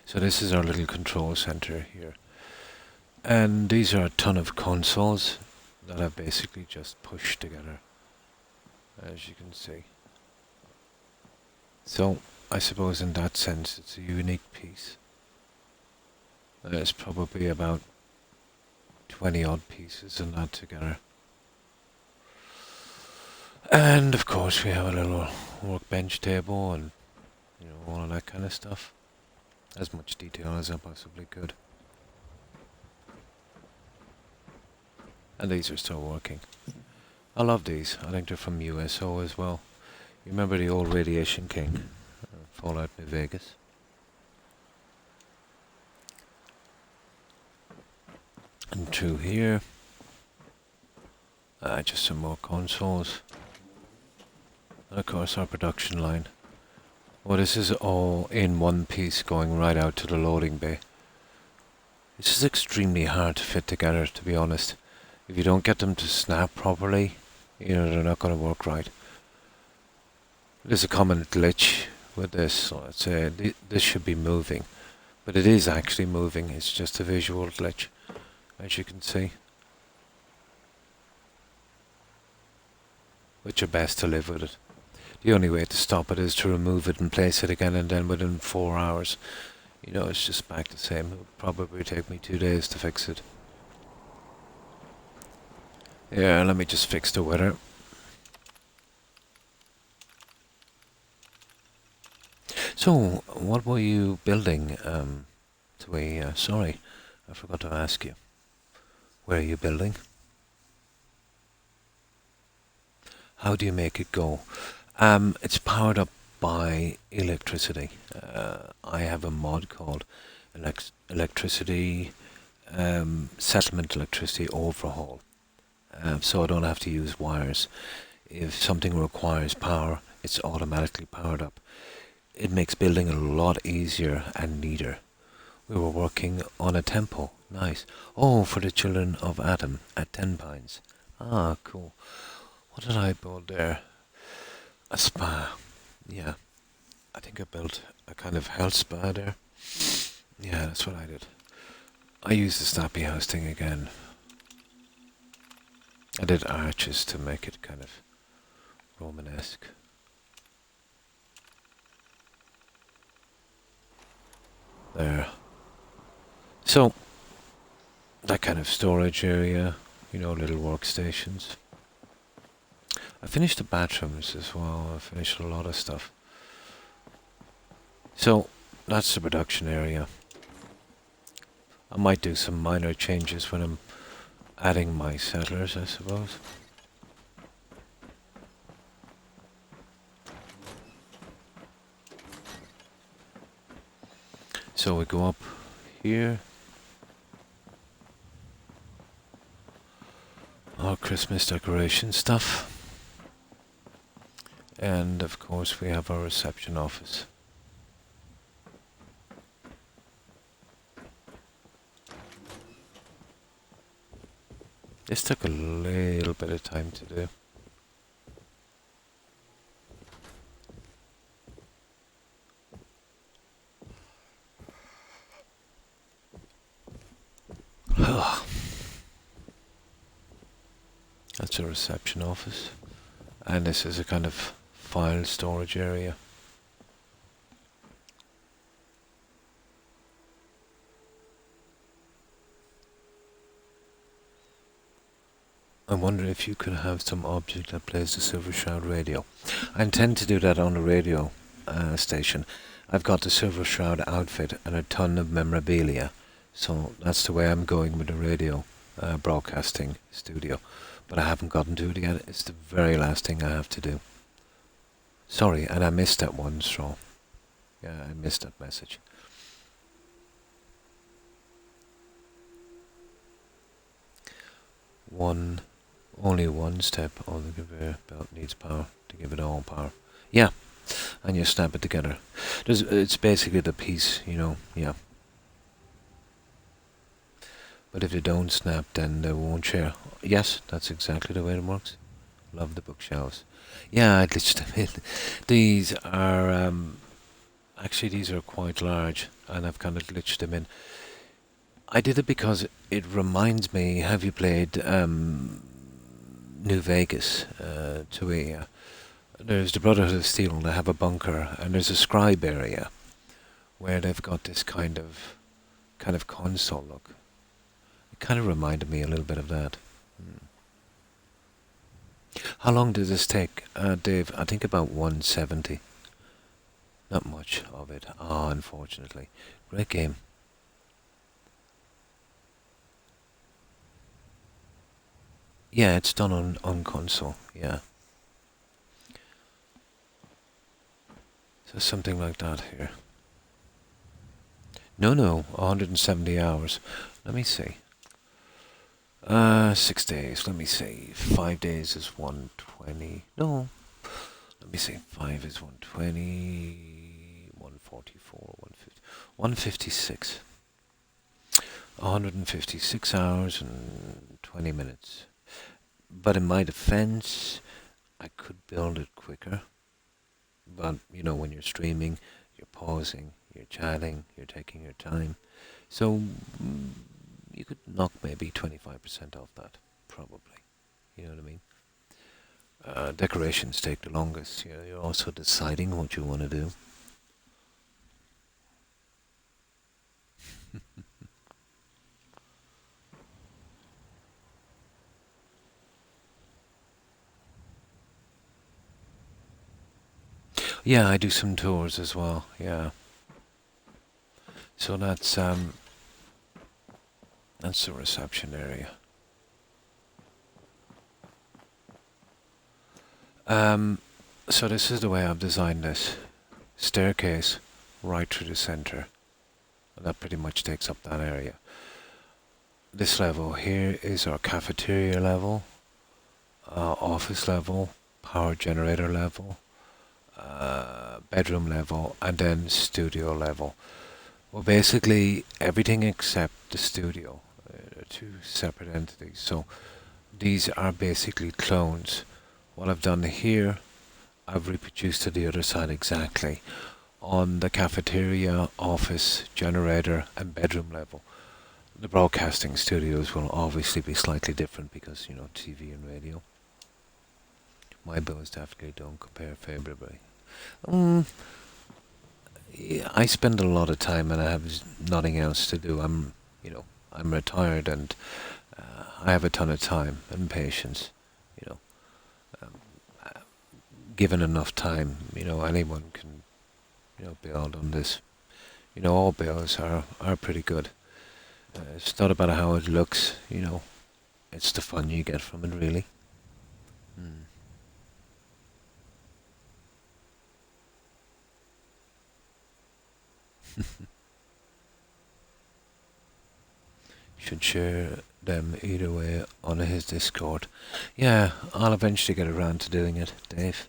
Speaker 1: So this is our little control center here. And these are a ton of consoles that I've basically just pushed together, as you can see. So, I suppose in that sense it's a unique piece. There's probably about 20 odd pieces in that together. And of course we have a little workbench table and, you know, all of that kind of stuff. As much detail as I possibly could. And these are still working. I love these. I think they're from USO as well. You remember the old Radiation King? Fallout New Vegas. And through here, just some more consoles. And of course our production line. Well, this is all in one piece going right out to the loading bay. This is extremely hard to fit together, to be honest. If you don't get them to snap properly, you know, they're not going to work right. There's a common glitch with this, so let's say this should be moving. But it is actually moving, it's just a visual glitch, as you can see. But you're best to live with it. The only way to stop it is to remove it and place it again, and then within 4 hours, you know, it's just back the same. It would probably take me 2 days to fix it. Yeah, let me just fix the weather. So, what were you building? Sorry, I forgot to ask you. Where are you building? How do you make it go? It's powered up by electricity. I have a mod called electricity settlement electricity overhaul. So I don't have to use wires. If something requires power, it's automatically powered up. It makes building a lot easier and neater. We were working on a temple. Nice. Oh, for the children of Adam at 10 Pines. Ah, cool. What did I build there? A spa. Yeah. I think I built a kind of health spa there. Yeah, that's what I did. I used the Snappy House thing again. I did arches to make it kind of Romanesque. There. So, that kind of storage area, you know, little workstations. I finished the bathrooms as well. I finished a lot of stuff. So, that's the production area. I might do some minor changes when I'm adding my settlers, I suppose. So we go up here. Our Christmas decoration stuff. And of course we have our reception office. This took a little bit of time to do. That's a reception office. And this is a kind of file storage area. I wonder if you could have some object that plays the Silver Shroud radio. I intend to do that on the radio station. I've got the Silver Shroud outfit and a ton of memorabilia. So that's the way I'm going with the radio broadcasting studio. But I haven't gotten to it yet. It's the very last thing I have to do. Sorry, and I missed that one, so... Yeah, I missed that message. Only one step on the conveyor belt needs power to give it all power. Yeah, and you snap it together. It's basically the piece, you know, yeah. But if they don't snap, then they won't share. Yes, that's exactly the way it works. Love the bookshelves. Yeah, I glitched them in. These are, actually these are quite large, and I've kind of glitched them in. I did it because it reminds me, have you played New Vegas? There's the Brotherhood of Steel, they have a bunker, and there's a scribe area where they've got this kind of console look. It kind of reminded me a little bit of that. How long did this take, Dave? I think about 170. Not much of it. Unfortunately. Great game. Yeah, it's done on console, yeah. So something like that here. No, 170 hours. Let me see. 6 days, let me see. 5 days is 120. No. Let me see. 5 is 120. 144, 150. 156. 156 hours and 20 minutes. But in my defense, I could build it quicker. But, you know, when you're streaming, you're pausing, you're chatting, you're taking your time. So, you could knock maybe 25% off that, probably. You know what I mean? Decorations take the longest. You're also deciding what you want to do. Yeah, I do some tours as well, yeah. So that's the reception area. So this is the way I've designed this. Staircase right through the center. That pretty much takes up that area. This level here is our cafeteria level, office level, power generator level, bedroom level, and then studio level. Well, basically everything except the studio. Two separate entities. So these are basically clones. What I've done here, I've reproduced to the other side exactly on the cafeteria, office, generator, and bedroom level. The broadcasting studios will obviously be slightly different because, you know, TV and radio. My bills definitely don't compare favorably. Um, yeah, I spend a lot of time and I have nothing else to do. You know, I'm retired and I have a ton of time and patience. You know, um, uh, given enough time, you know, anyone can, you know, build on this. You know, all builds are pretty good. It's not about how it looks, you know. It's the fun you get from it, really. Mm. Should share them either way on his Discord. Yeah, I'll eventually get around to doing it, Dave.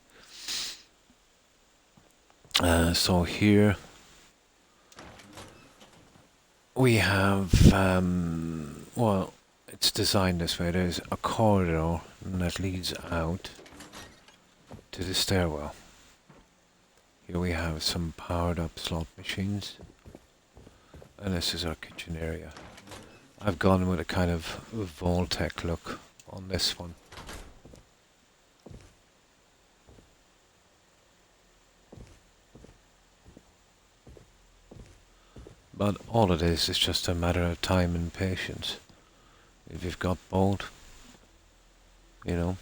Speaker 1: So here we have, well, it's designed this way. There's a corridor that leads out to the stairwell. Here we have some powered up slot machines. And this is our kitchen area. I've gone with a kind of Voltec look on this one. But all it is just a matter of time and patience. If you've got both, you know.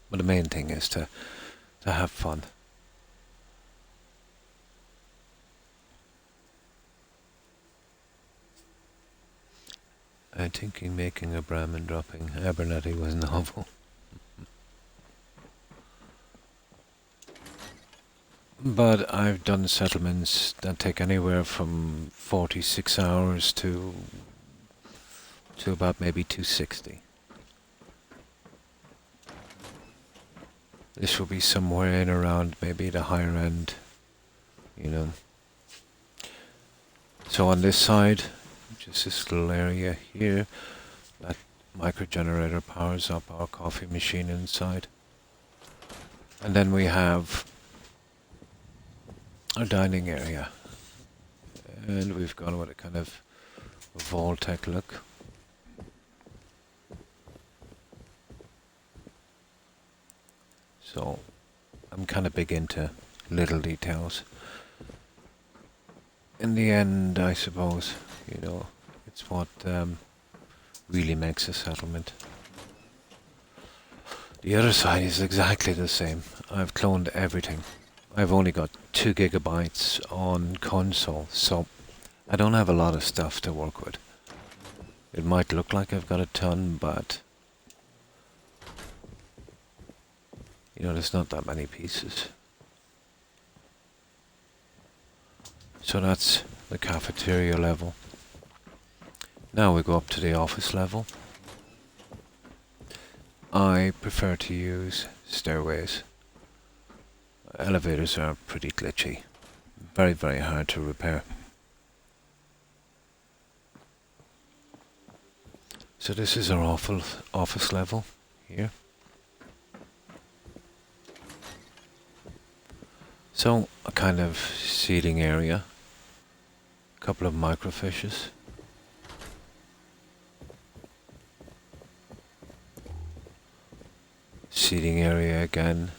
Speaker 1: But the main thing is to have fun. I'm thinking making a Bram and dropping Abernathy was novel. But I've done settlements that take anywhere from 46 hours to about maybe 260. This will be somewhere in around maybe the higher end, you know. So on this side, just this little area here, that micro generator powers up our coffee machine inside. And then we have our dining area. And we've gone with a kind of Voltec look. So I'm kind of big into little details. In the end, I suppose, you know, it's what really makes a settlement. The other side is exactly the same. I've cloned everything. I've only got 2 gigabytes on console, so I don't have a lot of stuff to work with. It might look like I've got a ton, but you know, there's not that many pieces. So that's the cafeteria level. Now we go up to the office level. I prefer to use stairways. Elevators are pretty glitchy. Very, very hard to repair. So this is our office level here. So a kind of seating area. A couple of microfishes. Seating area again.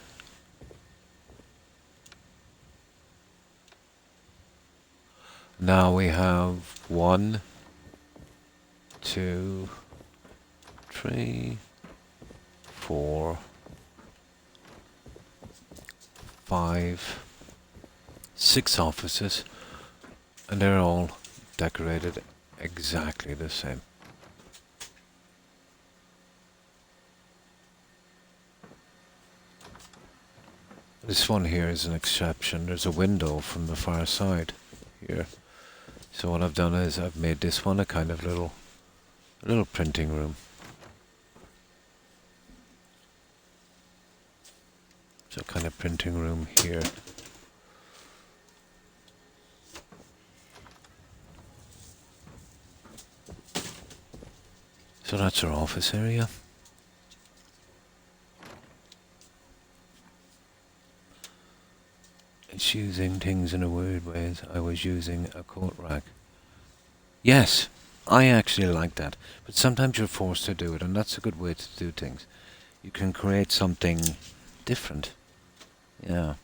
Speaker 1: Now we have 1, 2, 3, 4, 5, 6 offices, and they're all decorated exactly the same. This one here is an exception. There's a window from the far side here. So what I've done is I've made this one a kind of little printing room. So kind of printing room here. So that's our office area. It's using things in a weird way. I was using a coat rack. Yes, I actually like that. But sometimes you're forced to do it, and that's a good way to do things. You can create something different. Yeah,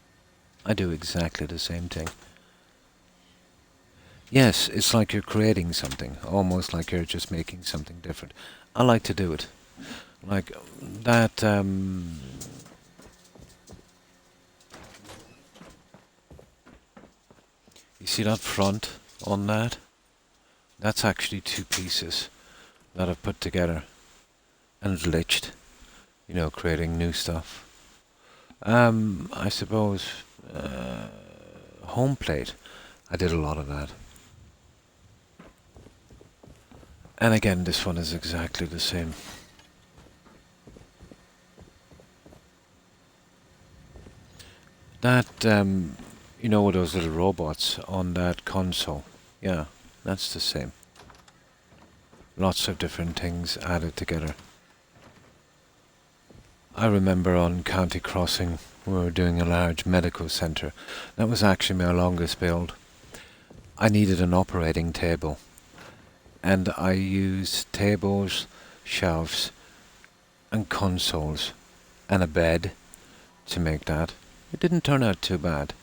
Speaker 1: I do exactly the same thing. Yes, it's like you're creating something, almost like you're just making something different. I like to do it. Like that, you see that front on that? That's actually two pieces that I've put together and glitched, creating new stuff. I suppose, home plate, I did a lot of that. And again, this one is exactly the same. That, with those little robots on that console, yeah, that's the same. Lots of different things added together. I remember on County Crossing, we were doing a large medical centre. That was actually my longest build. I needed an operating table, and I used tables, shelves, and consoles, and a bed to make that. It didn't turn out too bad.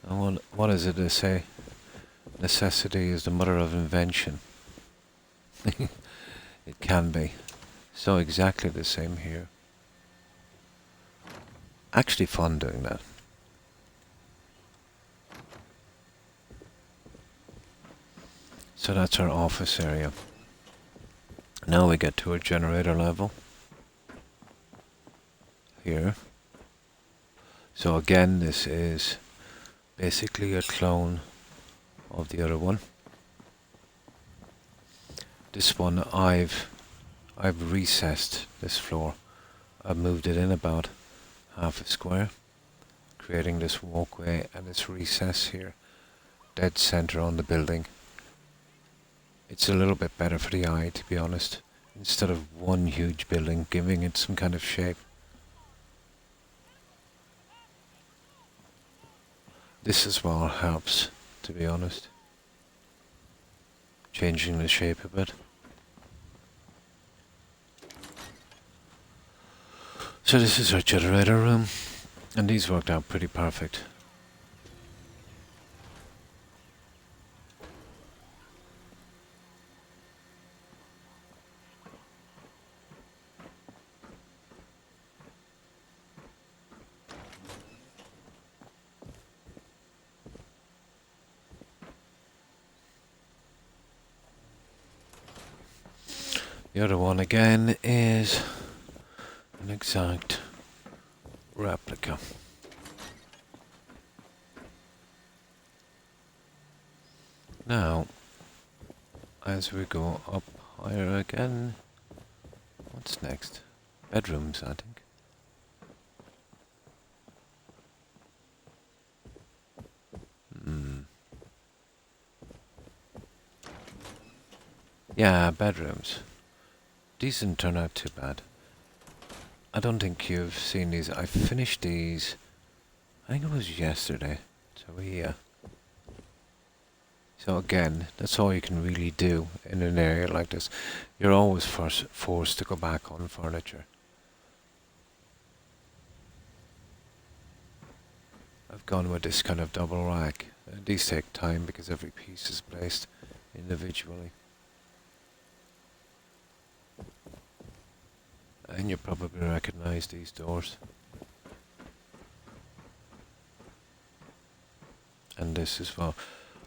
Speaker 1: And what is it they say? Necessity is the mother of invention. It can be. So exactly the same here. Actually fun doing that. So that's our office area. Now we get to a generator level. Here. So again, this is basically a clone of the other one. This one I've recessed this floor. I've moved it in about half a square, creating this walkway and this recess here, dead center on the building. It's a little bit better for the eye, to be honest, instead of one huge building, giving it some kind of shape. This as well helps, to be honest, changing the shape a bit. So this is our generator room, and these worked out pretty perfect. The other one again is an exact replica. Now, as we go up higher again, what's next? Bedrooms, I think. Yeah, bedrooms. These didn't turn out too bad. I don't think you've seen these. I finished these, I think it was yesterday. So again, that's all you can really do in an area like this. You're always forced to go back on furniture. I've gone with this kind of double rack. These take time because every piece is placed individually. And you probably recognize these doors. And this as well.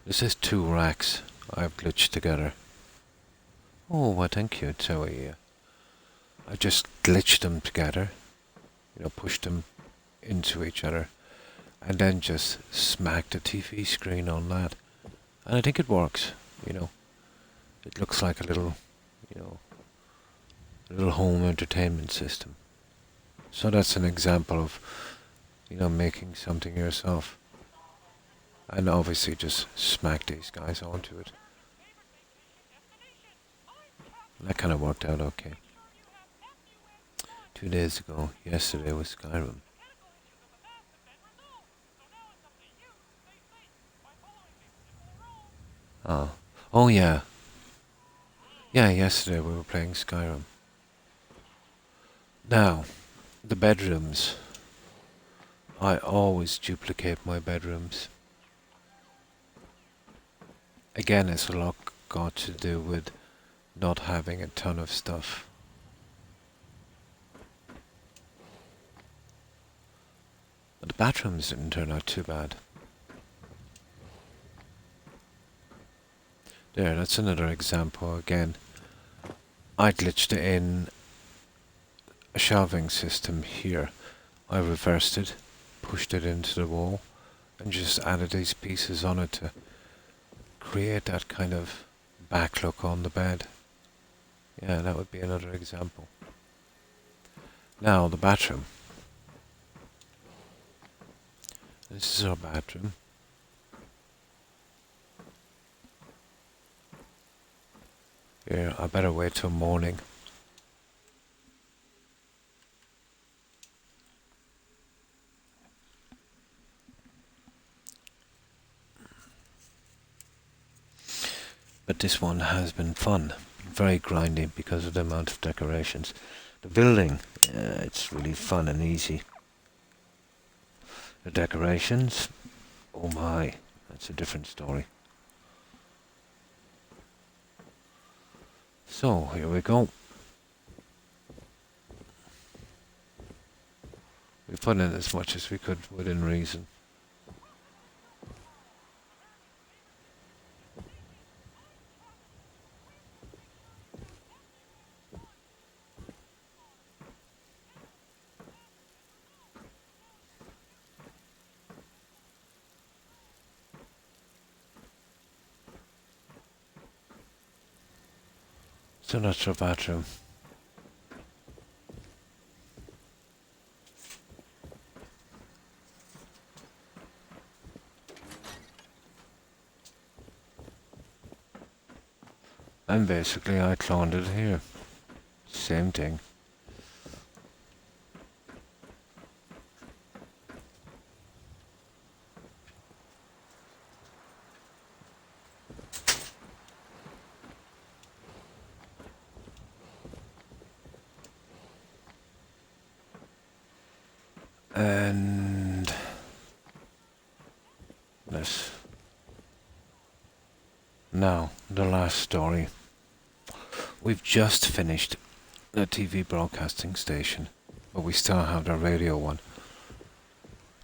Speaker 1: This is two racks I've glitched together. Oh, well, thank you, Zoe. I just glitched them together, pushed them into each other, and then just smacked a TV screen on that. And I think it works, It looks like a little, little home entertainment system. So that's an example of, making something yourself. And obviously just smack these guys onto it. That kind of worked out okay. 2 days ago, yesterday was Skyrim. Oh. Oh yeah. Yeah, yesterday we were playing Skyrim. Now, the bedrooms. I always duplicate my bedrooms. Again, it's a lot got to do with not having a ton of stuff. But the bathrooms didn't turn out too bad. There, that's another example again. I glitched in a shelving system here. I reversed it, pushed it into the wall, and just added these pieces on it to create that kind of back look on the bed. Yeah, that would be another example. Now, the bathroom. This is our bathroom. Here, I better wait till morning. But this one has been fun. Very grindy because of the amount of decorations. The building, it's really fun and easy. The decorations, oh my, that's a different story. So, here we go. We put in as much as we could within reason. So that's our bathroom. And basically I cloned it here. Same thing. And this. Now, the last story. We've just finished the TV broadcasting station, but we still have the radio one.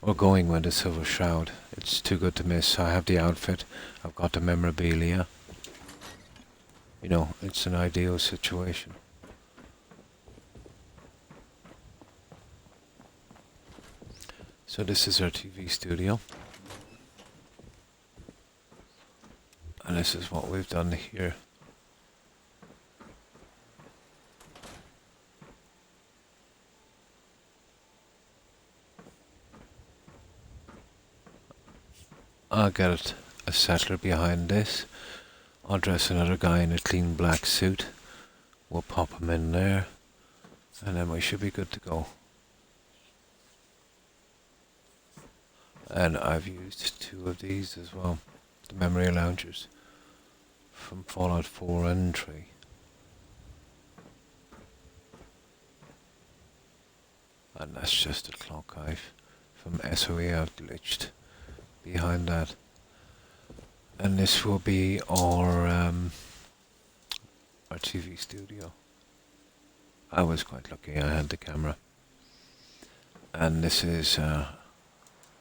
Speaker 1: We're going with the Silver Shroud. It's too good to miss. I have the outfit. I've got the memorabilia. You know, it's an ideal situation. So this is our TV studio. And this is what we've done here. I'll get a settler behind this. I'll dress another guy in a clean black suit. We'll pop him in there. And then we should be good to go. And I've used 2 of these as well. The memory loungers from Fallout 4 and 3. And that's just a clock knife from SOE I've glitched behind that. And this will be our TV studio. I was quite lucky I had the camera. And this is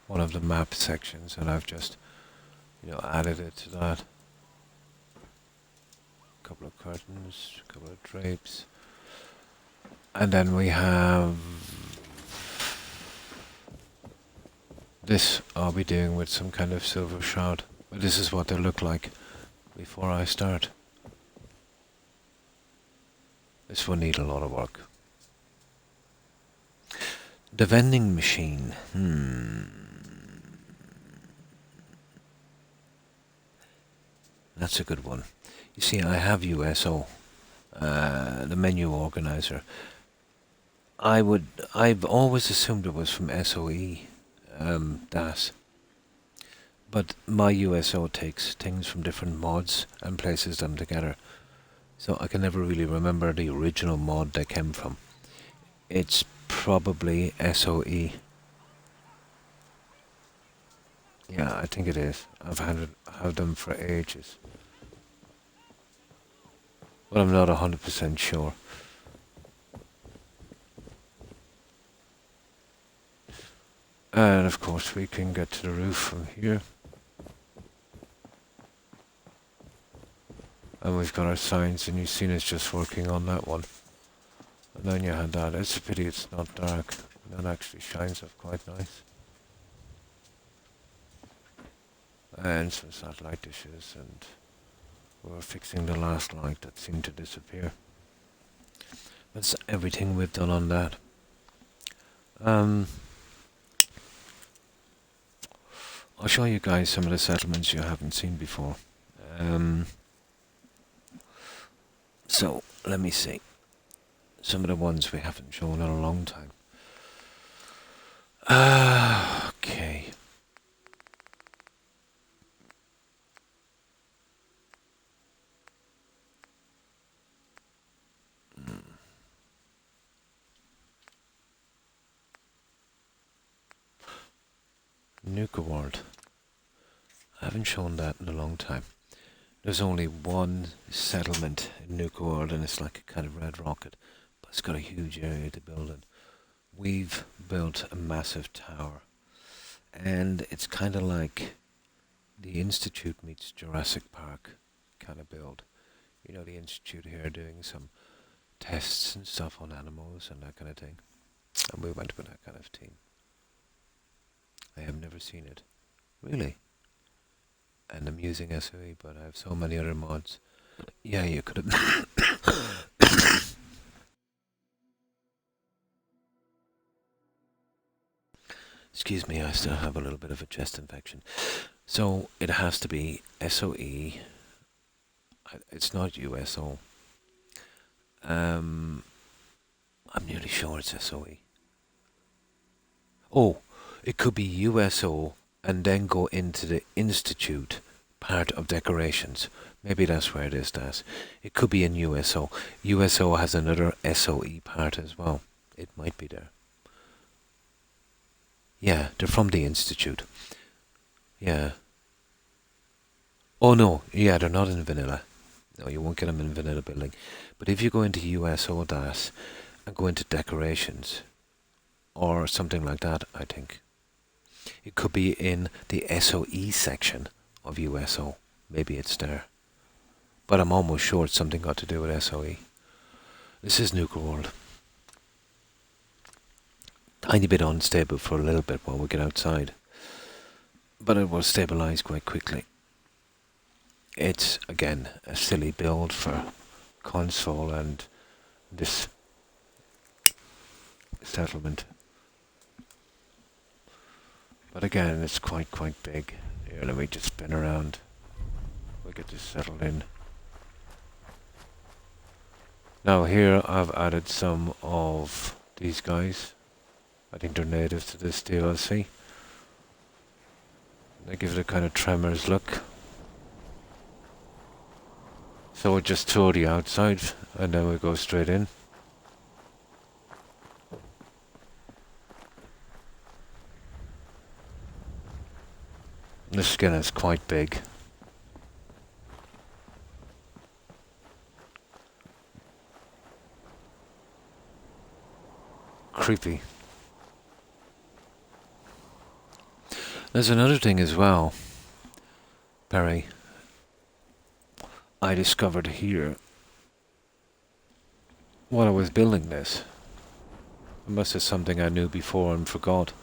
Speaker 1: one of the map sections, and I've just, added it to that. A couple of curtains, a couple of drapes. And then we have this I'll be doing with some kind of silver shroud. But this is what they look like before I start. This will need a lot of work. The vending machine. That's a good one. You see, I have USO, the menu organizer. I've always assumed it was from SOE, DAS. But my USO takes things from different mods and places them together. So I can never really remember the original mod they came from. It's probably SOE. Yeah, I think it is. I've had them for ages. But I'm not 100% sure. And of course we can get to the roof from here. And we've got our signs, and you've seen us just working on that one. And then you had that. It's a pity it's not dark. That actually shines up quite nice. And some satellite dishes, and we're fixing the last light that seemed to disappear. That's everything we've done on that. I'll show you guys some of the settlements you haven't seen before. So, let me see. Some of the ones we haven't shown in a long time. Okay. Nuka World. I haven't shown that in a long time. There's only one settlement in Nuka World, and it's like a kind of red rocket, but it's got a huge area to build in. We've built a massive tower, and it's kind of like the Institute meets Jurassic Park kind of build. You know, the Institute here doing some tests and stuff on animals and that kind of thing. And we went with that kind of team. I have never seen it. Really? And I'm using SOE, but I have so many other mods. Yeah, you could have... Excuse me, I still have a little bit of a chest infection. So, it has to be SOE. It's not USO. I'm nearly sure it's SOE. Oh, it could be USO and then go into the Institute part of decorations. Maybe that's where it is, Daz. It could be in USO. USO has another SOE part as well. It might be there. Yeah, they're from the Institute. Yeah. Oh no, yeah, they're not in vanilla. No, you won't get them in vanilla building. But if you go into USO DAS and go into decorations, or something like that, I think. It could be in the SOE section of USO. Maybe it's there. But I'm almost sure it's something got to do with SOE. This is Nuka World. Tiny bit unstable for a little bit while we get outside. But it will stabilize quite quickly. It's, again, a silly build for console and this settlement. But again, it's quite big. Here, let me just spin around. We'll get this settled in. Now here I've added some of these guys. I think they're native to this DLC. They give it a kind of Tremors look. So we just tour the outside and then we go straight in. The skin is quite big. Creepy. There's another thing as well, Perry. I discovered here while I was building this. It must have something I knew before and forgot.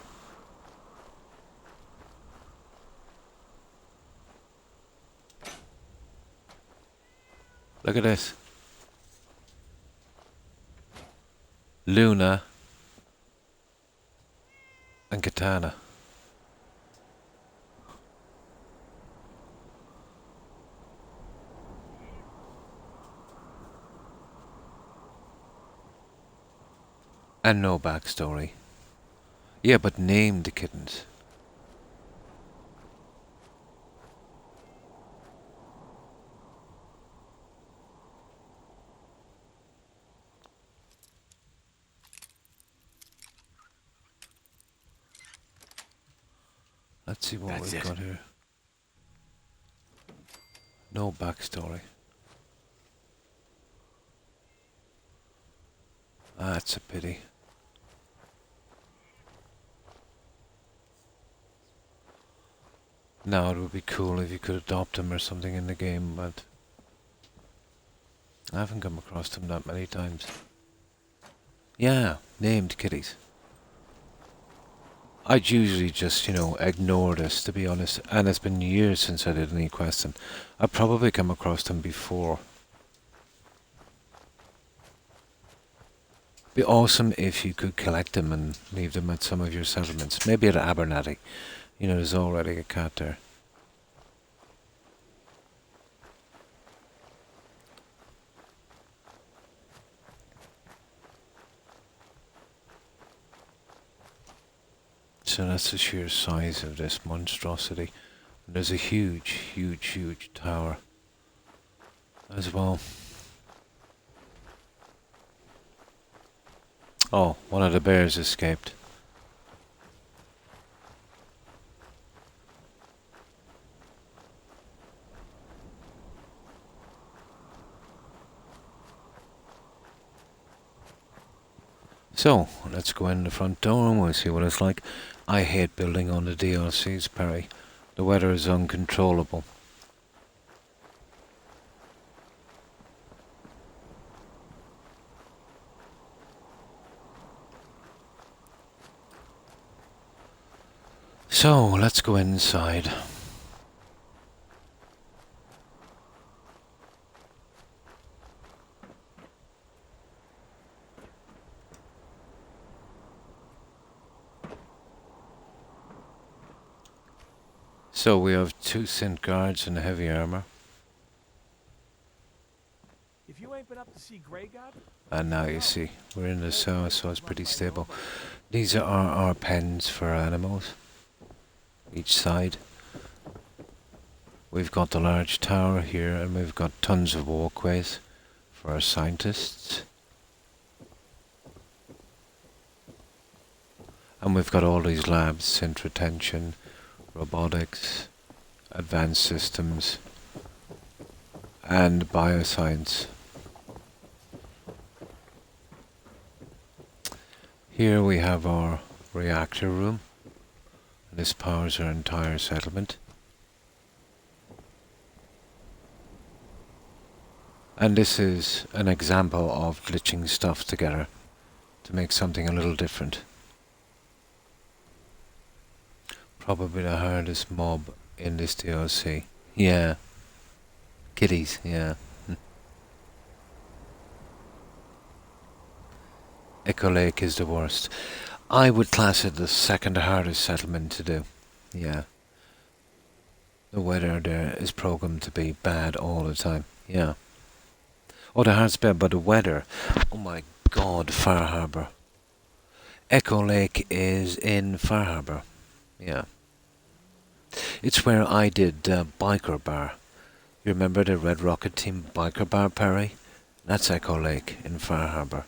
Speaker 1: Look at this. Luna and Katana. And no backstory. Yeah, but name the kittens. Let's see what
Speaker 4: That's
Speaker 1: we've
Speaker 4: it.
Speaker 1: got here. No backstory. That's a pity. Now it would be cool if you could adopt him or something in the game, but I haven't come across them that many times. Yeah, named kitties. I'd usually just, ignore this, to be honest, and it's been years since I did any questing. I've probably come across them before. Be awesome if you could collect them and leave them at some of your settlements. Maybe at Abernathy. There's already a cat there. So that's the sheer size of this monstrosity. And there's a huge, huge, huge tower as well. Oh, one of the bears escaped. So, let's go in the front door and we'll see what it's like. I hate building on the DLCs, Perry. The weather is uncontrollable. So, let's go inside. So we have 2 Sint guards in heavy armor.
Speaker 5: If you ain't been up to see Grey God,
Speaker 1: And now you see, we're in the south, so it's pretty stable. These are our pens for animals, each side. We've got the large tower here, and we've got tons of walkways for our scientists. And we've got all these labs, Sint retention, robotics, advanced systems, and bioscience. Here we have our reactor room. This powers our entire settlement. And this is an example of glitching stuff together to make something a little different. Probably the hardest mob in this DLC. Yeah. Kitties, yeah. Echo Lake is the worst. I would class it the second hardest settlement to do. Yeah. The weather there is programmed to be bad all the time. Yeah. Oh, the hardest bit, but the weather. Oh my god, Far Harbour. Echo Lake is in Far Harbour. Yeah. It's where I did Biker Bar. You remember the Red Rocket Team Biker Bar, Perry? That's Echo Lake in Far Harbour.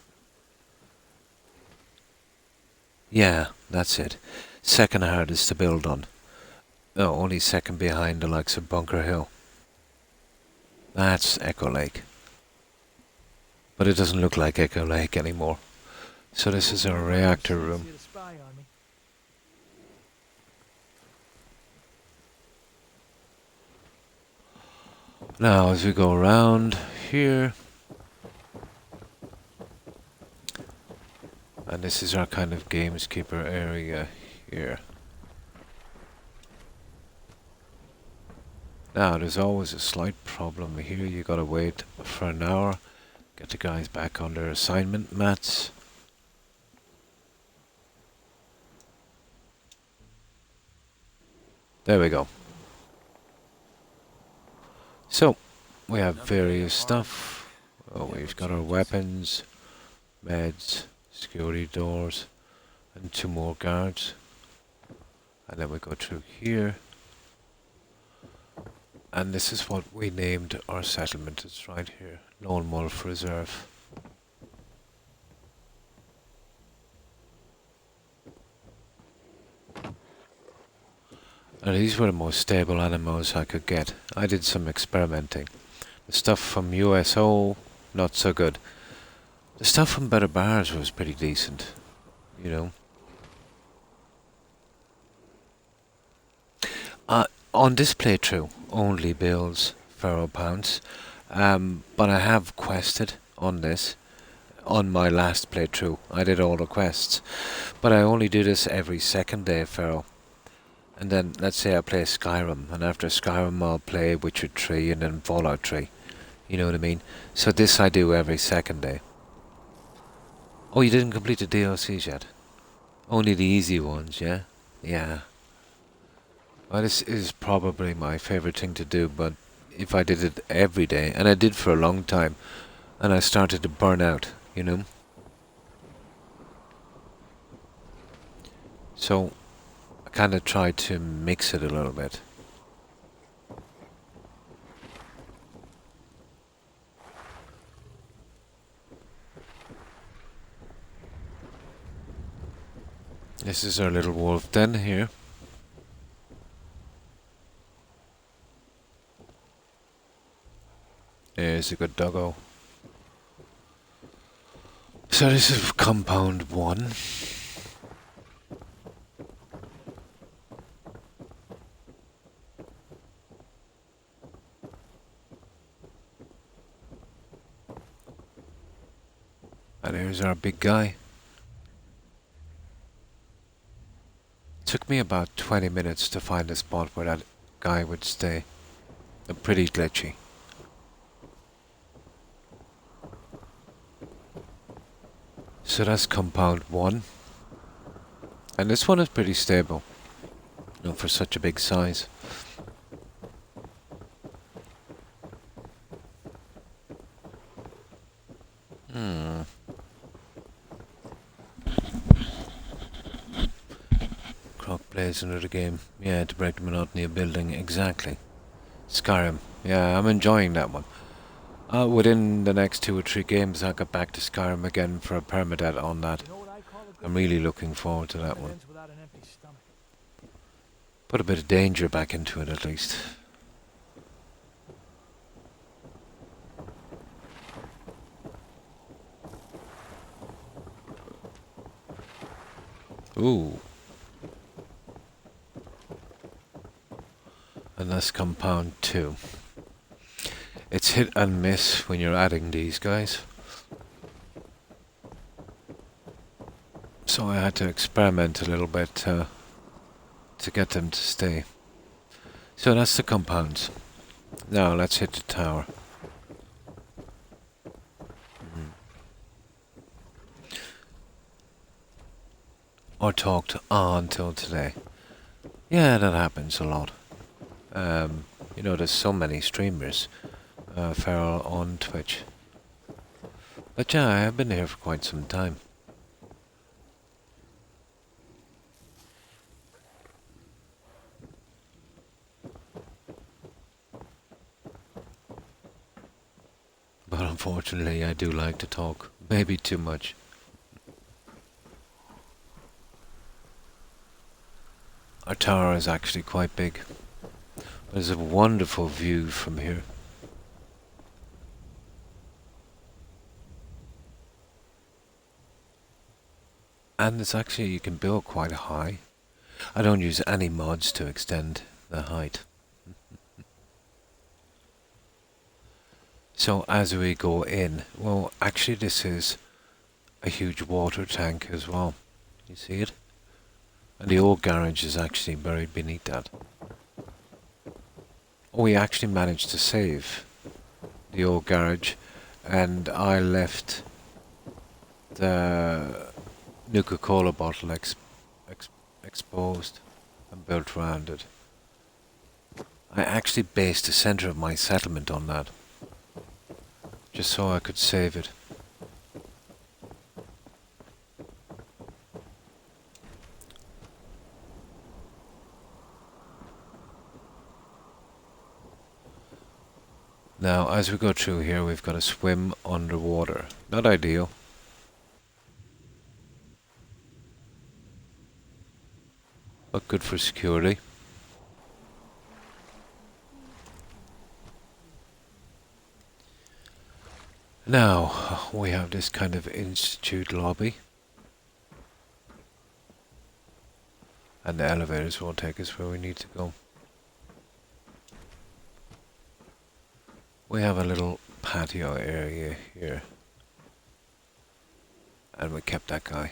Speaker 1: Yeah, that's it. Second hardest to build on. Oh, only second behind the likes of Bunker Hill. That's Echo Lake. But it doesn't look like Echo Lake anymore. So this is our reactor room.
Speaker 5: here to spy on me.
Speaker 1: Now as we go around here, and this is our kind of gameskeeper area here. Now there's always a slight problem here. You gotta wait for an hour, get the guys back on their assignment mats. There we go. So, we have various stuff. Oh, we've got our weapons, meds, security doors, and 2 more guards. And then we go through here. And this is what we named our settlement. It's right here, Lone Wolf Reserve. These were the most stable animals I could get. I did some experimenting. The stuff from USO, not so good. The stuff from Better Bars was pretty decent, you know. On this playthrough, only builds Pharaoh Pounce, but I have quested on this. On my last playthrough, I did all the quests, but I only do this every second day, Pharaoh. And then, let's say I play Skyrim, and after Skyrim I'll play Witcher 3 and then Fallout 3. You know what I mean? So this I do every second day. Oh, you didn't complete the DLCs yet? Only the easy ones, yeah? Yeah. Well, this is probably my favorite thing to do, but if I did it every day, and I did for a long time, and I started to burn out, you know? So, I kind of tried to mix it a little bit. This is our little wolf den here. There's a good doggo. So this is compound 1. And here's our big guy. Took me about 20 minutes to find a spot where that guy would stay. Pretty glitchy. So that's compound 1. And this one is pretty stable. You know, for such a big size. Croc plays another game. Yeah, to break the monotony of building. Exactly. Skyrim. Yeah, I'm enjoying that one. Within the next 2 or 3 games, I'll get back to Skyrim again for a permadeath on that.
Speaker 5: You know what I call a good
Speaker 1: I'm really looking forward to that
Speaker 5: that
Speaker 1: one.
Speaker 5: ends without an empty stomach.
Speaker 1: Put a bit of danger back into it at least. Ooh. And that's compound 2. It's hit and miss when you're adding these guys. So I had to experiment a little bit to get them to stay. So that's the compounds. Now let's hit the tower. Or talked on till today. Yeah, that happens a lot. You know, there's so many streamers, feral on Twitch. But yeah, I have been here for quite some time. But unfortunately, I do like to talk. Maybe too much. Our tower is actually quite big. There's a wonderful view from here. And it's actually, you can build quite high. I don't use any mods to extend the height. So as we go in, well, actually this is a huge water tank as well. You see it? And the old garage is actually buried beneath that. We actually managed to save the old garage, and I left the Nuka-Cola bottle exposed and built around it. I actually based the center of my settlement on that, just so I could save it. Now, as we go through here, we've got to swim underwater. Not ideal. But good for security. Now, we have this kind of institute lobby. And the elevators won't take us where we need to go. We have a little patio area here. And we kept that guy.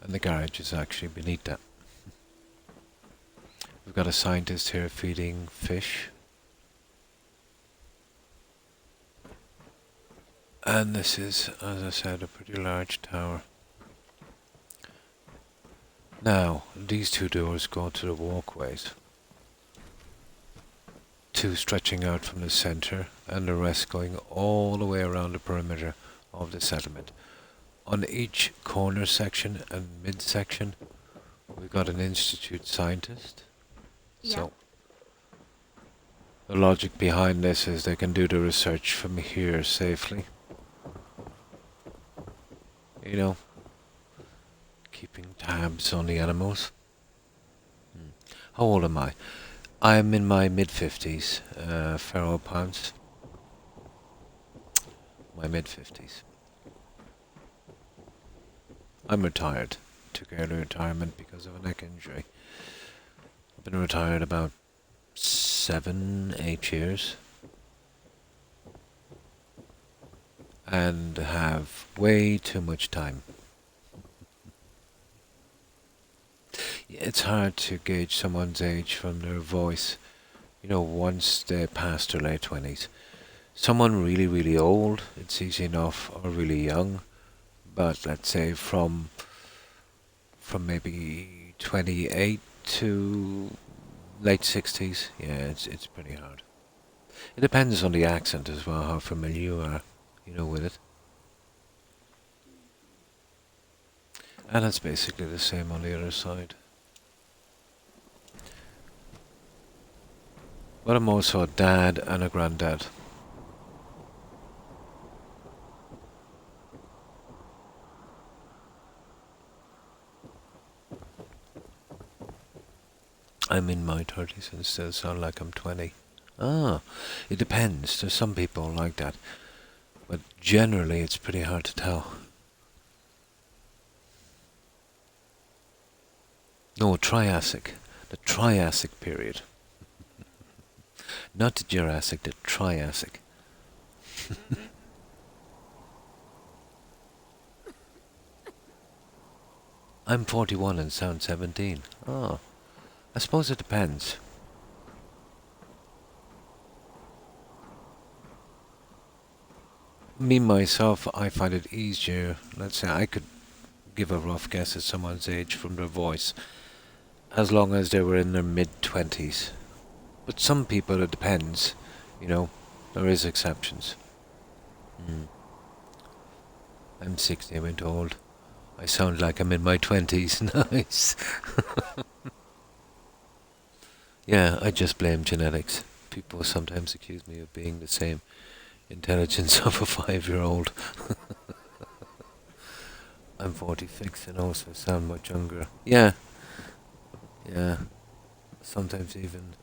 Speaker 1: And the garage is actually beneath that. We've got a scientist here feeding fish. And this is, as I said, a pretty large tower. Now, these two doors go to the walkways. Two stretching out from the center and the rest going all the way around the perimeter of the settlement. On each corner section and midsection, we've got an institute scientist.
Speaker 6: Yeah.
Speaker 1: So, the logic behind this is they can do the research from here safely. You know, keeping tabs on the animals. How old am I? I'm in my mid-50s, feral pounds. My mid-50s. I'm retired. Took early retirement because of a neck injury. I've been retired about 7, 8 years. And have way too much time. It's hard to gauge someone's age from their voice, you know, once they pass their late 20s. Someone really, really old, it's easy enough, or really young, but let's say from maybe 28 to late 60s, yeah, it's pretty hard. It depends on the accent as well, how familiar you are, you know, with it. And it's basically the same on the other side. But I'm also a dad and a granddad. I'm in my 30s and still sound like I'm 20. Ah, it depends. There's some people like that. But generally it's pretty hard to tell. No, Triassic. The Triassic period. Not the Jurassic, the Triassic. I'm 41 and sound 17. Oh, I suppose it depends. Me, myself, I find it easier. Let's say I could give a rough guess at someone's age from their voice, as long as they were in their mid-20s. But some people, it depends. You know, there is exceptions. I'm 60, I went old. I sound like I'm in my 20s. Nice. Yeah, I just blame genetics. People sometimes accuse me of being the same intelligence of a 5-year-old. I'm 46 and also sound much younger. Yeah. Yeah. Sometimes even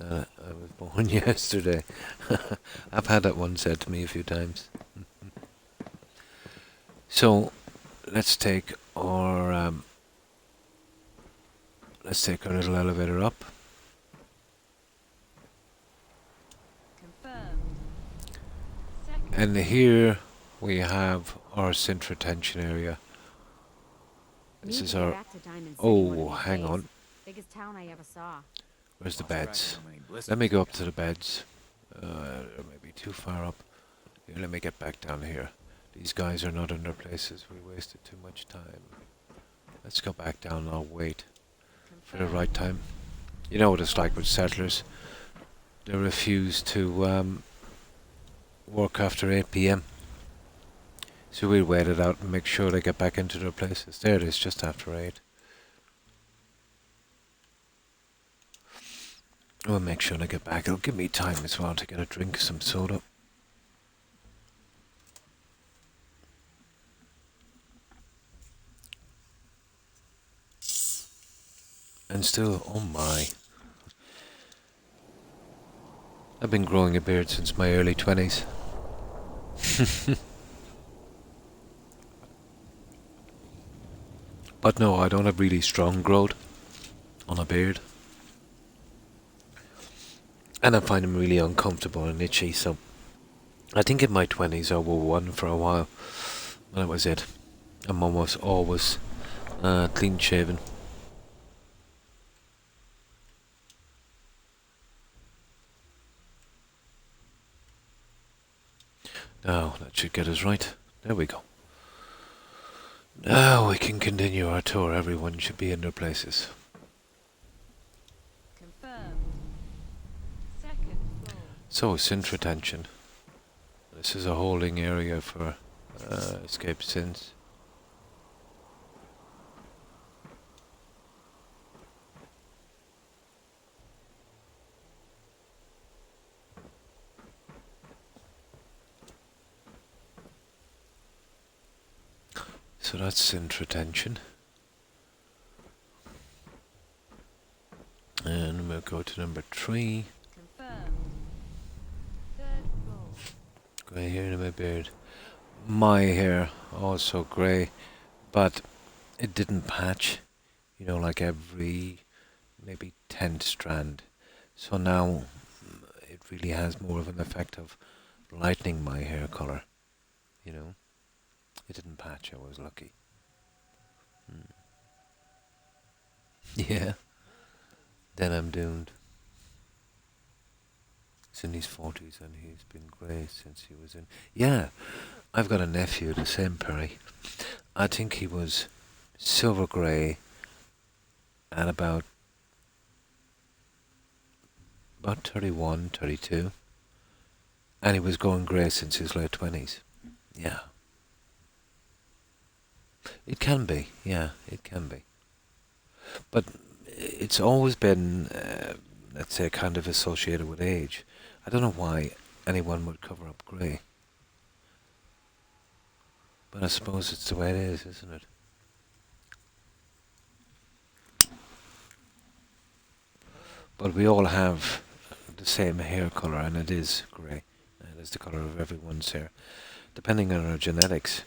Speaker 1: I was born yesterday. I've had that one said to me a few times. So, let's take our little elevator up.
Speaker 6: Confirmed.
Speaker 1: And here we have our synth retention area. This
Speaker 6: Need
Speaker 1: is
Speaker 6: to get
Speaker 1: our...
Speaker 6: back to Diamond City one of
Speaker 1: Oh,
Speaker 6: these
Speaker 1: hang
Speaker 6: days.
Speaker 1: on.
Speaker 6: Biggest town I ever saw.
Speaker 1: Where's the
Speaker 4: Lost track of
Speaker 1: beds?
Speaker 4: how many blisters
Speaker 1: Let me
Speaker 4: we
Speaker 1: go up
Speaker 4: got.
Speaker 1: to the beds. Maybe too far up. Here, let me get back down here. These guys are not in their places. We wasted too much time. Let's go back down and I'll wait for the right time. You know what it's like with settlers. They refuse to work after 8 p.m. So we'll wait it out and make sure they get back into their places. There it is, just after 8. We'll make sure they get back. It'll give me time as well to get a drink, some soda. And still, oh my. I've been growing a beard since my early 20s. But no, I don't have really strong growth on a beard. And I find them really uncomfortable and itchy, so I think in my 20s I wore one for a while. And that was it. I'm almost always clean shaven. Now, that should get us right. There we go. Now we can continue our tour. Everyone should be in their places.
Speaker 6: Confirmed. Second floor.
Speaker 1: So, synth retention. This is a holding area for escape synths. So that's synth retention. And we'll go to number 3.
Speaker 6: Confirmed. Third floor.
Speaker 1: Grey hair in my beard. My hair also grey, but it didn't patch, you know, like every maybe 10th strand. So now it really has more of an effect of lightening my hair colour, you know. It didn't patch, I was lucky. Yeah. Then I'm doomed. He's in his 40s and he's been grey since he was in... Yeah, I've got a nephew, the same Perry. I think he was silver grey at about 31, 32. And he was going grey since his late 20s. Yeah. It can be, yeah, it can be. But it's always been, let's say, kind of associated with age. I don't know why anyone would cover up grey. But I suppose it's the way it is, isn't it? But we all have the same hair colour, and it is grey. It is the colour of everyone's hair. Depending on our genetics,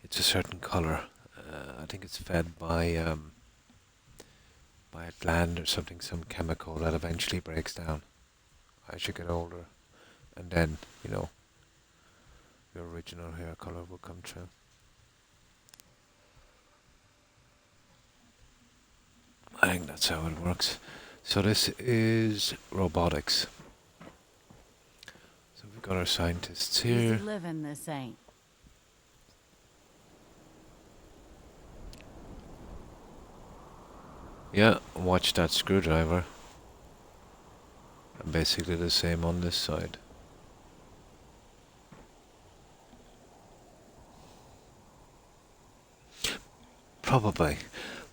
Speaker 1: it's a certain colour. I think it's fed by a gland or something, some chemical that eventually breaks down as you get older, and then, you know, your original hair colour will come true. I think that's how it works. So this is robotics. So we've got our scientists here.
Speaker 6: He's living this ain't.
Speaker 1: Yeah, watch that screwdriver. And basically the same on this side. Probably.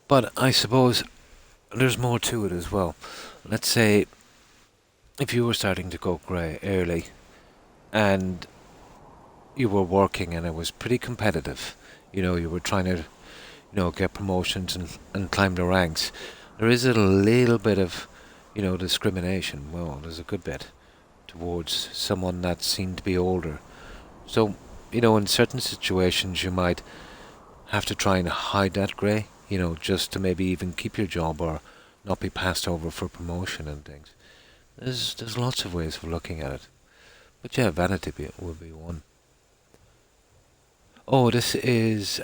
Speaker 1: But I suppose there's more to it as well. Let's say if you were starting to go grey early and you were working and it was pretty competitive, you know, you were trying to, you know, get promotions and climb the ranks, there is a little bit of, you know, discrimination. Well, there's a good bit towards someone that seemed to be older. So, you know, in certain situations you might have to try and hide that grey, you know, just to maybe even keep your job or not be passed over for promotion and things. There's lots of ways of looking at it. But yeah, vanity would be one. Oh, this is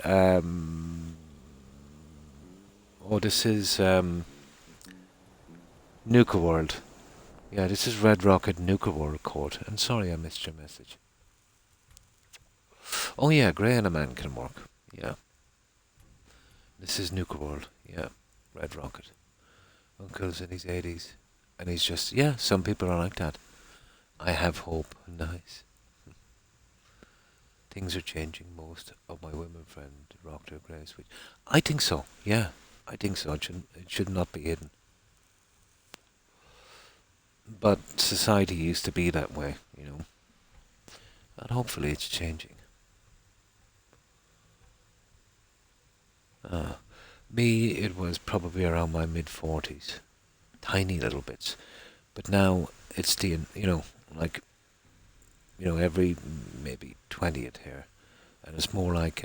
Speaker 1: Nuka World. Yeah, this is Red Rocket Nuka World Court. And sorry I missed your message. Oh yeah, grey and a man can work. Yeah. This is Nuka World. Yeah, Red Rocket. Uncle's in his 80s. And he's just, yeah, some people are like that. I have hope. Nice. Things are changing. Most of my women friends rock their grey suite. I think so. Yeah, I think so. It should not be hidden. But society used to be that way, you know. And hopefully it's changing. Me, it was probably around my mid-40s. tiny little bits. But now it's the, like, every maybe 20th hair. And it's more like,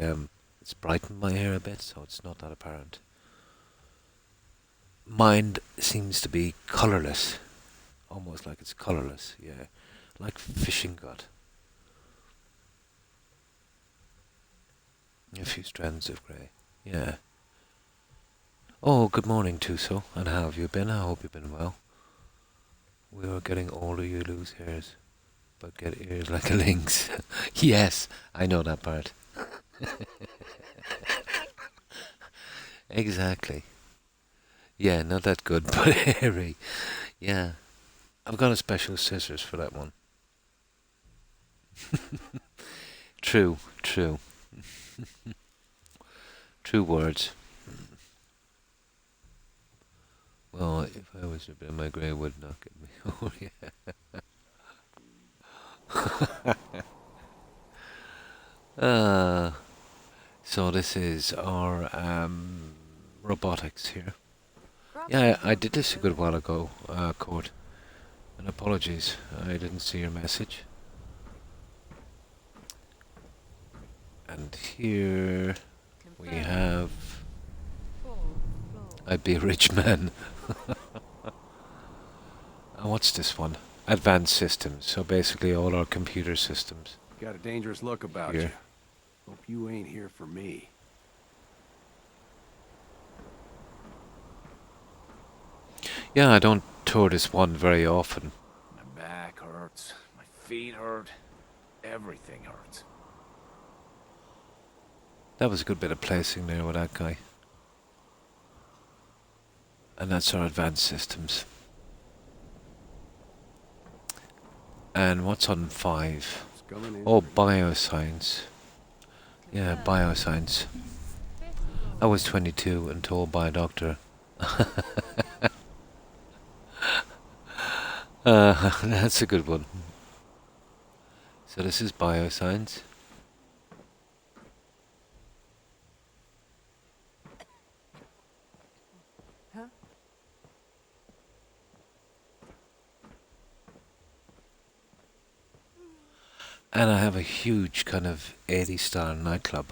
Speaker 1: it's brightened my hair a bit, so it's not that apparent. Mine seems to be colourless. Almost like it's colourless, yeah. Like fishing gut. A few strands of grey, yeah. Oh, good morning, Tuso. And how have you been? I hope you've been well. We are getting older, you lose hairs, but get ears like a lynx. Yes, I know that part. Exactly. Yeah, not that good, but hairy. Yeah. I've got a special scissors for that one. True, true. True words. Well, if I was a bit, my grey would not get me. Oh, yeah. So this is our robotics here. Yeah, I did this a good while ago, Court. And apologies, I didn't see your message. And here we have... I'd be a rich man. And what's this one? Advanced systems. So basically all our computer systems.
Speaker 3: Got a dangerous look about
Speaker 1: Here.
Speaker 3: you. Hope you ain't here for me.
Speaker 1: Yeah, I don't tour this one very often.
Speaker 4: My back hurts. My feet hurt. Everything hurts.
Speaker 1: That was a good bit of placing there with that guy. And that's our advanced systems. And what's on 5?
Speaker 3: It's coming in.
Speaker 1: Oh, bioscience. Yeah, bioscience. I was 22 and told by a doctor. That's a good one. So this is bioscience. And I have a huge kind of 80-star nightclub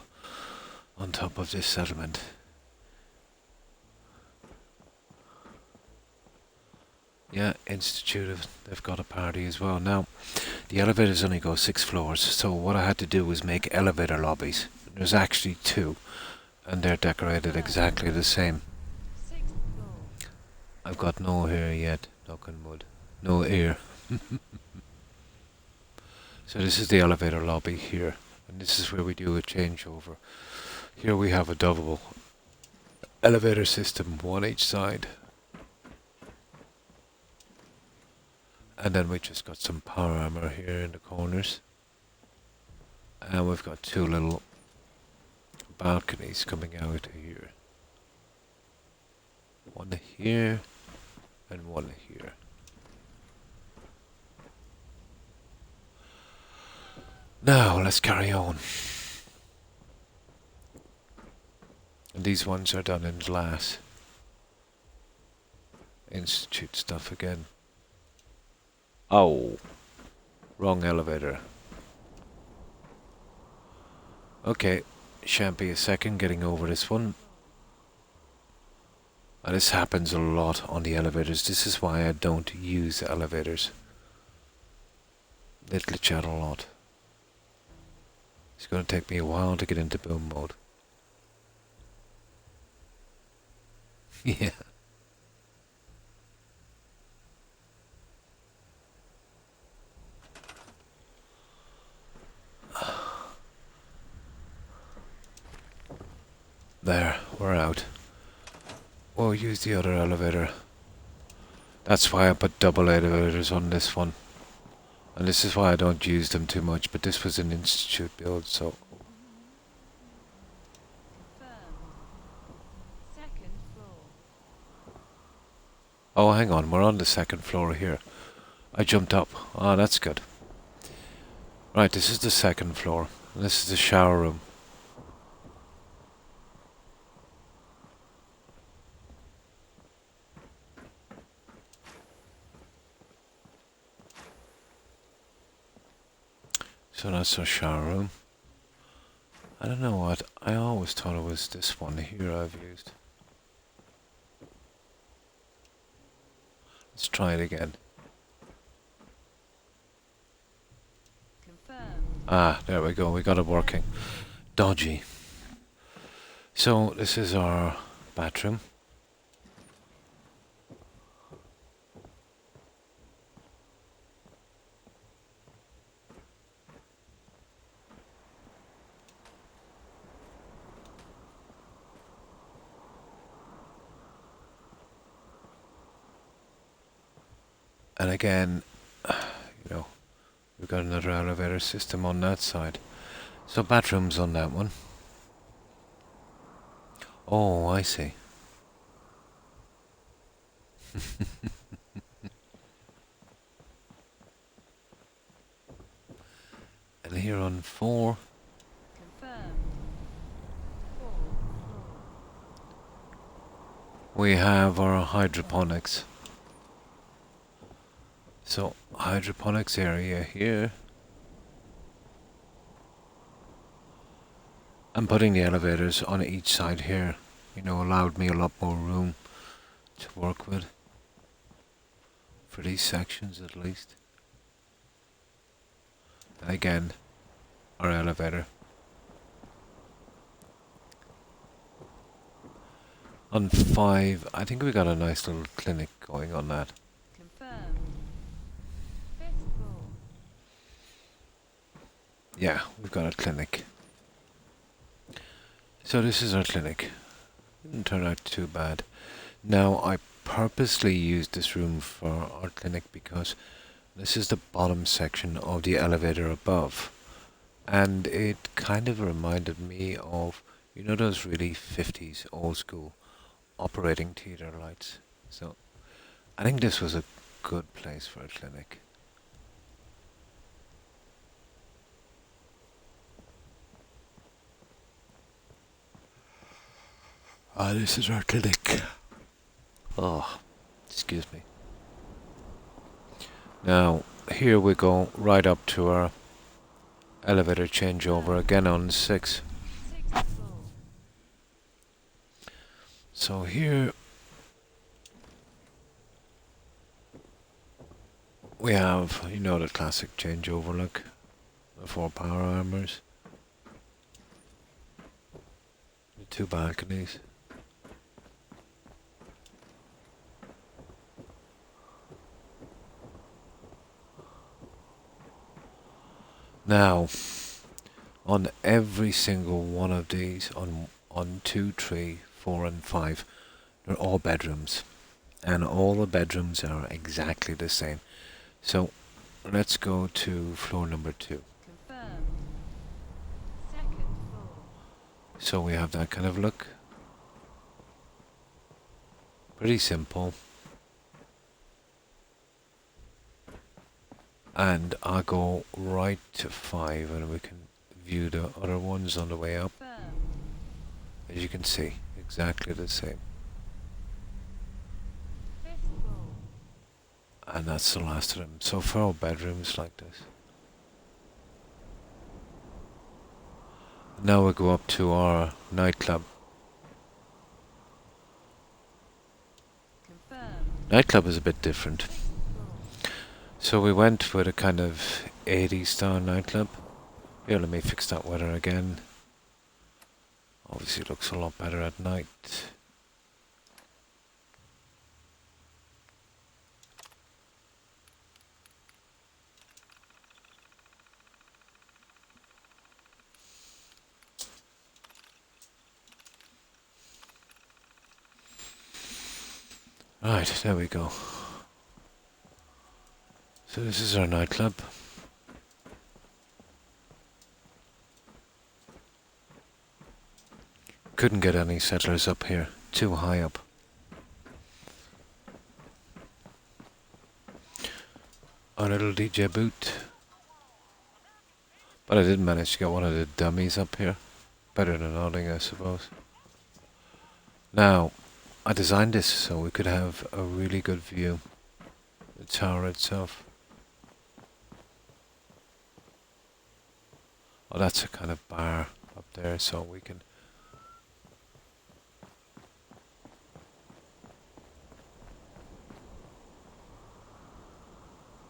Speaker 1: on top of this settlement. Yeah, Institute, they've got a party as well. Now, the elevators only go 6 floors, so what I had to do was make elevator lobbies. There's actually 2, and they're decorated exactly the same. I've got no hair yet, knock on wood. No ear. So this is the elevator lobby here, and this is where we do a changeover. Here we have a double elevator system, one each side. And then we just got some power armor here in the corners. And we've got 2 little balconies coming out here. One here and one here. Now, let's carry on. And these ones are done in glass. Institute stuff again. Oh, wrong elevator. Okay, shan't be a second getting over this one. And this happens a lot on the elevators. This is why I don't use elevators. They glitch out a lot. It's going to take me a while to get into boom mode. Yeah. There, we're out. We'll use the other elevator. That's why I put double elevators on this one. And this is why I don't use them too much, but this was an institute build, so... Oh, hang on, we're on the 2nd floor here. I jumped up. Oh, that's good. Right, this is the 2nd floor. This is the shower room. So that's our shower room. I don't know what, I always thought it was this one here I've used. Let's try it again.
Speaker 6: Confirmed.
Speaker 1: Ah, there we go, we got it working. Dodgy. So this is our bathroom. And again, you know, we've got another elevator system on that side. So bathrooms on that one. Oh, I see. And here on 4,
Speaker 6: Confirmed. Fourth floor.
Speaker 1: we have our hydroponics. So hydroponics area here. And putting the elevators on each side here, you know, allowed me a lot more room to work with. For these sections at least. And again, our elevator. On 5, I think we got a nice little clinic going on that.
Speaker 6: Confirmed. Fifth floor.
Speaker 1: Yeah, we've got a clinic. So this is our clinic. Didn't turn out too bad. Now, I purposely used this room for our clinic because this is the bottom section of the elevator above. And it kind of reminded me of, you know, those really 50s old school operating theatre lights. So I think this was a good place for a clinic. Ah, this is our clinic. Oh, excuse me. Now, here we go right up to our elevator changeover again on 6.
Speaker 6: Sixth floor.
Speaker 1: So here we have, you know, the classic changeover look. The 4 power armors. The 2 balconies. Now, on every single one of these, on 2, 3, 4 and 5, they're all bedrooms. And all the bedrooms are exactly the same. So, let's go to floor number 2.
Speaker 6: Confirmed. Second floor.
Speaker 1: So we have that kind of look. Pretty simple. And I'll go right to 5 and we can view the other ones on the way up.
Speaker 6: Confirmed.
Speaker 1: As you can see, exactly the same.
Speaker 6: Fifth floor.
Speaker 1: And that's the last of them. So 4 bedrooms like this. Now we go up to our nightclub.
Speaker 6: Confirmed.
Speaker 1: Nightclub is a bit different.
Speaker 6: Floor.
Speaker 1: So we went with a kind of 80s style nightclub. Here, let me fix that weather again. Obviously it looks a lot better at night. Right, there we go. So this is our nightclub. Couldn't get any settlers up here, too high up. Our little DJ booth. But I did manage to get one of the dummies up here. Better than nothing, I suppose. Now, I designed this so we could have a really good view. The tower itself. Oh, that's a kind of bar up there, so we can...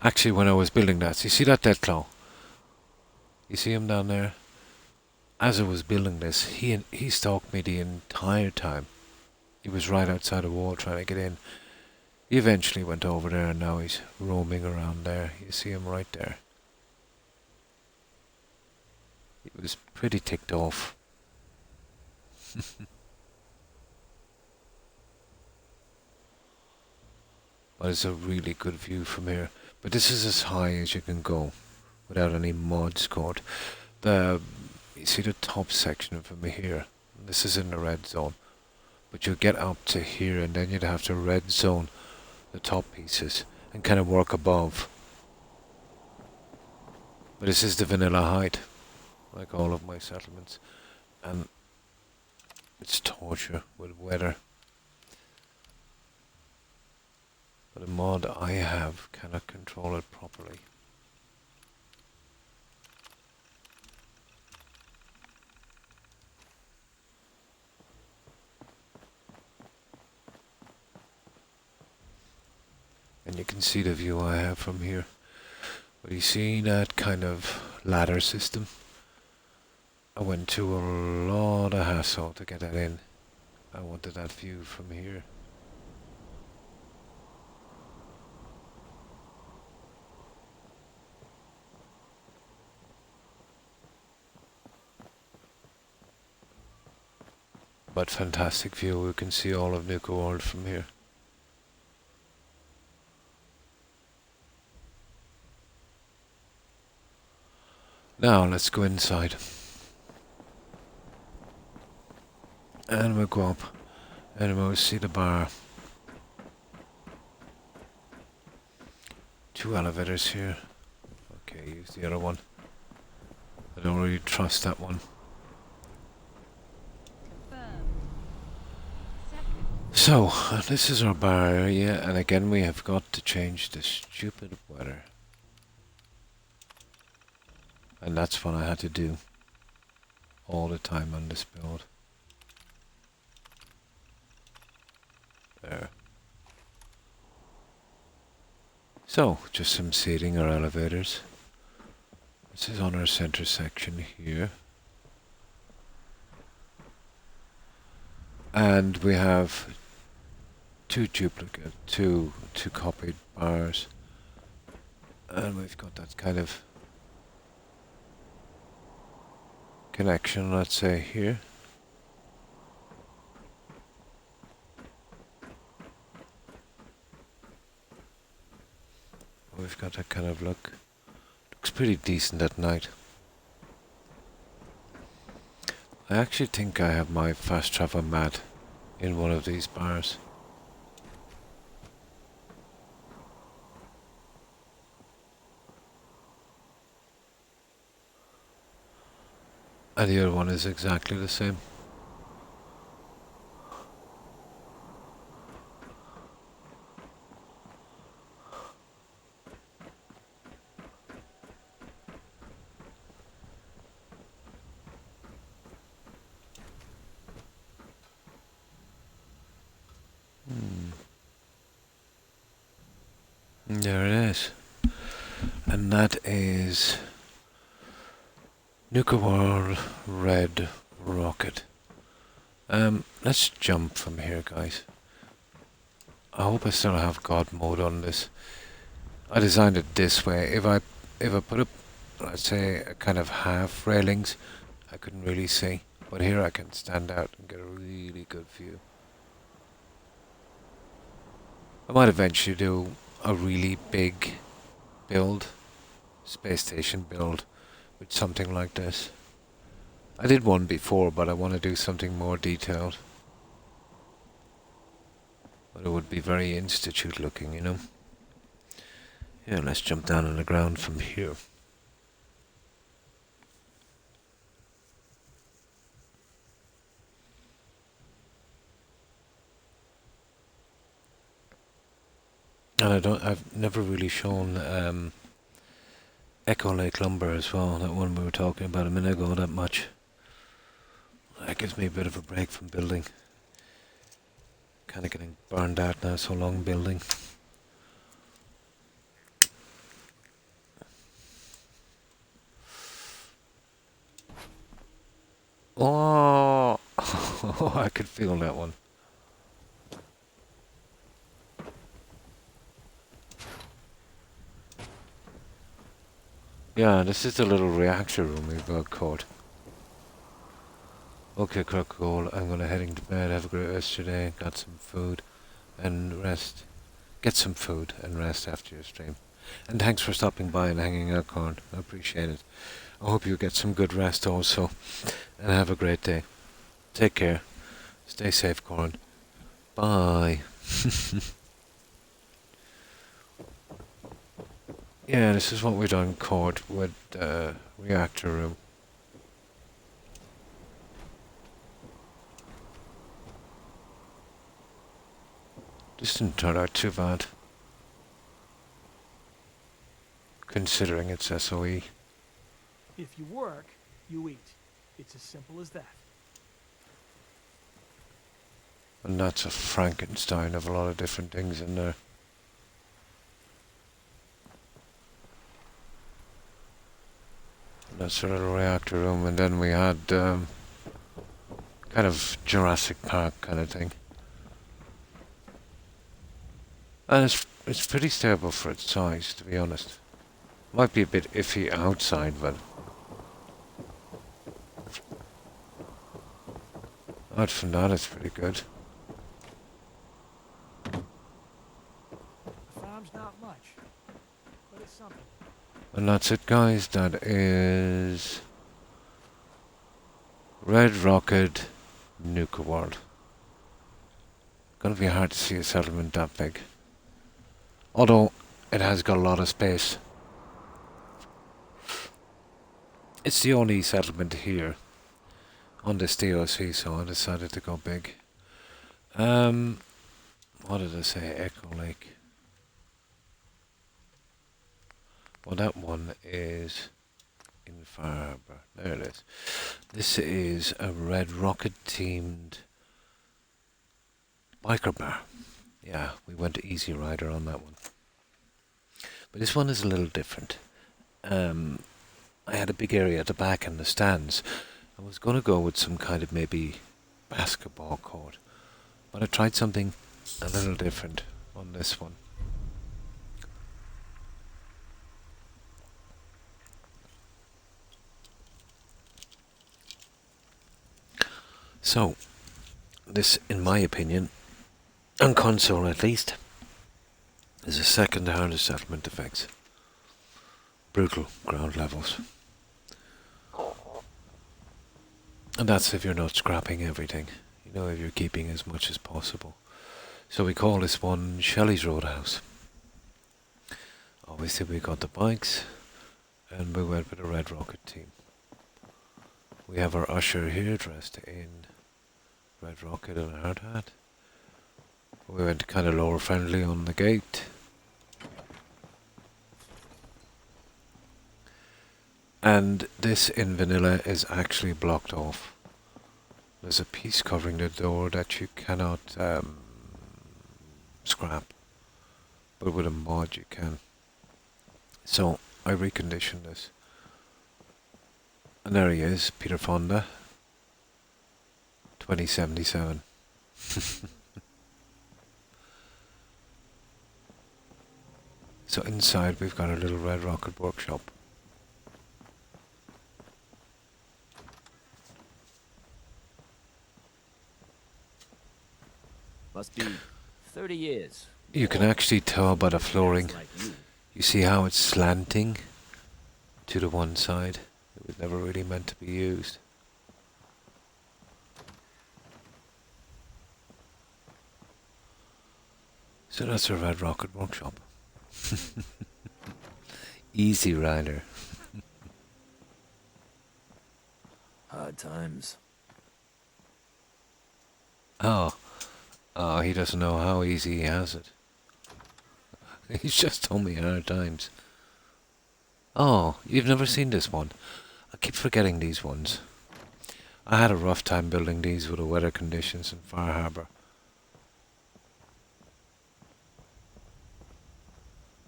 Speaker 1: Actually, when I was building that, you see that dead claw? You see him down there? As I was building this, he stalked me the entire time. He was right outside the wall trying to get in. He eventually went over there and now he's roaming around there. You see him right there. He was pretty ticked off. But it's a really good view from here. But this is as high as you can go without any mods caught. You see the top section from here. This is in the red zone. But you'll get up to here and then you'd have to red zone the top pieces and kind of work above. But this is the vanilla height, like all of my settlements. And it's torture with weather. But a mod I have cannot control it properly. And you can see the view I have from here. But you see that kind of ladder system? I went to a lot of hassle to get that in. I wanted that view from here. But fantastic view, we can see all of Nuka World from here. Now let's go inside. And we'll go up and we'll see the bar. 2 elevators here. Okay, use the other one. I don't really trust that one. So, this is our bar area, and again we have got to change the stupid weather. And that's what I had to do all the time on this build. There. So, just some seating or elevators. This is on our center section here. And we have two copied bars. And we've got that kind of connection, let's say, here. We've got that kind of look. Looks pretty decent at night. I actually think I have my fast travel mat in one of these bars. And the other one is exactly the same. There it is. And that is Nuka World Red Rocket. Let's jump from here, guys. I hope I still have God mode on this. I designed it this way. If I put up, let's say, a kind of half railings, I couldn't really see. But here I can stand out and get a really good view. I might eventually do a really big build, space station build, with something like this. I did one before, but I want to do something more detailed. But it would be very institute looking, you know. Yeah, let's jump down on the ground from here. And I've never really shown Echo Lake Lumber as well, that one we were talking about a minute ago, that much. That gives me a bit of a break from building. Kind of getting burned out now, so long building. Oh, I could feel that one. Yeah, this is the little reactor room we got caught. Okay, Croc, I'm gonna heading to bed. Have a great rest today. Got some food and rest. Get some food and rest after your stream. And thanks for stopping by and hanging out, Corn. I appreciate it. I hope you get some good rest also. And have a great day. Take care. Stay safe, Corn. Bye. Yeah, this is what we done caught with reactor room. This didn't turn out too bad, considering it's SOE.
Speaker 5: If you work, you eat. It's as simple as that.
Speaker 1: And that's a Frankenstein of a lot of different things in there. That's a little reactor room, and then we had kind of Jurassic Park kind of thing. And it's pretty stable for its size, to be honest. Might be a bit iffy outside, but apart from that, it's pretty good.
Speaker 5: The farm's not much, but it's something.
Speaker 1: And that's it, guys. That is Red Rocket Nuka World. Gonna be hard to see a settlement that big. Although, it has got a lot of space. It's the only settlement here on this DLC, so I decided to go big. What did I say? Echo Lake. Well, that one is in Far Harbor. There it is. This is a Red Rocket themed biker bar. Yeah, we went to Easy Rider on that one. But this one is a little different. I had a big area at the back in the stands. I was going to go with some kind of maybe basketball court. But I tried something a little different on this one. So, this, in my opinion, on console at least, is the second hardest settlement effects. Brutal ground levels. And that's if you're not scrapping everything. You know, if you're keeping as much as possible. So we call this one Shelley's Roadhouse. Obviously we got the bikes, and we went with the Red Rocket team. We have our usher here dressed in Red Rocket and a hard hat. We went kind of lower friendly on the gate. And this in vanilla is actually blocked off. There's a piece covering the door that you cannot scrap. But with a mod you can. So I reconditioned this. And there he is, Peter Fonda. 2077. So inside we've got a little Red Rocket workshop.
Speaker 4: Must be 30 years.
Speaker 1: You can actually tell by the flooring.
Speaker 2: Like you.
Speaker 1: You see how it's slanting to the one side? It was never really meant to be used. So that's a Red Rocket workshop. Easy Rider.
Speaker 4: Hard times.
Speaker 1: Oh. Oh, he doesn't know how easy he has it. He's just told me hard times. Oh, you've never seen this one? I keep forgetting these ones. I had a rough time building these with the weather conditions in Far Harbour.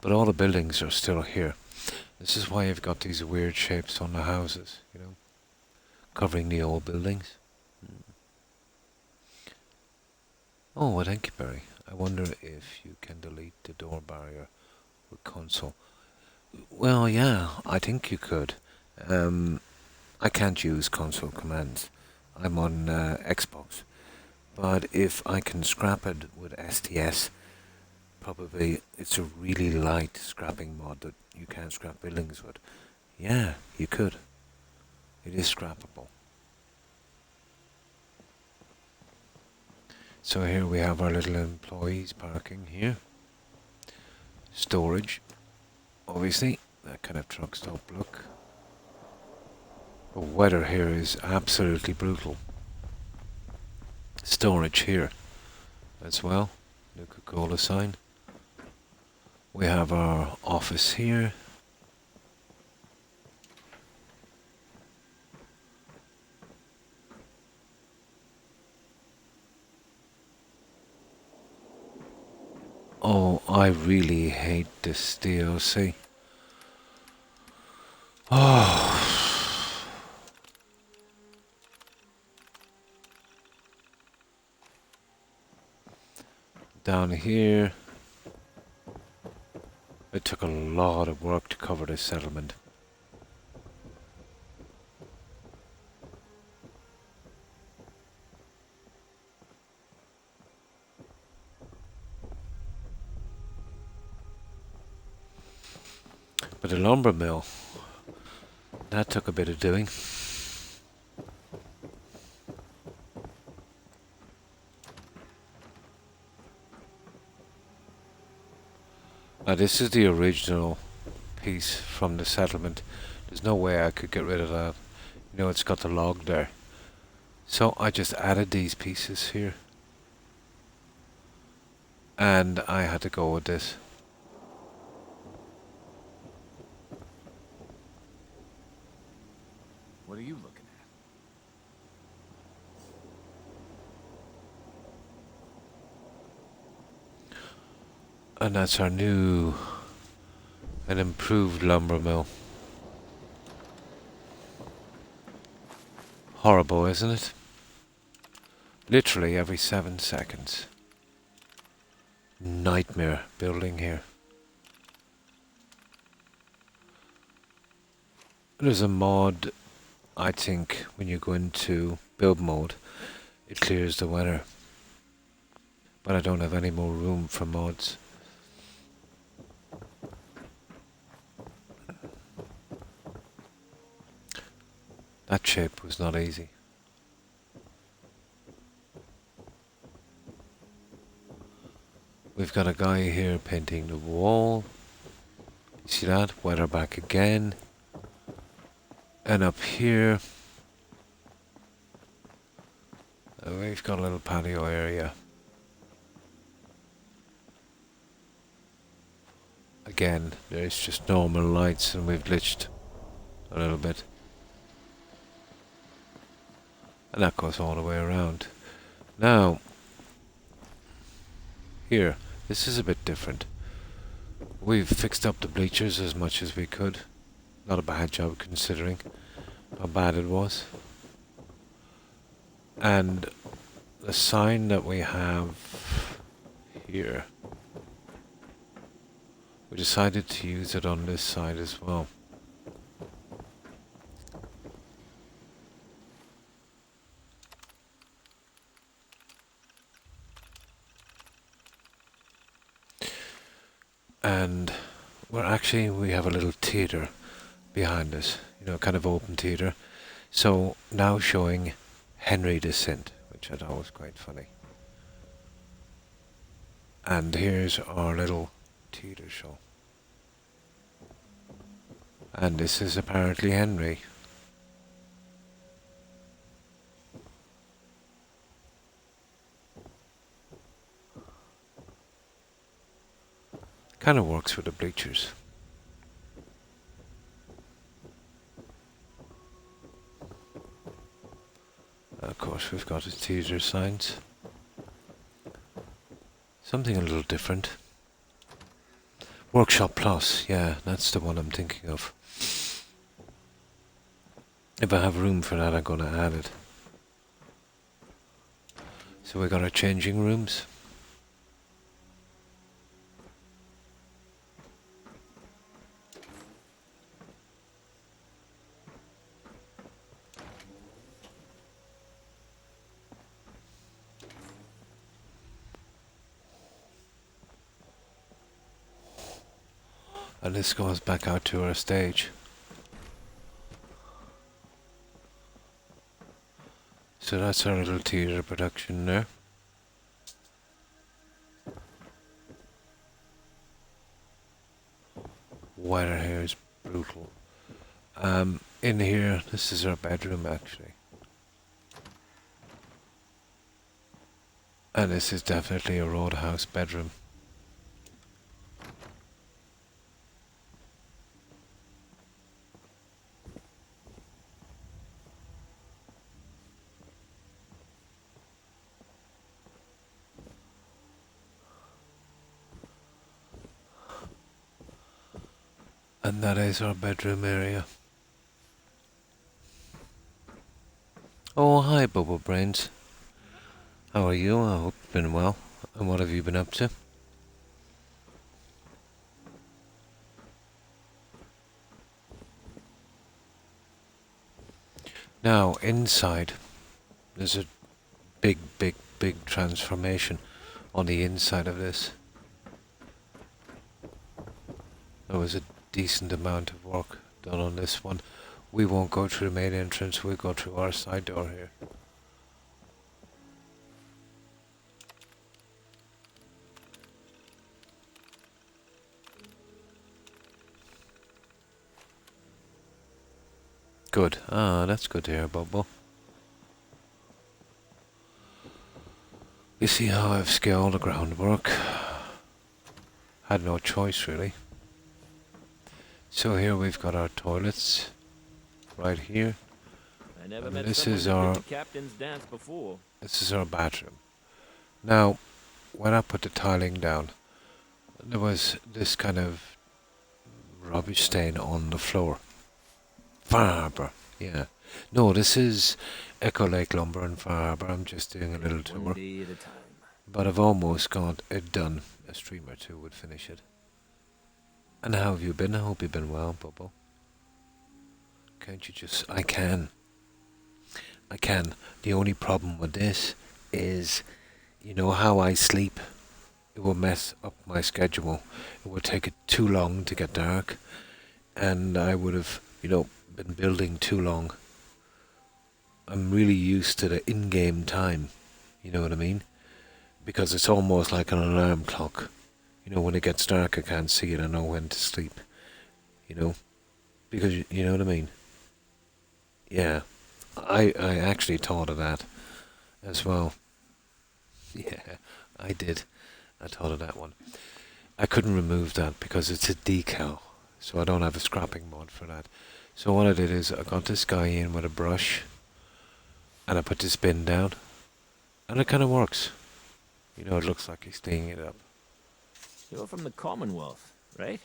Speaker 1: But all the buildings are still here. This is why you've got these weird shapes on the houses, you know, covering the old buildings. Oh, a thank you, Barry. I wonder if you can delete the door barrier with console. Well, yeah, I think you could. I can't use console commands. I'm on Xbox. But if I can scrap it with STS, probably it's a really light scrapping mod that you can't scrap buildings with. Yeah, you could. It is scrappable. So here we have our little employees parking here. Storage, obviously, that kind of truck stop look. The weather here is absolutely brutal. Storage here as well, Coca-Cola sign. We have our office here. Oh, I really hate this DLC. Oh. Down here. It took a lot of work to cover this settlement. But the lumber mill, that took a bit of doing. Now this is the original piece from the settlement. There's no way I could get rid of that. You know, it's got the log there. So I just added these pieces here. And I had to go with this.
Speaker 4: What are you looking at?
Speaker 1: And that's our new and improved lumber mill. Horrible, isn't it? Literally every 7 seconds. Nightmare building here. There's a mod, I think, when you go into build mode, it clears the weather. But I don't have any more room for mods. That shape was not easy. We've got a guy here painting the wall. You see that? Weather back again. And up here, we've got a little patio area. Again, there's just normal lights and we've glitched a little bit. And that goes all the way around. Now, here, this is a bit different. We've fixed up the bleachers as much as we could. Not a bad job considering how bad it was. And the sign that we have here, we decided to use it on this side as well. And we have a little theatre behind us, you know, kind of open theatre. So now showing Henry Descent, which I thought was quite funny. And here's our little theatre show. And this is apparently Henry. Kind of works with the bleachers. Of course, we've got his teaser signs. Something a little different. Workshop Plus, yeah, that's the one I'm thinking of. If I have room for that, I'm gonna add it. So we got our changing rooms. And this goes back out to our stage. So that's our little theatre production there. Weather here is brutal. In here, this is our bedroom actually. And this is definitely a roadhouse bedroom. And that is our bedroom area. Oh, hi, Bubble Brains. How are you? I hope you've been well. And what have you been up to? Now, inside, there's a big, big, big transformation on the inside of this. There was a decent amount of work done on this one. We won't go through the main entrance, we'll go through our side door here. Good. Ah, that's good to hear, Bubble. You see how I've scaled the groundwork? Had no choice, really. So here we've got our toilets, right here.
Speaker 7: I never
Speaker 1: And
Speaker 7: met
Speaker 1: this
Speaker 7: someone
Speaker 1: is
Speaker 7: who
Speaker 1: our-
Speaker 7: did the captain's dance before.
Speaker 1: This is our bathroom. Now, when I put the tiling down, there was this kind of rubbish stain on the floor. Farber, yeah. No, this is Echo Lake Lumber and Farber. I'm just doing a little tour.
Speaker 7: One day at a time.
Speaker 1: But I've almost got it done. A stream or two would finish it. And how have you been? I hope you've been well, Bubble. Can't you just... I can. The only problem with this is, you know how I sleep? It will mess up my schedule. It will take it too long to get dark. And I would have, been building too long. I'm really used to the in-game time. You know what I mean? Because it's almost like an alarm clock. When it gets dark, I can't see it. I know when to sleep. Because you know what I mean? Yeah. I actually thought of that as well. Yeah, I did. I thought of that one. I couldn't remove that because it's a decal. So I don't have a scrapping mod for that. So what I did is I got this guy in with a brush. And I put this bin down. And it kind of works. It looks like he's cleaning it up.
Speaker 7: You're from the Commonwealth, right?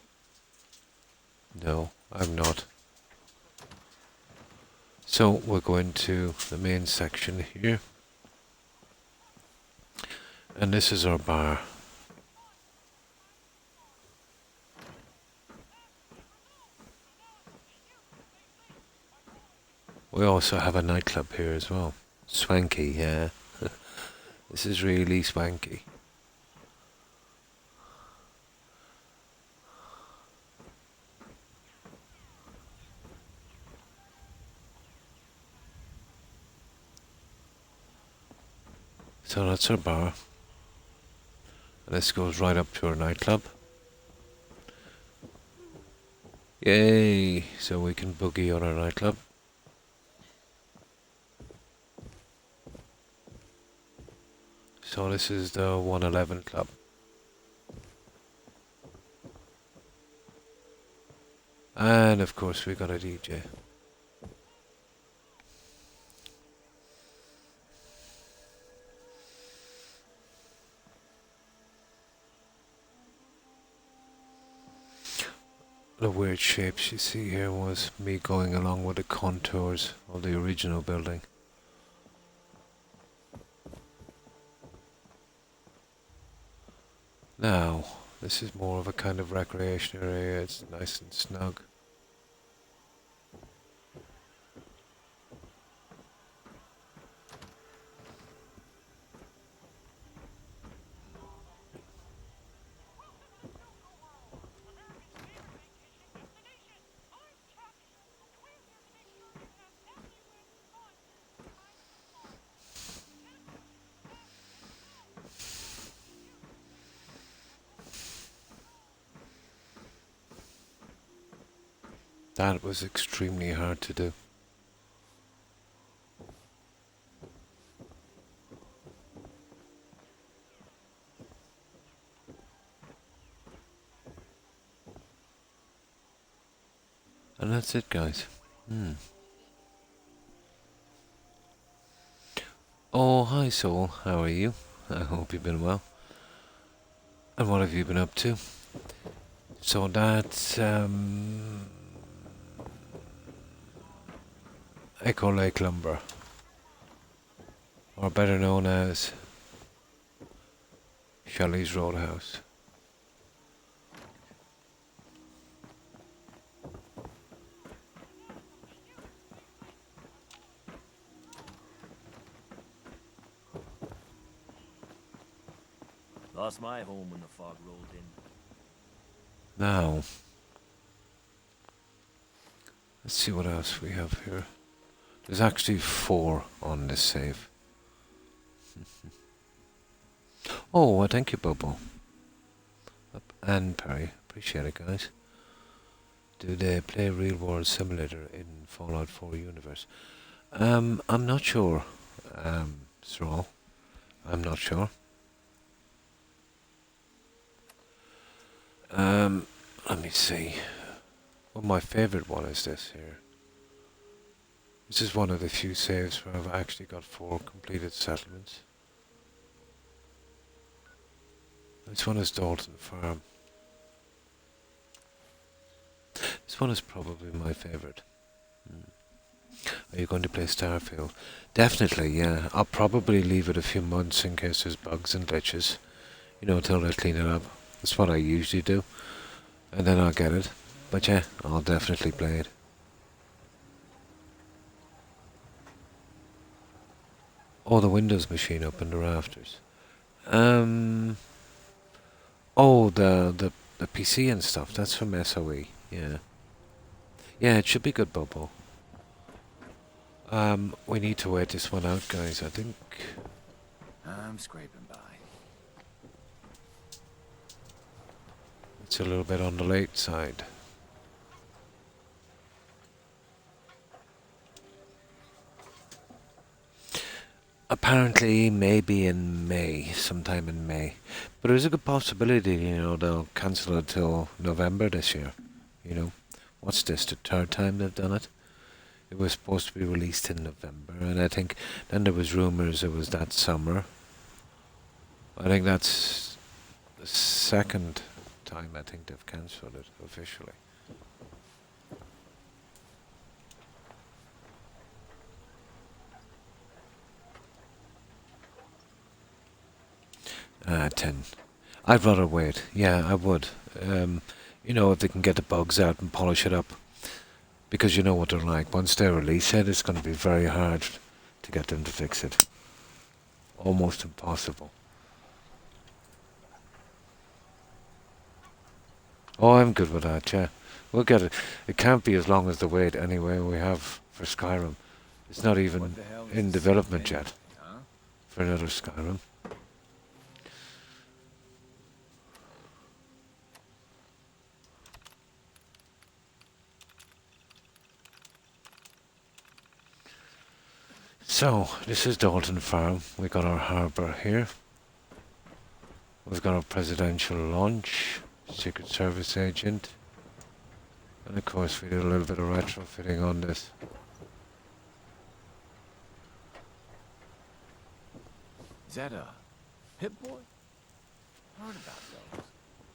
Speaker 1: No, I'm not. So we'll go into the main section here. And this is our bar. We also have a nightclub here as well. Swanky, yeah. This is really swanky. So that's our bar. And this goes right up to our nightclub. Yay! So we can boogie on our nightclub. So this is the 111 club. And of course we got a DJ. The weird shapes you see here was me going along with the contours of the original building. Now, this is more of a kind of recreation area. It's nice and snug. That was extremely hard to do. And that's it, guys. Oh, hi, Soul. How are you? I hope you've been well. And what have you been up to? So that's Echo Lake Lumber, or better known as Shelley's Roadhouse.
Speaker 7: Lost my home when the fog rolled in.
Speaker 1: Now, let's see what else we have here. There's actually 4 on this save. Oh, well, thank you, Bobo. And Perry. Appreciate it, guys. Do they play Real World Simulator in Fallout 4 universe? I'm not sure, Thrall. I'm not sure. Let me see. Well, my favorite one is this here. This is one of the few saves where I've actually got 4 completed settlements. This one is Dalton Farm. This one is probably my favorite. Are you going to play Starfield? Definitely, yeah. I'll probably leave it a few months in case there's bugs and glitches. You know, until they clean it up. That's what I usually do. And then I'll get it. But yeah, I'll definitely play it. Oh, the Windows machine up in the rafters. Oh, the PC and stuff. That's from SOE. Yeah. Yeah, it should be good, Bobo. We need to wait this one out, guys. I think
Speaker 4: I'm scraping by.
Speaker 1: it's a little bit on the late side. Apparently, maybe in May, sometime in May. But there's a good possibility, you know, they'll cancel it till November this year. You know, what's this, the 3rd time they've done it? It was supposed to be released in November, and I think then there was rumours it was that summer. I think that's the 2nd time I think they've cancelled it officially. Ah, 10. I'd rather wait. Yeah, I would. You know, if they can get the bugs out and polish it up. Because you know what they're like. Once they release it, it's going to be very hard to get them to fix it. Almost impossible. Oh, I'm good with that, yeah. We'll get it. It can't be as long as the wait anyway we have for Skyrim. It's not even
Speaker 4: What the hell is
Speaker 1: in
Speaker 4: this
Speaker 1: development
Speaker 4: thing?
Speaker 1: yet
Speaker 4: Huh?
Speaker 1: for another Skyrim. So, this is Dalton Farm. We got our harbour here. We've got our presidential launch, Secret Service agent, and of course we did a little bit of retrofitting on this.
Speaker 4: Is that a Pip-Boy? Heard about those.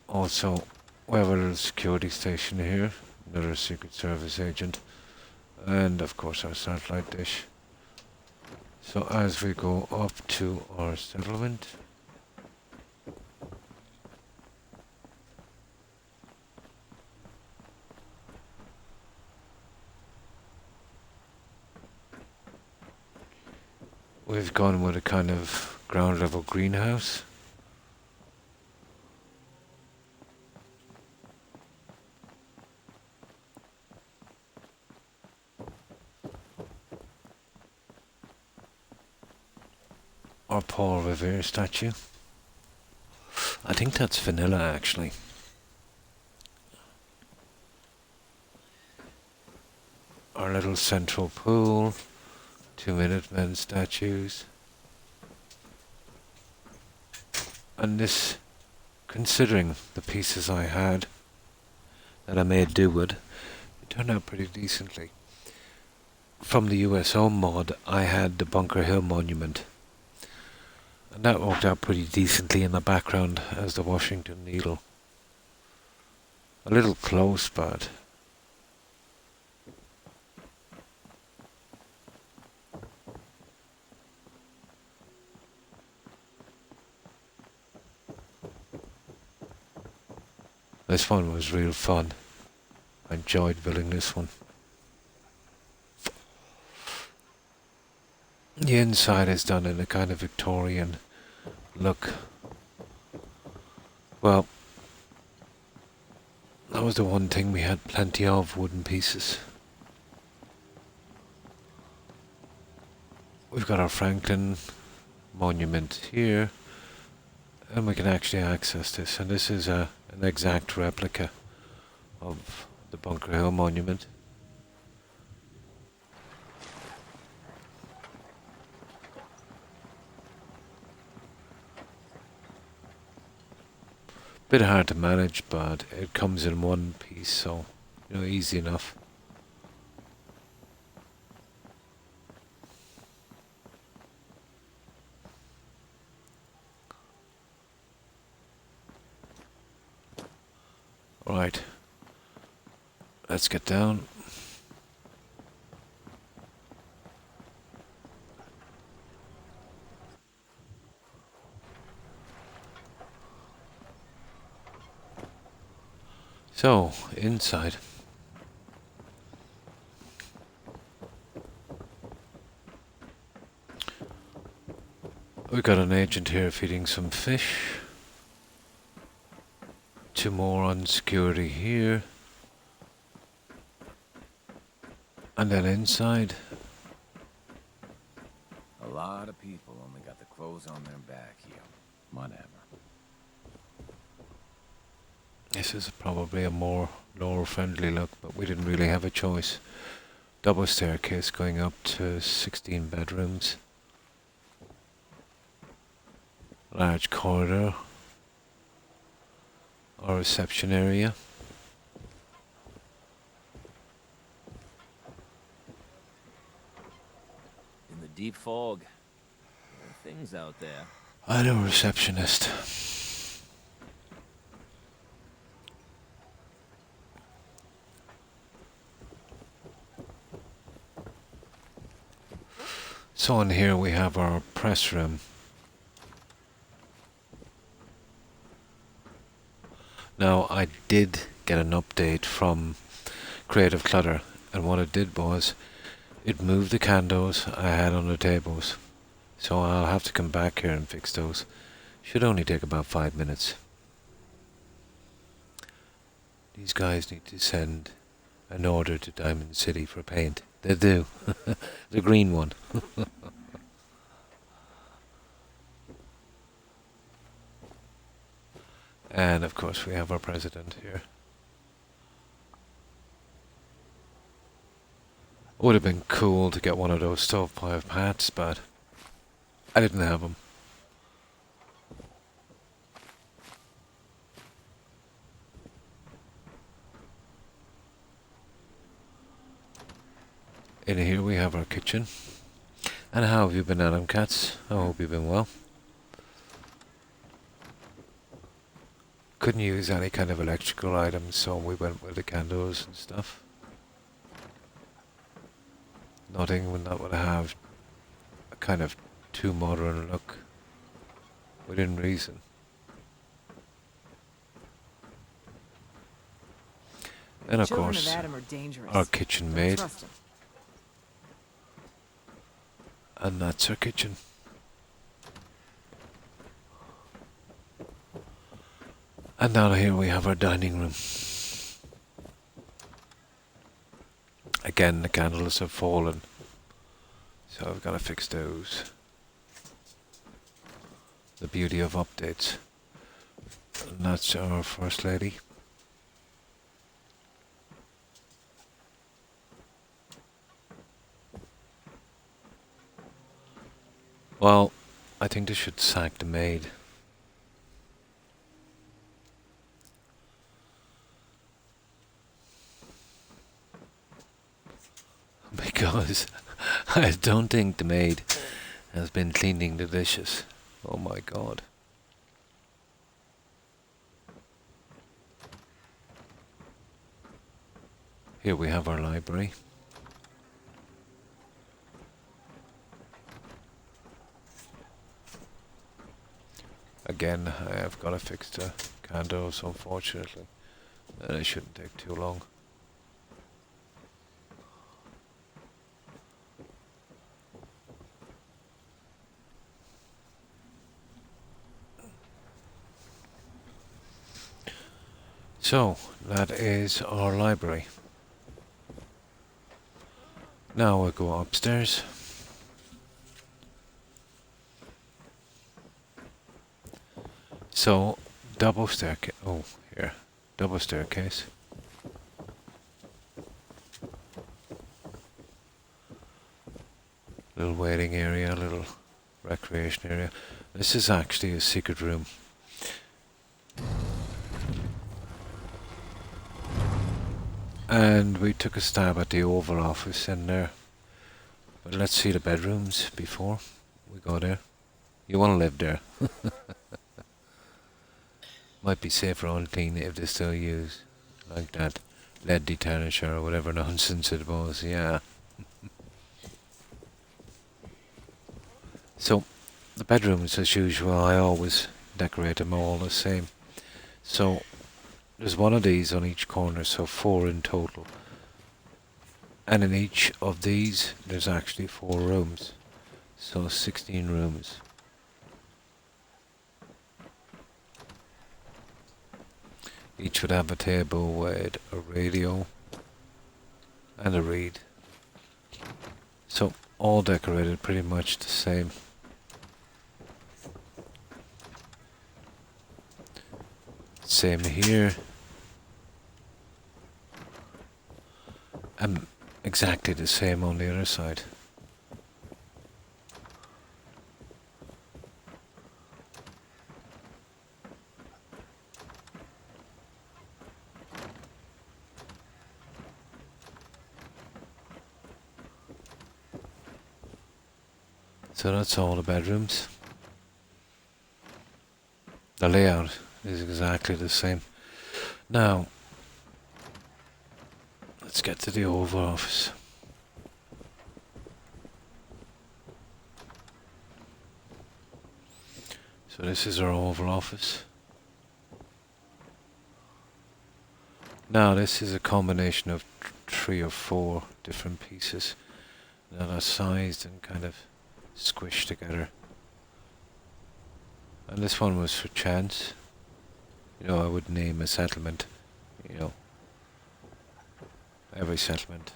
Speaker 1: Also, We have a little security station here, another Secret Service agent, and of course our satellite dish. So as we go up to our settlement, we've gone with a kind of ground level greenhouse. Our Paul Revere statue. I think that's vanilla actually. Our little central pool, 2 Minutemen statues. And this, considering the pieces I had that I made do with, it turned out pretty decently. From the USO mod, I had the Bunker Hill Monument. And that worked out pretty decently in the background as the Washington Needle. A little close, but this one was real fun. I enjoyed building this one. The inside is done in a kind of Victorian look. Well, that was the one thing, we had plenty of wooden pieces. We've got our Franklin monument here, and we can actually access this, and this is an exact replica of the Bunker Hill monument. Bit hard to manage, but it comes in one piece, so you know, easy enough. Right, let's get down. So, inside. We've got an agent here feeding some fish. 2 more on security here. And then inside.
Speaker 4: A lot of people only got the clothes on their back here. Whatever.
Speaker 1: This is probably a more lower-friendly look, but we didn't really have a choice. Double staircase going up to 16 bedrooms. Large corridor. Our reception area.
Speaker 7: In the deep fog. There are things out there.
Speaker 1: I know, receptionist. So in here we have our press room. Now I did get an update from Creative Clutter, and what it did was it moved the candles I had on the tables. So I'll have to come back here and fix those. Should only take about 5 minutes. These guys need to send an order to Diamond City for paint. They do. The green one. And of course we have our president here. Would have been cool to get one of those stovepipe hats, but I didn't have them. In here we have our kitchen. And how have you been, Adam Katz? I hope you've been well. couldn't use any kind of electrical items, so we went with the candles and stuff. Nothing that would have a kind of too modern look within reason. And of
Speaker 8: Children
Speaker 1: course,
Speaker 8: of Adam are dangerous.
Speaker 1: our kitchen
Speaker 8: Don't
Speaker 1: maid.
Speaker 8: trust 'em.
Speaker 1: And that's our kitchen. And now here we have our dining room. Again, the candles have fallen, so I've got to fix those. The beauty of updates. And that's our first lady. Well, I think they should sack the maid. Because I don't think the maid has been cleaning the dishes. Oh my god. Here we have our library. Again, I have got to fix the candles, unfortunately. And it shouldn't take too long. So, that is our library. Now we'll go upstairs. So, double staircase. Oh, here. Double staircase. Little waiting area, little recreation area. This is actually a secret room. And we took a stab at the Oval Office in there. But let's see the bedrooms before we go there. You want to live there. Might be safer on clean if they still use like that lead detarnisher or whatever nonsense it was, yeah. So, the bedrooms as usual, I always decorate them all the same. So, there's one of these on each corner, so 4 in total. And in each of these, there's actually 4 rooms. So 16 rooms. Each would have a table with a radio and a reed. So all decorated pretty much the same. Same here. And exactly the same on the other side. So that's all the bedrooms. The layout is exactly the same. Now, let's get to the Oval Office. So this is our Oval Office. Now this is a combination of 3 or 4 different pieces that are sized and kind of squished together. And this one was for chance. You know, I would name a settlement, you know, every settlement.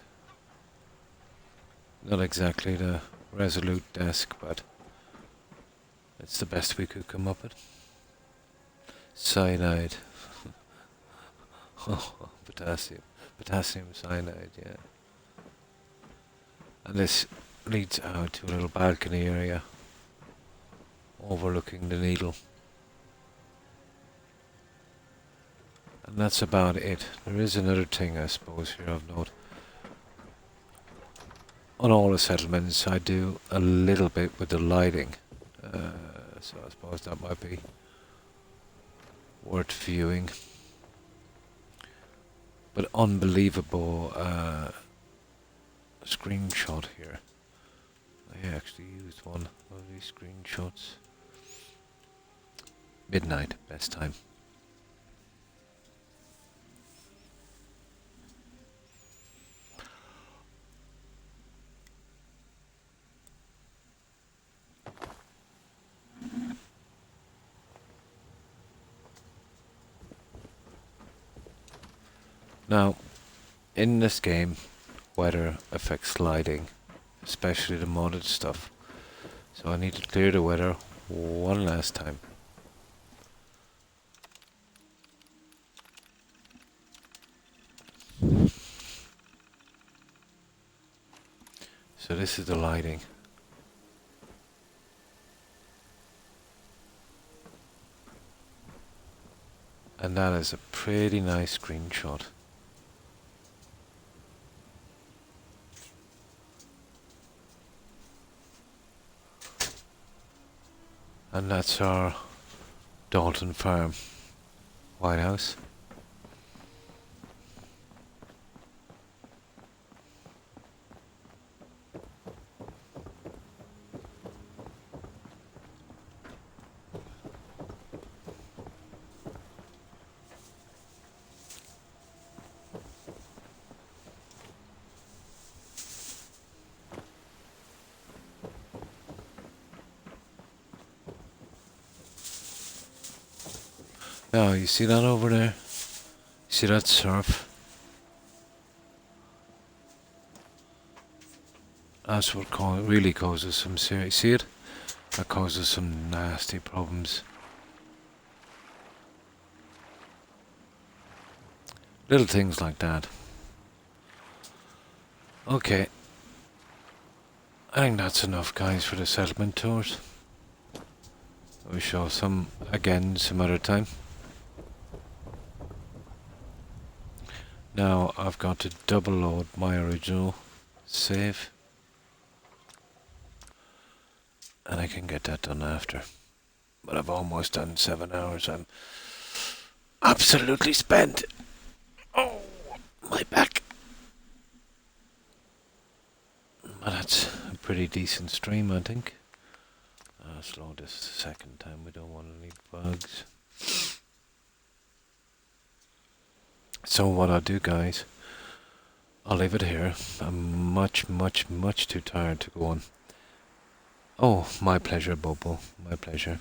Speaker 1: Not exactly the resolute desk, but it's the best we could come up with. Cyanide. Oh, potassium. Potassium cyanide, yeah. And this leads out to a little balcony area overlooking the Needle. And that's about it. There is another thing, I suppose, here of note. On all the settlements, I do a little bit with the lighting. So I suppose that might be worth viewing. But unbelievable screenshot here. I actually used one of these screenshots. Midnight, best time. Now, in this game, weather affects lighting, especially the modded stuff. So I need to clear the weather one last time. So this is the lighting. And that is a pretty nice screenshot. And that's our Dalton Farm, White House. Now, you see that over there? See that surf? That's what really causes some serious... See it? That causes some nasty problems. Little things like that. Okay. I think that's enough, guys, for the settlement tours. We shall some again some other time. Now I've got to double load my original save. And I can get that done after. But I've almost done 7 hours. I'm absolutely spent. Oh, my back. But that's a pretty decent stream, I think. Slow this second time. We don't want any bugs. So what I'll do, guys, I'll leave it here. I'm much too tired to go on. Oh, my pleasure, Bobo. My pleasure.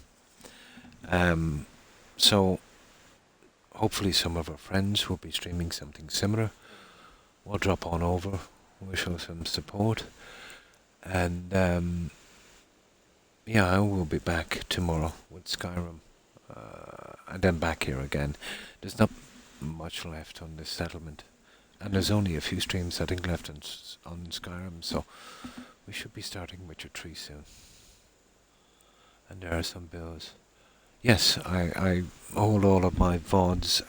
Speaker 1: So, hopefully some of our friends will be streaming something similar. We'll drop on over. We'll show some support. And, yeah, I will be back tomorrow with Skyrim. And then back here again. There's not much left on this settlement. And there's only a few streams, I think, left on Skyrim. So, we should be starting Witcher 3 soon. And there are some bills. Yes, I hold all of my VODs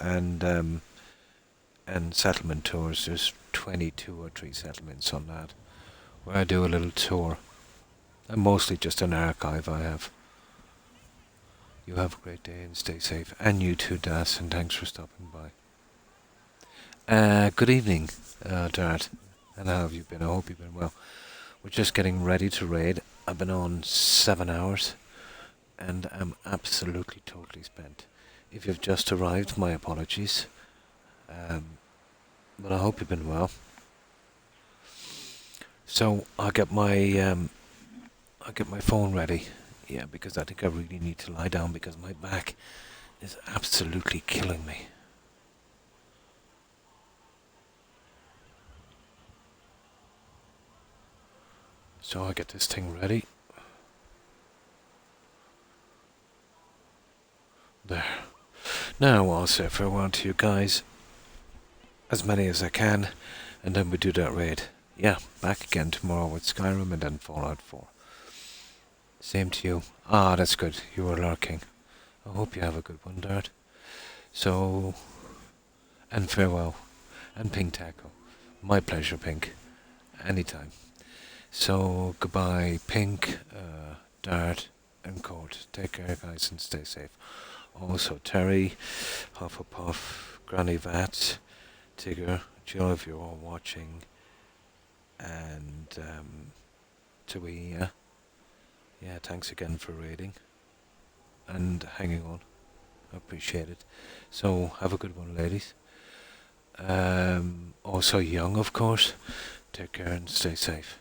Speaker 1: and settlement tours. There's 22 or 3 settlements on that, where I do a little tour. And mostly just an archive I have. You have a great day and stay safe. And you too, Das, and thanks for stopping by. Good evening, Dart. And how have you been? I hope you've been well. We're just getting ready to raid. I've been on 7 hours. And I'm absolutely totally spent. If you've just arrived, my apologies. But I hope you've been well. So I'll get my phone ready. Yeah, because I think I really need to lie down because my back is absolutely killing me. So I'll get this thing ready. There. Now I'll say farewell to you guys. As many as I can. And then we do that raid. Yeah, back again tomorrow with Skyrim and then Fallout 4. Same to you. Ah, that's good. You were lurking. I hope you have a good one, Dart. So... And farewell. And Pink Taco. My pleasure, Pink. Anytime. So, goodbye, Pink, Dart, and Colt. Take care, guys, and stay safe. Also Terry, Hufflepuff, Granny Vats, Tigger, Jill if you're all watching, and Tawia. Yeah, thanks again for raiding and hanging on. I appreciate it. So have a good one, ladies. Also Young, of course. Take care and stay safe.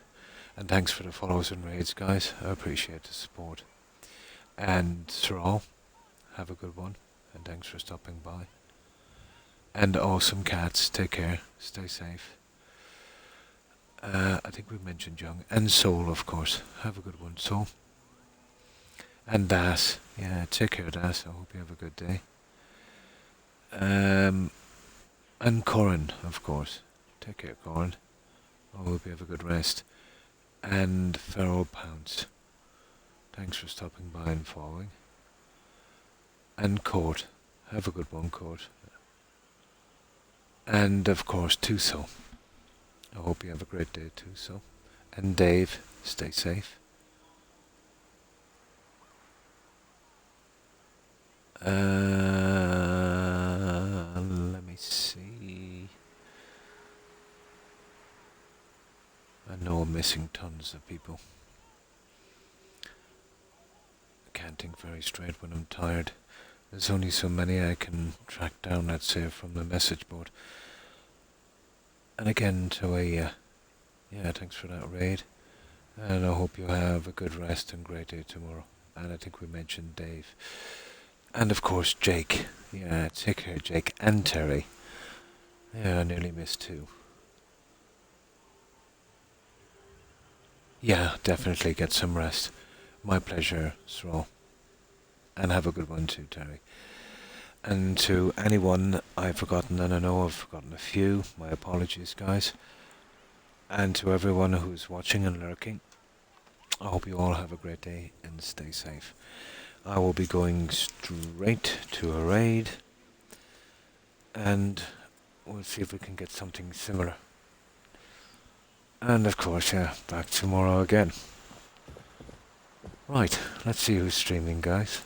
Speaker 1: And thanks for the follows and raids, guys. I appreciate the support. And Thrall, have a good one. And thanks for stopping by. And Awesome Cats, take care. Stay safe. I think we mentioned Young. And Soul, of course. Have a good one, Soul. And Das. Yeah, take care, Das. I hope you have a good day. And Corin, of course. Take care, Corin. I hope you have a good rest. And Feral Pounce. Thanks for stopping by and following. And Court. Have a good one, Court. And of course, Tuso. I hope you have a great day, Tuso. And Dave, stay safe. Let me see. I know I'm missing tons of people. I can't think very straight when I'm tired. There's only so many I can track down, let's say, from the message board. And again, to yeah, thanks for that raid. And I hope you have a good rest and great day tomorrow. And I think we mentioned Dave. And of course, Jake. Yeah, take care, Jake. And Terry. Yeah, I nearly missed two. Yeah, definitely get some rest. My pleasure, Thrall. And have a good one too, Terry. And to anyone I've forgotten, and I know I've forgotten a few, my apologies, guys. And to everyone who's watching and lurking, I hope you all have a great day and stay safe. I will be going straight to a raid, and we'll see if we can get something similar. And of course, yeah, back tomorrow again. Right, let's see who's streaming, guys.